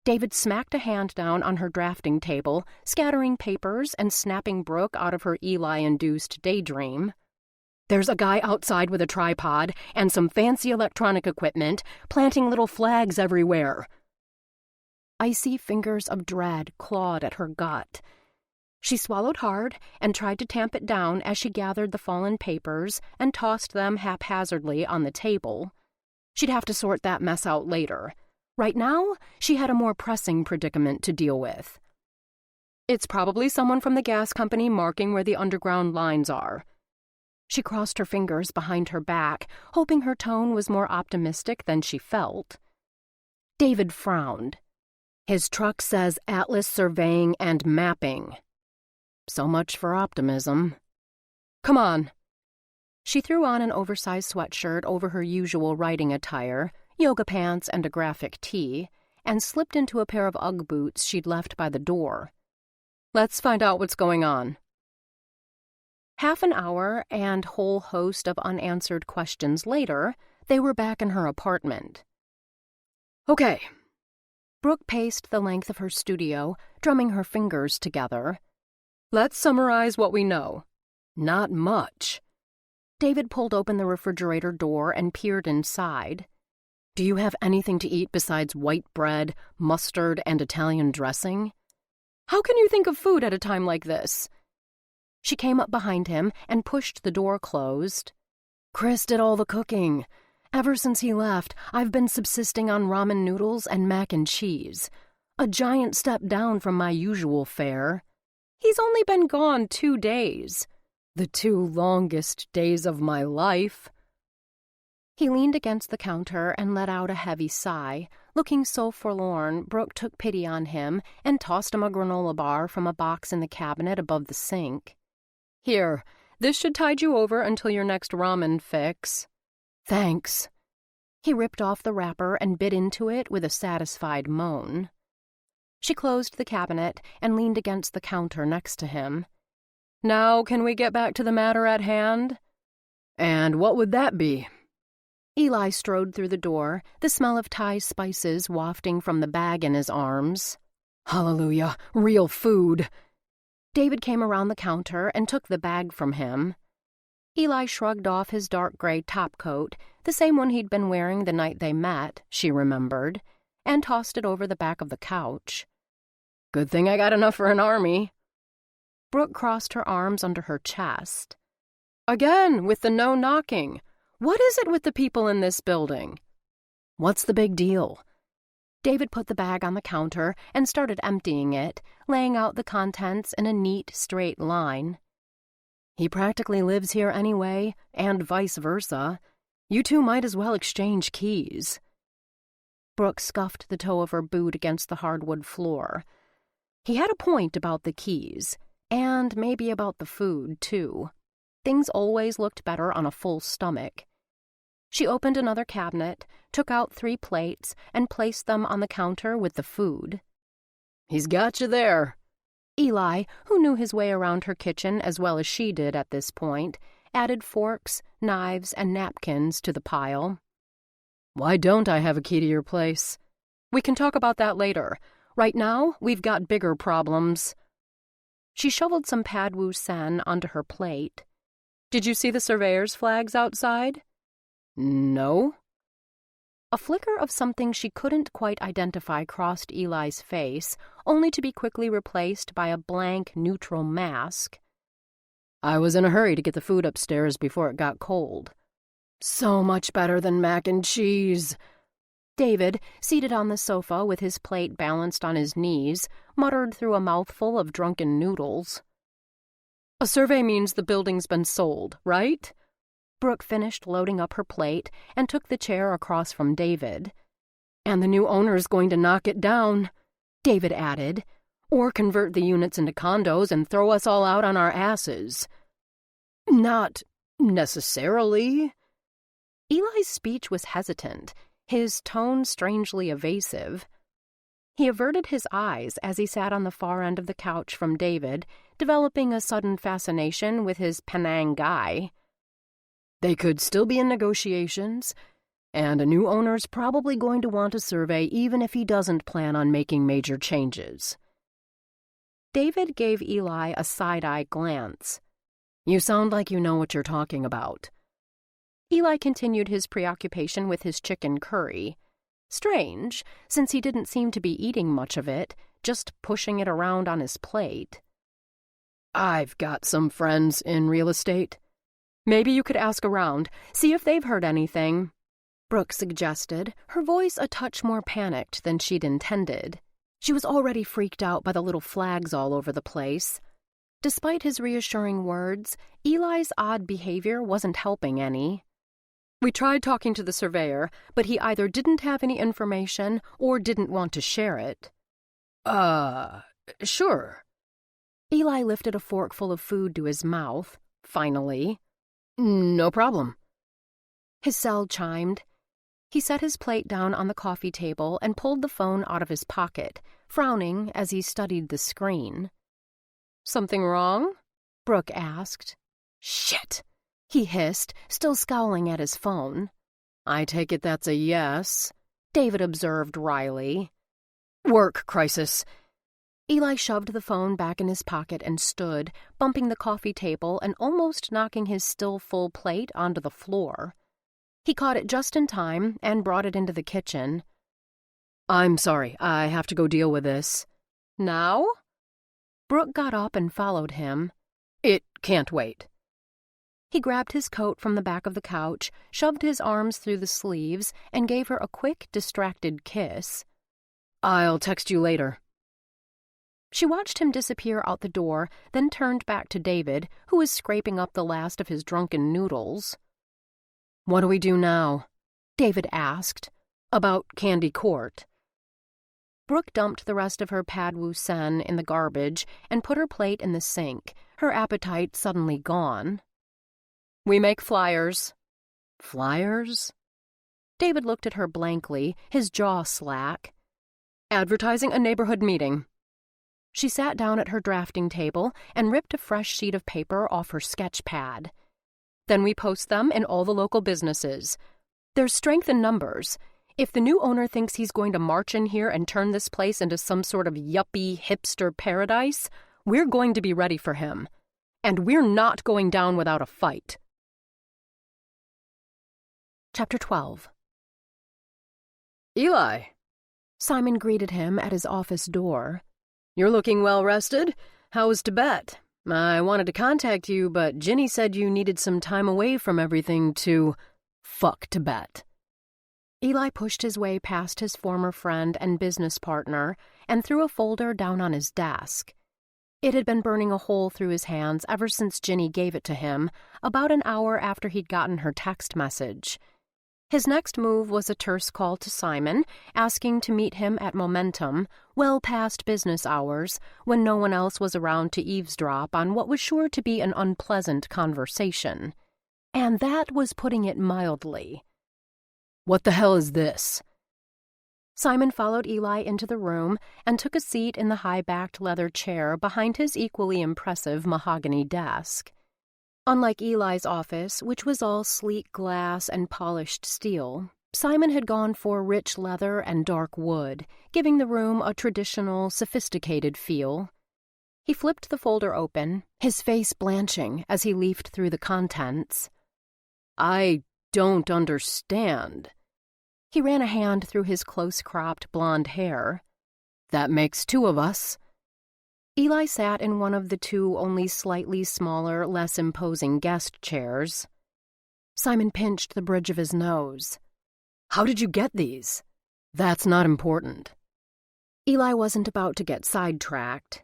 David smacked a hand down on her drafting table, scattering papers and snapping Brooke out of her Eli-induced daydream. There's a guy outside with a tripod and some fancy electronic equipment, planting little flags everywhere. Icy fingers of dread clawed at her gut. She swallowed hard and tried to tamp it down as she gathered the fallen papers and tossed them haphazardly on the table. She'd have to sort that mess out later. Right now, she had a more pressing predicament to deal with. It's probably someone from the gas company marking where the underground lines are. She crossed her fingers behind her back, hoping her tone was more optimistic than she felt. David frowned. His truck says Atlas Surveying and Mapping. So much for optimism. Come on. She threw on an oversized sweatshirt over her usual writing attire, yoga pants and a graphic tee, and slipped into a pair of Ugg boots she'd left by the door. Let's find out what's going on. Half an hour and whole host of unanswered questions later, they were back in her apartment. Okay. Brooke paced the length of her studio, drumming her fingers together. Let's summarize what we know. Not much. David pulled open the refrigerator door and peered inside. Do you have anything to eat besides white bread, mustard, and Italian dressing? How can you think of food at a time like this? She came up behind him and pushed the door closed. Chris did all the cooking. Ever since he left, I've been subsisting on ramen noodles and mac and cheese. A giant step down from my usual fare. He's only been gone 2 days. The 2 longest days of my life. He leaned against the counter and let out a heavy sigh. Looking so forlorn, Brooke took pity on him and tossed him a granola bar from a box in the cabinet above the sink. Here, this should tide you over until your next ramen fix. Thanks. He ripped off the wrapper and bit into it with a satisfied moan. She closed the cabinet and leaned against the counter next to him. Now can we get back to the matter at hand? And what would that be? Eli strode through the door, the smell of Thai spices wafting from the bag in his arms. Hallelujah, real food. David came around the counter and took the bag from him. Eli shrugged off his dark gray topcoat, the same one he'd been wearing the night they met, she remembered, and tossed it over the back of the couch. Good thing I got enough for an army. Brooke crossed her arms under her chest. Again, with the no knocking. What is it with the people in this building? What's the big deal? David put the bag on the counter and started emptying it, laying out the contents in a neat, straight line. He practically lives here anyway, and vice versa. You two might as well exchange keys. Brooke scuffed the toe of her boot against the hardwood floor. He had a point about the keys, and maybe about the food, too. Things always looked better on a full stomach. She opened another cabinet, took out 3 plates, and placed them on the counter with the food. He's got you there. Eli, who knew his way around her kitchen as well as she did at this point, added forks, knives, and napkins to the pile. Why don't I have a key to your place? We can talk about that later. Right now, we've got bigger problems. She shoveled some pad wu sen onto her plate. Did you see the surveyor's flags outside? No. A flicker of something she couldn't quite identify crossed Eli's face, only to be quickly replaced by a blank, neutral mask. I was in a hurry to get the food upstairs before it got cold. So much better than mac and cheese. David, seated on the sofa with his plate balanced on his knees, muttered through a mouthful of drunken noodles. A survey means the building's been sold, right? Brooke finished loading up her plate and took the chair across from David. And the new owner's going to knock it down, David added, or convert the units into condos and throw us all out on our asses. Not necessarily. Eli's speech was hesitant, his tone strangely evasive. He averted his eyes as he sat on the far end of the couch from David, developing a sudden fascination with his Penang guy. They could still be in negotiations, and a new owner's probably going to want a survey even if he doesn't plan on making major changes. David gave Eli a side-eye glance. You sound like you know what you're talking about. Eli continued his preoccupation with his chicken curry. Strange, since he didn't seem to be eating much of it, just pushing it around on his plate. I've got some friends in real estate. Maybe you could ask around, see if they've heard anything, Brooke suggested, her voice a touch more panicked than she'd intended. She was already freaked out by the little flags all over the place. Despite his reassuring words, Eli's odd behavior wasn't helping any. We tried talking to the surveyor, but he either didn't have any information or didn't want to share it. Sure. Eli lifted a forkful of food to his mouth, finally. No problem. His cell chimed. He set his plate down on the coffee table and pulled the phone out of his pocket, frowning as he studied the screen. Something wrong? Brooke asked. Shit, he hissed, still scowling at his phone. I take it that's a yes, David observed wryly. Work crisis. Eli shoved the phone back in his pocket and stood, bumping the coffee table and almost knocking his still full plate onto the floor. He caught it just in time and brought it into the kitchen. I'm sorry, I have to go deal with this. Now? Brooke got up and followed him. It can't wait. He grabbed his coat from the back of the couch, shoved his arms through the sleeves, and gave her a quick, distracted kiss. I'll text you later. She watched him disappear out the door, then turned back to David, who was scraping up the last of his drunken noodles. What do we do now? David asked. About Candy Court. Brooke dumped the rest of her pad wu sen in the garbage and put her plate in the sink, her appetite suddenly gone. We make flyers. Flyers? David looked at her blankly, his jaw slack. Advertising a neighborhood meeting. She sat down at her drafting table and ripped a fresh sheet of paper off her sketch pad. Then we post them in all the local businesses. There's strength in numbers. If the new owner thinks he's going to march in here and turn this place into some sort of yuppie hipster paradise, we're going to be ready for him. And we're not going down without a fight. Chapter 12. Eli. Simon greeted him at his office door. You're looking well rested. How was Tibet? I wanted to contact you, but Ginny said you needed some time away from everything to fuck Tibet. Eli pushed his way past his former friend and business partner and threw a folder down on his desk. It had been burning a hole through his hands ever since Ginny gave it to him, about an hour after he'd gotten her text message. His next move was a terse call to Simon, asking to meet him at Momentum, well past business hours, when no one else was around to eavesdrop on what was sure to be an unpleasant conversation. And that was putting it mildly. What the hell is this? Simon followed Eli into the room and took a seat in the high-backed leather chair behind his equally impressive mahogany desk. Unlike Eli's office, which was all sleek glass and polished steel, Simon had gone for rich leather and dark wood, giving the room a traditional, sophisticated feel. He flipped the folder open, his face blanching as he leafed through the contents. I don't understand. He ran a hand through his close-cropped blonde hair. That makes two of us. Eli sat in one of the two only slightly smaller, less imposing guest chairs. Simon pinched the bridge of his nose. How did you get these? That's not important. Eli wasn't about to get sidetracked.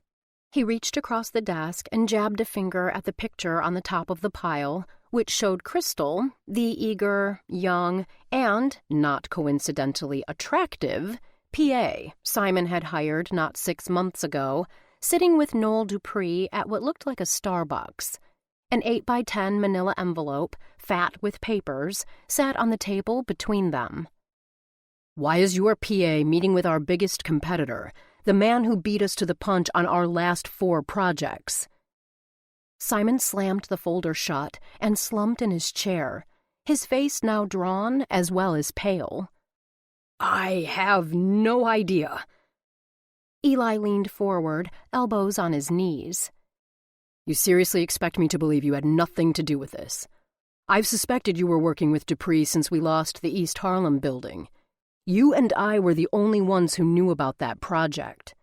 He reached across the desk and jabbed a finger at the picture on the top of the pile, which showed Crystal, the eager, young, and, not coincidentally attractive, PA Simon had hired not 6 months ago, sitting with Noel Dupree at what looked like a Starbucks. An 8x10 manila envelope, fat with papers, sat on the table between them. Why is your PA meeting with our biggest competitor, the man who beat us to the punch on our last 4 projects? Simon slammed the folder shut and slumped in his chair, his face now drawn as well as pale. I have no idea. Eli leaned forward, elbows on his knees. You seriously expect me to believe you had nothing to do with this? I've suspected you were working with Dupree since we lost the East Harlem building. You and I were the only ones who knew about that project.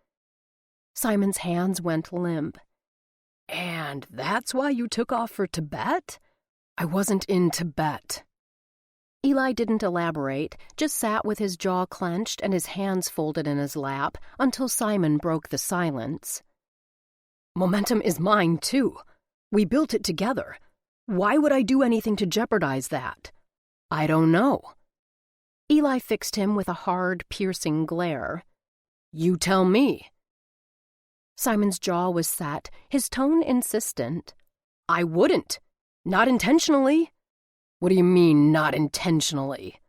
Simon's hands went limp. And that's why you took off for Tibet? I wasn't in Tibet. Eli didn't elaborate, just sat with his jaw clenched and his hands folded in his lap until Simon broke the silence. Momentum is mine, too. We built it together. Why would I do anything to jeopardize that? I don't know. Eli fixed him with a hard, piercing glare. You tell me. Simon's jaw was set, his tone insistent. I wouldn't. Not intentionally. What do you mean, not intentionally?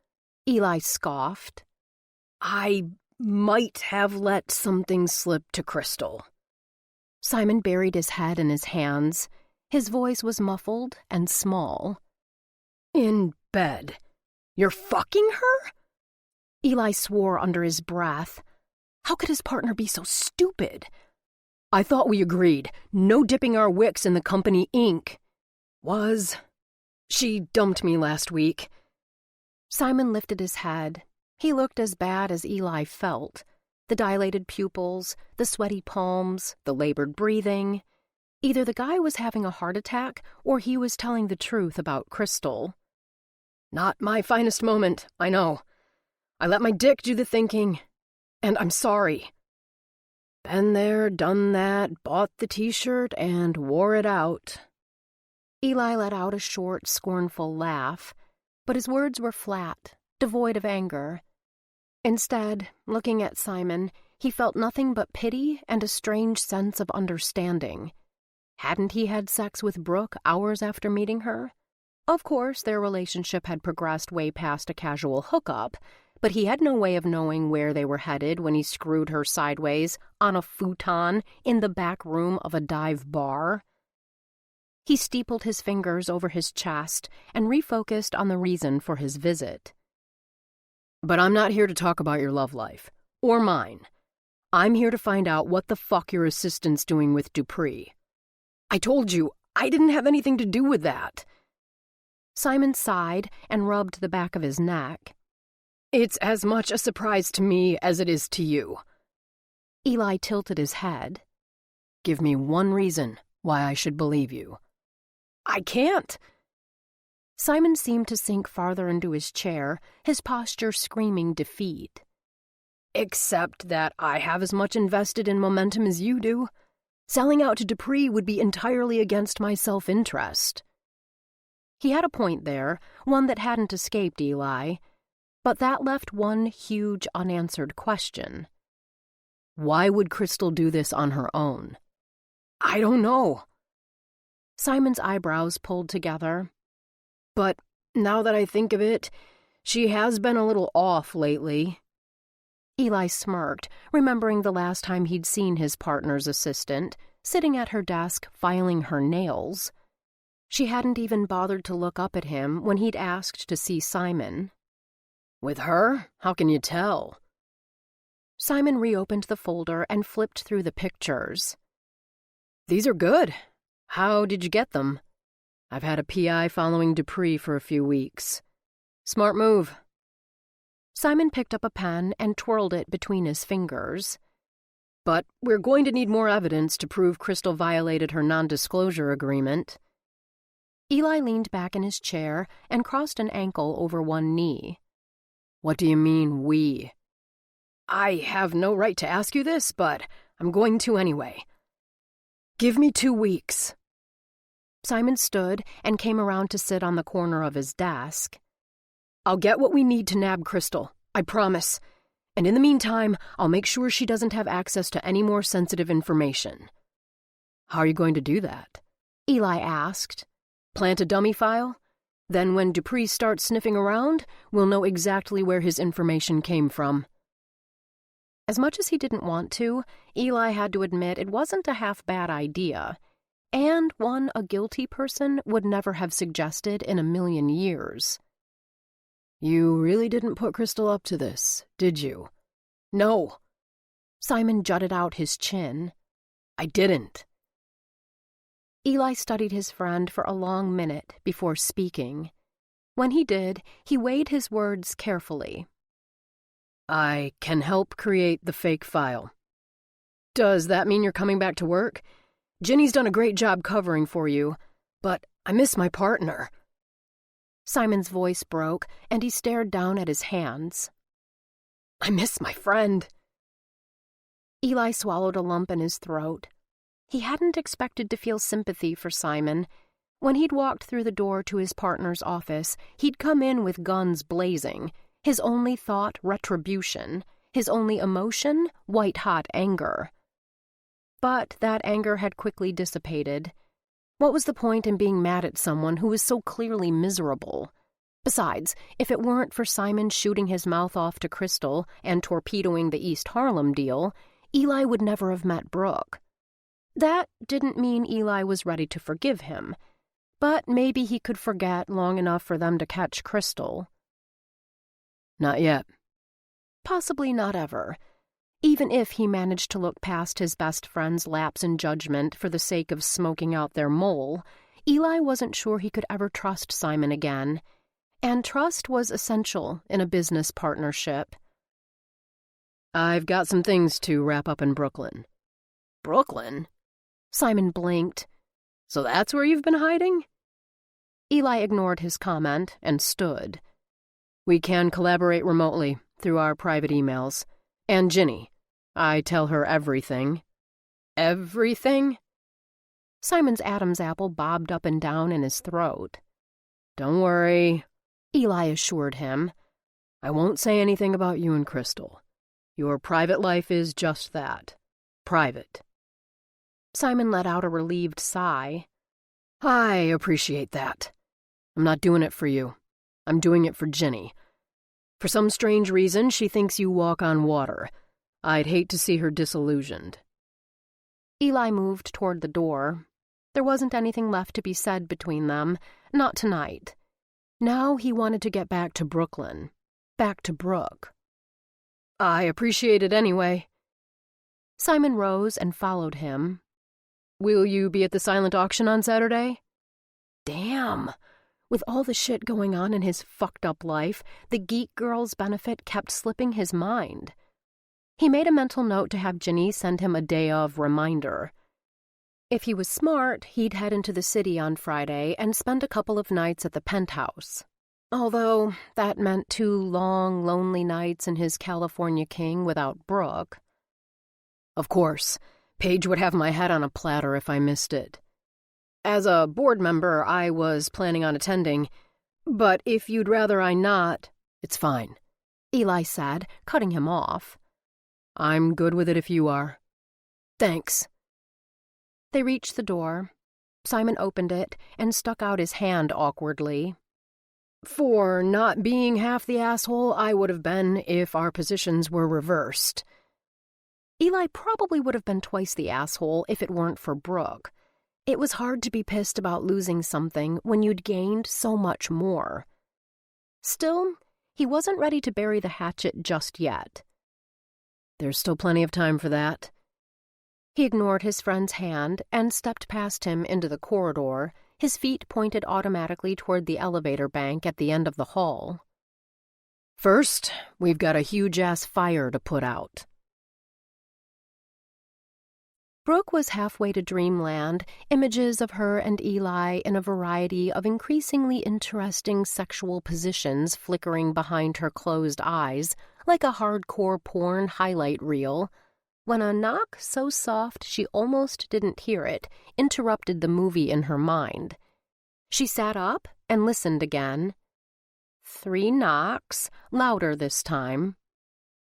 Eli scoffed. I might have let something slip to Crystal. Simon buried his head in his hands. His voice was muffled and small. In bed. You're fucking her? Eli swore under his breath. How could his partner be so stupid? I thought we agreed. No dipping our wicks in the company ink. She dumped me last week. Simon lifted his head. He looked as bad as Eli felt. The dilated pupils, the sweaty palms, the labored breathing. Either the guy was having a heart attack or he was telling the truth about Crystal. Not my finest moment, I know. I let my dick do the thinking, and I'm sorry. Been there, done that, bought the t-shirt, and wore it out. Eli let out a short, scornful laugh, but his words were flat, devoid of anger. Instead, looking at Simon, he felt nothing but pity and a strange sense of understanding. Hadn't he had sex with Brooke hours after meeting her? Of course, their relationship had progressed way past a casual hookup, but he had no way of knowing where they were headed when he screwed her sideways on a futon in the back room of a dive bar. He steepled his fingers over his chest and refocused on the reason for his visit. But I'm not here to talk about your love life, or mine. I'm here to find out what the fuck your assistant's doing with Dupree. I told you, I didn't have anything to do with that. Simon sighed and rubbed the back of his neck. It's as much a surprise to me as it is to you. Eli tilted his head. Give me one reason why I should believe you. I can't. Simon seemed to sink farther into his chair, his posture screaming defeat. Except that I have as much invested in momentum as you do. Selling out to Dupree would be entirely against my self-interest. He had a point there, one that hadn't escaped Eli, but that left one huge unanswered question. Why would Crystal do this on her own? I don't know. Simon's eyebrows pulled together. But now that I think of it, she has been a little off lately. Eli smirked, remembering the last time he'd seen his partner's assistant, sitting at her desk filing her nails. She hadn't even bothered to look up at him when he'd asked to see Simon. With her? How can you tell? Simon reopened the folder and flipped through the pictures. These are good. How did you get them? I've had a PI following Dupree for a few weeks. Smart move. Simon picked up a pen and twirled it between his fingers. But we're going to need more evidence to prove Crystal violated her non-disclosure agreement. Eli leaned back in his chair and crossed an ankle over one knee. What do you mean, we? I have no right to ask you this, but I'm going to anyway. Give me 2 weeks. Simon stood and came around to sit on the corner of his desk. I'll get what we need to nab Crystal, I promise. And in the meantime, I'll make sure she doesn't have access to any more sensitive information. How are you going to do that? Eli asked. Plant a dummy file? Then when Dupree starts sniffing around, we'll know exactly where his information came from. As much as he didn't want to, Eli had to admit it wasn't a half-bad idea, and one a guilty person would never have suggested in a million years. You really didn't put Crystal up to this, did you? No. Simon jutted out his chin. I didn't. Eli studied his friend for a long minute before speaking. When he did, he weighed his words carefully. I can help create the fake file. Does that mean you're coming back to work? Ginny's done a great job covering for you, but I miss my partner. Simon's voice broke, and he stared down at his hands. I miss my friend. Eli swallowed a lump in his throat. He hadn't expected to feel sympathy for Simon. When he'd walked through the door to his partner's office, he'd come in with guns blazing, his only thought retribution, his only emotion white-hot anger. But that anger had quickly dissipated. What was the point in being mad at someone who was so clearly miserable? Besides, if it weren't for Simon shooting his mouth off to Crystal and torpedoing the East Harlem deal, Eli would never have met Brooke. That didn't mean Eli was ready to forgive him, but maybe he could forget long enough for them to catch Crystal. Not yet. Possibly not ever. Even if he managed to look past his best friend's lapse in judgment for the sake of smoking out their mole, Eli wasn't sure he could ever trust Simon again, and trust was essential in a business partnership. I've got some things to wrap up in Brooklyn. Brooklyn? Simon blinked. So that's where you've been hiding? Eli ignored his comment and stood. We can collaborate remotely through our private emails. And Ginny, I tell her everything. Everything? Simon's Adam's apple bobbed up and down in his throat. Don't worry, Eli assured him. I won't say anything about you and Crystal. Your private life is just that. Private. Simon let out a relieved sigh. I appreciate that. I'm not doing it for you. I'm doing it for Ginny. For some strange reason, she thinks you walk on water. I'd hate to see her disillusioned. Eli moved toward the door. There wasn't anything left to be said between them, not tonight. Now he wanted to get back to Brooklyn, back to Brooke. I appreciate it anyway. Simon rose and followed him. Will you be at the silent auction on Saturday? Damn. With all the shit going on in his fucked-up life, the Geek Girls benefit kept slipping his mind. He made a mental note to have Ginny send him a day-of reminder. If he was smart, he'd head into the city on Friday and spend a couple of nights at the penthouse. Although that meant 2 long, lonely nights in his California King without Brooke. Of course, Paige would have my head on a platter if I missed it. As a board member, I was planning on attending, but if you'd rather I not, it's fine, Eli said, cutting him off. I'm good with it if you are. Thanks. They reached the door. Simon opened it and stuck out his hand awkwardly. For not being half the asshole I would have been if our positions were reversed. Eli probably would have been twice the asshole if it weren't for Brooke. It was hard to be pissed about losing something when you'd gained so much more. Still, he wasn't ready to bury the hatchet just yet. There's still plenty of time for that. He ignored his friend's hand and stepped past him into the corridor, his feet pointed automatically toward the elevator bank at the end of the hall. First, we've got a huge-ass fire to put out. Brooke was halfway to dreamland, images of her and Eli in a variety of increasingly interesting sexual positions flickering behind her closed eyes, like a hardcore porn highlight reel, when a knock so soft she almost didn't hear it interrupted the movie in her mind. She sat up and listened again. 3 knocks, louder this time.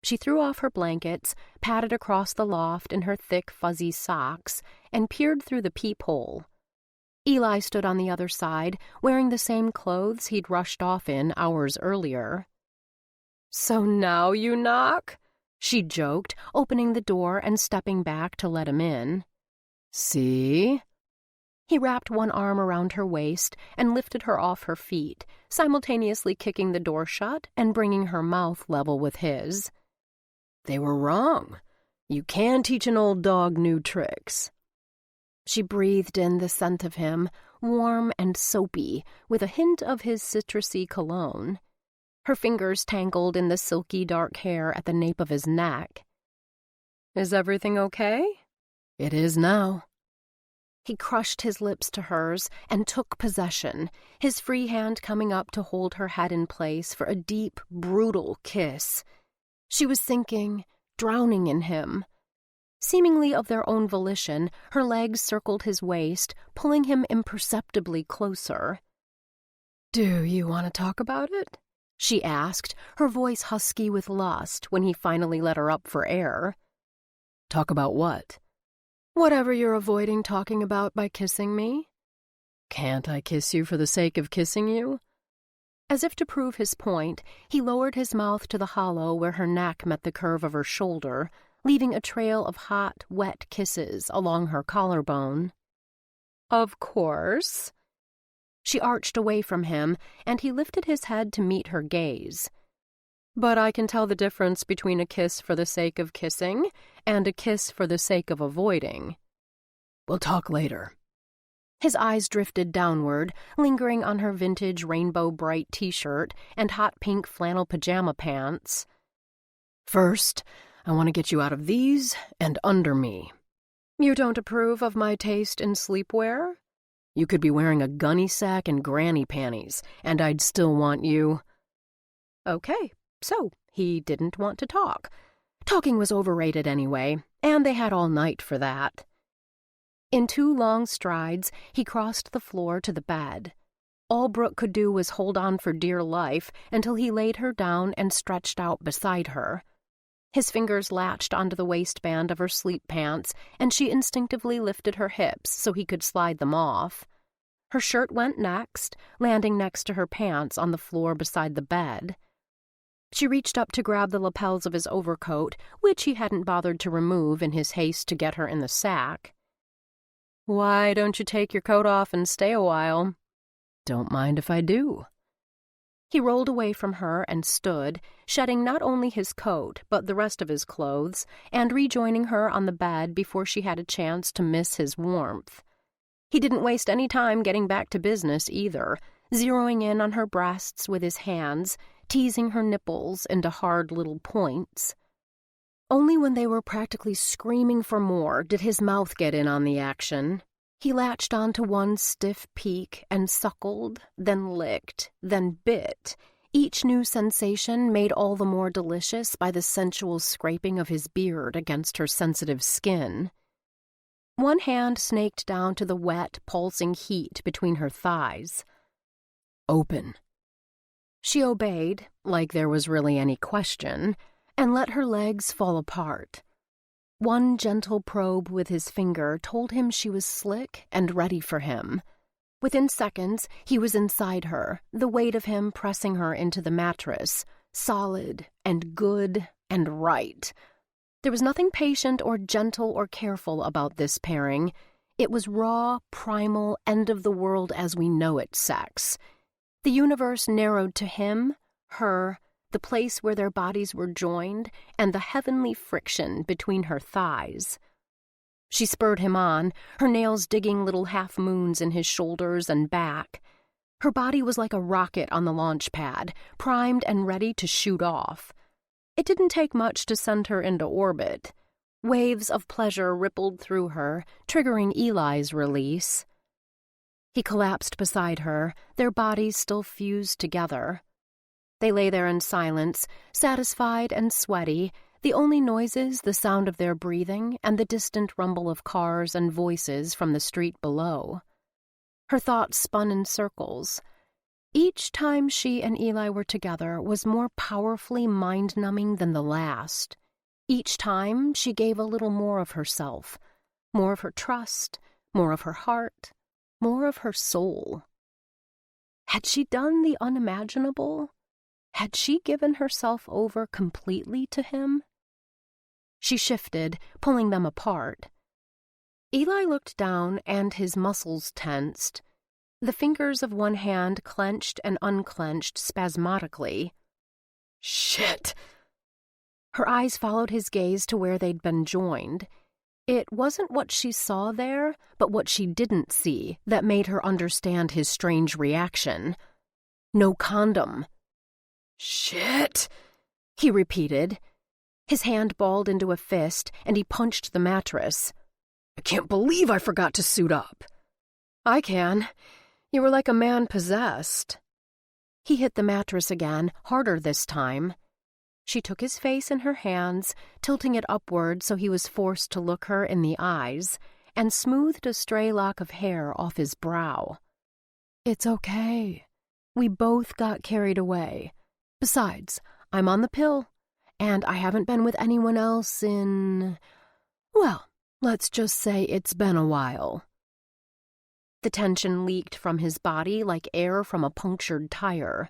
She threw off her blankets, padded across the loft in her thick, fuzzy socks, and peered through the peephole. Eli stood on the other side, wearing the same clothes he'd rushed off in hours earlier. "So now you knock?" she joked, opening the door and stepping back to let him in. "See?" He wrapped one arm around her waist and lifted her off her feet, simultaneously kicking the door shut and bringing her mouth level with his. "They were wrong. You can teach an old dog new tricks." She breathed in the scent of him, warm and soapy, with a hint of his citrusy cologne. Her fingers tangled in the silky dark hair at the nape of his neck. "Is everything okay?" "It is now." He crushed his lips to hers and took possession, his free hand coming up to hold her head in place for a deep, brutal kiss. She was sinking, drowning in him. Seemingly of their own volition, her legs circled his waist, pulling him imperceptibly closer. "Do you want to talk about it?" she asked, her voice husky with lust when he finally let her up for air. "Talk about what?" "Whatever you're avoiding talking about by kissing me." "Can't I kiss you for the sake of kissing you?" As if to prove his point, he lowered his mouth to the hollow where her neck met the curve of her shoulder, leaving a trail of hot, wet kisses along her collarbone. "Of course." She arched away from him, and he lifted his head to meet her gaze. "But I can tell the difference between a kiss for the sake of kissing and a kiss for the sake of avoiding." "We'll talk later." His eyes drifted downward, lingering on her vintage rainbow-bright T-shirt and hot pink flannel pajama pants. "First, I want to get you out of these and under me." "You don't approve of my taste in sleepwear?" "You could be wearing a gunny sack and granny panties, and I'd still want you." Okay, so he didn't want to talk. Talking was overrated anyway, and they had all night for that. In 2 long strides, he crossed the floor to the bed. All Brooke could do was hold on for dear life until he laid her down and stretched out beside her. His fingers latched onto the waistband of her sleep pants, and she instinctively lifted her hips so he could slide them off. Her shirt went next, landing next to her pants on the floor beside the bed. She reached up to grab the lapels of his overcoat, which he hadn't bothered to remove in his haste to get her in the sack. "Why don't you take your coat off and stay a while?" "Don't mind if I do." He rolled away from her and stood, shedding not only his coat, but the rest of his clothes, and rejoining her on the bed before she had a chance to miss his warmth. He didn't waste any time getting back to business either, zeroing in on her breasts with his hands, teasing her nipples into hard little points. Only when they were practically screaming for more did his mouth get in on the action. He latched onto one stiff peak and suckled, then licked, then bit, each new sensation made all the more delicious by the sensual scraping of his beard against her sensitive skin. One hand snaked down to the wet, pulsing heat between her thighs. "Open." She obeyed, like there was really any question, and let her legs fall apart. One gentle probe with his finger told him she was slick and ready for him. Within seconds, he was inside her, the weight of him pressing her into the mattress, solid and good and right. There was nothing patient or gentle or careful about this pairing. It was raw, primal, end-of-the-world as we know it sex. The universe narrowed to him, her, the place where their bodies were joined, and the heavenly friction between her thighs. She spurred him on, her nails digging little half-moons in his shoulders and back. Her body was like a rocket on the launch pad, primed and ready to shoot off. It didn't take much to send her into orbit. Waves of pleasure rippled through her, triggering Eli's release. He collapsed beside her, their bodies still fused together. They lay there in silence, satisfied and sweaty, the only noises the sound of their breathing and the distant rumble of cars and voices from the street below. Her thoughts spun in circles. Each time she and Eli were together was more powerfully mind-numbing than the last. Each time she gave a little more of herself, more of her trust, more of her heart, more of her soul. Had she done the unimaginable? Had she given herself over completely to him? She shifted, pulling them apart. Eli looked down, and his muscles tensed. The fingers of one hand clenched and unclenched spasmodically. Shit! Her eyes followed his gaze to where they'd been joined. It wasn't what she saw there, but what she didn't see that made her understand his strange reaction. No condom. Shit! He repeated. His hand balled into a fist, and he punched the mattress. I can't believe I forgot to suit up. I can. You were like a man possessed. He hit the mattress again, harder this time. She took his face in her hands, tilting it upward so he was forced to look her in the eyes, and smoothed a stray lock of hair off his brow. It's okay. We both got carried away. Besides, I'm on the pill, and I haven't been with anyone else in... well, let's just say it's been a while. The tension leaked from his body like air from a punctured tire.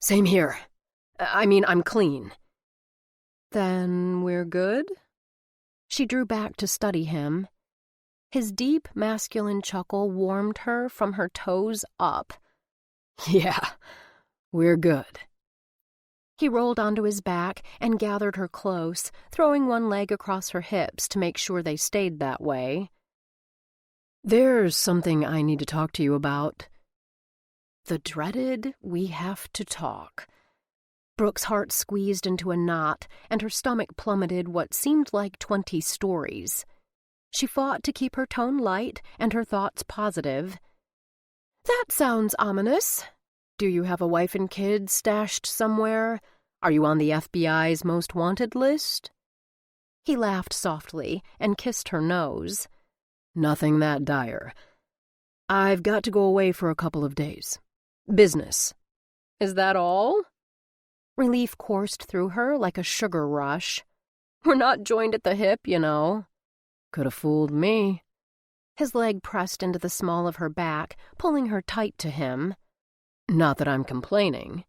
Same here. I'm clean. Then we're good? She drew back to study him. His deep, masculine chuckle warmed her from her toes up. Yeah, we're good. He rolled onto his back and gathered her close, throwing one leg across her hips to make sure they stayed that way. There's something I need to talk to you about. The dreaded "we have to talk." Brooke's heart squeezed into a knot, and her stomach plummeted what seemed like 20 stories. She fought to keep her tone light and her thoughts positive. That sounds ominous. Do you have a wife and kids stashed somewhere? Are you on the FBI's most wanted list? He laughed softly and kissed her nose. Nothing that dire. I've got to go away for a couple of days. Business. Is that all? Relief coursed through her like a sugar rush. We're not joined at the hip, you know. Could have fooled me. His leg pressed into the small of her back, pulling her tight to him. Not that I'm complaining.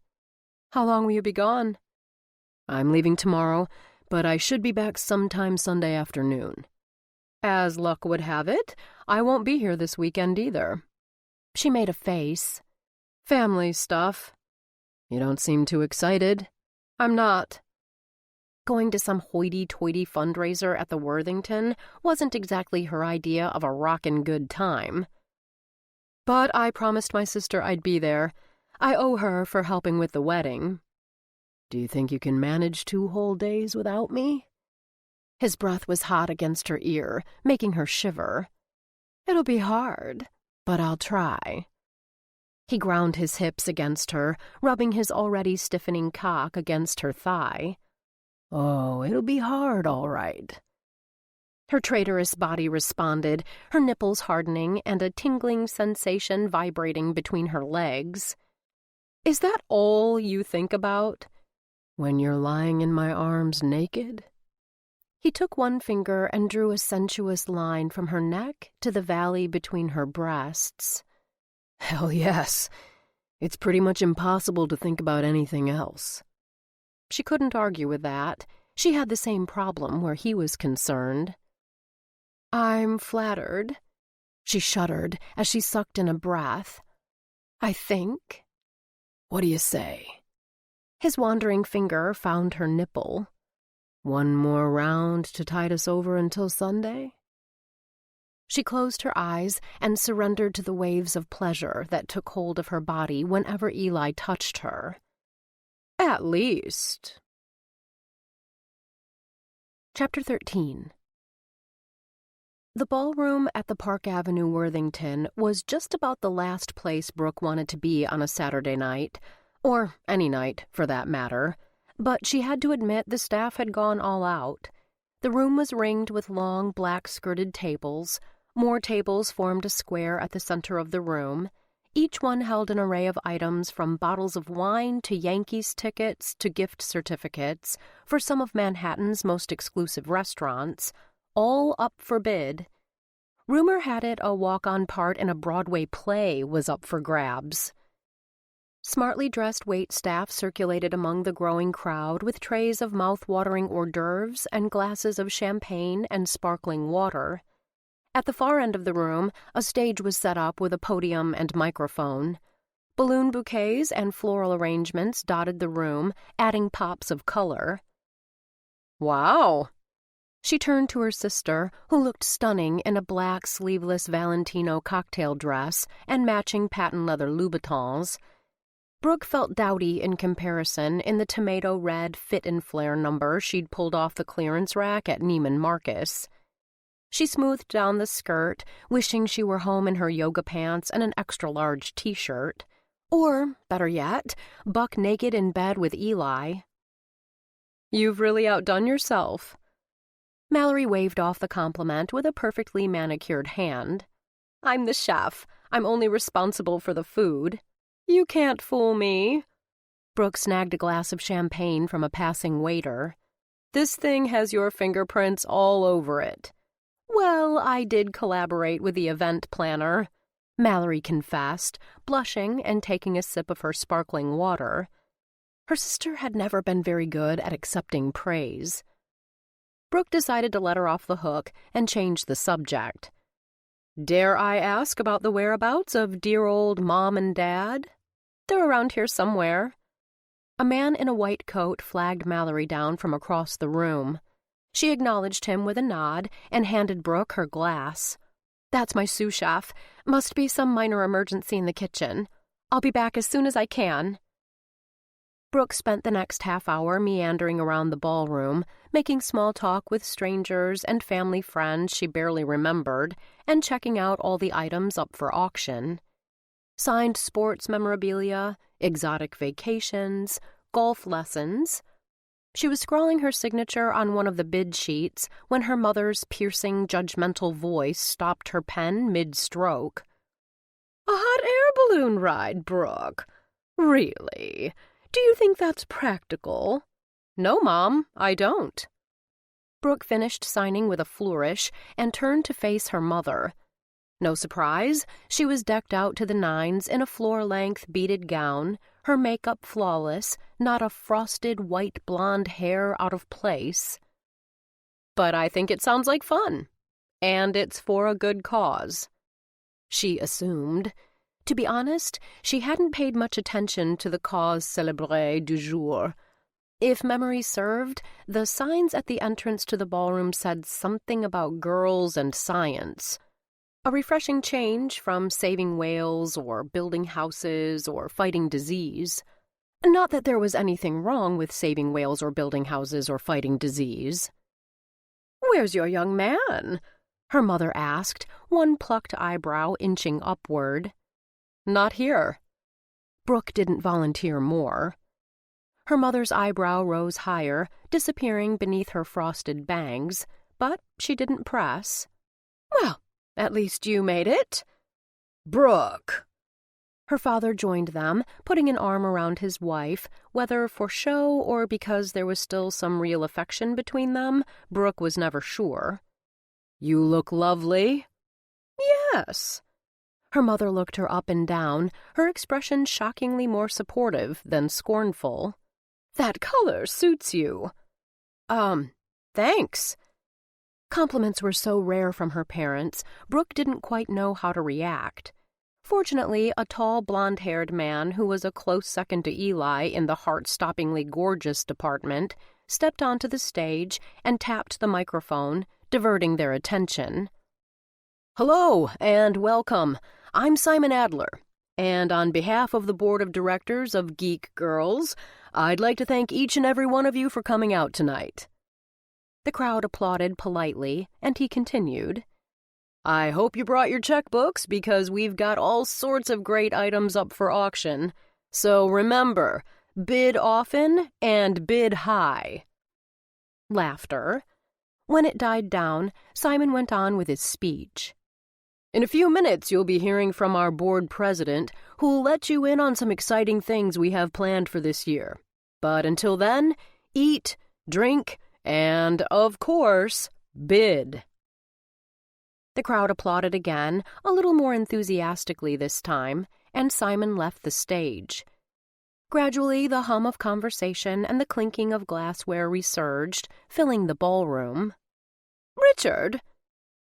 How long will you be gone? I'm leaving tomorrow, but I should be back sometime Sunday afternoon. As luck would have it, I won't be here this weekend either. She made a face. Family stuff. You don't seem too excited. I'm not. Going to some hoity-toity fundraiser at the Worthington wasn't exactly her idea of a rockin' good time. But I promised my sister I'd be there. I owe her for helping with the wedding. Do you think you can manage 2 whole days without me? His breath was hot against her ear, making her shiver. It'll be hard, but I'll try. He ground his hips against her, rubbing his already stiffening cock against her thigh. Oh, it'll be hard, all right. Her traitorous body responded, her nipples hardening and a tingling sensation vibrating between her legs. Is that all you think about? When you're lying in my arms naked? He took one finger and drew a sensuous line from her neck to the valley between her breasts. Hell yes. It's pretty much impossible to think about anything else. She couldn't argue with that. She had the same problem where he was concerned. I'm flattered. She shuddered as she sucked in a breath. I think. What do you say? His wandering finger found her nipple. One more round to tide us over until Sunday? She closed her eyes and surrendered to the waves of pleasure that took hold of her body whenever Eli touched her. At least. Chapter 13. The ballroom at the Park Avenue Worthington was just about the last place Brooke wanted to be on a Saturday night, or any night, for that matter, but she had to admit the staff had gone all out. The room was ringed with long, black-skirted tables. More tables formed a square at the center of the room. Each one held an array of items from bottles of wine to Yankees tickets to gift certificates for some of Manhattan's most exclusive restaurants, all up for bid. Rumor had it a walk-on part in a Broadway play was up for grabs. Smartly dressed waitstaff circulated among the growing crowd with trays of mouth-watering hors d'oeuvres and glasses of champagne and sparkling water. At the far end of the room, a stage was set up with a podium and microphone. Balloon bouquets and floral arrangements dotted the room, adding pops of color. Wow! She turned to her sister, who looked stunning in a black sleeveless Valentino cocktail dress and matching patent leather Louboutins. Brooke felt dowdy in comparison in the tomato-red fit and flare number she'd pulled off the clearance rack at Neiman Marcus. She smoothed down the skirt, wishing she were home in her yoga pants and an extra-large t-shirt. Or, better yet, buck naked in bed with Eli. You've really outdone yourself. Mallory waved off the compliment with a perfectly manicured hand. I'm the chef. I'm only responsible for the food. You can't fool me. Brooke snagged a glass of champagne from a passing waiter. This thing has your fingerprints all over it. Well, I did collaborate with the event planner, Mallory confessed, blushing and taking a sip of her sparkling water. Her sister had never been very good at accepting praise. Brooke decided to let her off the hook and change the subject. Dare I ask about the whereabouts of dear old Mom and Dad? They're around here somewhere. A man in a white coat flagged Mallory down from across the room. She acknowledged him with a nod and handed Brooke her glass. That's my sous chef. Must be some minor emergency in the kitchen. I'll be back as soon as I can. Brooke spent the next half hour meandering around the ballroom, making small talk with strangers and family friends she barely remembered, and checking out all the items up for auction. Signed sports memorabilia, exotic vacations, golf lessons. She was scrawling her signature on one of the bid sheets when her mother's piercing, judgmental voice stopped her pen mid-stroke. A hot air balloon ride, Brooke? Really? Do you think that's practical? No, Mom, I don't. Brooke finished signing with a flourish and turned to face her mother. No surprise, she was decked out to the nines in a floor-length beaded gown, her makeup flawless, not a frosted white blonde hair out of place. But I think it sounds like fun. And it's for a good cause. She assumed. To be honest, she hadn't paid much attention to the cause célébrée du jour. If memory served, the signs at the entrance to the ballroom said something about girls and science. A refreshing change from saving whales or building houses or fighting disease. Not that there was anything wrong with saving whales or building houses or fighting disease. "Where's your young man?" her mother asked, one plucked eyebrow inching upward. Not here. Brooke didn't volunteer more. Her mother's eyebrow rose higher, disappearing beneath her frosted bangs, but she didn't press. Well, at least you made it. Brooke. Her father joined them, putting an arm around his wife, whether for show or because there was still some real affection between them, Brooke was never sure. You look lovely. Yes. Her mother looked her up and down, her expression shockingly more supportive than scornful. That color suits you. Thanks. Compliments were so rare from her parents, Brooke didn't quite know how to react. Fortunately, a tall, blonde-haired man who was a close second to Eli in the heart-stoppingly gorgeous department stepped onto the stage and tapped the microphone, diverting their attention. Hello, and welcome. I'm Simon Adler, and on behalf of the Board of Directors of Geek Girls, I'd like to thank each and every one of you for coming out tonight. The crowd applauded politely, and he continued. I hope you brought your checkbooks because we've got all sorts of great items up for auction. So remember, bid often and bid high. Laughter. When it died down, Simon went on with his speech. In a few minutes, you'll be hearing from our board president, who'll let you in on some exciting things we have planned for this year. But until then, eat, drink, and, of course, bid. The crowd applauded again, a little more enthusiastically this time, and Simon left the stage. Gradually, the hum of conversation and the clinking of glassware resurged, filling the ballroom. Richard?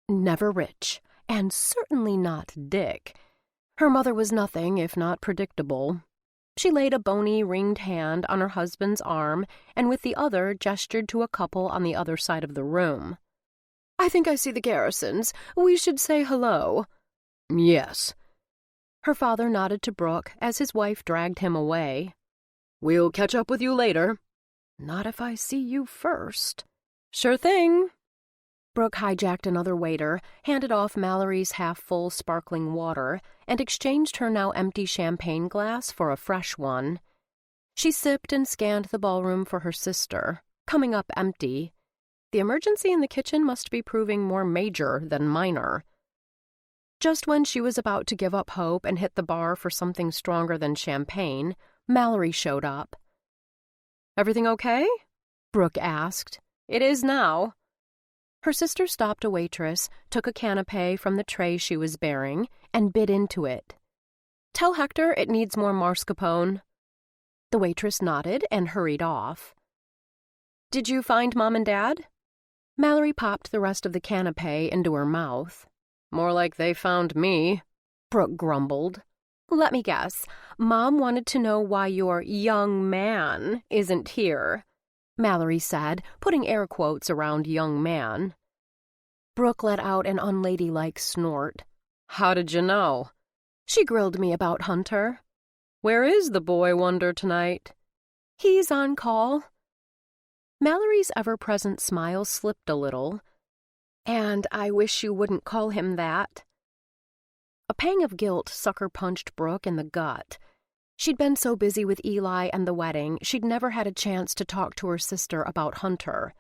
Never Rich, and certainly not Dick. Her mother was nothing if not predictable. She laid a bony, ringed hand on her husband's arm and with the other gestured to a couple on the other side of the room. "I think I see the Garrisons. We should say hello." "Yes." Her father nodded to Brooke as his wife dragged him away. "We'll catch up with you later." "Not if I see you first." "Sure thing." Brooke hijacked another waiter, handed off Mallory's half-full sparkling water, and exchanged her now empty champagne glass for a fresh one. She sipped and scanned the ballroom for her sister, coming up empty. The emergency in the kitchen must be proving more major than minor. Just when she was about to give up hope and hit the bar for something stronger than champagne, Mallory showed up. "Everything okay?" Brooke asked. "It is now." Her sister stopped a waitress, took a canapé from the tray she was bearing, and bit into it. "Tell Hector it needs more mascarpone." The waitress nodded and hurried off. "Did you find Mom and Dad?" Mallory popped the rest of the canapé into her mouth. "More like they found me," Brooke grumbled. "Let me guess. Mom wanted to know why your young man isn't here," Mallory said, putting air quotes around young man. Brooke let out an unladylike snort. "How did you know?" "She grilled me about Hunter." "Where is the boy wonder tonight?" "He's on call." Mallory's ever-present smile slipped a little. "And I wish you wouldn't call him that." A pang of guilt sucker-punched Brooke in the gut. She'd been so busy with Eli and the wedding, she'd never had a chance to talk to her sister about Hunter.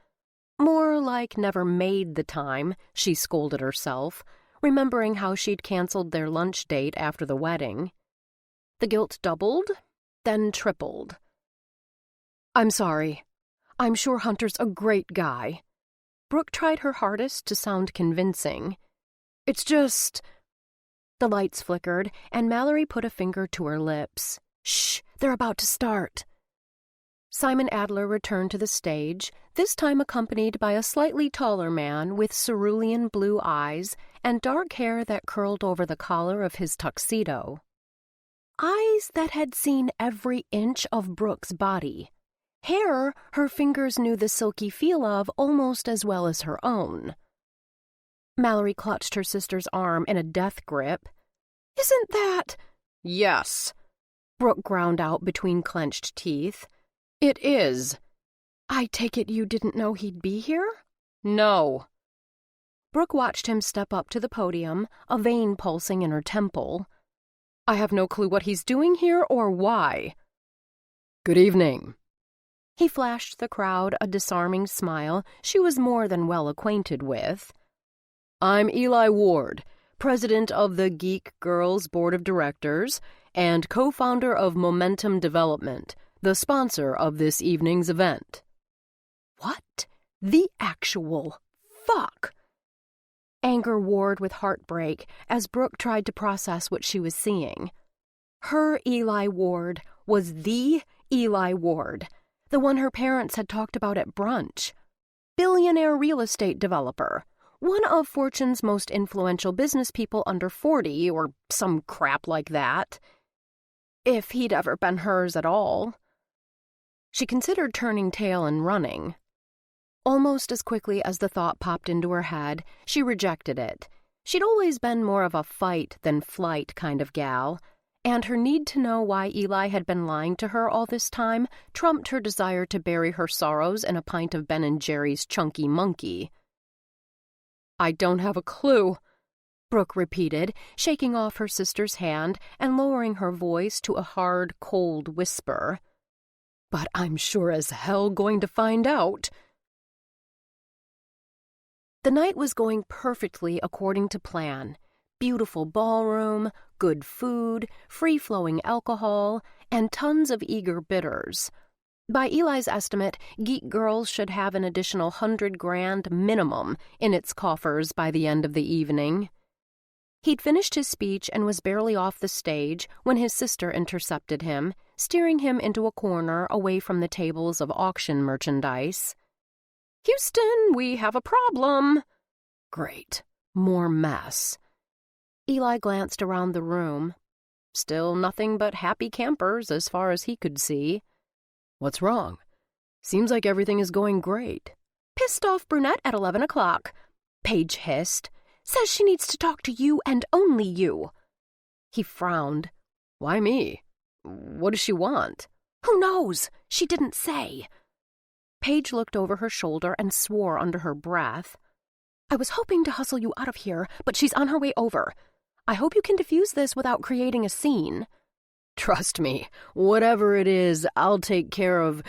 More like never made the time, she scolded herself, remembering how she'd canceled their lunch date after the wedding. The guilt doubled, then tripled. "I'm sorry. I'm sure Hunter's a great guy." Brooke tried her hardest to sound convincing. "It's just—" The lights flickered, and Mallory put a finger to her lips. "Shh, they're about to start." Simon Adler returned to the stage, this time accompanied by a slightly taller man with cerulean blue eyes and dark hair that curled over the collar of his tuxedo. Eyes that had seen every inch of Brooke's body. Hair her fingers knew the silky feel of almost as well as her own. Mallory clutched her sister's arm in a death grip. "Isn't that—" "Yes," Brooke ground out between clenched teeth. "It is." "I take it you didn't know he'd be here?" "No." Brooke watched him step up to the podium, a vein pulsing in her temple. "I have no clue what he's doing here or why." "Good evening." He flashed the crowd a disarming smile she was more than well acquainted with. "I'm Eli Ward, president of the Geek Girls Board of Directors and co-founder of Momentum Development, the sponsor of this evening's event." What the actual fuck? Anger warred with heartbreak as Brooke tried to process what she was seeing. Her Eli Ward was the Eli Ward, the one her parents had talked about at brunch. Billionaire real estate developer, one of Fortune's most influential business people under 40, or some crap like that. If he'd ever been hers at all. She considered turning tail and running. Almost as quickly as the thought popped into her head, she rejected it. She'd always been more of a fight than flight kind of gal, and her need to know why Eli had been lying to her all this time trumped her desire to bury her sorrows in a pint of Ben & Jerry's Chunky Monkey. "I don't have a clue," Brooke repeated, shaking off her sister's hand and lowering her voice to a hard, cold whisper. "But I'm sure as hell going to find out." The night was going perfectly according to plan. Beautiful ballroom, good food, free-flowing alcohol, and tons of eager bidders. By Eli's estimate, Geek Girls should have an additional $100,000 minimum in its coffers by the end of the evening. He'd finished his speech and was barely off the stage when his sister intercepted him, steering him into a corner away from the tables of auction merchandise. "Houston, we have a problem." Great. More mess. Eli glanced around the room. Still nothing but happy campers as far as he could see. What's wrong? Seems like everything is going great. "Pissed off brunette at 11 o'clock. Paige hissed. Says she needs to talk to you and only you." He frowned. Why me? What does she want? "Who knows? She didn't say." Paige looked over her shoulder and swore under her breath. "I was hoping to hustle you out of here, but she's on her way over. I hope you can defuse this without creating a scene." Trust me, whatever it is, I'll take care of...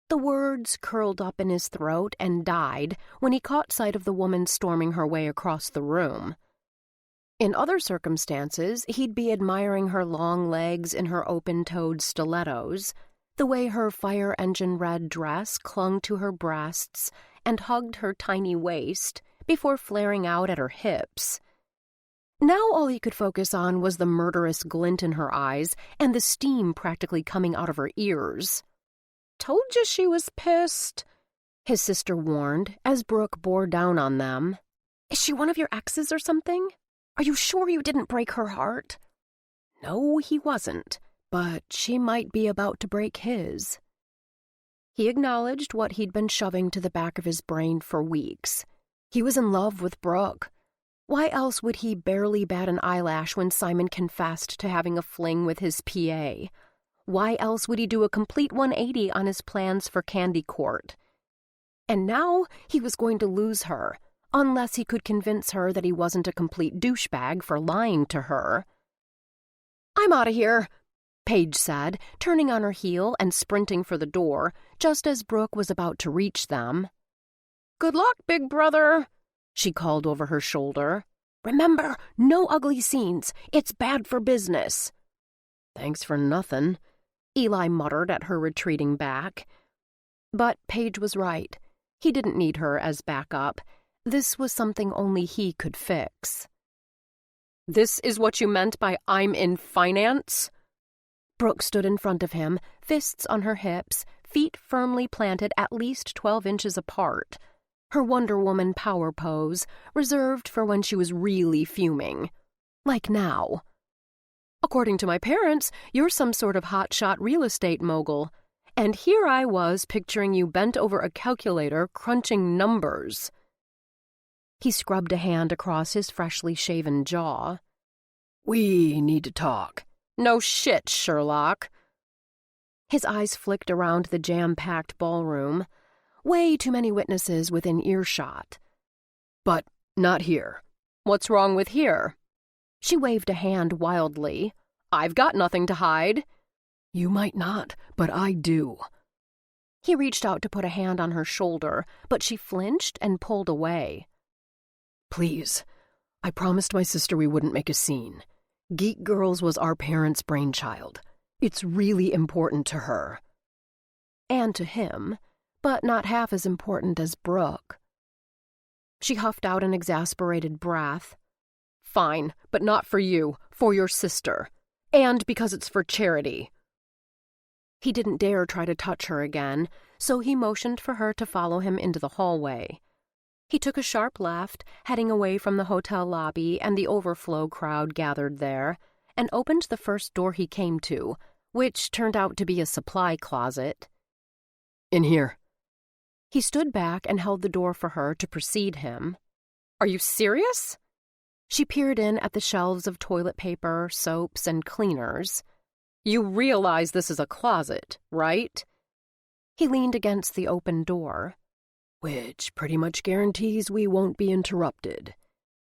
The words curled up in his throat and died when he caught sight of the woman storming her way across the room. In other circumstances, he'd be admiring her long legs in her open-toed stilettos, the way her fire engine red dress clung to her breasts and hugged her tiny waist before flaring out at her hips. Now all he could focus on was the murderous glint in her eyes and the steam practically coming out of her ears. "Told you she was pissed," his sister warned as Brooke bore down on them. "Is she one of your exes or something? Are you sure you didn't break her heart?" No, he wasn't, but she might be about to break his. He acknowledged what he'd been shoving to the back of his brain for weeks. He was in love with Brooke. Why else would he barely bat an eyelash when Simon confessed to having a fling with his PA? Why else would he do a complete 180 on his plans for Candy Court? And now he was going to lose her, unless he could convince her that he wasn't a complete douchebag for lying to her. "I'm out of here," Paige said, turning on her heel and sprinting for the door, just as Brooke was about to reach them. "Good luck, big brother," she called over her shoulder. "Remember, no ugly scenes. It's bad for business." Thanks for nothing, Eli muttered at her retreating back. But Paige was right. He didn't need her as backup. This was something only he could fix. "This is what you meant by I'm in finance?" Brooke stood in front of him, fists on her hips, feet firmly planted at least 12 inches apart. Her Wonder Woman power pose, reserved for when she was really fuming. Like now. "According to my parents, you're some sort of hotshot real estate mogul. And here I was picturing you bent over a calculator crunching numbers." He scrubbed a hand across his freshly shaven jaw. We need to talk. "No shit, Sherlock." His eyes flicked around the jam-packed ballroom. Way too many witnesses within earshot. But not here. "What's wrong with here?" She waved a hand wildly. "I've got nothing to hide." You might not, but I do. He reached out to put a hand on her shoulder, but she flinched and pulled away. Please, I promised my sister we wouldn't make a scene. Geek Girls was our parents' brainchild. It's really important to her. And to him, but not half as important as Brooke. She huffed out an exasperated breath. "Fine, but not for you, for your sister. And because it's for charity." He didn't dare try to touch her again, so he motioned for her to follow him into the hallway. He took a sharp left, heading away from the hotel lobby and the overflow crowd gathered there, and opened the first door he came to, which turned out to be a supply closet. In here. He stood back and held the door for her to precede him. "Are you serious?" She peered in at the shelves of toilet paper, soaps, and cleaners. "You realize this is a closet, right?" He leaned against the open door. Which pretty much guarantees we won't be interrupted.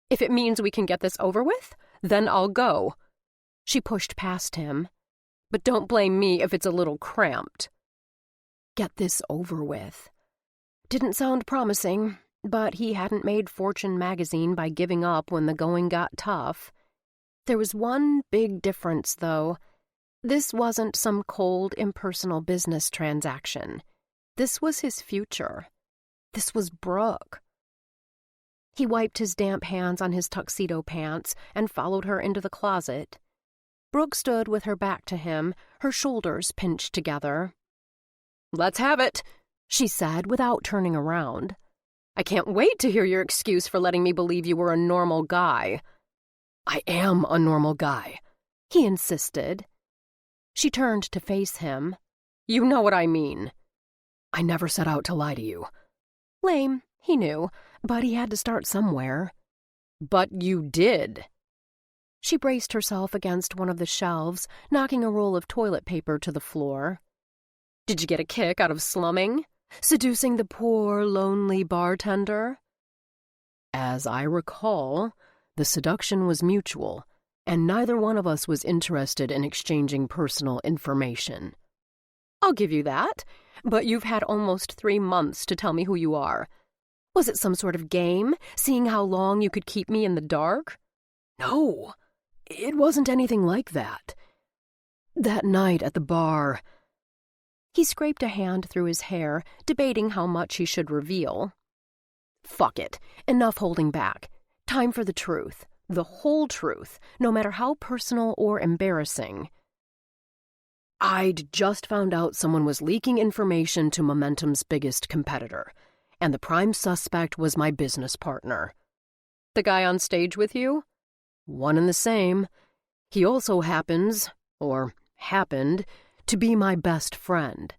"If it means we can get this over with, then I'll go." She pushed past him. "But don't blame me if it's a little cramped." Get this over with. Didn't sound promising, but he hadn't made Fortune magazine by giving up when the going got tough. There was one big difference, though. This wasn't some cold, impersonal business transaction. This was his future. This was Brooke. He wiped his damp hands on his tuxedo pants and followed her into the closet. Brooke stood with her back to him, her shoulders pinched together. "Let's have it," she said without turning around. "I can't wait to hear your excuse for letting me believe you were a normal guy." "I am a normal guy," he insisted. She turned to face him. "You know what I mean." "I never set out to lie to you." Lame, he knew, but he had to start somewhere. "But you did." She braced herself against one of the shelves, knocking a roll of toilet paper to the floor. "Did you get a kick out of slumming? Seducing the poor, lonely bartender?" "As I recall, the seduction was mutual, and neither one of us was interested in exchanging personal information." "I'll give you that, but you've had almost 3 months to tell me who you are. Was it some sort of game, seeing how long you could keep me in the dark?" "No, it wasn't anything like that. That night at the bar..." He scraped a hand through his hair, debating how much he should reveal. "Fuck it. Enough holding back. Time for the truth. The whole truth, no matter how personal or embarrassing." "I'd just found out someone was leaking information to Momentum's biggest competitor, and the prime suspect was my business partner." "The guy on stage with you?" "One and the same. He also happens, or happened, to be my best friend."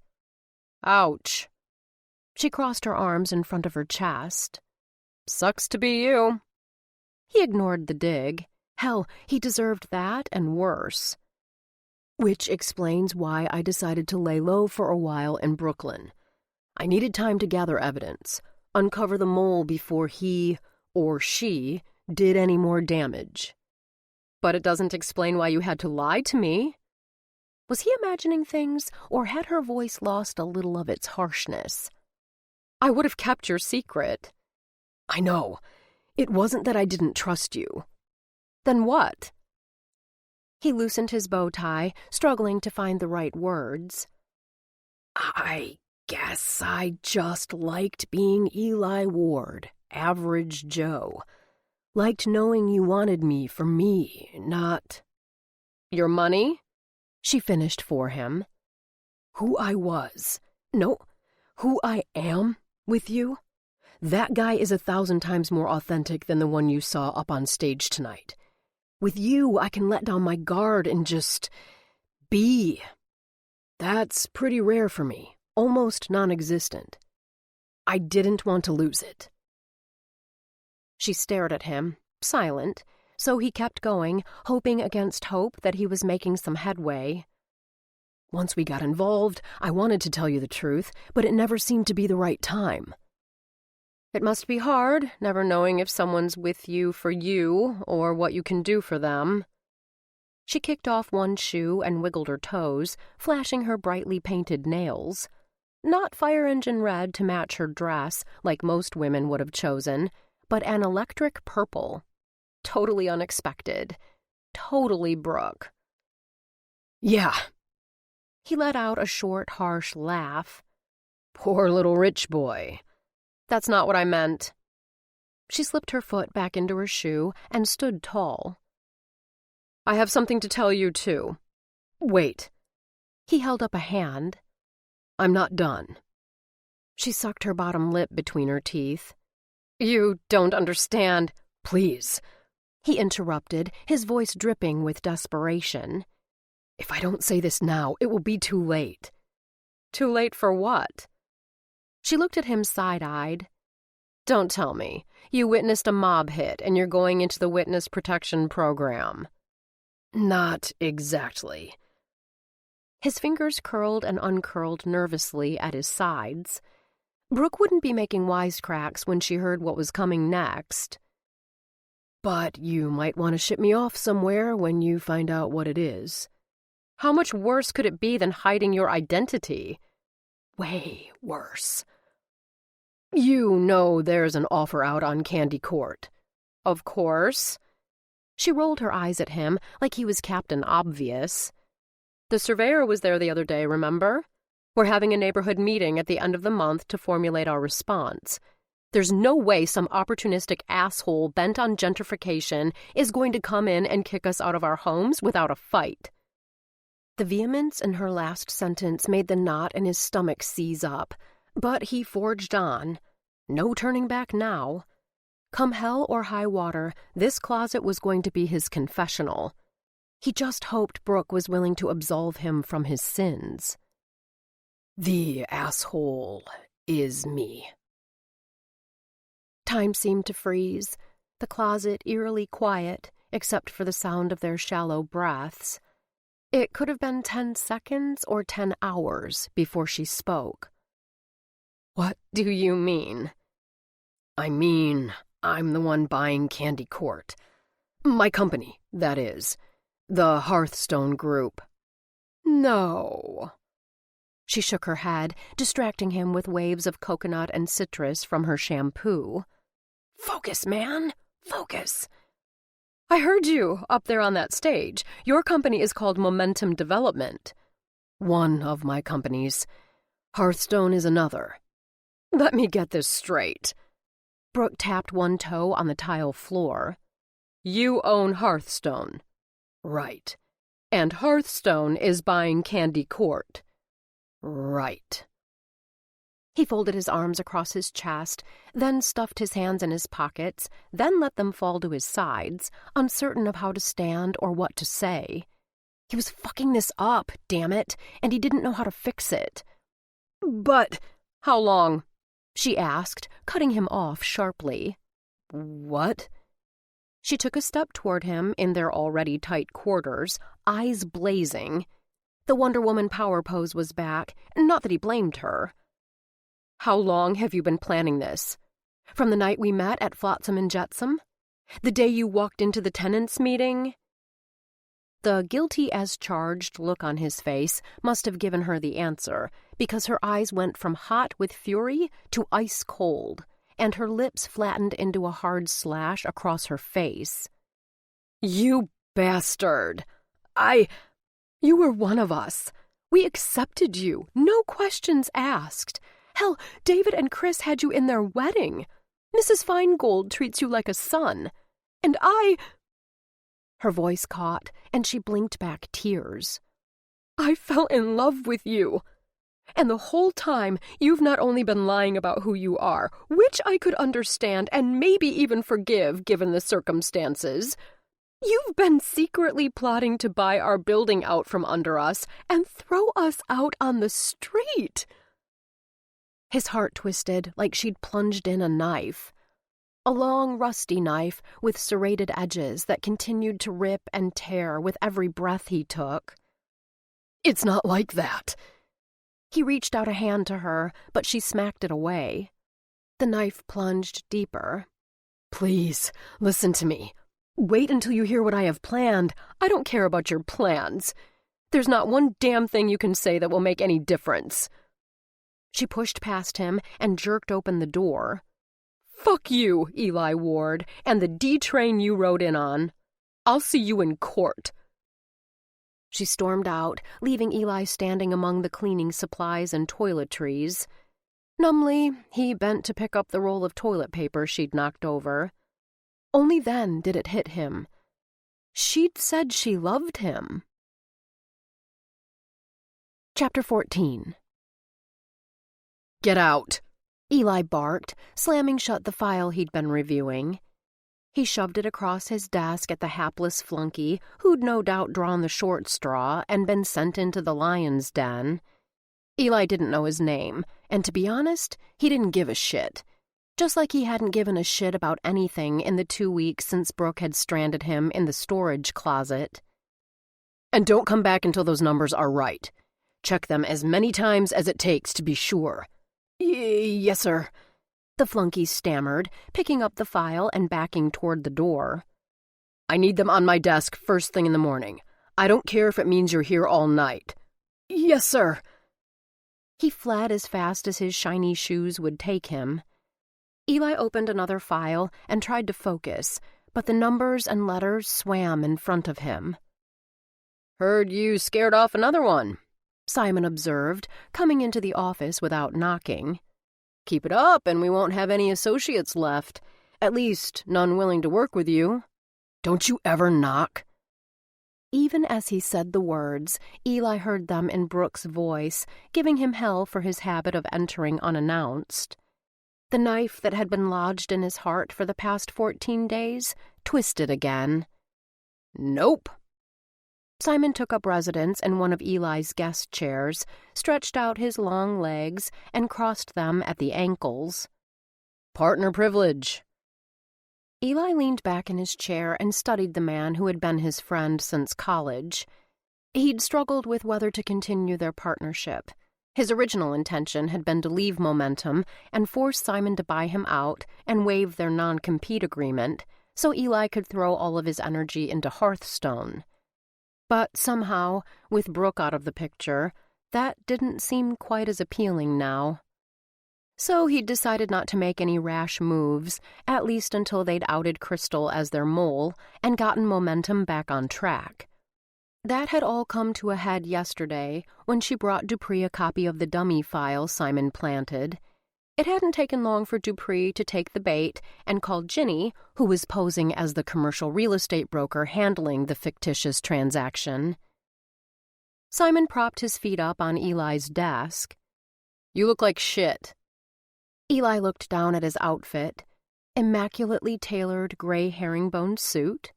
"Ouch." She crossed her arms in front of her chest. "Sucks to be you." He ignored the dig. Hell, he deserved that and worse. Which explains why I decided to lay low for a while in Brooklyn. I needed time to gather evidence, uncover the mole before he, or she, did any more damage. "But it doesn't explain why you had to lie to me." Was he imagining things, or had her voice lost a little of its harshness? "I would have kept your secret." "I know. It wasn't that I didn't trust you." "Then what?" He loosened his bow tie, struggling to find the right words. "I guess I just liked being Eli Ward, average Joe. Liked knowing you wanted me for me, not..." "Your money?" she finished for him. "Who I was. No, who I am with you. That guy is 1,000 times more authentic than the one you saw up on stage tonight. With you, I can let down my guard and just be. That's pretty rare for me, almost non-existent. I didn't want to lose it." She stared at him, silent, so he kept going, hoping against hope that he was making some headway. "Once we got involved, I wanted to tell you the truth, but it never seemed to be the right time." "It must be hard, never knowing if someone's with you for you or what you can do for them." She kicked off one shoe and wiggled her toes, flashing her brightly painted nails. Not fire engine red to match her dress, like most women would have chosen, but an electric purple. Totally unexpected. Totally Brooke. "Yeah." He let out a short, harsh laugh. "Poor little rich boy." "That's not what I meant." She slipped her foot back into her shoe and stood tall. "I have something to tell you, too." "Wait." He held up a hand. "I'm not done." She sucked her bottom lip between her teeth. "You don't understand." "Please," he interrupted, his voice dripping with desperation. "If I don't say this now, it will be too late." "Too late for what?" She looked at him side-eyed. "Don't tell me. You witnessed a mob hit and you're going into the witness protection program." "Not exactly." His fingers curled and uncurled nervously at his sides. Brooke wouldn't be making wisecracks when she heard what was coming next. "But you might want to ship me off somewhere when you find out what it is." "How much worse could it be than hiding your identity?" "Way worse. You know there's an offer out on Candy Court." "Of course." She rolled her eyes at him like he was Captain Obvious. The surveyor was there the other day, remember? We're having a neighborhood meeting at the end of the month to formulate our response. There's no way some opportunistic asshole bent on gentrification is going to come in and kick us out of our homes without a fight. The vehemence in her last sentence made the knot in his stomach seize up, but he forged on. No turning back now. Come hell or high water, this closet was going to be his confessional. He just hoped Brooke was willing to absolve him from his sins. The asshole is me. Time seemed to freeze, the closet eerily quiet, except for the sound of their shallow breaths. It could have been 10 seconds or 10 hours before she spoke. What do you mean? I mean, I'm the one buying Candy Court. My company, that is. The Hearthstone Group. No. She shook her head, distracting him with waves of coconut and citrus from her shampoo. Focus, man. Focus. I heard you up there on that stage. Your company is called Momentum Development. One of my companies. Hearthstone is another. Let me get this straight. Brooke tapped one toe on the tile floor. You own Hearthstone. Right. And Hearthstone is buying Candy Court. Right. He folded his arms across his chest, then stuffed his hands in his pockets, then let them fall to his sides, uncertain of how to stand or what to say. He was fucking this up, damn it, and he didn't know how to fix it. But how long? She asked, cutting him off sharply. What? She took a step toward him in their already tight quarters, eyes blazing. The Wonder Woman power pose was back, not that he blamed her. How long have you been planning this? From the night we met at Flotsam and Jetsam? The day you walked into the tenants' meeting? The guilty-as-charged look on his face must have given her the answer, because her eyes went from hot with fury to ice-cold, and her lips flattened into a hard slash across her face. You bastard! You were one of us. We accepted you, no questions asked. Hell, David and Chris had you in their wedding. Mrs. Feingold treats you like a son. And Her voice caught, and she blinked back tears. I fell in love with you. And the whole time, you've not only been lying about who you are, which I could understand and maybe even forgive given the circumstances. You've been secretly plotting to buy our building out from under us and throw us out on the street. His heart twisted like she'd plunged in a knife. A long, rusty knife with serrated edges that continued to rip and tear with every breath he took. It's not like that. He reached out a hand to her, but she smacked it away. The knife plunged deeper. Please, listen to me. Wait until you hear what I have planned. I don't care about your plans. There's not one damn thing you can say that will make any difference. She pushed past him and jerked open the door. Fuck you, Eli Ward, and the D train you rode in on. I'll see you in court. She stormed out, leaving Eli standing among the cleaning supplies and toiletries. Numbly, he bent to pick up the roll of toilet paper she'd knocked over. Only then did it hit him. She'd said she loved him. Chapter 14. Get out, Eli barked, slamming shut the file he'd been reviewing. He shoved it across his desk at the hapless flunky who'd no doubt drawn the short straw and been sent into the lion's den. Eli didn't know his name, and to be honest, he didn't give a shit. Just like he hadn't given a shit about anything in the 2 weeks since Brooke had stranded him in the storage closet. And don't come back until those numbers are right. Check them as many times as it takes to be sure. Yes, sir. The flunky stammered, picking up the file and backing toward the door. I need them on my desk first thing in the morning. I don't care if it means you're here all night. Yes, sir. He fled as fast as his shiny shoes would take him. Eli opened another file and tried to focus, but the numbers and letters swam in front of him. Heard you scared off another one, Simon observed, coming into the office without knocking. Keep it up and we won't have any associates left. At least, none willing to work with you. Don't you ever knock? Even as he said the words, Eli heard them in Brooke's voice, giving him hell for his habit of entering unannounced. The knife that had been lodged in his heart for the past 14 days twisted again. Nope. Simon took up residence in one of Eli's guest chairs, stretched out his long legs, and crossed them at the ankles. Partner privilege. Eli leaned back in his chair and studied the man who had been his friend since college. He'd struggled with whether to continue their partnership. His original intention had been to leave Momentum and force Simon to buy him out and waive their non-compete agreement, so Eli could throw all of his energy into Hearthstone. But somehow, with Brooke out of the picture, that didn't seem quite as appealing now. So he'd decided not to make any rash moves, at least until they'd outed Crystal as their mole and gotten Momentum back on track. That had all come to a head yesterday when she brought Dupree a copy of the dummy file Simon planted. It hadn't taken long for Dupree to take the bait and call Ginny, who was posing as the commercial real estate broker handling the fictitious transaction. Simon propped his feet up on Eli's desk. You look like shit. Eli looked down at his outfit. Immaculately tailored gray herringbone suit,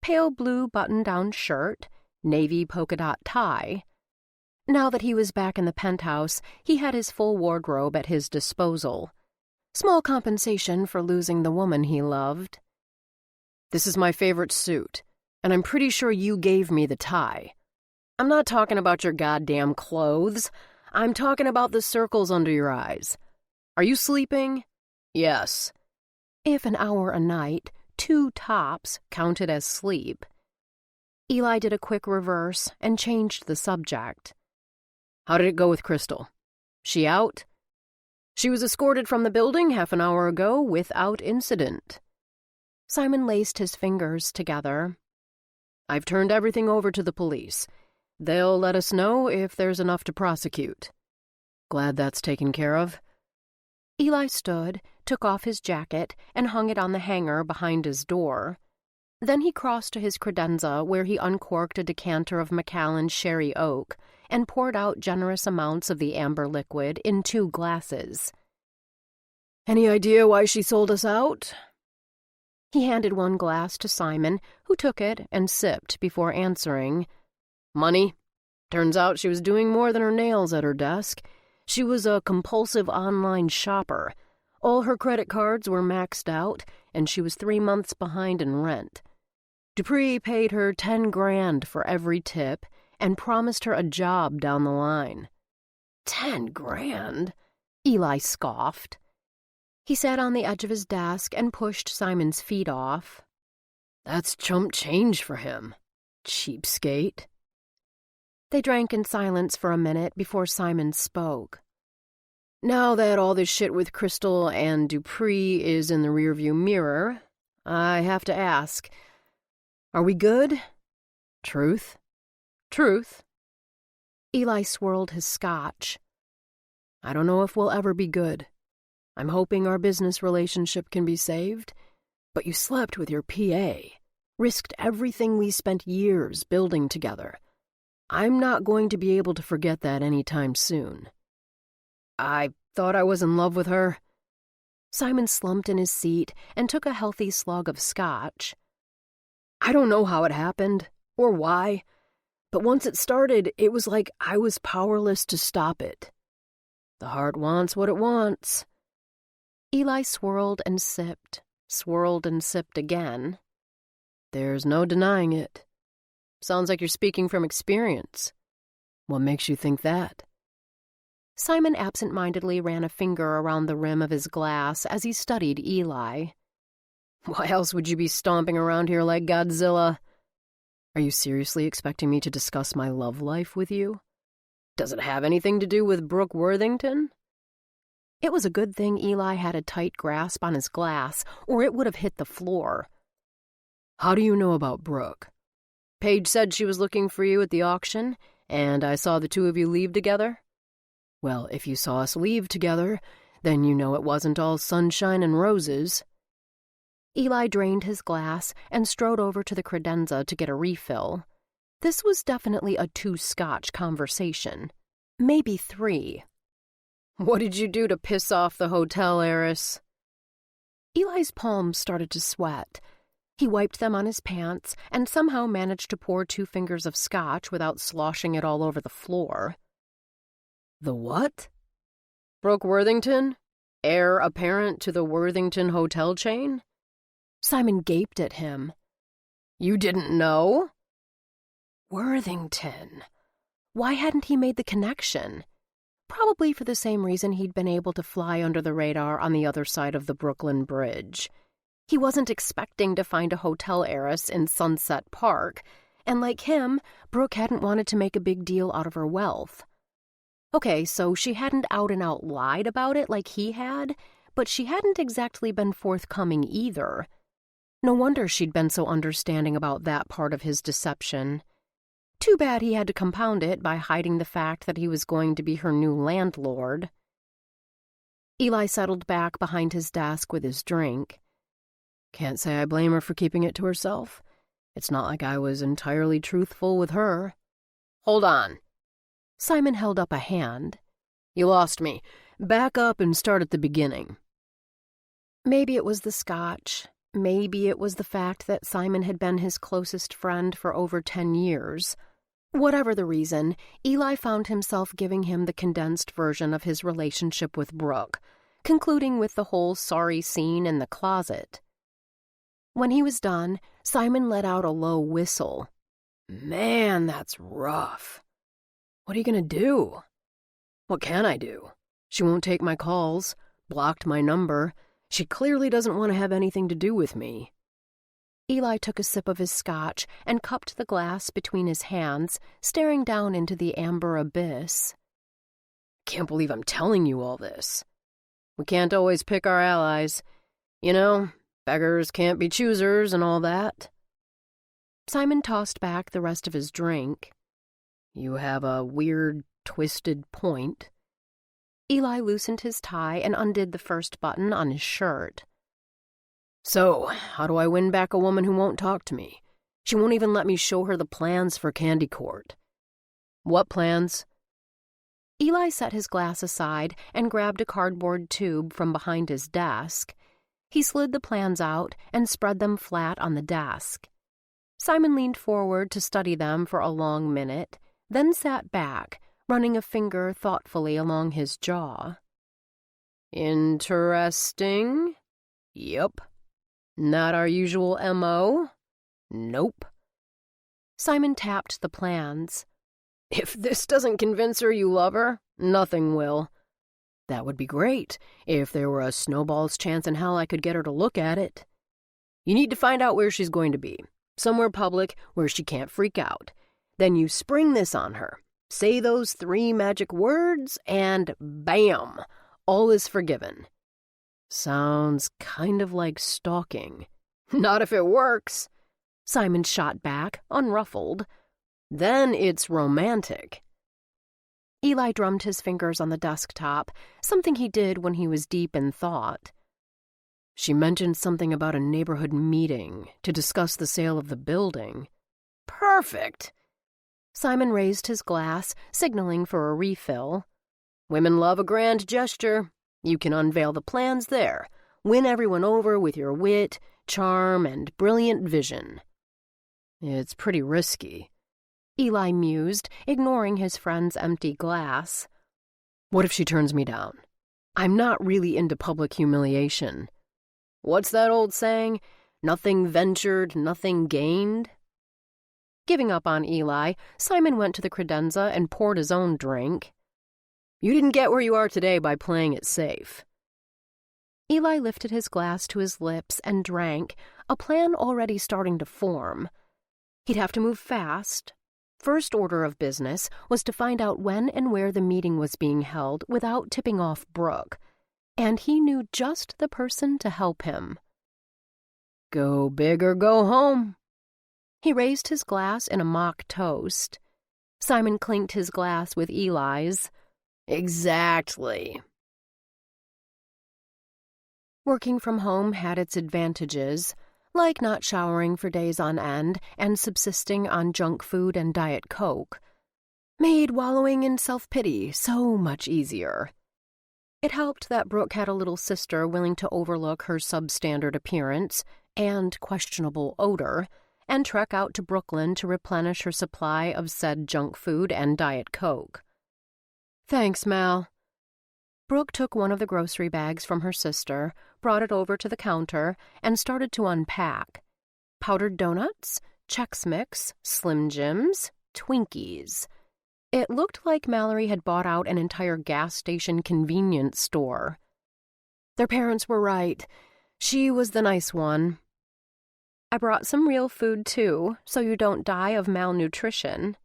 pale blue button-down shirt, navy polka-dot tie. Now that he was back in the penthouse, he had his full wardrobe at his disposal. Small compensation for losing the woman he loved. This is my favorite suit, and I'm pretty sure you gave me the tie. I'm not talking about your goddamn clothes. I'm talking about the circles under your eyes. Are you sleeping? Yes. If an hour a night, 2 tops counted as sleep. Eli did a quick reverse and changed the subject. How did it go with Crystal? She out? She was escorted from the building half an hour ago without incident. Simon laced his fingers together. I've turned everything over to the police. They'll let us know if there's enough to prosecute. Glad that's taken care of. Eli stood, took off his jacket, and hung it on the hanger behind his door. Then he crossed to his credenza where he uncorked a decanter of Macallan's Sherry Oak and poured out generous amounts of the amber liquid in 2 glasses. Any idea why she sold us out? He handed 1 glass to Simon, who took it and sipped before answering. Money. Turns out she was doing more than her nails at her desk. She was a compulsive online shopper. All her credit cards were maxed out, and she was 3 months behind in rent. Dupree paid her $10,000 for every tip and promised her a job down the line. $10,000? Eli scoffed. He sat on the edge of his desk and pushed Simon's feet off. That's chump change for him. Cheapskate. They drank in silence for a minute before Simon spoke. Now that all this shit with Crystal and Dupree is in the rearview mirror, I have to ask, are we good? Truth? Truth? Eli swirled his scotch. I don't know if we'll ever be good. I'm hoping our business relationship can be saved, but you slept with your PA, risked everything we spent years building together. I'm not going to be able to forget that anytime soon. I thought I was in love with her. Simon slumped in his seat and took a healthy slug of scotch. I don't know how it happened, or why, but once it started, it was like I was powerless to stop it. The heart wants what it wants. Eli swirled and sipped again. There's no denying it. Sounds like you're speaking from experience. What makes you think that? Simon absent-mindedly ran a finger around the rim of his glass as he studied Eli. Why else would you be stomping around here like Godzilla? Are you seriously expecting me to discuss my love life with you? Does it have anything to do with Brooke Worthington? It was a good thing Eli had a tight grasp on his glass, or it would have hit the floor. How do you know about Brooke? Paige said she was looking for you at the auction, and I saw the two of you leave together. Well, if you saw us leave together, then you know it wasn't all sunshine and roses." Eli drained his glass and strode over to the credenza to get a refill. This was definitely a 2-scotch conversation. Maybe 3. "What did you do to piss off the hotel heiress?" Eli's palms started to sweat. He wiped them on his pants and somehow managed to pour 2 fingers of scotch without sloshing it all over the floor. "The what?" "Brooke Worthington? Heir apparent to the Worthington hotel chain?" Simon gaped at him. "You didn't know?" Worthington. Why hadn't he made the connection? Probably for the same reason he'd been able to fly under the radar on the other side of the Brooklyn Bridge. He wasn't expecting to find a hotel heiress in Sunset Park, and like him, Brooke hadn't wanted to make a big deal out of her wealth. Okay, so she hadn't out-and-out lied about it like he had, but she hadn't exactly been forthcoming either. No wonder she'd been so understanding about that part of his deception. Too bad he had to compound it by hiding the fact that he was going to be her new landlord. Eli settled back behind his desk with his drink. "Can't say I blame her for keeping it to herself. It's not like I was entirely truthful with her." "Hold on." Simon held up a hand. "You lost me. Back up and start at the beginning." Maybe it was the scotch. Maybe it was the fact that Simon had been his closest friend for over 10 years. Whatever the reason, Eli found himself giving him the condensed version of his relationship with Brooke, concluding with the whole sorry scene in the closet. When he was done, Simon let out a low whistle. "Man, that's rough. What are you going to do?" "What can I do? She won't take my calls, blocked my number. She clearly doesn't want to have anything to do with me." Eli took a sip of his scotch and cupped the glass between his hands, staring down into the amber abyss. "Can't believe I'm telling you all this. We can't always pick our allies. You know, beggars can't be choosers and all that." Simon tossed back the rest of his drink. "You have a weird, twisted point." Eli loosened his tie and undid the first button on his shirt. "So, how do I win back a woman who won't talk to me? She won't even let me show her the plans for Candy Court." "What plans?" Eli set his glass aside and grabbed a cardboard tube from behind his desk. He slid the plans out and spread them flat on the desk. Simon leaned forward to study them for a long minute, then sat back, running a finger thoughtfully along his jaw. "Interesting. Yep. Not our usual M.O.? Nope." Simon tapped the plans. "If this doesn't convince her you love her, nothing will. That would be great. If there were a snowball's chance in hell I could get her to look at it. You need to find out where she's going to be. Somewhere public where she can't freak out. Then you spring this on her. Say those 3 magic words, and bam! All is forgiven." "Sounds kind of like stalking." "Not if it works." Simon shot back, unruffled. "Then it's romantic." Eli drummed his fingers on the desktop, something he did when he was deep in thought. "She mentioned something about a neighborhood meeting to discuss the sale of the building." "Perfect." Simon raised his glass, signaling for a refill. "Women love a grand gesture. You can unveil the plans there. Win everyone over with your wit, charm, and brilliant vision." "It's pretty risky," Eli mused, ignoring his friend's empty glass. "What if she turns me down? I'm not really into public humiliation. What's that old saying? Nothing ventured, nothing gained." Giving up on Eli, Simon went to the credenza and poured his own drink. "You didn't get where you are today by playing it safe." Eli lifted his glass to his lips and drank, a plan already starting to form. He'd have to move fast. First order of business was to find out when and where the meeting was being held without tipping off Brooke, and he knew just the person to help him. "Go big or go home." He raised his glass in a mock toast. Simon clinked his glass with Eli's. Exactly. Working from home had its advantages, like not showering for days on end and subsisting on junk food and Diet Coke. Made wallowing in self-pity so much easier. It helped that Brooke had a little sister willing to overlook her substandard appearance and questionable odor and trek out to Brooklyn to replenish her supply of said junk food and Diet Coke. Thanks, Mal. Brooke took one of the grocery bags from her sister, brought it over to the counter, and started to unpack. Powdered donuts, Chex Mix, Slim Jims, Twinkies. It looked like Mallory had bought out an entire gas station convenience store. Their parents were right. She was the nice one. I brought some real food, too, so you don't die of malnutrition.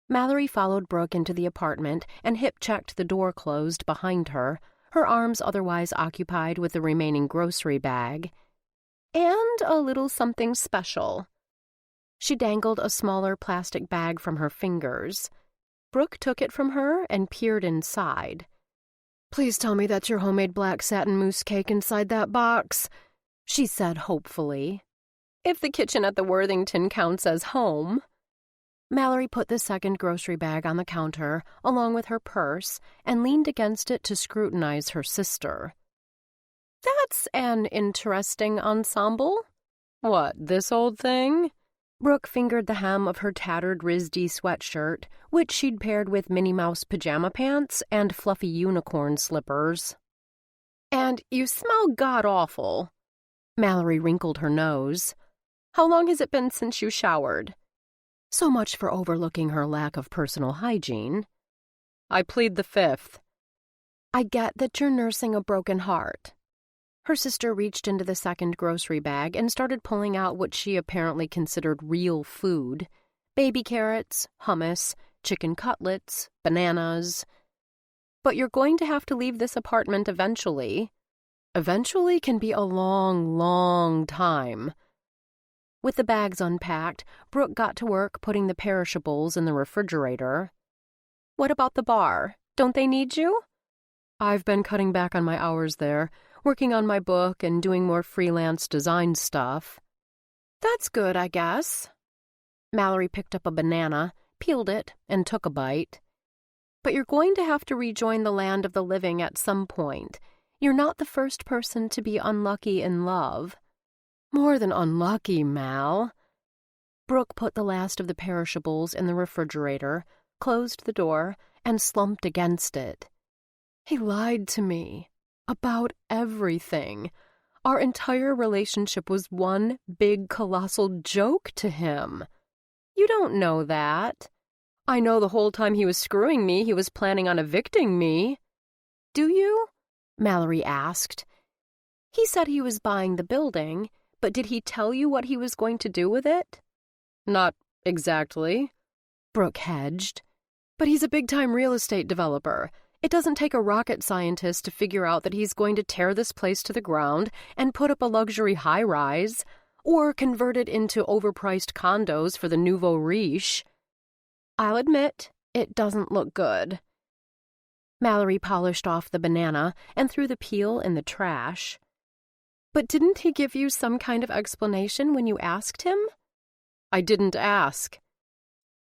Mallory followed Brooke into the apartment and hip-checked the door closed behind her, her arms otherwise occupied with the remaining grocery bag. And a little something special. She dangled a smaller plastic bag from her fingers. Brooke took it from her and peered inside. Please tell me that's your homemade black satin mousse cake inside that box, she said hopefully. If the kitchen at the Worthington counts as home. Mallory put the second grocery bag on the counter, along with her purse, and leaned against it to scrutinize her sister. That's an interesting ensemble. What, this old thing? Brooke fingered the hem of her tattered RISD sweatshirt, which she'd paired with Minnie Mouse pajama pants and fluffy unicorn slippers. And you smell god-awful. Mallory wrinkled her nose. How long has it been since you showered? So much for overlooking her lack of personal hygiene. I plead the fifth. I get that you're nursing a broken heart. Her sister reached into the second grocery bag and started pulling out what she apparently considered real food. Baby carrots, hummus, chicken cutlets, bananas. But you're going to have to leave this apartment eventually. Eventually can be a long, long time. With the bags unpacked, Brooke got to work putting the perishables in the refrigerator. What about the bar? Don't they need you? I've been cutting back on my hours there, working on my book and doing more freelance design stuff. That's good, I guess. Mallory picked up a banana, peeled it, and took a bite. But you're going to have to rejoin the land of the living at some point. You're not the first person to be unlucky in love. More than unlucky, Mal. Brooke put the last of the perishables in the refrigerator, closed the door, and slumped against it. He lied to me. About everything. Our entire relationship was one big colossal joke to him. You don't know that. I know the whole time he was screwing me, he was planning on evicting me. Do you? Mallory asked. He said he was buying the building, but did he tell you what he was going to do with it? Not exactly. Brooke hedged. But he's a big-time real estate developer. It doesn't take a rocket scientist to figure out that he's going to tear this place to the ground and put up a luxury high-rise, or convert it into overpriced condos for the nouveau riche. I'll admit, it doesn't look good. Mallory polished off the banana and threw the peel in the trash. But didn't he give you some kind of explanation when you asked him? I didn't ask.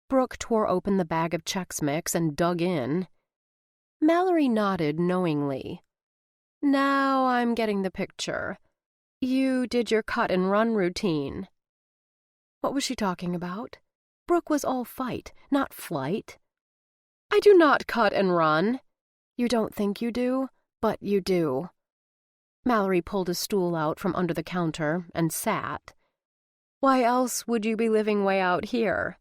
Brooke tore open the bag of Chex Mix and dug in. Mallory nodded knowingly. Now I'm getting the picture. You did your cut-and-run routine. What was she talking about? Brooke was all fight, not flight. I do not cut and run. You don't think you do, but you do. Mallory pulled a stool out from under the counter and sat. Why else would you be living way out here?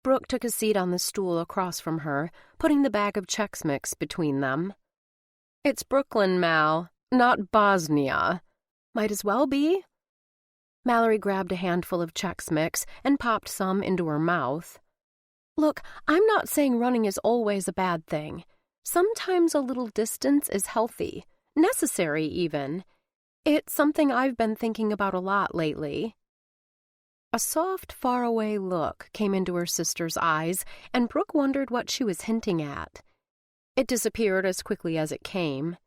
Brooke took a seat on the stool across from her, putting the bag of Chex Mix between them. It's Brooklyn, Mal, not Bosnia. Might as well be. Mallory grabbed a handful of Chex Mix and popped some into her mouth. Look, I'm not saying running is always a bad thing. Sometimes a little distance is healthy, necessary even. It's something I've been thinking about a lot lately. A soft, faraway look came into her sister's eyes, and Brooke wondered what she was hinting at. It disappeared as quickly as it came.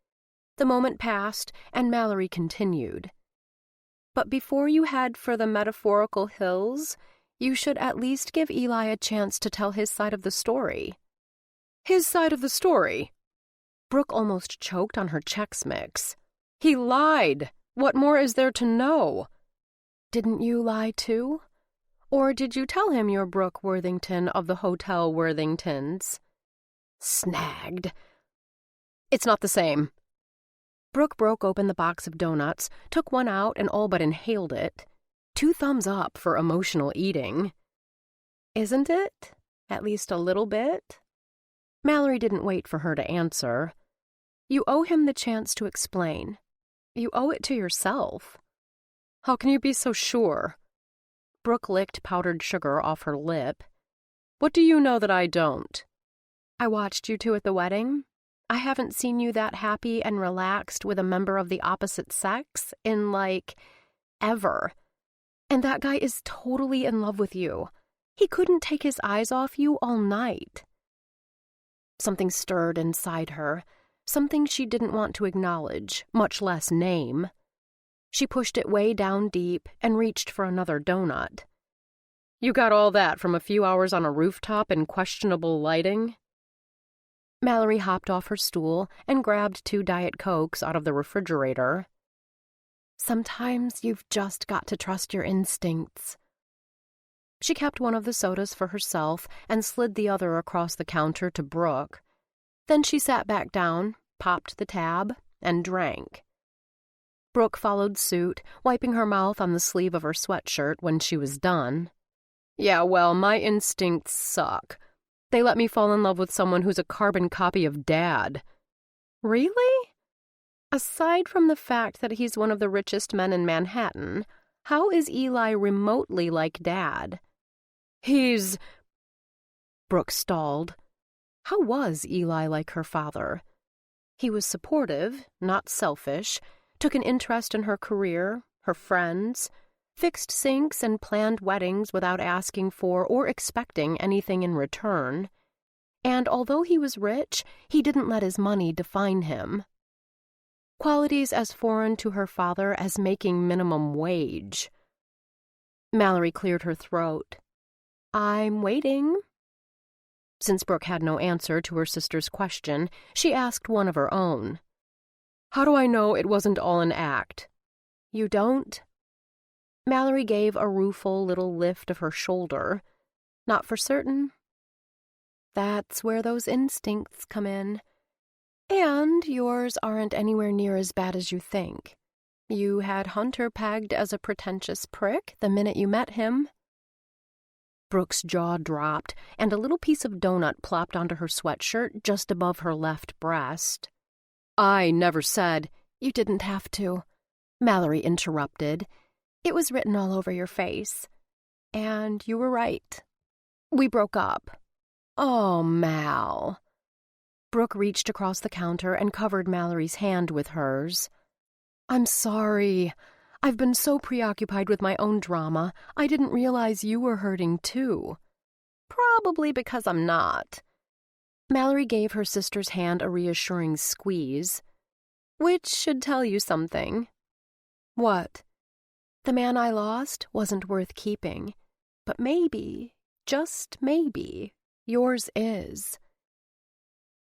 The moment passed, and Mallory continued. But before you head for the metaphorical hills, you should at least give Eli a chance to tell his side of the story. His side of the story? Brooke almost choked on her Chex Mix. He lied. What more is there to know? Didn't you lie too? Or did you tell him you're Brooke Worthington of the Hotel Worthingtons? Snagged. It's not the same. Brooke broke open the box of donuts, took one out and all but inhaled it. 2 thumbs up for emotional eating. Isn't it? At least a little bit? Mallory didn't wait for her to answer. You owe him the chance to explain. You owe it to yourself. How can you be so sure? Brooke licked powdered sugar off her lip. What do you know that I don't? I watched you two at the wedding. I haven't seen you that happy and relaxed with a member of the opposite sex in, ever. And that guy is totally in love with you. He couldn't take his eyes off you all night. Something stirred inside her, something she didn't want to acknowledge, much less name. She pushed it way down deep and reached for another donut. You got all that from a few hours on a rooftop in questionable lighting? Mallory hopped off her stool and grabbed 2 Diet Cokes out of the refrigerator. Sometimes you've just got to trust your instincts. She kept one of the sodas for herself and slid the other across the counter to Brooke. Then she sat back down, popped the tab, and drank. Brooke followed suit, wiping her mouth on the sleeve of her sweatshirt when she was done. Yeah, well, my instincts suck. They let me fall in love with someone who's a carbon copy of Dad. Really? Aside from the fact that he's one of the richest men in Manhattan, how is Eli remotely like Dad? He's... Brooke stalled. How was Eli like her father? He was supportive, not selfish, took an interest in her career, her friends, fixed sinks and planned weddings without asking for or expecting anything in return. And although he was rich, he didn't let his money define him. Qualities as foreign to her father as making minimum wage. Mallory cleared her throat. I'm waiting. Since Brooke had no answer to her sister's question, she asked one of her own. How do I know it wasn't all an act? You don't? Mallory gave a rueful little lift of her shoulder. Not for certain. That's where those instincts come in. And yours aren't anywhere near as bad as you think. You had Hunter pegged as a pretentious prick the minute you met him. Brooke's jaw dropped, and a little piece of donut plopped onto her sweatshirt just above her left breast. I never said... You didn't have to, Mallory interrupted. It was written all over your face. And you were right. We broke up. Oh, Mal. Brooke reached across the counter and covered Mallory's hand with hers. I'm sorry. I've been so preoccupied with my own drama, I didn't realize you were hurting too. Probably because I'm not. Mallory gave her sister's hand a reassuring squeeze. Which should tell you something. What? The man I lost wasn't worth keeping. But maybe, just maybe, yours is.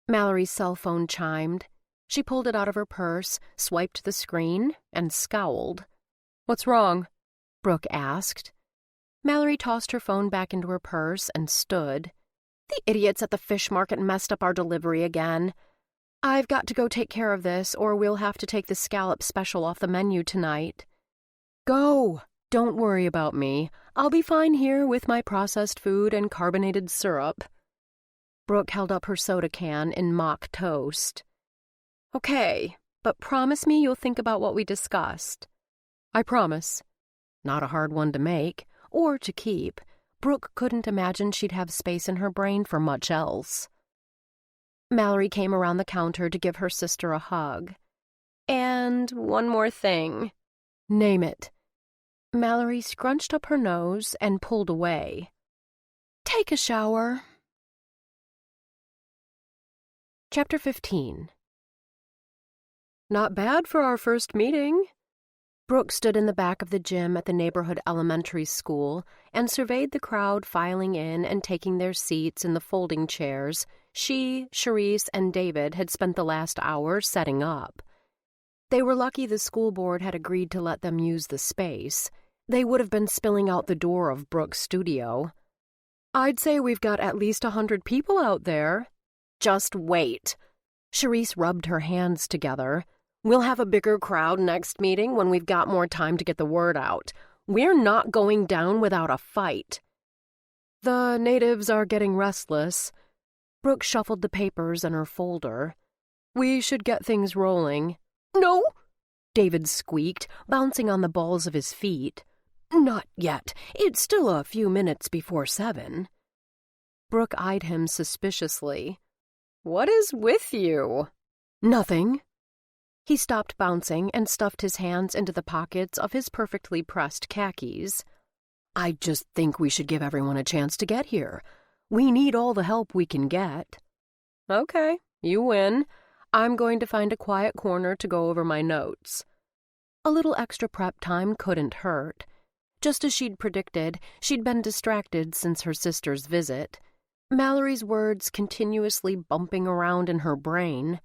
Mallory's cell phone chimed. She pulled it out of her purse, swiped the screen, and scowled. What's wrong? Brooke asked. Mallory tossed her phone back into her purse and stood. The idiots at the fish market messed up our delivery again. I've got to go take care of this, or we'll have to take the scallop special off the menu tonight. Go! Don't worry about me. I'll be fine here with my processed food and carbonated syrup. Brooke held up her soda can in mock toast. Okay, but promise me you'll think about what we discussed. I promise. Not a hard one to make, or to keep. Brooke couldn't imagine she'd have space in her brain for much else. Mallory came around the counter to give her sister a hug. And one more thing. Name it. Mallory scrunched up her nose and pulled away. "Take a shower." Chapter 15. Not bad for our first meeting. Brooke stood in the back of the gym at the neighborhood elementary school and surveyed the crowd filing in and taking their seats in the folding chairs she, Charisse, and David had spent the last hour setting up. They were lucky the school board had agreed to let them use the space. They would have been spilling out the door of Brooke's studio. I'd say we've got at least 100 people out there. Just wait. Charisse rubbed her hands together. We'll have a bigger crowd next meeting when we've got more time to get the word out. We're not going down without a fight. The natives are getting restless. Brooke shuffled the papers in her folder. We should get things rolling. No, David squeaked, bouncing on the balls of his feet. Not yet. It's still a few minutes before 7. Brooke eyed him suspiciously. What is with you? Nothing. He stopped bouncing and stuffed his hands into the pockets of his perfectly pressed khakis. I just think we should give everyone a chance to get here. We need all the help we can get. Okay, you win. I'm going to find a quiet corner to go over my notes. A little extra prep time couldn't hurt. Just as she'd predicted, she'd been distracted since her sister's visit. Mallory's words continuously bumping around in her brain.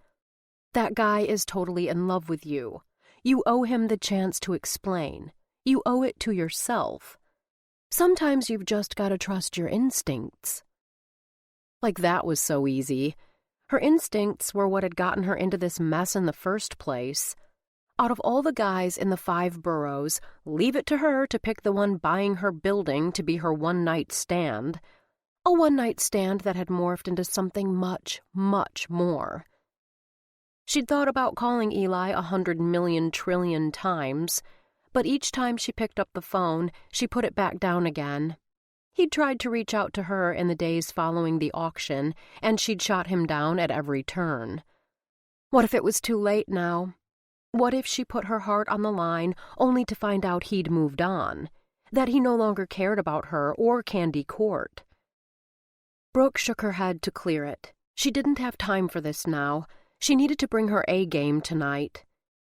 That guy is totally in love with you. You owe him the chance to explain. You owe it to yourself. Sometimes you've just got to trust your instincts. Like that was so easy. Her instincts were what had gotten her into this mess in the first place. Out of all the guys in the 5 boroughs, leave it to her to pick the one buying her building to be her one-night stand. A one-night stand that had morphed into something much, much more. She'd thought about calling Eli 100 million trillion times, but each time she picked up the phone, she put it back down again. He'd tried to reach out to her in the days following the auction, and she'd shot him down at every turn. What if it was too late now? What if she put her heart on the line only to find out he'd moved on, that he no longer cared about her or Candy Court? Brooke shook her head to clear it. She didn't have time for this now. She needed to bring her A-game tonight.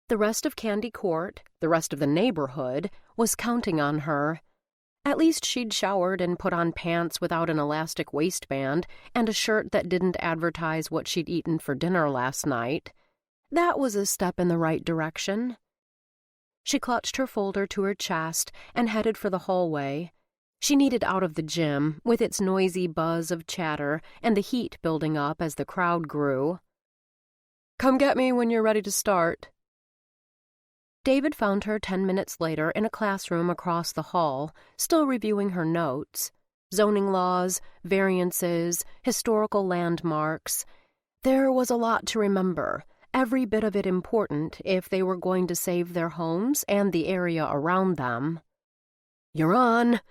The rest of Candy Court, the rest of the neighborhood, was counting on her. At least she'd showered and put on pants without an elastic waistband and a shirt that didn't advertise what she'd eaten for dinner last night. That was a step in the right direction. She clutched her folder to her chest and headed for the hallway. She needed out of the gym, with its noisy buzz of chatter and the heat building up as the crowd grew. Come get me when you're ready to start. David found her 10 minutes later in a classroom across the hall, still reviewing her notes. Zoning laws, variances, historical landmarks. There was a lot to remember, every bit of it important if they were going to save their homes and the area around them. You're on.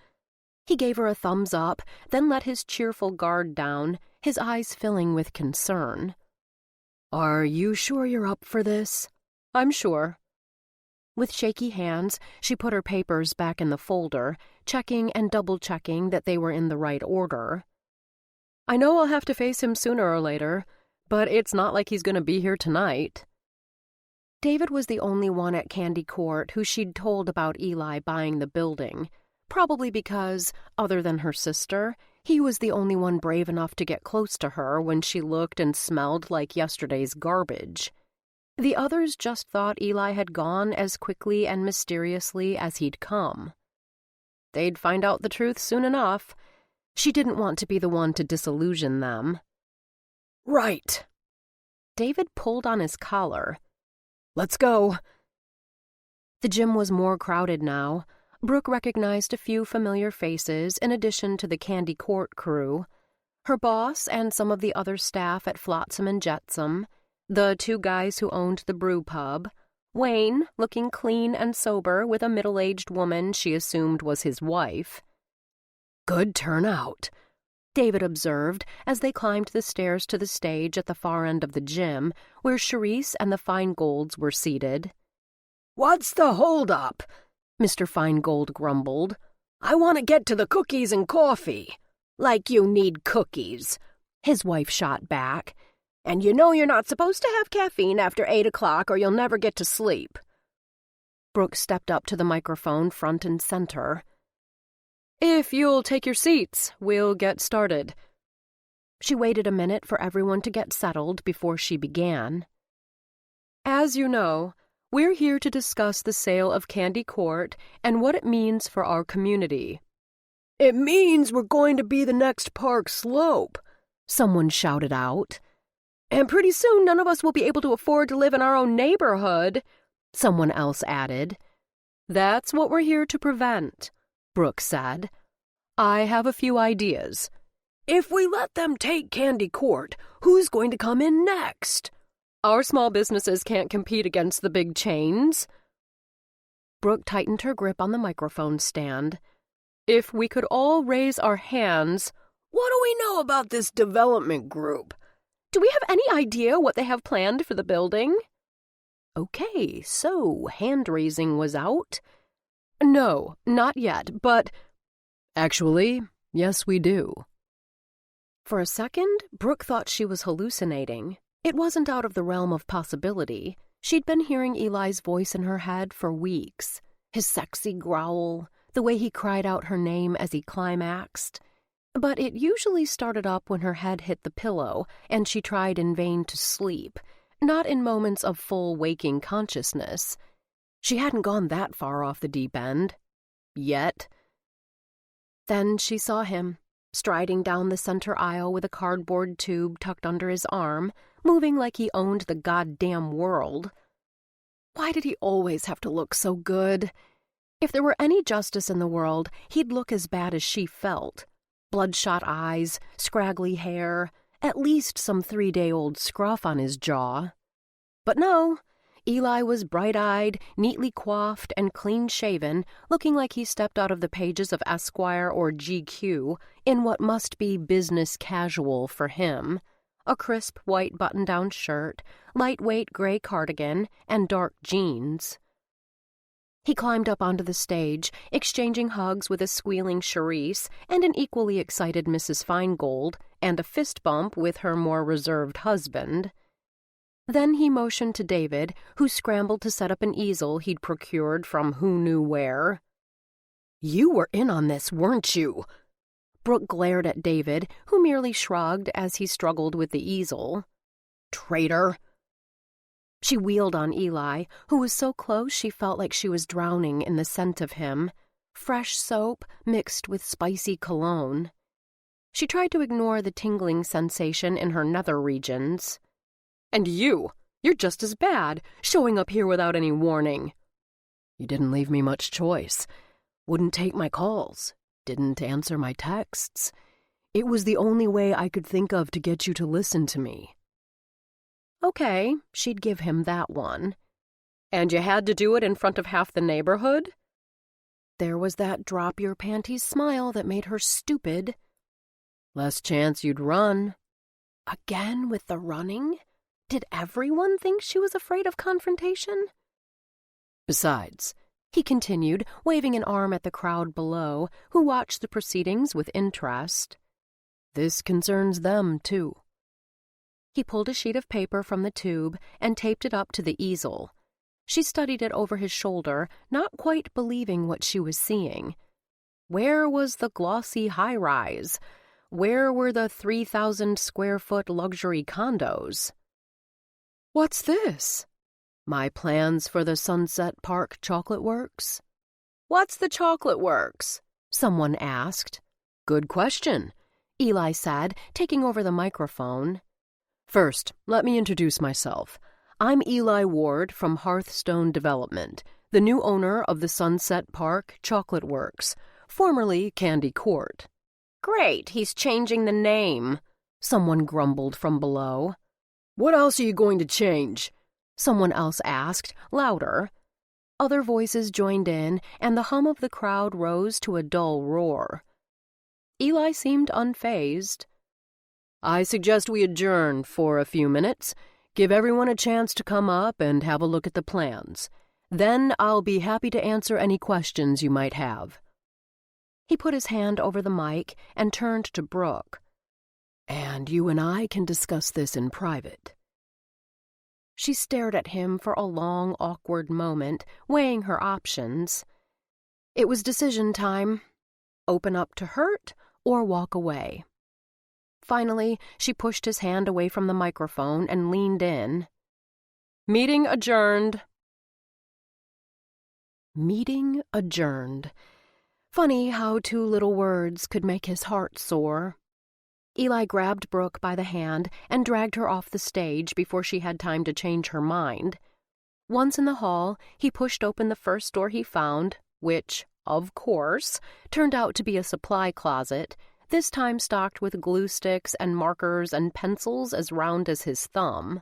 He gave her a thumbs up, then let his cheerful guard down, his eyes filling with concern. Are you sure you're up for this? I'm sure. With shaky hands, she put her papers back in the folder, checking and double-checking that they were in the right order. I know I'll have to face him sooner or later, but it's not like he's going to be here tonight. David was the only one at Candy Court who she'd told about Eli buying the building, probably because, other than her sister, he was the only one brave enough to get close to her when she looked and smelled like yesterday's garbage. The others just thought Eli had gone as quickly and mysteriously as he'd come. They'd find out the truth soon enough. She didn't want to be the one to disillusion them. Right. David pulled on his collar. Let's go. The gym was more crowded now. Brooke recognized a few familiar faces in addition to the Candy Court crew. Her boss and some of the other staff at Flotsam and Jetsam, the 2 guys who owned the brew pub, Wayne, looking clean and sober with a middle-aged woman she assumed was his wife. Good turnout, David observed as they climbed the stairs to the stage at the far end of the gym, where Charisse and the Feingolds were seated. What's the hold-up? Mr. Feingold grumbled. I want to get to the cookies and coffee. Like you need cookies, his wife shot back. And you know you're not supposed to have caffeine after 8 o'clock or you'll never get to sleep. Brooke stepped up to the microphone front and center. If you'll take your seats, we'll get started. She waited a minute for everyone to get settled before she began. As you know, we're here to discuss the sale of Candy Court and what it means for our community. It means we're going to be the next Park Slope, someone shouted out. And pretty soon none of us will be able to afford to live in our own neighborhood, someone else added. That's what we're here to prevent, Brooke said. I have a few ideas. If we let them take Candy Court, who's going to come in next? Our small businesses can't compete against the big chains. Brooke tightened her grip on the microphone stand. If we could all raise our hands... What do we know about this development group? Do we have any idea what they have planned for the building? Okay, so hand-raising was out? No, not yet, but... Actually, yes, we do. For a second, Brooke thought she was hallucinating. It wasn't out of the realm of possibility. She'd been hearing Eli's voice in her head for weeks. His sexy growl, the way he cried out her name as he climaxed. But it usually started up when her head hit the pillow and she tried in vain to sleep, not in moments of full waking consciousness. She hadn't gone that far off the deep end. Yet. Then she saw him, striding down the center aisle with a cardboard tube tucked under his arm, moving like he owned the goddamn world. Why did he always have to look so good? If there were any justice in the world, he'd look as bad as she felt. Bloodshot eyes, scraggly hair, at least some 3-day-old scruff on his jaw. But no, Eli was bright-eyed, neatly coiffed, and clean-shaven, looking like he stepped out of the pages of Esquire or GQ in what must be business casual for him. A crisp white button-down shirt, lightweight gray cardigan, and dark jeans. He climbed up onto the stage, exchanging hugs with a squealing Charisse and an equally excited Mrs. Feingold, and a fist bump with her more reserved husband. Then he motioned to David, who scrambled to set up an easel he'd procured from who knew where. You were in on this, weren't you? Brooke glared at David, who merely shrugged as he struggled with the easel. Traitor! She wheeled on Eli, who was so close she felt like she was drowning in the scent of him. Fresh soap mixed with spicy cologne. She tried to ignore the tingling sensation in her nether regions. And you're just as bad, showing up here without any warning. You didn't leave me much choice. Wouldn't take my calls. Didn't answer my texts. It was the only way I could think of to get you to listen to me. Okay, she'd give him that one. And you had to do it in front of half the neighborhood? There was that drop-your-panties smile that made her stupid. Less chance you'd run. Again with the running? Did everyone think she was afraid of confrontation? Besides, he continued, waving an arm at the crowd below, who watched the proceedings with interest, this concerns them, too. He pulled a sheet of paper from the tube and taped it up to the easel. She studied it over his shoulder, not quite believing what she was seeing. Where was the glossy high-rise? Where were the 3,000-square-foot luxury condos? What's this? My plans for the Sunset Park Chocolate Works? What's the Chocolate Works? Someone asked. Good question, Eli said, taking over the microphone. First, let me introduce myself. I'm Eli Ward from Hearthstone Development, the new owner of the Sunset Park Chocolate Works, formerly Candy Court. Great, he's changing the name, someone grumbled from below. What else are you going to change? Someone else asked, louder. Other voices joined in, and the hum of the crowd rose to a dull roar. Eli seemed unfazed. I suggest we adjourn for a few minutes, give everyone a chance to come up and have a look at the plans. Then I'll be happy to answer any questions you might have." He put his hand over the mic and turned to Brooke. "And you and I can discuss this in private." She stared at him for a long, awkward moment, weighing her options. It was decision time. Open up to hurt or walk away. Finally, she pushed his hand away from the microphone and leaned in. "Meeting adjourned." Meeting adjourned. Funny how 2 little words could make his heart sore. Eli grabbed Brooke by the hand and dragged her off the stage before she had time to change her mind. Once in the hall, he pushed open the first door he found, which, of course, turned out to be a supply closet, this time stocked with glue sticks and markers and pencils as round as his thumb.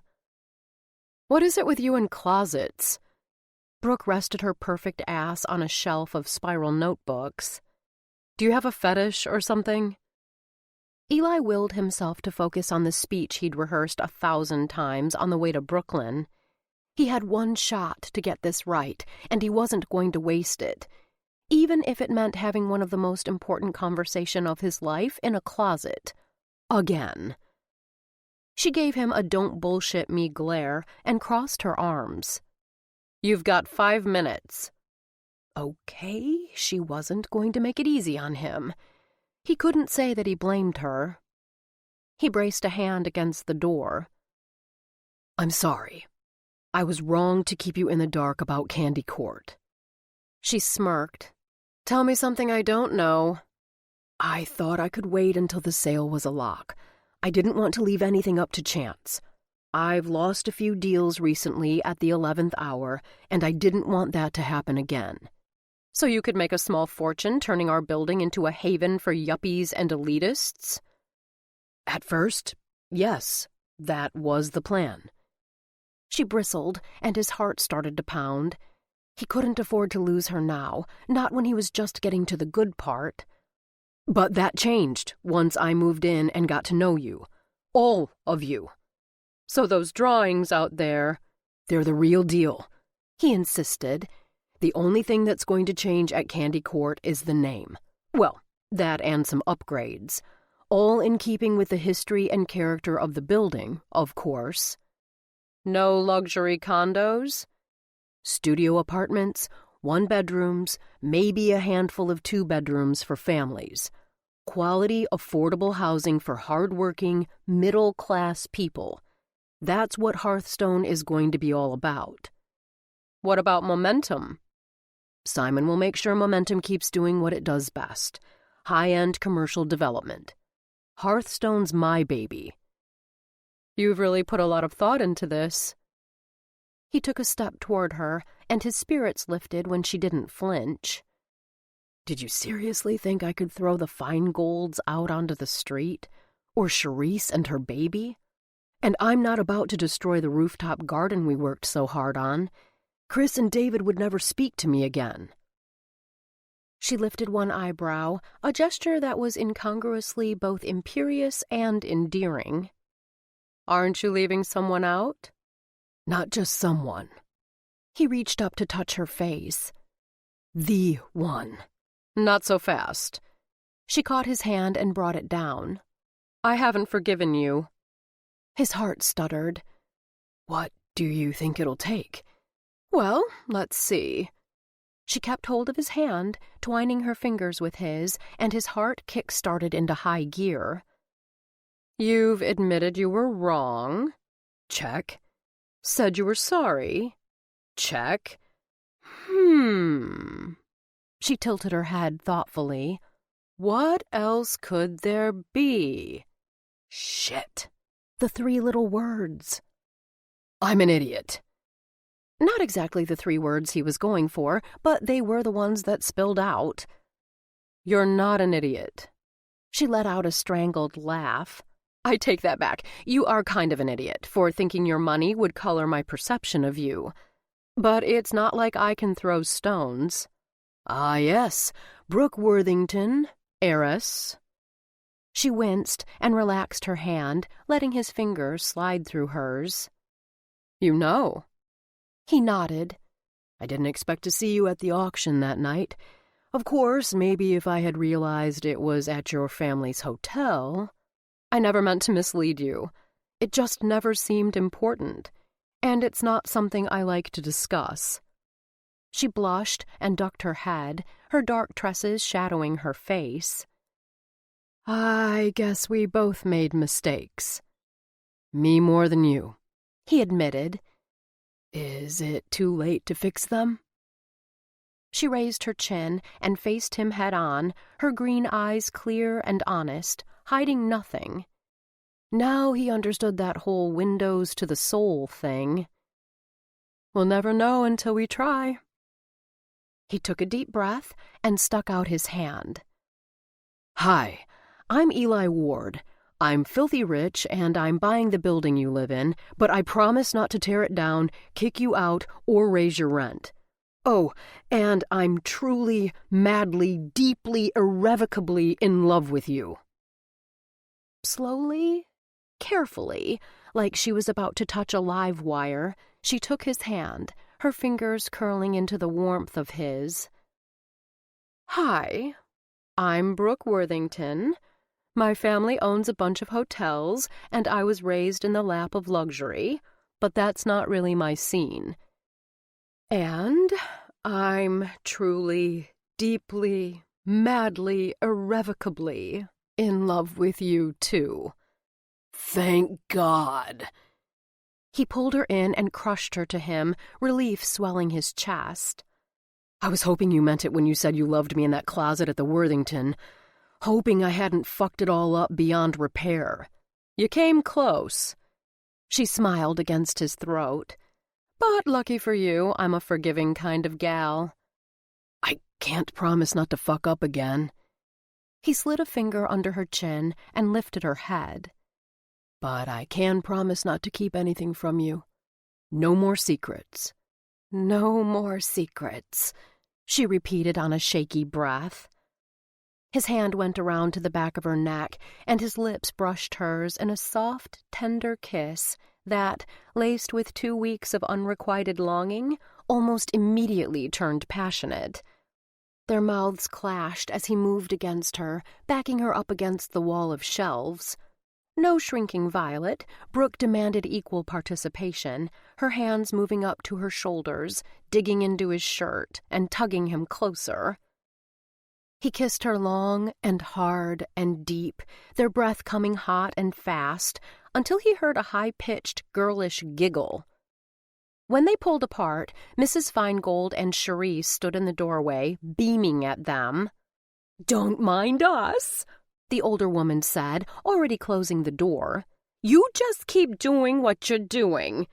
"What is it with you and closets?" Brooke rested her perfect ass on a shelf of spiral notebooks. "Do you have a fetish or something?" Eli willed himself to focus on the speech he'd rehearsed 1,000 times on the way to Brooklyn. He had one shot to get this right, and he wasn't going to waste it, even if it meant having one of the most important conversations of his life in a closet. Again. She gave him a don't bullshit me glare and crossed her arms. "You've got 5 minutes. Okay, she wasn't going to make it easy on him. He couldn't say that he blamed her. He braced a hand against the door. "I'm sorry. I was wrong to keep you in the dark about Candy Court." She smirked. "Tell me something I don't know." "I thought I could wait until the sale was a lock. I didn't want to leave anything up to chance. I've lost a few deals recently at the 11th hour, and I didn't want that to happen again." "So you could make a small fortune turning our building into a haven for yuppies and elitists?" "At first, yes, that was the plan." She bristled, and his heart started to pound. He couldn't afford to lose her now, not when he was just getting to the good part. "But that changed once I moved in and got to know you. All of you. So those drawings out there, they're the real deal," he insisted. "The only thing that's going to change at Candy Court is the name. Well, that and some upgrades. All in keeping with the history and character of the building, of course." "No luxury condos?" "Studio apartments, 1-bedrooms, maybe a handful of 2-bedrooms for families. Quality, affordable housing for hard-working, middle-class people. That's what Hearthstone is going to be all about." "What about Momentum?" "Simon will make sure Momentum keeps doing what it does best. High-end commercial development. Hearthstone's my baby." "You've really put a lot of thought into this." He took a step toward her, and his spirits lifted when she didn't flinch. "Did you seriously think I could throw the Feingolds out onto the street? Or Charisse and her baby? And I'm not about to destroy the rooftop garden we worked so hard on. Chris and David would never speak to me again." She lifted one eyebrow, a gesture that was incongruously both imperious and endearing. "Aren't you leaving someone out?" "Not just someone." He reached up to touch her face. "The one." "Not so fast." She caught his hand and brought it down. "I haven't forgiven you." His heart stuttered. "What do you think it'll take?" "Well, let's see." She kept hold of his hand, twining her fingers with his, and his heart kick-started into high gear. "You've admitted you were wrong." Check. "Said you were sorry." Check. She tilted her head thoughtfully. "What else could there be?" Shit. The 3 little words. "I'm an idiot." Not exactly the 3 words he was going for, but they were the ones that spilled out. "You're not an idiot." She let out a strangled laugh. "I take that back. You are kind of an idiot for thinking your money would color my perception of you. But it's not like I can throw stones." "Ah, yes. Brooke Worthington, heiress." She winced and relaxed her hand, letting his fingers slide through hers. "You know." He nodded. I didn't expect to see you at the auction that night. Of course, maybe if I had realized it was at your family's hotel. I never meant to mislead you. It just never seemed important, and it's not something I like to discuss. She blushed and ducked her head, her dark tresses shadowing her face. I guess we both made mistakes. Me more than you, he admitted. Is it too late to fix them? She raised her chin and faced him head-on, her green eyes clear and honest, hiding nothing. Now he understood that whole windows to the soul thing. We'll never know until we try. He took a deep breath and stuck out his hand. Hi, I'm Eli Ward. I'm filthy rich and I'm buying the building you live in, but I promise not to tear it down, kick you out, or raise your rent. Oh, and I'm truly, madly, deeply, irrevocably in love with you. Slowly, carefully, like she was about to touch a live wire, she took his hand, her fingers curling into the warmth of his. Hi, I'm Brooke Worthington. My family owns a bunch of hotels, and I was raised in the lap of luxury, but that's not really my scene. And I'm truly, deeply, madly, irrevocably in love with you, too. Thank God. He pulled her in and crushed her to him, relief swelling his chest. I was hoping you meant it when you said you loved me in that closet at the Worthington. Hoping I hadn't fucked it all up beyond repair. You came close. She smiled against his throat. But lucky for you, I'm a forgiving kind of gal. I can't promise not to fuck up again. He slid a finger under her chin and lifted her head. But I can promise not to keep anything from you. No more secrets. No more secrets, she repeated on a shaky breath. His hand went around to the back of her neck, and his lips brushed hers in a soft, tender kiss that, laced with 2 weeks of unrequited longing, almost immediately turned passionate. Their mouths clashed as he moved against her, backing her up against the wall of shelves. No shrinking violet, Brooke demanded equal participation, her hands moving up to her shoulders, digging into his shirt and tugging him closer. He kissed her long and hard and deep, their breath coming hot and fast, until he heard a high-pitched, girlish giggle. When they pulled apart, Mrs. Feingold and Cherise stood in the doorway, beaming at them. "Don't mind us," the older woman said, already closing the door. "You just keep doing what you're doing.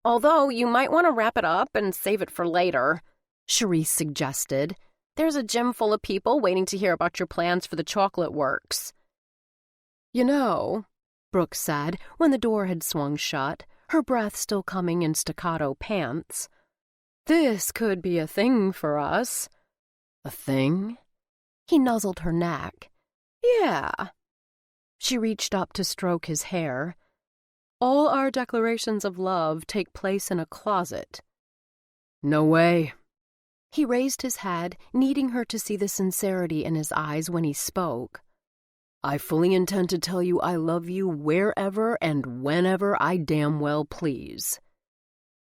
Although you might want to wrap it up and save it for later," Cherise suggested. "There's a gym full of people waiting to hear about your plans for the chocolate works." You know, Brooke said when the door had swung shut, her breath still coming in staccato pants, "this could be a thing for us." A thing? He nuzzled her neck. "Yeah." She reached up to stroke his hair. "All our declarations of love take place in a closet." No way. He raised his head, needing her to see the sincerity in his eyes when he spoke. I fully intend to tell you I love you wherever and whenever I damn well please.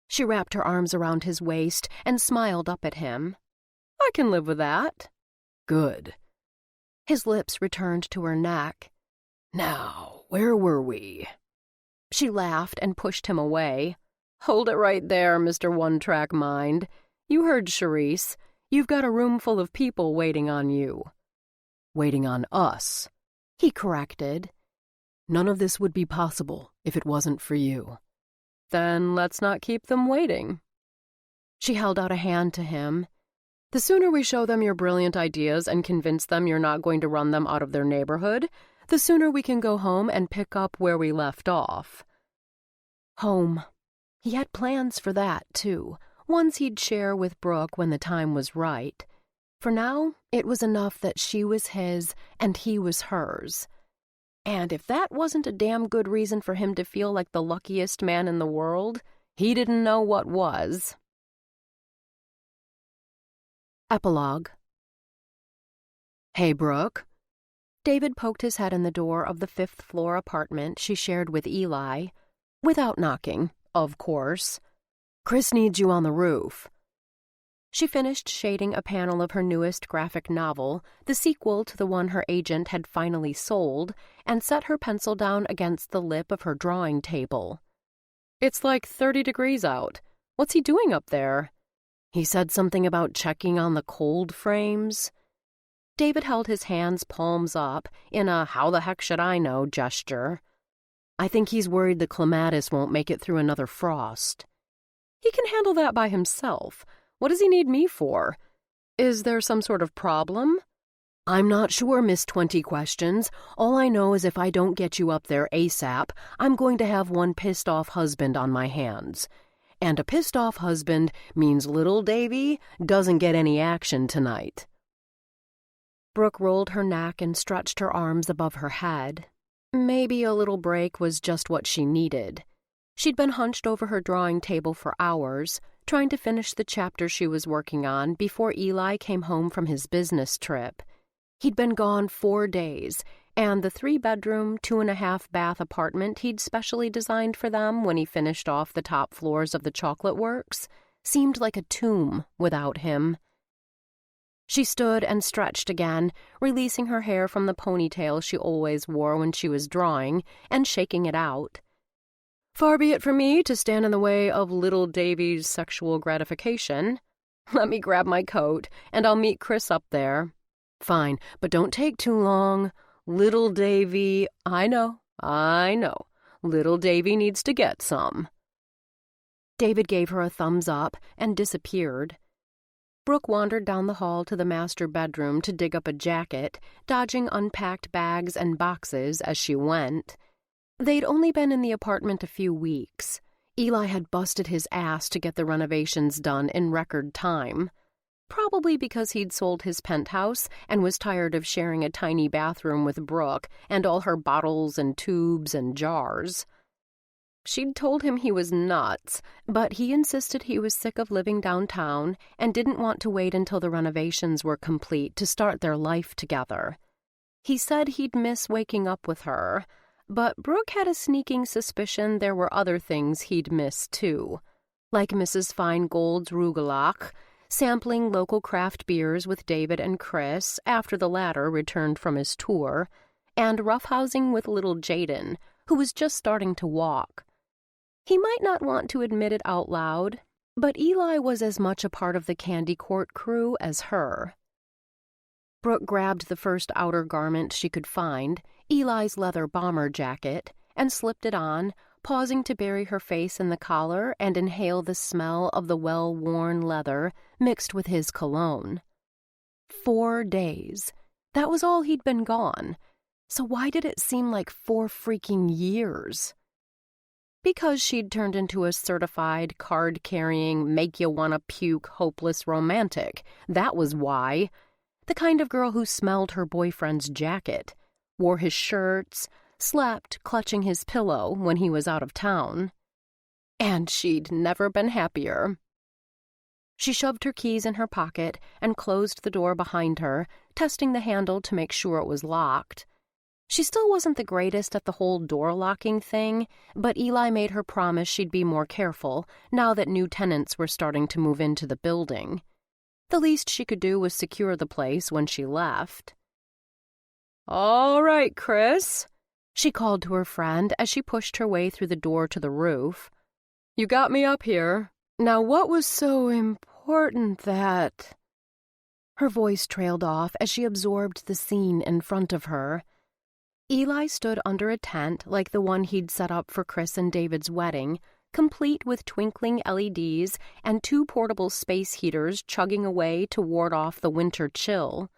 She wrapped her arms around his waist and smiled up at him. "I can live with that." Good. His lips returned to her neck. Now, where were we? She laughed and pushed him away. "Hold it right there, Mr. One-Track Mind. You heard Cherise. You've got a room full of people waiting on you." Waiting on us, he corrected. None of this would be possible if it wasn't for you. Then let's not keep them waiting. She held out a hand to him. The sooner we show them your brilliant ideas and convince them you're not going to run them out of their neighborhood, the sooner we can go home and pick up where we left off. Home. He had plans for that, too. Ones he'd share with Brooke when the time was right. For now, it was enough that she was his and he was hers. And if that wasn't a damn good reason for him to feel like the luckiest man in the world, he didn't know what was. Epilogue. Hey, Brooke. David poked his head in the door of the 5th-floor apartment she shared with Eli, without knocking, of course. Chris needs you on the roof. She finished shading a panel of her newest graphic novel, the sequel to the one her agent had finally sold, and set her pencil down against the lip of her drawing table. It's like 30 degrees out. What's he doing up there? He said something about checking on the cold frames. David held his hands palms up in a how-the-heck-should-I-know gesture. I think he's worried the clematis won't make it through another frost. He can handle that by himself. What does he need me for? Is there some sort of problem? I'm not sure, Miss 20 Questions. All I know is if I don't get you up there ASAP, I'm going to have one pissed-off husband on my hands. And a pissed-off husband means little Davy doesn't get any action tonight. Brooke rolled her neck and stretched her arms above her head. Maybe a little break was just what she needed. She'd been hunched over her drawing table for hours, trying to finish the chapter she was working on before Eli came home from his business trip. He'd been gone 4 days, and the 3-bedroom, 2.5-bath apartment he'd specially designed for them when he finished off the top floors of the Chocolate Works seemed like a tomb without him. She stood and stretched again, releasing her hair from the ponytail she always wore when she was drawing and shaking it out. Far be it from me to stand in the way of little Davy's sexual gratification. Let me grab my coat, and I'll meet Chris up there. Fine, but don't take too long. Little Davy, I know. Little Davy needs to get some. David gave her a thumbs up and disappeared. Brooke wandered down the hall to the master bedroom to dig up a jacket, dodging unpacked bags and boxes as she went. They'd only been in the apartment a few weeks. Eli had busted his ass to get the renovations done in record time. Probably because he'd sold his penthouse and was tired of sharing a tiny bathroom with Brooke and all her bottles and tubes and jars. She'd told him he was nuts, but he insisted he was sick of living downtown and didn't want to wait until the renovations were complete to start their life together. He said he'd miss waking up with her, but Brooke had a sneaking suspicion there were other things he'd miss too, like Mrs. Feingold's Rugelach, sampling local craft beers with David and Chris after the latter returned from his tour, and roughhousing with little Jaden, who was just starting to walk. He might not want to admit it out loud, but Eli was as much a part of the Candy Court crew as her. Brooke grabbed the first outer garment she could find, Eli's leather bomber jacket, and slipped it on, pausing to bury her face in the collar and inhale the smell of the well-worn leather mixed with his cologne. 4 days. That was all he'd been gone. So why did it seem like 4 freaking years? Because she'd turned into a certified, card-carrying, make-you-wanna-puke, hopeless romantic. That was why. The kind of girl who smelled her boyfriend's jacket, wore his shirts, slept clutching his pillow when he was out of town. And she'd never been happier. She shoved her keys in her pocket and closed the door behind her, testing the handle to make sure it was locked. She still wasn't the greatest at the whole door-locking thing, but Eli made her promise she'd be more careful now that new tenants were starting to move into the building. The least she could do was secure the place when she left. "All right, Chris," she called to her friend as she pushed her way through the door to the roof. "You got me up here. Now what was so important that—" Her voice trailed off as she absorbed the scene in front of her. Eli stood under a tent like the one he'd set up for Chris and David's wedding, complete with twinkling LEDs and 2 portable space heaters chugging away to ward off the winter chill.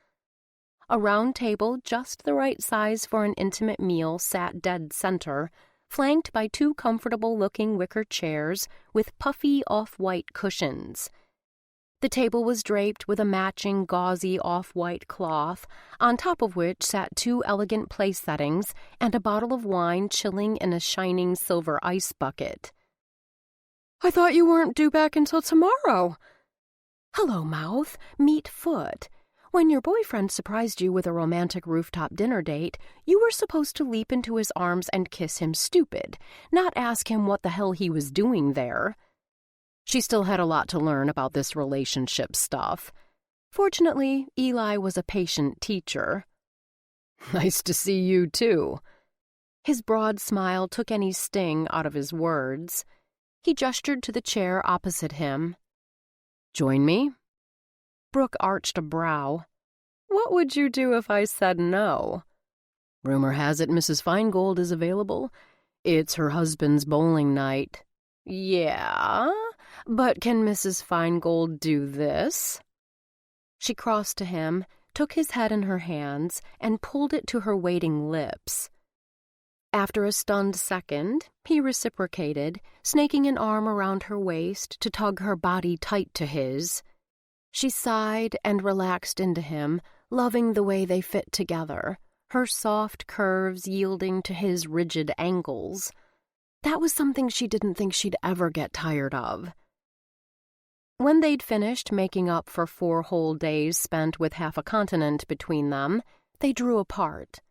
A round table just the right size for an intimate meal sat dead center, flanked by 2 comfortable-looking wicker chairs with puffy off-white cushions. The table was draped with a matching gauzy off-white cloth, on top of which sat 2 elegant place settings and a bottle of wine chilling in a shining silver ice bucket. "I thought you weren't due back until tomorrow." Hello, mouth. Meet foot. When your boyfriend surprised you with a romantic rooftop dinner date, you were supposed to leap into his arms and kiss him stupid, not ask him what the hell he was doing there. She still had a lot to learn about this relationship stuff. Fortunately, Eli was a patient teacher. Nice to see you, too. His broad smile took any sting out of his words. He gestured to the chair opposite him. Join me? Brooke arched a brow. What would you do if I said no? Rumor has it Mrs. Feingold is available. It's her husband's bowling night. Yeah? But can Mrs. Feingold do this? She crossed to him, took his head in her hands, and pulled it to her waiting lips. After a stunned second, he reciprocated, snaking an arm around her waist to tug her body tight to his. She sighed and relaxed into him, loving the way they fit together, her soft curves yielding to his rigid angles. That was something she didn't think she'd ever get tired of. When they'd finished making up for 4 whole days spent with half a continent between them, they drew apart.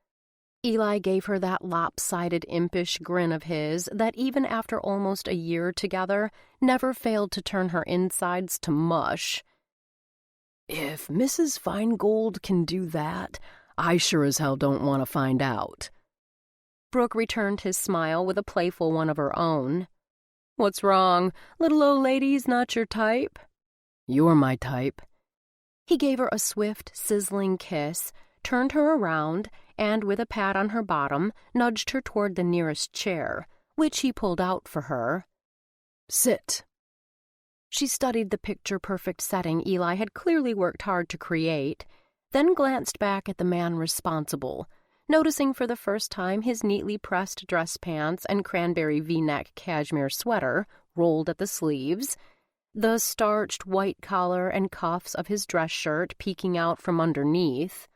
Eli gave her that lopsided, impish grin of his that even after almost a year together never failed to turn her insides to mush. If Mrs. Feingold can do that, I sure as hell don't want to find out. Brooke returned his smile with a playful one of her own. What's wrong? Little old lady's not your type? You're my type. He gave her a swift, sizzling kiss, turned her around, and with a pat on her bottom, nudged her toward the nearest chair, which he pulled out for her. Sit. She studied the picture-perfect setting Eli had clearly worked hard to create, then glanced back at the man responsible, noticing for the first time his neatly pressed dress pants and cranberry V-neck cashmere sweater rolled at the sleeves, the starched white collar and cuffs of his dress shirt peeking out from underneath.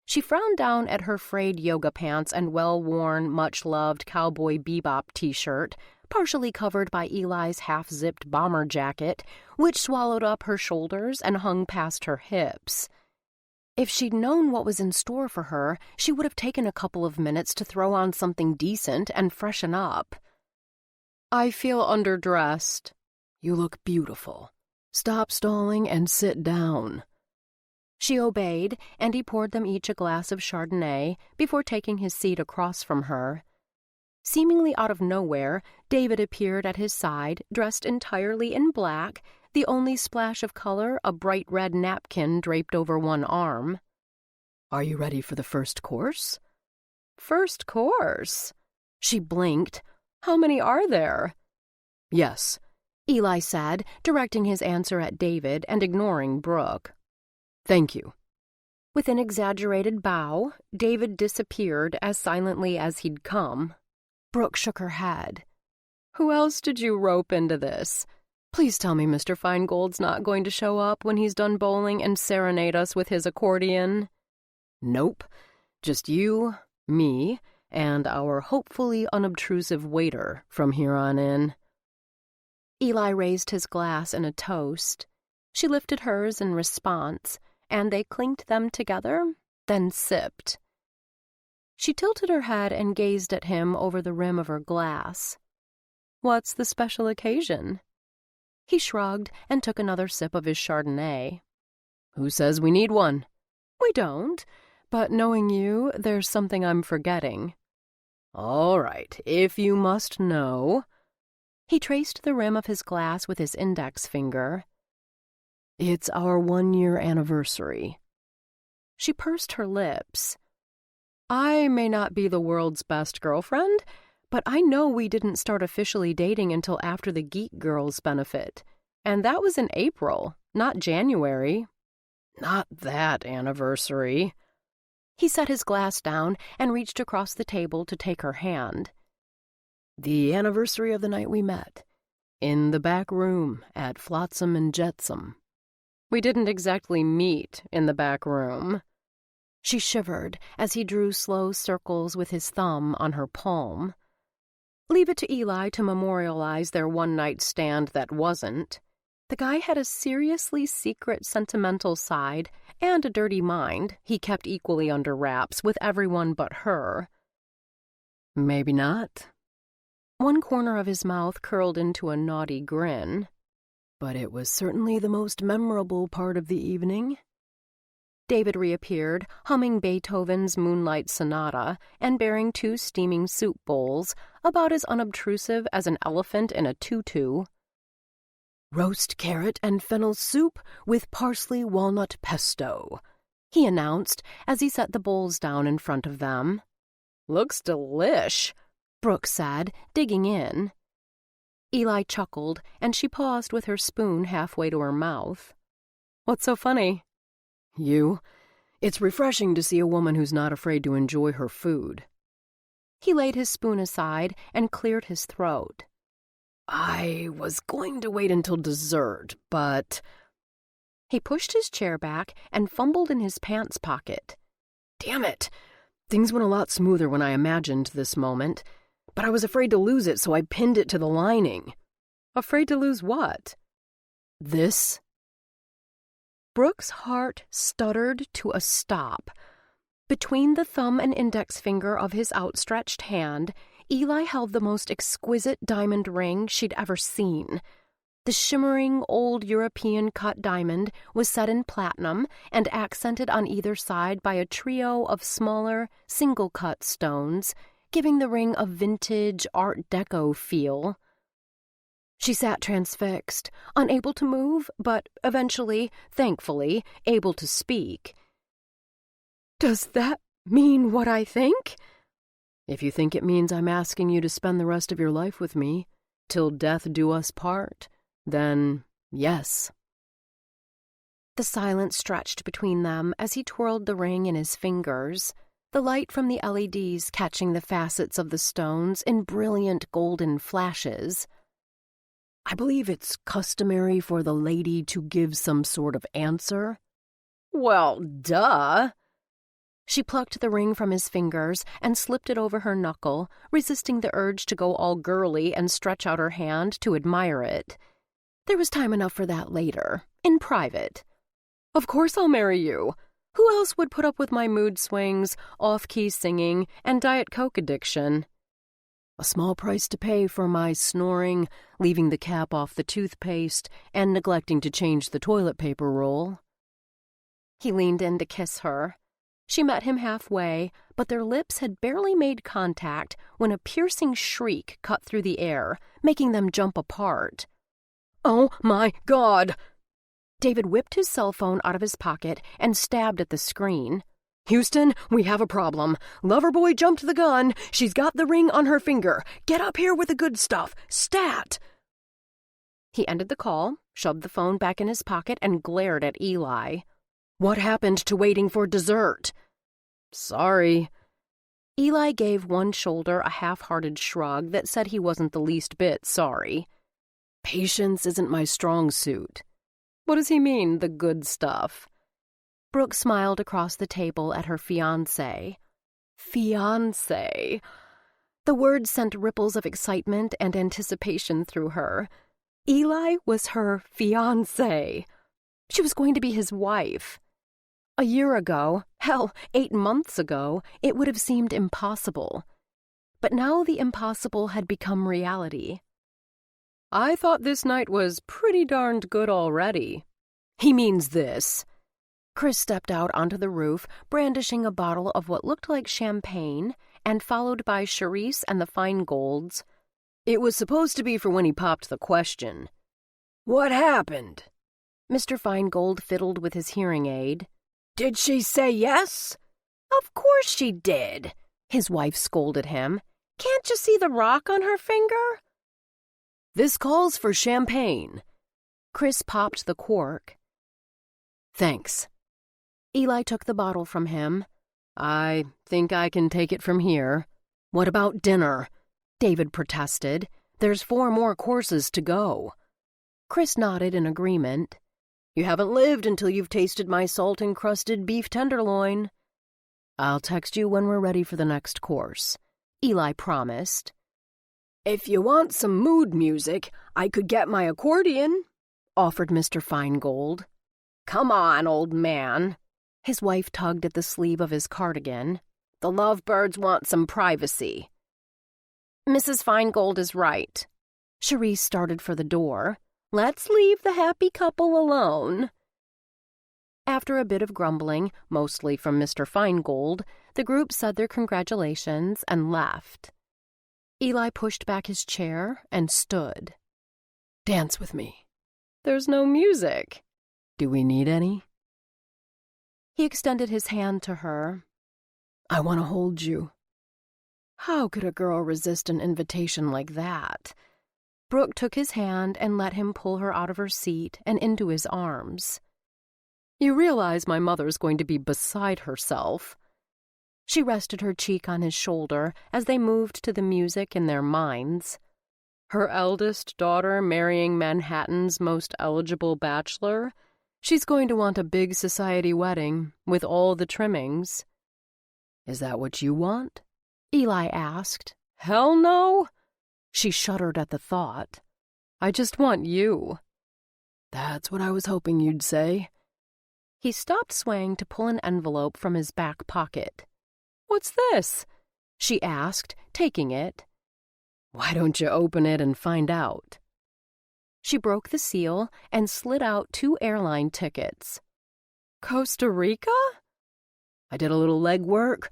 She frowned down at her frayed yoga pants and well-worn, much-loved Cowboy Bebop t-shirt, partially covered by Eli's half-zipped bomber jacket, which swallowed up her shoulders and hung past her hips. If she'd known what was in store for her, she would have taken a couple of minutes to throw on something decent and freshen up. I feel underdressed. You look beautiful. Stop stalling and sit down. She obeyed, and he poured them each a glass of Chardonnay before taking his seat across from her. Seemingly out of nowhere, David appeared at his side, dressed entirely in black, the only splash of color a bright red napkin draped over one arm. Are you ready for the first course? First course? She blinked. How many are there? Yes, Eli said, directing his answer at David and ignoring Brooke. Thank you. With an exaggerated bow, David disappeared as silently as he'd come. Brooke shook her head. Who else did you rope into this? Please tell me Mr. Feingold's not going to show up when he's done bowling and serenade us with his accordion. Nope. Just you, me, and our hopefully unobtrusive waiter from here on in. Eli raised his glass in a toast. She lifted hers in response, and they clinked them together, then sipped. She tilted her head and gazed at him over the rim of her glass. What's the special occasion? He shrugged and took another sip of his Chardonnay. Who says we need one? We don't, but knowing you, there's something I'm forgetting. All right, if you must know. He traced the rim of his glass with his index finger. It's our 1-year anniversary. She pursed her lips. I may not be the world's best girlfriend, but I know we didn't start officially dating until after the Geek Girls benefit, and that was in April, not January. Not that anniversary. He set his glass down and reached across the table to take her hand. The anniversary of the night we met, in the back room at Flotsam and Jetsam. We didn't exactly meet in the back room. She shivered as he drew slow circles with his thumb on her palm. Leave it to Eli to memorialize their one-night stand that wasn't. The guy had a seriously secret sentimental side and a dirty mind he kept equally under wraps with everyone but her. Maybe not. One corner of his mouth curled into a naughty grin. But it was certainly the most memorable part of the evening. David reappeared, humming Beethoven's Moonlight Sonata and bearing 2 steaming soup bowls, about as unobtrusive as an elephant in a tutu. "Roast carrot and fennel soup with parsley walnut pesto," he announced as he set the bowls down in front of them. "Looks delish," Brooke said, digging in. Eli chuckled, and she paused with her spoon halfway to her mouth. "What's so funny?" "You. It's refreshing to see a woman who's not afraid to enjoy her food." He laid his spoon aside and cleared his throat. "I was going to wait until dessert, but—" He pushed his chair back and fumbled in his pants pocket. "Damn it! Things went a lot smoother when I imagined this moment, but I was afraid to lose it, so I pinned it to the lining." "Afraid to lose what?" "This." Brooke's heart stuttered to a stop. Between the thumb and index finger of his outstretched hand, Eli held the most exquisite diamond ring she'd ever seen. The shimmering old European cut diamond was set in platinum and accented on either side by a trio of smaller, single-cut stones, giving the ring a vintage Art Deco feel. She sat transfixed, unable to move, but eventually, thankfully, able to speak. "Does that mean what I think?" "If you think it means I'm asking you to spend the rest of your life with me, till death do us part, then yes." The silence stretched between them as he twirled the ring in his fingers, the light from the LEDs catching the facets of the stones in brilliant golden flashes. "I believe it's customary for the lady to give some sort of answer." "Well, duh." She plucked the ring from his fingers and slipped it over her knuckle, resisting the urge to go all girly and stretch out her hand to admire it. There was time enough for that later, in private. "Of course I'll marry you. Who else would put up with my mood swings, off-key singing, and Diet Coke addiction?" "A small price to pay for my snoring, leaving the cap off the toothpaste, and neglecting to change the toilet paper roll." He leaned in to kiss her. She met him halfway, but their lips had barely made contact when a piercing shriek cut through the air, making them jump apart. "Oh, my God!" David whipped his cell phone out of his pocket and stabbed at the screen. "Houston, we have a problem. Loverboy jumped the gun. She's got the ring on her finger. Get up here with the good stuff. Stat!" He ended the call, shoved the phone back in his pocket, and glared at Eli. "What happened to waiting for dessert?" "Sorry." Eli gave one shoulder a half-hearted shrug that said he wasn't the least bit sorry. "Patience isn't my strong suit." "What does he mean, the good stuff?" Brooke smiled across the table at her fiancé. Fiancé. The word sent ripples of excitement and anticipation through her. Eli was her fiancé. She was going to be his wife. A year ago, hell, 8 months ago, it would have seemed impossible. But now the impossible had become reality. "I thought this night was pretty darned good already." "He means this." Chris stepped out onto the roof, brandishing a bottle of what looked like champagne, and followed by Charisse and the Feingolds. "It was supposed to be for when he popped the question." "What happened?" Mr. Feingold fiddled with his hearing aid. "Did she say yes?" "Of course she did," his wife scolded him. "Can't you see the rock on her finger?" "This calls for champagne." Chris popped the cork. "Thanks." Eli took the bottle from him. "I think I can take it from here." "What about dinner?" David protested. "There's 4 more courses to go." Chris nodded in agreement. "You haven't lived until you've tasted my salt-encrusted beef tenderloin." "I'll text you when we're ready for the next course," Eli promised. "If you want some mood music, I could get my accordion. offered Mr. Feingold. Come on, old man. His wife tugged at the sleeve of his cardigan. The lovebirds want some privacy. Mrs. Feingold is right. Cherise started for the door. Let's leave the happy couple alone. After a bit of grumbling, mostly from Mr. Feingold, the group said their congratulations and left. Eli pushed back his chair and stood. Dance with me. There's no music. Do we need any? He extended his hand to her. I want to hold you. How could a girl resist an invitation like that? Brooke took his hand and let him pull her out of her seat and into his arms. You realize my mother's going to be beside herself. She rested her cheek on his shoulder as they moved to the music in their minds. Her eldest daughter marrying Manhattan's most eligible bachelor? She's going to want a big society wedding with all the trimmings. Is that what you want? Eli asked. Hell no. She shuddered at the thought. I just want you. That's what I was hoping you'd say. He stopped swaying to pull an envelope from his back pocket. What's this? She asked, taking it. Why don't you open it and find out? She broke the seal and slid out 2 airline tickets. Costa Rica? I did a little legwork.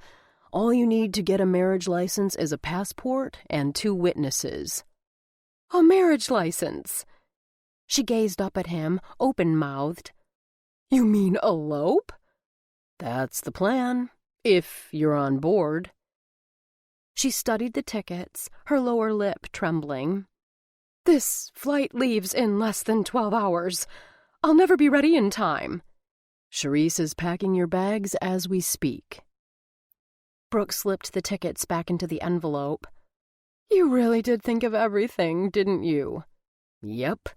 All you need to get a marriage license is a passport and 2 witnesses. A marriage license? She gazed up at him, open-mouthed. You mean elope? That's the plan, if you're on board. She studied the tickets, her lower lip trembling. This flight leaves in less than 12 hours. I'll never be ready in time. Cherise is packing your bags as we speak. Brooke slipped the tickets back into the envelope. You really did think of everything, didn't you? Yep.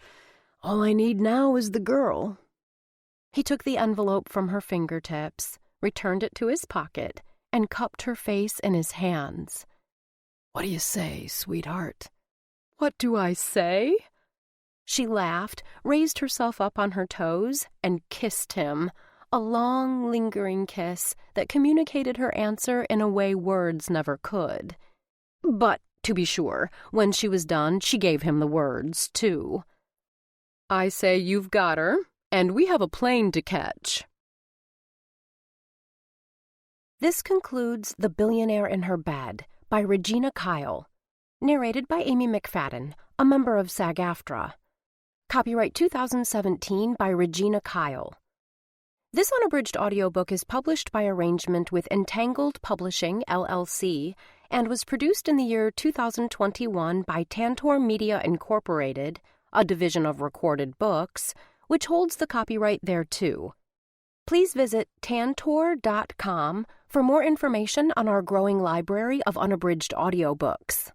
All I need now is the girl. He took the envelope from her fingertips, returned it to his pocket, and cupped her face in his hands. What do you say, sweetheart? What do I say? She laughed, raised herself up on her toes, and kissed him, a long, lingering kiss that communicated her answer in a way words never could. But, to be sure, when she was done, she gave him the words, too. I say you've got her, and we have a plane to catch. This concludes The Billionaire in Her Bed by Regina Kyle. Narrated by Amy McFadden, a member of SAG-AFTRA. Copyright 2017 by Regina Kyle. This unabridged audiobook is published by arrangement with Entangled Publishing, LLC, and was produced in the year 2021 by Tantor Media Incorporated, a division of Recorded Books, which holds the copyright thereto. Please visit tantor.com for more information on our growing library of unabridged audiobooks.